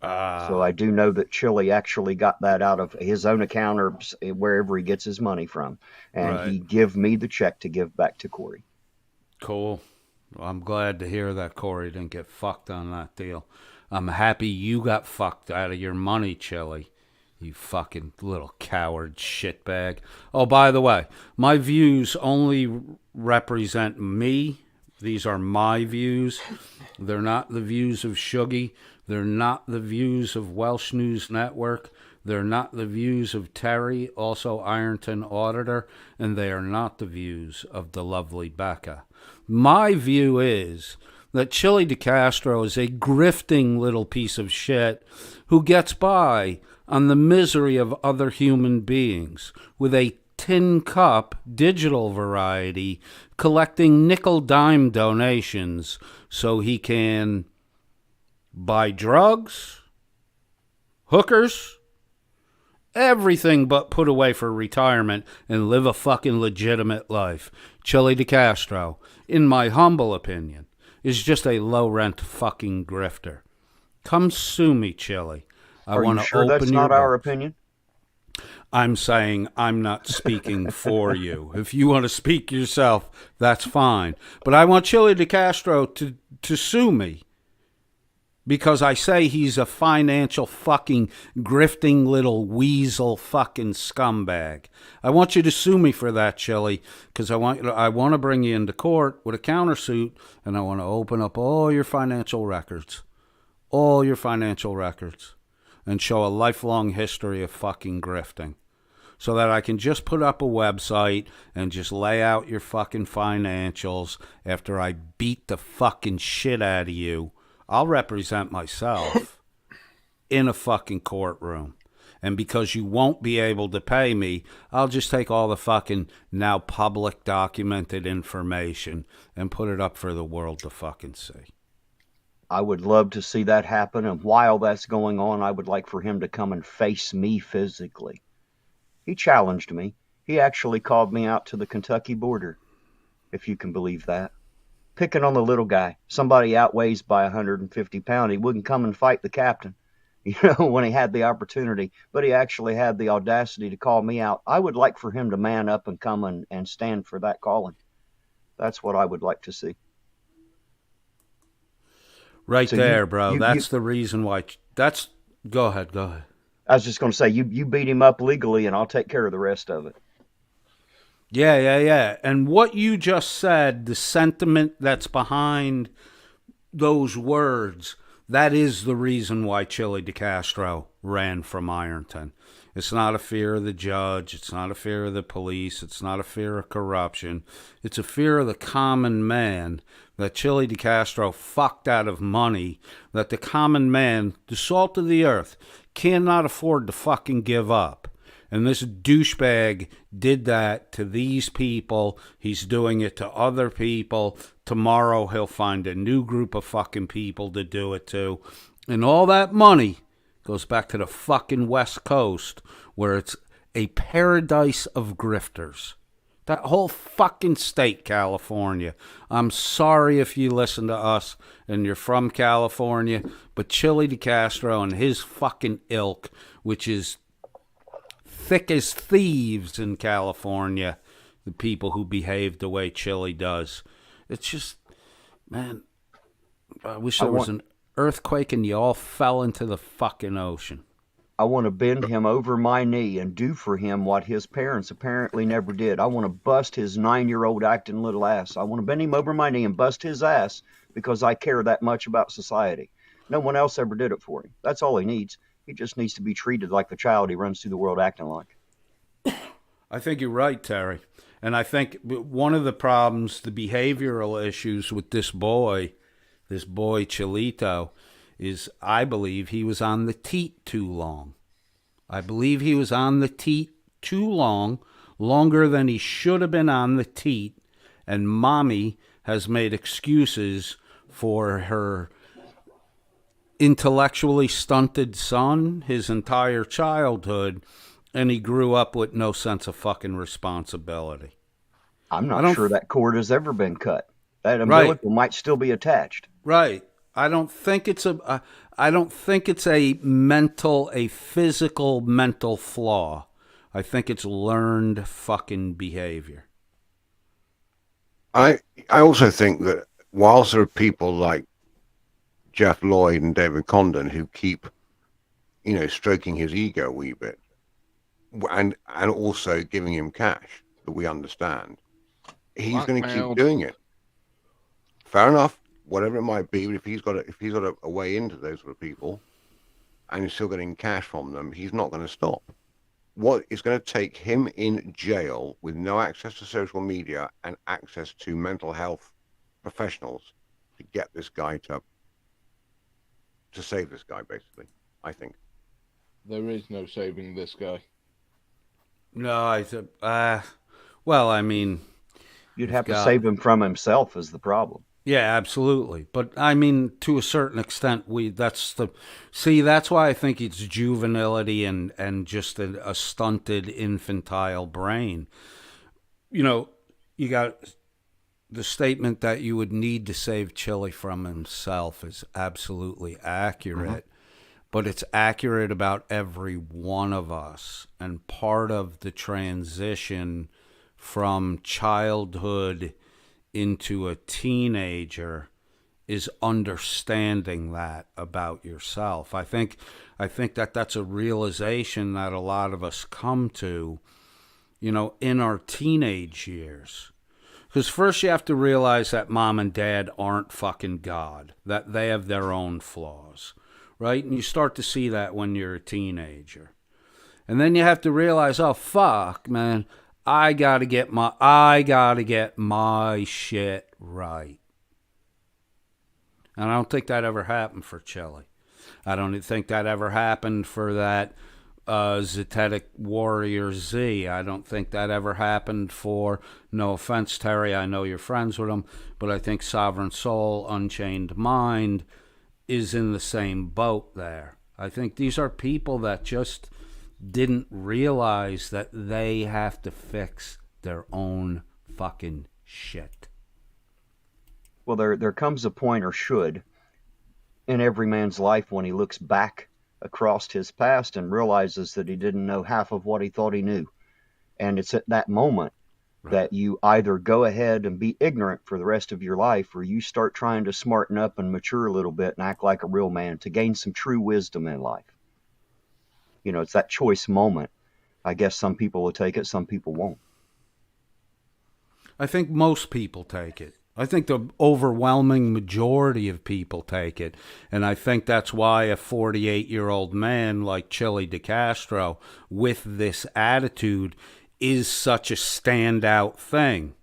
So I do know that Chili actually got that out of his own account or wherever he gets his money from, and he give me the check to give back to Corey. Cool. Well, I'm glad to hear that Corey didn't get fucked on that deal. I'm happy you got fucked out of your money, Chili. You fucking little coward shitbag. Oh, by the way, my views only represent me. These are my views. They're not the views of Shuggy. They're not the views of Welsh News Network. They're not the views of Terry, also Ironton Auditor. And they are not the views of the lovely Becca. My view is that Chili DeCastro is a grifting little piece of shit who gets by on the misery of other human beings with a tin cup digital variety collecting nickel-dime donations so he can buy drugs, hookers, everything but put away for retirement and live a fucking legitimate life. Chili DeCastro, in my humble opinion, is just a low-rent fucking grifter. Come sue me, Chili. Are you sure that's not our opinion? I'm saying I'm not speaking for you. If you want to speak yourself, that's fine. But I want Chili DeCastro to sue me because I say he's a financial fucking grifting little weasel fucking scumbag. I want you to sue me for that, Chili, because I want to bring you into court with a countersuit, and I want to open up all your financial records. All your financial records. And show a lifelong history of fucking grifting. So that I can just put up a website and just lay out your fucking financials after I beat the fucking shit out of you. I'll represent myself in a fucking courtroom. And because you won't be able to pay me, I'll just take all the fucking now public documented information and put it up for the world to fucking see. I would love to see that happen, and while that's going on, I would like for him to come and face me physically. He challenged me. He actually called me out to the Kentucky border, if you can believe that. Picking on the little guy. Somebody outweighs by 150 pounds. He wouldn't come and fight the captain, when he had the opportunity, but he actually had the audacity to call me out. I would like for him to man up and come and stand for that calling. That's what I would like to see. Right so there, bro. That's the reason why. Go ahead. I was just going to say, you beat him up legally, and I'll take care of the rest of it. Yeah. And what you just said, the sentiment that's behind those words, that is the reason why Chili DeCastro ran from Ironton. It's not a fear of the judge. It's not a fear of the police. It's not a fear of corruption. It's a fear of the common man that Chili DeCastro fucked out of money that the common man, the salt of the earth, cannot afford to fucking give up. And this douchebag did that to these people. He's doing it to other people. Tomorrow he'll find a new group of fucking people to do it to. And all that money goes back to the fucking West Coast, where it's a paradise of grifters. That whole fucking state, California. I'm sorry if you listen to us and you're from California, but Chili DeCastro and his fucking ilk, which is thick as thieves in California, the people who behave the way Chili does. It's just, man, I wish there was an earthquake and you all fell into the fucking ocean. I want to bend him over my knee and do for him what his parents apparently never did. I want to bust his 9-year-old acting little ass. I want to bend him over my knee and bust his ass because I care that much about society. No one else ever did it for him. That's all he needs. He just needs to be treated like the child he runs through the world acting like. I think you're right, Terry. And I think one of the problems, the behavioral issues with this boy Chilito, is I believe he was on the teat too long. I believe he was on the teat too long, longer than he should have been on the teat, and mommy has made excuses for her intellectually stunted son his entire childhood, and he grew up with no sense of fucking responsibility. I'm not sure that cord has ever been cut. That umbilical might still be attached. Right. I don't think it's a physical mental flaw. I think it's learned fucking behavior. I also think that whilst there are people like Jeff Lloyd and David Condon who keep, stroking his ego a wee bit, and also giving him cash that we understand, he's going to keep doing it. Fair enough. Whatever it might be, but if he's got a way into those sort of people, and he's still getting cash from them, he's not going to stop. What is going to take him in jail with no access to social media and access to mental health professionals to get this guy to save this guy, basically? I think there is no saving this guy. No, you'd have to save him from himself is the problem. Yeah, absolutely. But I mean, to a certain extent, that's why I think it's juvenility and just a stunted infantile brain. You know, you got the statement that you would need to save Chili from himself is absolutely accurate, but it's accurate about every one of us. And part of the transition from childhood into a teenager is understanding that about yourself. I think that that's a realization that a lot of us come to, in our teenage years. Because first you have to realize that mom and dad aren't fucking God, that they have their own flaws, right? And you start to see that when you're a teenager. And then you have to realize, oh, fuck, man, I gotta get my shit right. And I don't think that ever happened for Chili. I don't think that ever happened for that Zetetic Warrior Z. I don't think that ever happened for, no offense, Terry, I know you're friends with him, but I think Sovereign Soul, Unchained Mind is in the same boat there. I think these are people that just didn't realize that they have to fix their own fucking shit. Well, there comes a point, or should, in every man's life when he looks back across his past and realizes that he didn't know half of what he thought he knew. And it's at that moment that you either go ahead and be ignorant for the rest of your life, or you start trying to smarten up and mature a little bit and act like a real man to gain some true wisdom in life. It's that choice moment. I guess some people will take it, some people won't. I think most people take it. I think the overwhelming majority of people take it. And I think that's why a 48-year-old man like Chili DeCastro with this attitude is such a standout thing.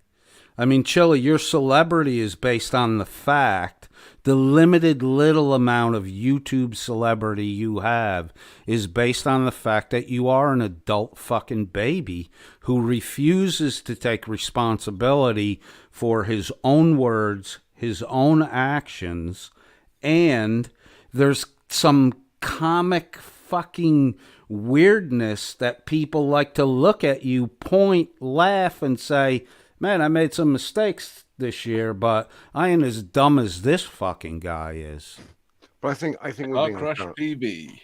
I mean, Chili, your celebrity is based on the fact, the limited little amount of YouTube celebrity you have is based on the fact that you are an adult fucking baby who refuses to take responsibility for his own words, his own actions, and there's some comic fucking weirdness that people like to look at you, point, laugh, and say, man, I made some mistakes this year, but I ain't as dumb as this fucking guy is. But I think we're being Crush TV.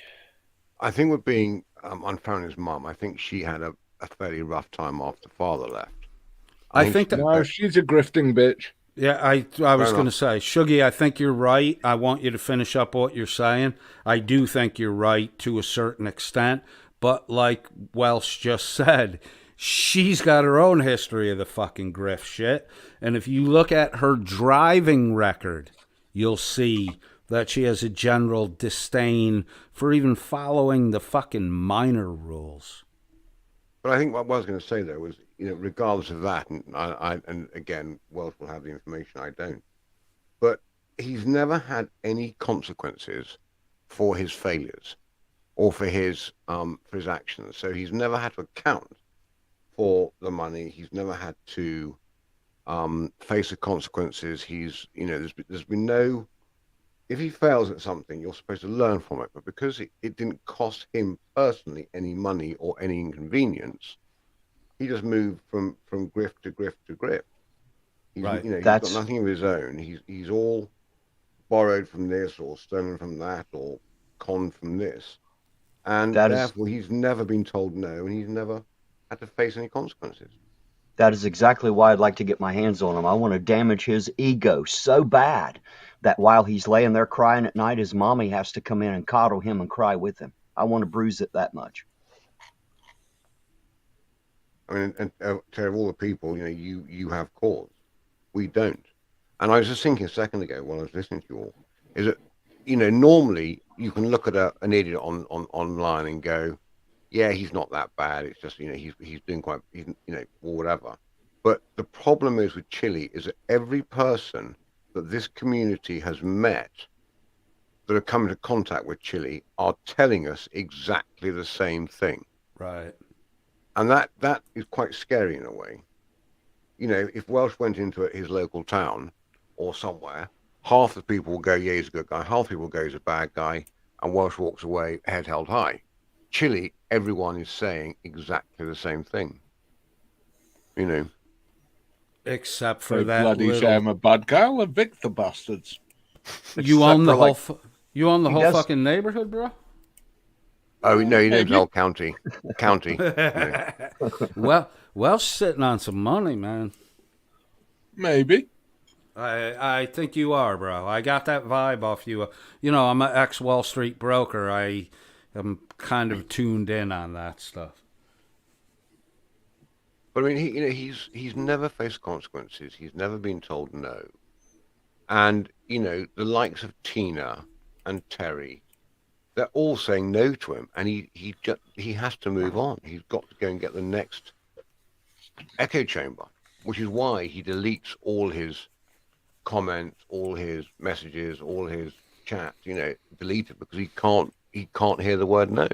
I think we're being unfair on his mum. I think she had a fairly rough time after father left. I think that no, she's a grifting bitch. Yeah, I was going to say, Shuggy, I think you're right. I want you to finish up what you're saying. I do think you're right to a certain extent, but like Welsh just said, she's got her own history of the fucking grift shit. And if you look at her driving record, you'll see that she has a general disdain for even following the fucking minor rules. But I think what I was going to say, though, was, regardless of that, and again, Welsh will have the information, I don't, but he's never had any consequences for his failures or for his actions. So he's never had to account for the money. He's never had to face the consequences. There's been no, if he fails at something, you're supposed to learn from it. But because it didn't cost him personally any money or any inconvenience, he just moved from grift to grift to grift. He's got nothing of his own. He's all borrowed from this or stolen from that or conned from this. And therefore, he's never been told no, and he's never had to face any consequences. That is exactly why I'd like to get my hands on him. I want to damage his ego so bad that while he's laying there crying at night, his mommy has to come in and coddle him and cry with him. I want to bruise it that much. I mean, and to all the people, you have cause. We don't. And I was just thinking a second ago while I was listening to you all, is that, normally you can look at an idiot online and go, yeah, he's not that bad. It's just, he's doing quite, or whatever. But the problem is with Chili is that every person that this community has met that have come into contact with Chili are telling us exactly the same thing. Right. And that is quite scary in a way. If Welsh went into his local town or somewhere, half the people will go, yeah, he's a good guy. Half the people will go, he's a bad guy. And Welsh walks away, head held high. Chile, everyone is saying exactly the same thing. You know. Except for They that bloody little... say I'm a bad guy. I'll evict the bastards. You own the whole... like, you own the he whole does- fucking neighborhood, bro? Oh, no, he names Maybe. whole county. County. Yeah. Well, Welsh sitting on some money, man. Maybe. I think you are, bro. I got that vibe off you. You know, I'm an ex-Wall Street broker. I am kind of tuned in on that stuff. But I mean, he's never faced consequences. He's never been told no. And, the likes of Tina and Terry, they're all saying no to him, and he has to move on. He's got to go and get the next echo chamber, which is why he deletes all his comments, all his messages, all his chats. Deleted because he can't hear the word no.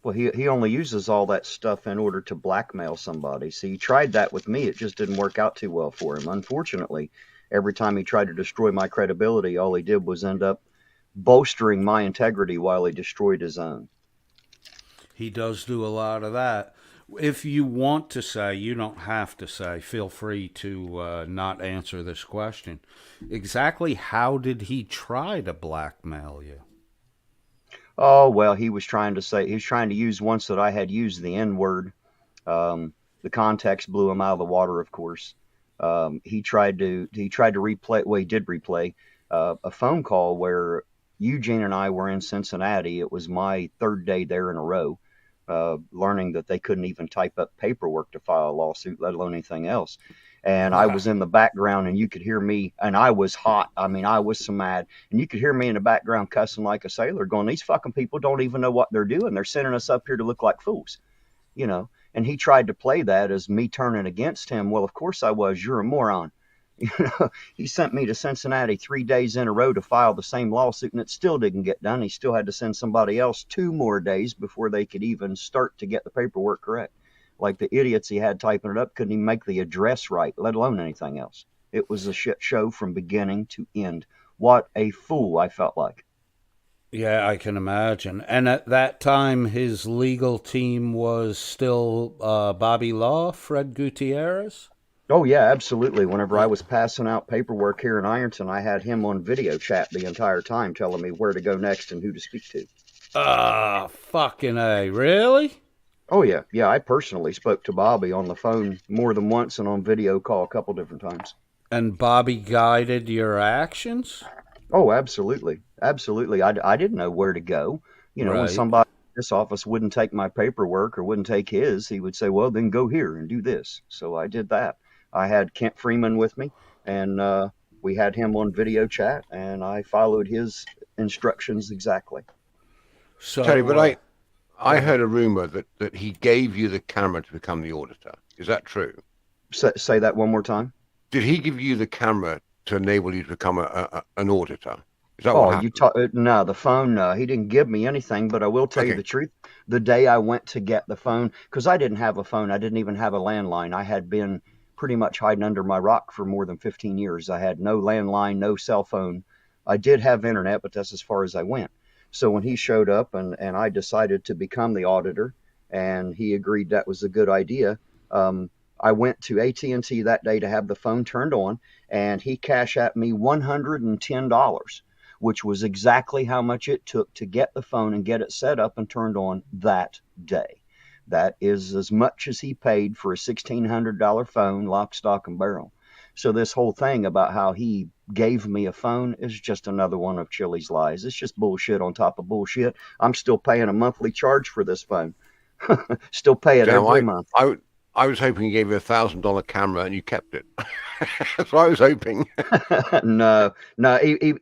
Well, he only uses all that stuff in order to blackmail somebody. See, he tried that with me. It just didn't work out too well for him. Unfortunately, every time he tried to destroy my credibility, all he did was end up bolstering my integrity while he destroyed his own. He does do a lot of that. If you want to say, you don't have to say, feel free to not answer this question. Exactly how did he try to blackmail you? Oh, well, he was trying to use once that I had used the N-word. The context blew him out of the water, of course. He tried to replay, well, he did replay a phone call where Eugene and I were in Cincinnati. It was my third day there in a row, learning that they couldn't even type up paperwork to file a lawsuit, let alone anything else. And I was in the background, and you could hear me, and I was hot. I mean, I was so mad. And you could hear me in the background cussing like a sailor, going, these fucking people don't even know what they're doing. They're sending us up here to look like fools, And he tried to play that as me turning against him. Well, of course I was. You're a moron. He sent me to Cincinnati 3 days in a row to file the same lawsuit, and it still didn't get done. He still had to send somebody else 2 more days before they could even start to get the paperwork correct. Like the idiots he had typing it up couldn't even make the address right, let alone anything else. It was a shit show from beginning to end. What a fool I felt like. Yeah, I can imagine. And at that time, his legal team was still Bobby Law, Fred Gutierrez? Oh, yeah, absolutely. Whenever I was passing out paperwork here in Ironton, I had him on video chat the entire time telling me where to go next and who to speak to. Fucking A. Really? Oh, yeah. Yeah, I personally spoke to Bobby on the phone more than once and on video call a couple different times. And Bobby guided your actions? Oh, absolutely. Absolutely. I didn't know where to go. When Right. somebody in this office wouldn't take my paperwork or wouldn't take his, he would say, well, then go here and do this. So I did that. I had Kent Freeman with me, and we had him on video chat, and I followed his instructions exactly. So, Terry, but I heard a rumor that he gave you the camera to become the auditor. Is that true? Say that one more time. Did he give you the camera to enable you to become an auditor? Is that what happened? No, the phone, no. He didn't give me anything, but I will tell you the truth. The day I went to get the phone, because I didn't have a phone. I didn't even have a landline. I had been pretty much hiding under my rock for more than 15 years. I had no landline, no cell phone. I did have internet, but that's as far as I went. So when he showed up and I decided to become the auditor, and he agreed that was a good idea, I went to AT&T that day to have the phone turned on, and he cashed at me $110, which was exactly how much it took to get the phone and get it set up and turned on that day. That is as much as he paid for a $1,600 phone, lock, stock, and barrel. So this whole thing about how he gave me a phone is just another one of Chili's lies. It's just bullshit on top of bullshit. I'm still paying a monthly charge for this phone. Still pay it every month. I was hoping he gave you $1,000 camera and you kept it. That's what I was hoping. No,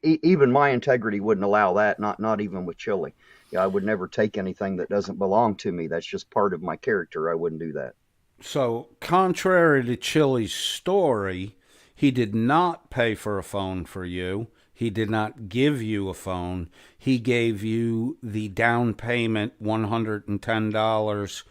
even my integrity wouldn't allow that. Not even with Chili. Yeah, I would never take anything that doesn't belong to me. That's just part of my character. I wouldn't do that. So, contrary to Chili's story, he did not pay for a phone for you. He did not give you a phone. He gave you the down payment, $110,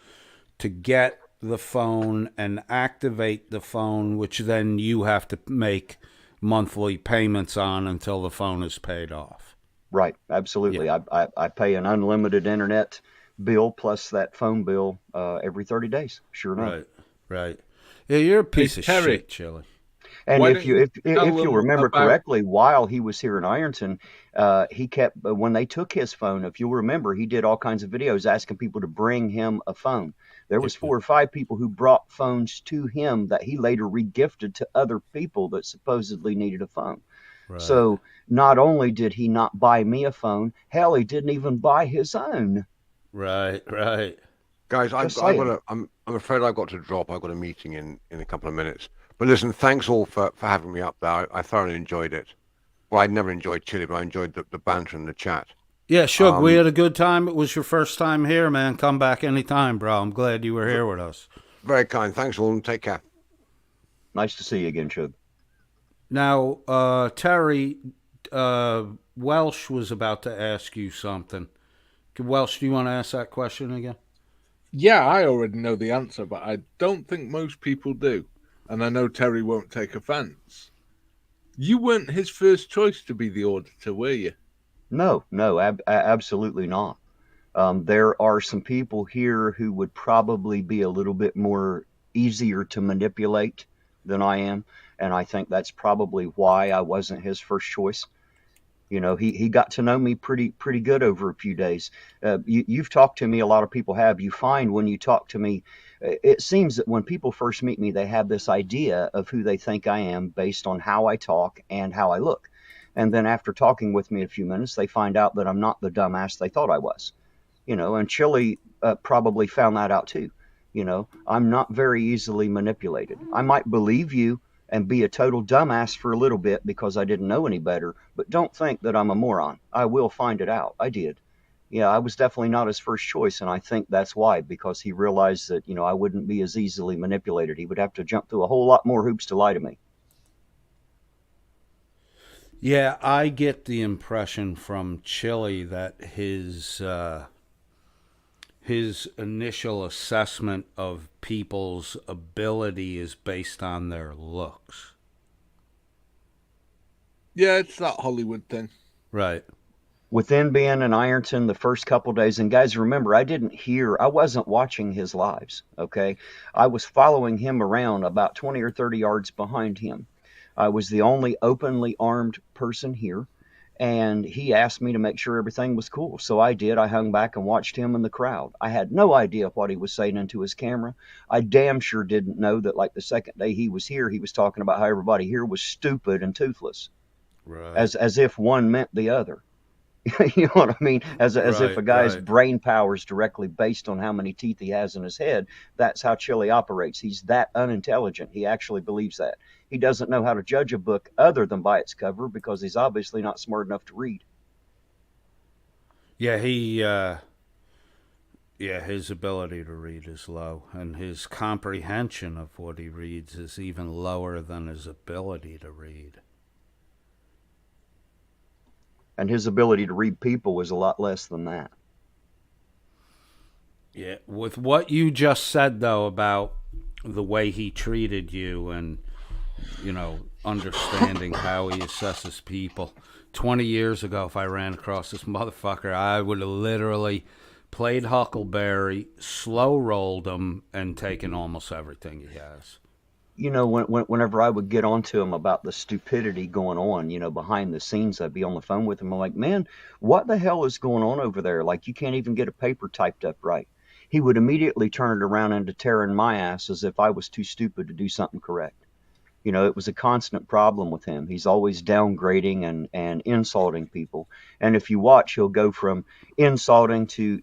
to get the phone and activate the phone, which then you have to make monthly payments on until the phone is paid off. Right, absolutely. Yeah. I pay an unlimited internet bill plus that phone bill every 30 days. Sure enough. Right. Yeah, you're a piece of Terry. shit, Chili. And Why if don't you you tell if you them remember about- correctly, while he was here in Ironton, he kept when they took his phone. If you'll remember, he did all kinds of videos asking people to bring him a phone. There was 4 or 5 people who brought phones to him that he later regifted to other people that supposedly needed a phone. Right. So not only did he not buy me a phone, hell, he didn't even buy his own. Right. Guys, I'm afraid I've got to drop. I've got a meeting in a couple of minutes. But listen, thanks all for having me up there. I thoroughly enjoyed it. Well, I never enjoyed Chili, but I enjoyed the banter and the chat. Yeah, Shug, we had a good time. It was your first time here, man. Come back anytime, bro. I'm glad you were here with us. Very kind. Thanks all, and take care. Nice to see you again, Shug. Now, Terry, Welsh was about to ask you something. Welsh, do you want to ask that question again? Yeah, I already know the answer, but I don't think most people do. And I know Terry won't take offense. You weren't his first choice to be the auditor, were you? No, absolutely not. There are some people here who would probably be a little bit more easier to manipulate than I am, and I think that's probably why I wasn't his first choice. You know, he got to know me pretty good over a few days. You've talked to me, a lot of people have. You find when you talk to me, it seems that when people first meet me, they have this idea of who they think I am based on how I talk and how I look. And then after talking with me a few minutes, they find out that I'm not the dumbass they thought I was. You know, and Chili probably found that out too. You know, I'm not very easily manipulated. I might believe you and be a total dumbass for a little bit because I didn't know any better, but don't think that I'm a moron. I will find it out. I did. Yeah, I was definitely not his first choice, and I think that's why, because he realized that, you know, I wouldn't be as easily manipulated. He would have to jump through a whole lot more hoops to lie to me. Yeah, I get the impression from Chili that his initial assessment of people's ability is based on their looks. Yeah, it's that Hollywood thing. Right. Within being in Ironton the first couple days, and guys, remember, I wasn't watching his lives, okay? I was following him around about 20 or 30 yards behind him. I was the only openly armed person here, and he asked me to make sure everything was cool. So I did. I hung back and watched him in the crowd. I had no idea what he was saying into his camera. I damn sure didn't know that, like, the second day he was here, he was talking about how everybody here was stupid and toothless. Right. As if one meant the other. You know what I mean? As if a guy's brain power is directly based on how many teeth he has in his head. That's how Chili operates. He's that unintelligent. He actually believes that. He doesn't know how to judge a book other than by its cover because he's obviously not smart enough to read. Yeah, his ability to read is low, and his comprehension of what he reads is even lower than his ability to read. And his ability to read people was a lot less than that. Yeah, with what you just said, though, about the way he treated you and, you know, understanding how he assesses people. 20 years ago, if I ran across this motherfucker, I would have literally played Huckleberry, slow-rolled him, and taken almost everything he has. You know, whenever I would get onto him about the stupidity going on, you know, behind the scenes, I'd be on the phone with him. I'm like, man, what the hell is going on over there? Like, you can't even get a paper typed up right. He would immediately turn it around into tearing my ass as if I was too stupid to do something correct. You know, it was a constant problem with him. He's always downgrading and insulting people. And if you watch, he'll go from insulting to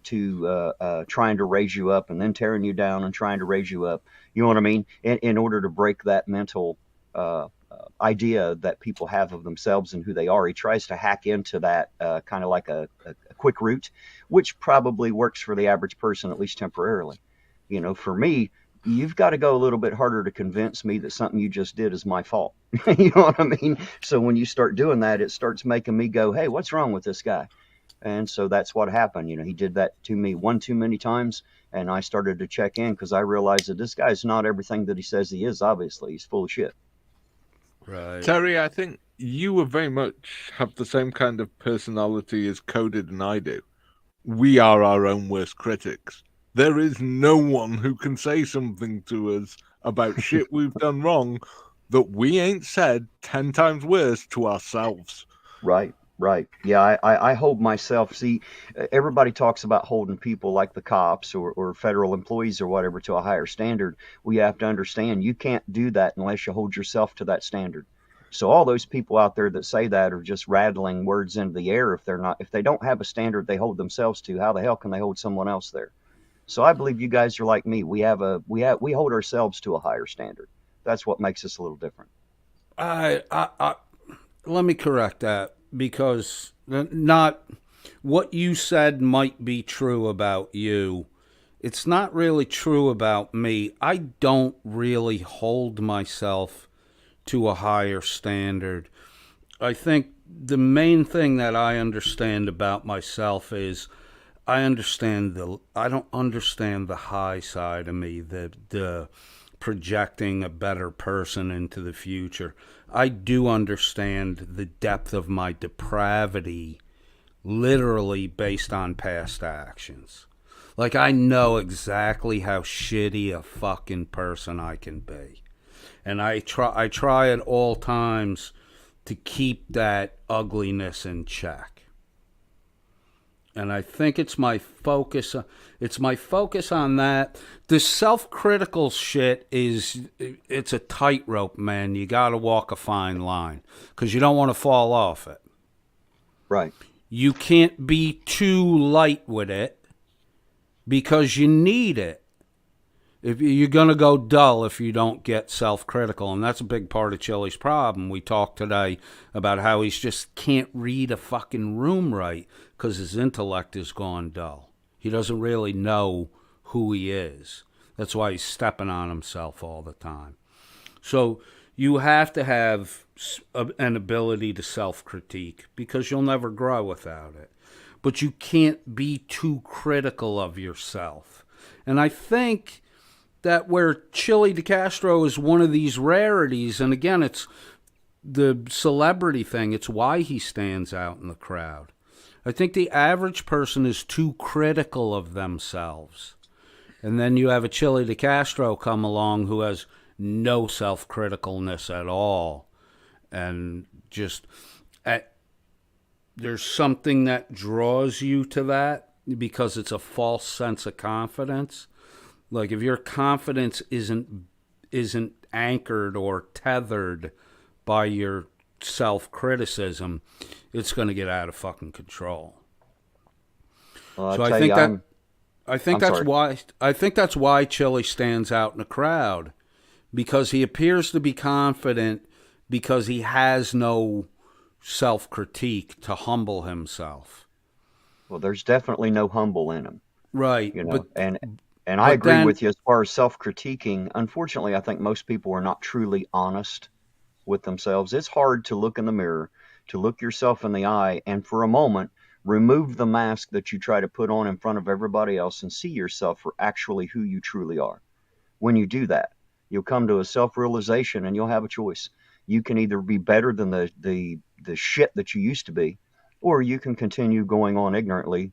trying to raise you up and then tearing you down and trying to raise you up. You know what I mean? In order to break that mental idea that people have of themselves and who they are, he tries to hack into that kind of like a quick route, which probably works for the average person, at least temporarily. You know, for me, you've got to go a little bit harder to convince me that something you just did is my fault. You know what I mean? So when you start doing that, it starts making me go, hey, what's wrong with this guy? And so that's what happened. You know, he did that to me one too many times, and I started to check in because I realized that this guy's not everything that he says he is, obviously. He's full of shit. Right. Terry, I think you were very much have the same kind of personality as Coded and I do. We are our own worst critics. There is no one who can say something to us about shit we've done wrong that we ain't said 10 times worse to ourselves. Right, right. Yeah, I hold myself. See, everybody talks about holding people like the cops or federal employees or whatever to a higher standard. We have to understand you can't do that unless you hold yourself to that standard. So all those people out there that say that are just rattling words into the air. If they don't have a standard they hold themselves to, how the hell can they hold someone else there? So I believe you guys are like me. We hold ourselves to a higher standard. That's what makes us a little different. Let me correct that, because not what you said might be true about you. It's not really true about me. I don't really hold myself to a higher standard. I think the main thing that I understand about myself is I don't understand the high side of me, the projecting a better person into the future. I do understand the depth of my depravity, literally based on past actions. Like, I know exactly how shitty a fucking person I can be. And I try at all times to keep that ugliness in check. And I think it's my focus on that. The self-critical shit it's a tightrope, man. You got to walk a fine line because you don't want to fall off it. Right. You can't be too light with it because you need it. If you're going to go dull if you don't get self-critical, and that's a big part of Chili's problem. We talked today about how he just can't read a fucking room right because his intellect is gone dull. He doesn't really know who he is. That's why he's stepping on himself all the time. So you have to have an ability to self-critique because you'll never grow without it. But you can't be too critical of yourself. And I think that where Chili DeCastro is one of these rarities, and again, it's the celebrity thing, it's why he stands out in the crowd. I think the average person is too critical of themselves. And then you have a Chili DeCastro come along who has no self-criticalness at all. And just, there's something that draws you to that because it's a false sense of confidence. Like, if your confidence isn't anchored or tethered by your self-criticism, it's going to get out of fucking control. Well, so I think that's why Chili stands out in the crowd, because he appears to be confident because he has no self-critique to humble himself. Well, there's definitely no humble in him. Right. You know, and I agree with you as far as self-critiquing. Unfortunately, I think most people are not truly honest with themselves. It's hard to look in the mirror, to look yourself in the eye, and for a moment, remove the mask that you try to put on in front of everybody else and see yourself for actually who you truly are. When you do that, you'll come to a self-realization and you'll have a choice. You can either be better than the shit that you used to be, or you can continue going on ignorantly,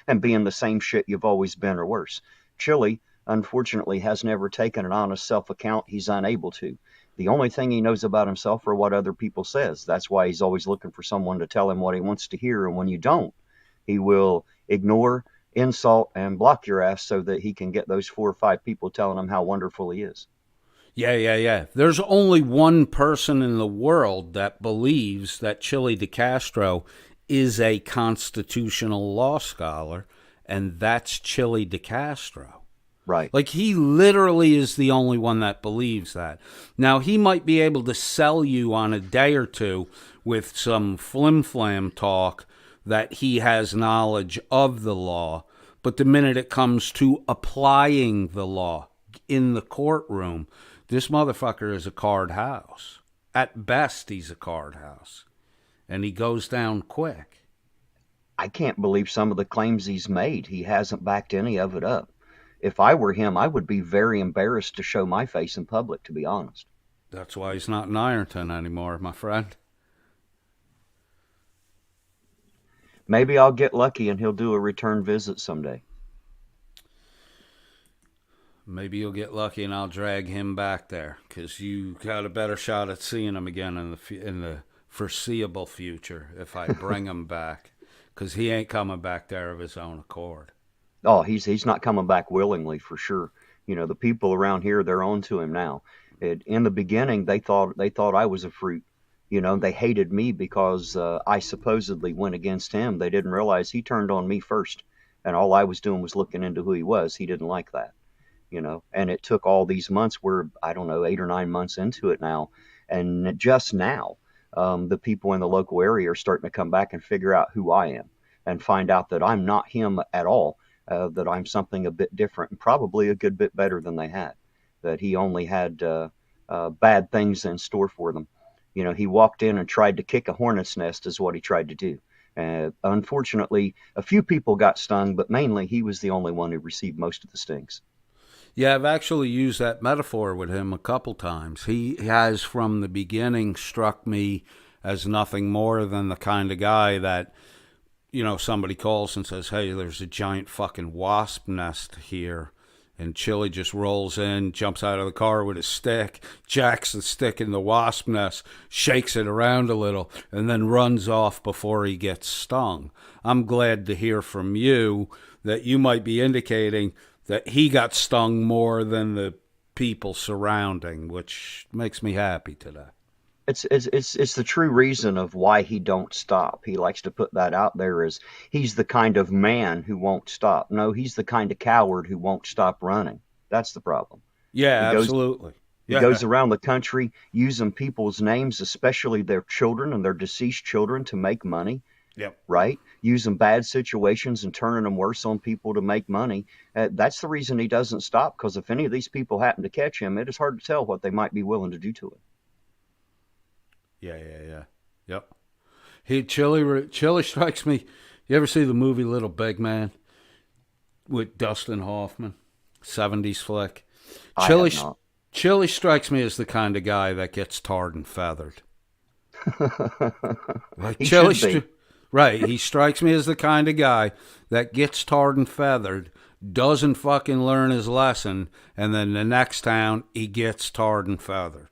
and being the same shit you've always been or worse. Chili, unfortunately, has never taken an honest self-account. He's unable to. The only thing he knows about himself are what other people says. That's why he's always looking for someone to tell him what he wants to hear. And when you don't, he will ignore, insult, and block your ass so that he can get those 4 or 5 people telling him how wonderful he is. Yeah. There's only one person in the world that believes that Chili DeCastro is a constitutional law scholar, and that's Chili DeCastro. Right. Like, he literally is the only one that believes that. Now, he might be able to sell you on a day or two with some flim-flam talk that he has knowledge of the law, but the minute it comes to applying the law in the courtroom, this motherfucker is a card house. At best, he's a card house. And he goes down quick. I can't believe some of the claims he's made. He hasn't backed any of it up. If I were him, I would be very embarrassed to show my face in public, to be honest. That's why he's not in Ironton anymore, my friend. Maybe I'll get lucky and he'll do a return visit someday. Maybe you'll get lucky and I'll drag him back there, because you got a better shot at seeing him again in the foreseeable future if I bring him back, because he ain't coming back there of his own accord. Oh, he's not coming back willingly, for sure. You know, the people around here, they're on to him now. In the beginning, they thought I was a fruit. You know, they hated me because I supposedly went against him. They didn't realize he turned on me first, and all I was doing was looking into who he was. He didn't like that. You know, and it took all these months. We're, I don't know, 8 or 9 months into it now, and just now, the people in the local area are starting to come back and figure out who I am and find out that I'm not him at all, that I'm something a bit different and probably a good bit better than they had, that he only had bad things in store for them. You know, he walked in and tried to kick a hornet's nest is what he tried to do. Unfortunately, a few people got stung, but mainly he was the only one who received most of the stings. Yeah, I've actually used that metaphor with him a couple times. He has, from the beginning, struck me as nothing more than the kind of guy that, you know, somebody calls and says, hey, there's a giant fucking wasp nest here. And Chili just rolls in, jumps out of the car with his stick, jacks the stick in the wasp nest, shakes it around a little, and then runs off before he gets stung. I'm glad to hear from you that you might be indicating that he got stung more than the people surrounding, which makes me happy today. It's the true reason of why he don't stop. He likes to put that out there as he's the kind of man who won't stop. No, he's the kind of coward who won't stop running. That's the problem. Yeah, absolutely. He goes around the country using people's names, especially their children and their deceased children, to make money. Yep. Right? Using bad situations and turning them worse on people to make money. That's the reason he doesn't stop, because if any of these people happen to catch him, it is hard to tell what they might be willing to do to him. Yeah. Yep. Chili strikes me. You ever see the movie Little Big Man with Dustin Hoffman? 70s flick. Chili strikes me as the kind of guy that gets tarred and feathered. Like He should be. Right, he strikes me as the kind of guy that gets tarred and feathered, doesn't fucking learn his lesson, and then the next town he gets tarred and feathered.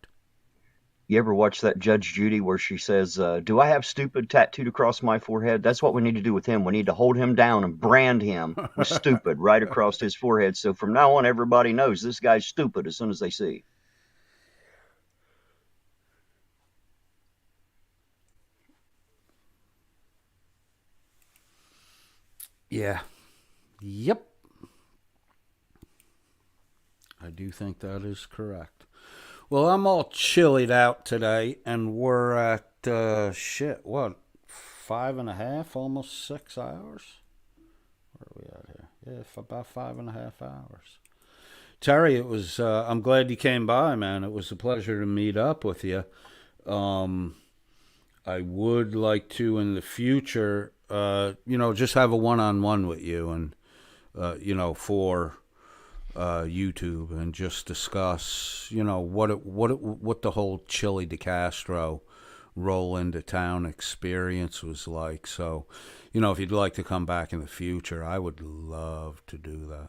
You ever watch that Judge Judy where she says, do I have stupid tattooed across my forehead? That's what we need to do with him. We need to hold him down and brand him with stupid right across his forehead. So from now on, everybody knows this guy's stupid as soon as they see. Yeah. Yep. I do think that is correct. Well, I'm all chillied out today, and we're at, 5.5, almost 6 hours? Where are we at here? Yeah, about 5.5 hours. Terry, it was, I'm glad you came by, man. It was a pleasure to meet up with you. I would like to, in the future, just have a one-on-one with you and, for YouTube, and just discuss, what the whole Chili DeCastro roll into town experience was like. So, if you'd like to come back in the future, I would love to do that.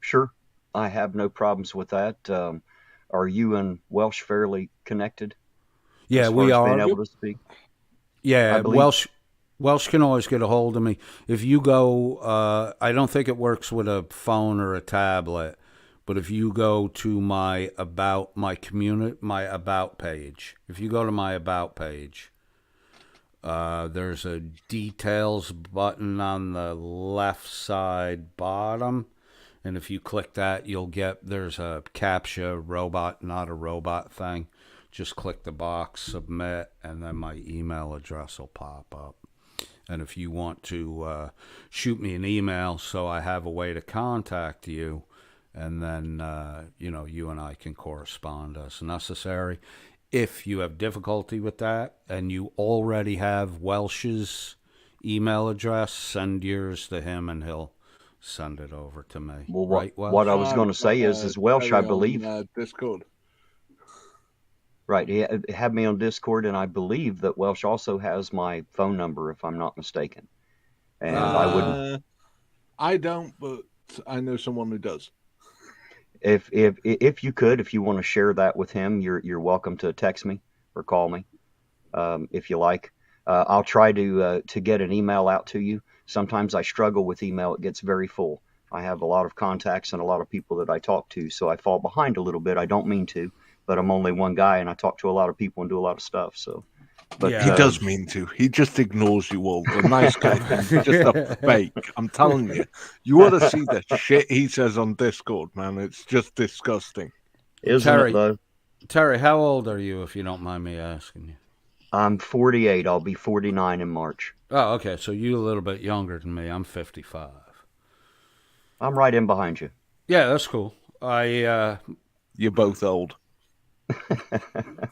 Sure. I have no problems with that. Are you and Welsh fairly connected? Yeah, we are. Being able to speak? Yeah, Welsh can always get a hold of me. If you go, I don't think it works with a phone or a tablet, but if you go to my about page, if you go to my about page, there's a details button on the left side bottom, and if you click that, there's a CAPTCHA robot, not a robot thing. Just click the box, submit, and then my email address will pop up. And if you want to shoot me an email so I have a way to contact you, and then, you and I can correspond as necessary. If you have difficulty with that and you already have Welsh's email address, send yours to him and he'll send it over to me. Well, what I was going to say is Welsh, I believe. Discord. Right. He had me on Discord, and I believe that Welsh also has my phone number, if I'm not mistaken. And I wouldn't. I don't, but I know someone who does. If you could, if you want to share that with him, you're welcome to text me or call me, if you like. I'll try to get an email out to you. Sometimes I struggle with email; it gets very full. I have a lot of contacts and a lot of people that I talk to, so I fall behind a little bit. I don't mean to, but I'm only one guy, and I talk to a lot of people and do a lot of stuff. So, but he does mean to. He just ignores you all. The nice guy thing, just a fake. I'm telling you, you ought to see the shit he says on Discord, man. It's just disgusting. Isn't it though? Terry, how old are you, if you don't mind me asking you? I'm 48. I'll be 49 in March. Oh, okay. So you're a little bit younger than me. I'm 55. I'm right in behind you. Yeah, that's cool. You're both old.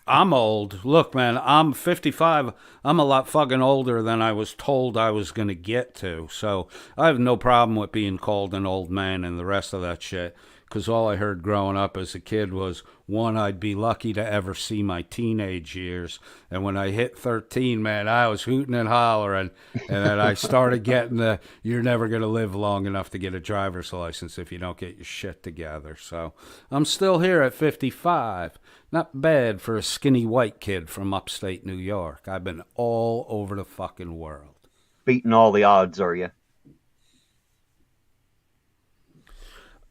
I'm old. Look, man, I'm 55. I'm a lot fucking older than I was told I was going to get to. So I have no problem with being called an old man and the rest of that shit. Because all I heard growing up as a kid was, one, I'd be lucky to ever see my teenage years. And when I hit 13, man, I was hooting and hollering. And then I started getting the, you're never going to live long enough to get a driver's license if you don't get your shit together. So I'm still here at 55. Not bad for a skinny white kid from upstate New York. I've been all over the fucking world. Beating all the odds, are you?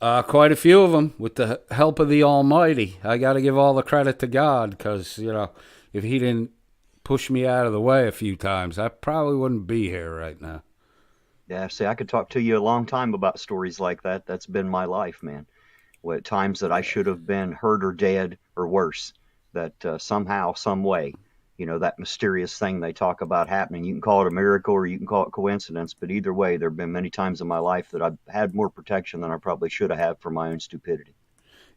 Quite a few of them, with the help of the Almighty. I got to give all the credit to God, because, you know, if he didn't push me out of the way a few times, I probably wouldn't be here right now. Yeah, see, I could talk to you a long time about stories like that. That's been my life, man. At times that I should have been hurt or dead or worse, that somehow, some way, you know, that mysterious thing they talk about happening. You can call it a miracle or you can call it coincidence, but either way, there have been many times in my life that I've had more protection than I probably should have had for my own stupidity.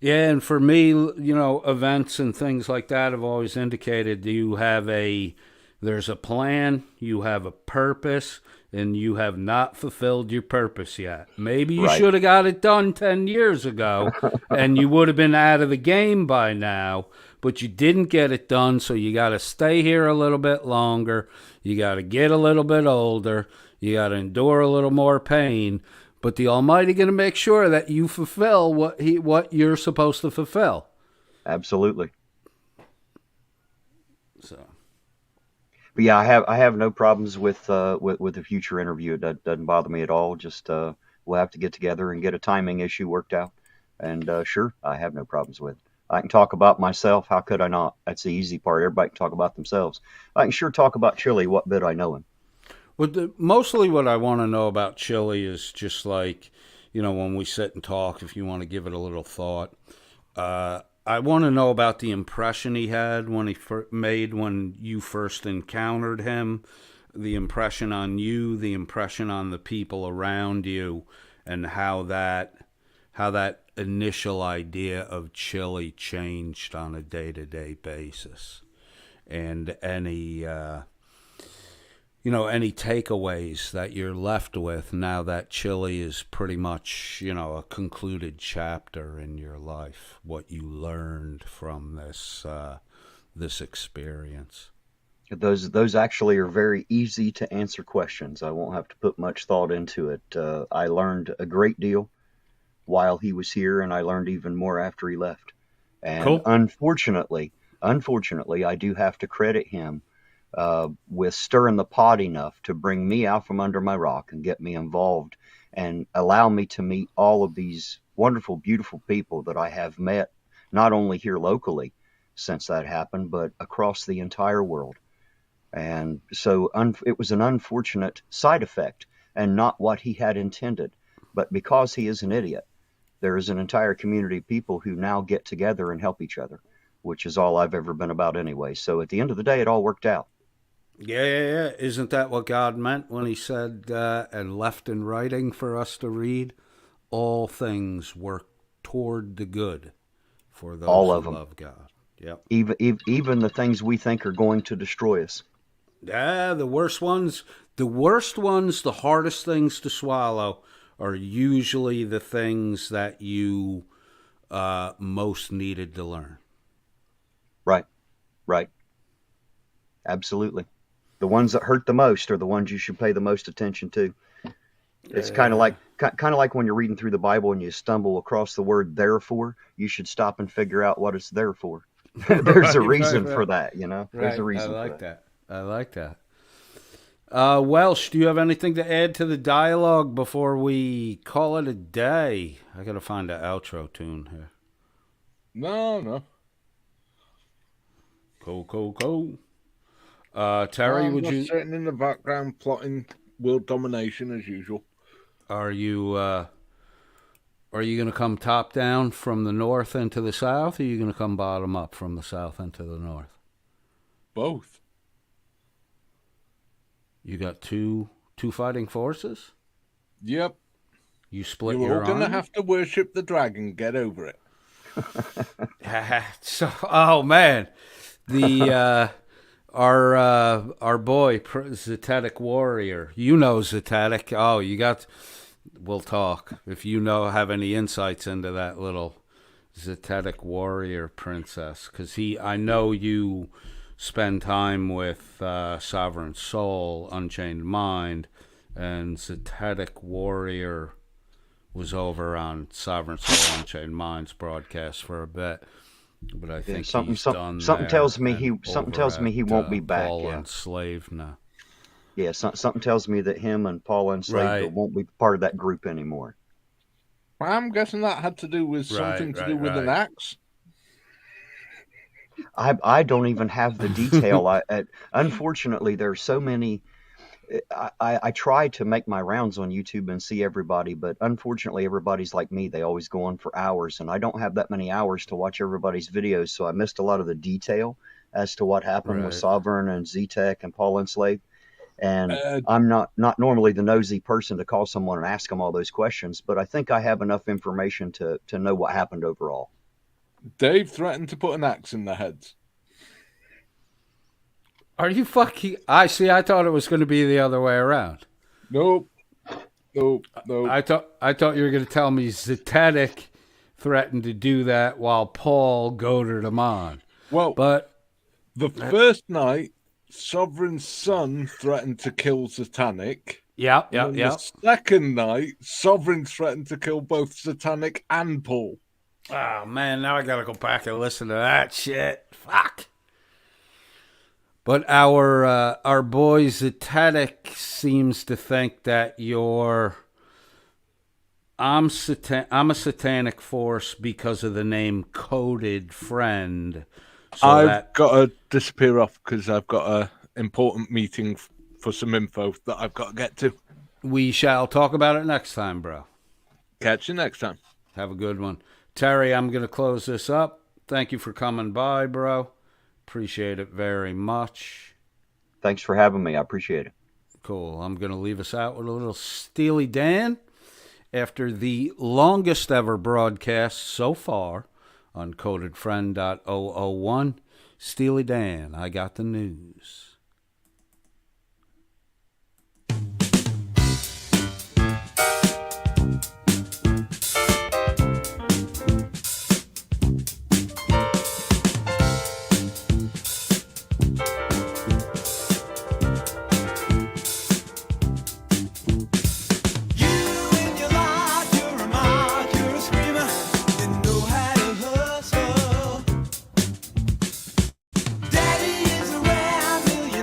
Yeah, and for me, you know, events and things like that have always indicated there's a plan, you have a purpose, and you have not fulfilled your purpose yet. Maybe you should have got it done 10 years ago, and you would have been out of the game by now, but you didn't get it done, so you got to stay here a little bit longer. You got to get a little bit older. You got to endure a little more pain. But the Almighty going to make sure that you fulfill what you're supposed to fulfill. Absolutely. So. But yeah, I have no problems with the future interview. It doesn't bother me at all. Just we'll have to get together and get a timing issue worked out. And sure, I have no problems with it. I can talk about myself. How could I not? That's the easy part. Everybody can talk about themselves. I can sure talk about Chili, what bit I know him. Well, mostly what I want to know about Chili is just like, you know, when we sit and talk, if you want to give it a little thought. I want to know about the impression he had when he made when you first encountered him, the impression on you, the impression on the people around you, and how that initial idea of Chili changed on a day-to-day basis, and any takeaways that you're left with now that Chili is pretty much, you know, a concluded chapter in your life, what you learned from this experience. Those actually are very easy to answer questions. I won't have to put much thought into it. I learned a great deal while he was here, and I learned even more after he left. And cool. Unfortunately, I do have to credit him with stirring the pot enough to bring me out from under my rock and get me involved and allow me to meet all of these wonderful, beautiful people that I have met, not only here locally since that happened, but across the entire world. And so it was an unfortunate side effect and not what he had intended. But because he is an idiot, there is an entire community of people who now get together and help each other, which is all I've ever been about anyway. So at the end of the day, it all worked out. Yeah. Isn't that what God meant when he said, and left in writing for us to read, all things work toward the good for those all of who them. love God. Yep. Even the things we think are going to destroy us. Yeah, the worst ones, the hardest things to swallow are usually the things that you most needed to learn. Right. Right. Absolutely. The ones that hurt the most are the ones you should pay the most attention to. It's kind of like when you're reading through the Bible and you stumble across the word therefore, you should stop and figure out what it's there for. There's a reason for that, you know. There's a reason. I like that. I like that. Welsh, do you have anything to add to the dialogue before we call it a day? I got to find an outro tune here. No. Cool. Terry, I'm would just you sitting in the background plotting world domination as usual? Are you going to come top down from the north into the south, or are you going to come bottom up from the south into the north? Both. You got two fighting forces? Yep. You split You're your all going to army? have to worship the dragon. Get over it. Oh man, the our boy Zetetic Warrior. You know Zetetic. Oh, you got. We'll talk if you have any insights into that little Zetetic Warrior princess, because I know you spend time with Sovereign Soul, Unchained Mind, and Zetetic Warrior was over on Sovereign Soul, Unchained Mind's broadcast for a bit. But I think something tells me he won't be back. Paul Enslaved now. Yeah, something tells me that him and Paul Enslaved won't be part of that group anymore. I'm guessing that had to do with something to do with an axe. I don't even have the detail. Unfortunately, there's so many. I try to make my rounds on YouTube and see everybody, but unfortunately, everybody's like me. They always go on for hours, and I don't have that many hours to watch everybody's videos, so I missed a lot of the detail as to what happened with Sovereign and Zetek and Paul Enslaved. And I'm not normally the nosy person to call someone and ask them all those questions, but I think I have enough information to know what happened overall. Dave threatened to put an axe in their heads. Are you fucking... I thought it was going to be the other way around. Nope. I thought you were going to tell me Zetetic threatened to do that while Paul goaded him on. Well, but the first night, Sovereign's son threatened to kill Satanic. Yep. The second night, Sovereign threatened to kill both Satanic and Paul. Oh, man, now I got to go back and listen to that shit. Fuck. But our boy Zetetic seems to think that I'm a satanic force because of the name Coded Friend. So I've got to disappear off because I've got an important meeting for some info that I've got to get to. We shall talk about it next time, bro. Catch you next time. Have a good one. Terry, I'm going to close this up. Thank you for coming by, bro. Appreciate it very much. Thanks for having me. I appreciate it. Cool. I'm going to leave us out with a little Steely Dan after the longest ever broadcast so far on CodedFriend.001. Steely Dan, I got the news. Daddy is around, will you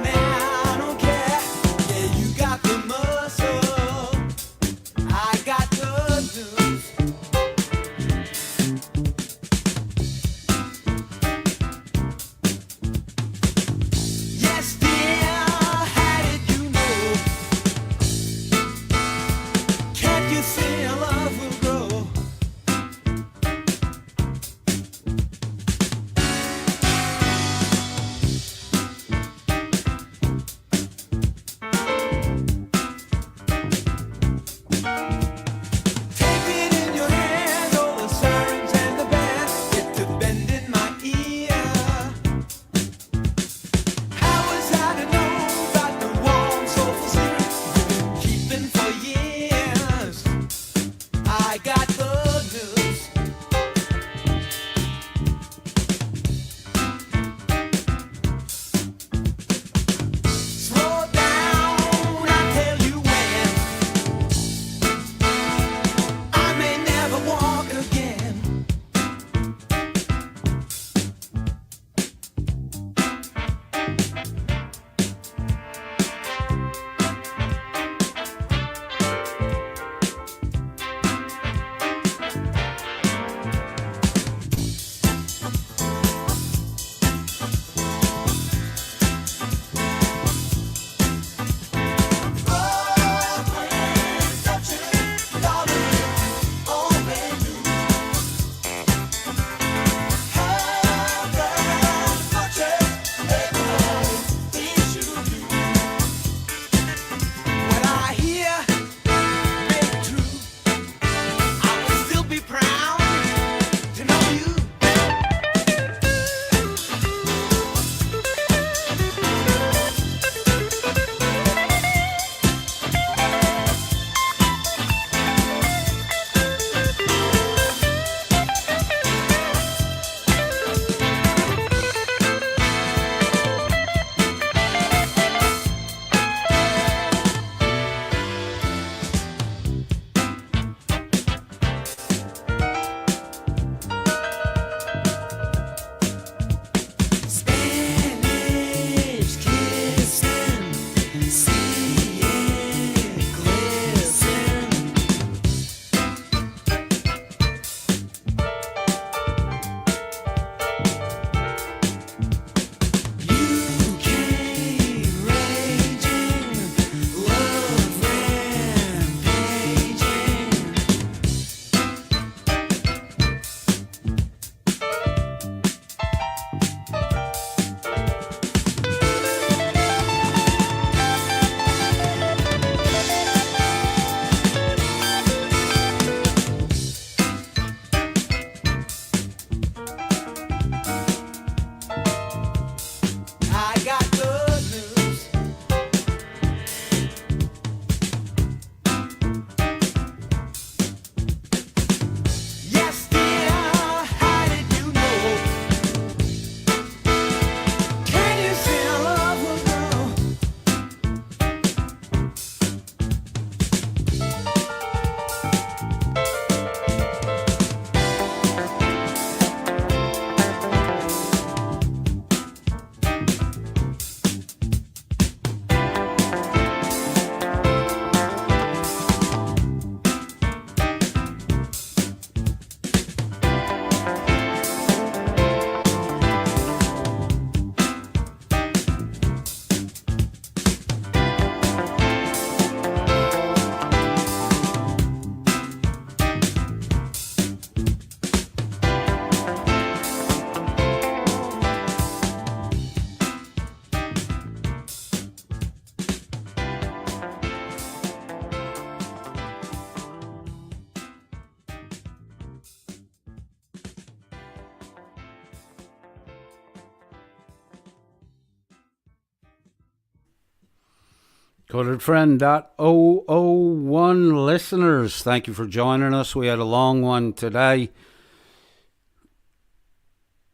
CodedFriend.001 listeners, thank you for joining us. We had a long one today.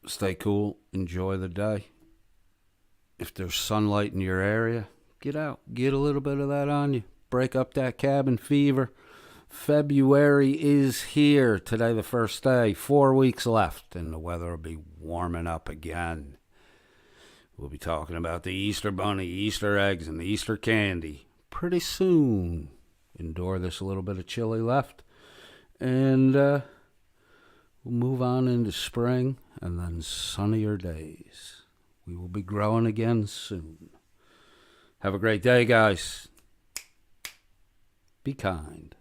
Stay cool. Enjoy the day. If there's sunlight in your area, get out. Get a little bit of that on you. Break up that cabin fever. February is here. Today, the first day. 4 weeks left, and the weather will be warming up again. We'll be talking about the Easter bunny, Easter eggs, and the Easter candy pretty soon. Endure this little bit of chilly left. And we'll move on into spring and then sunnier days. We will be growing again soon. Have a great day, guys. Be kind.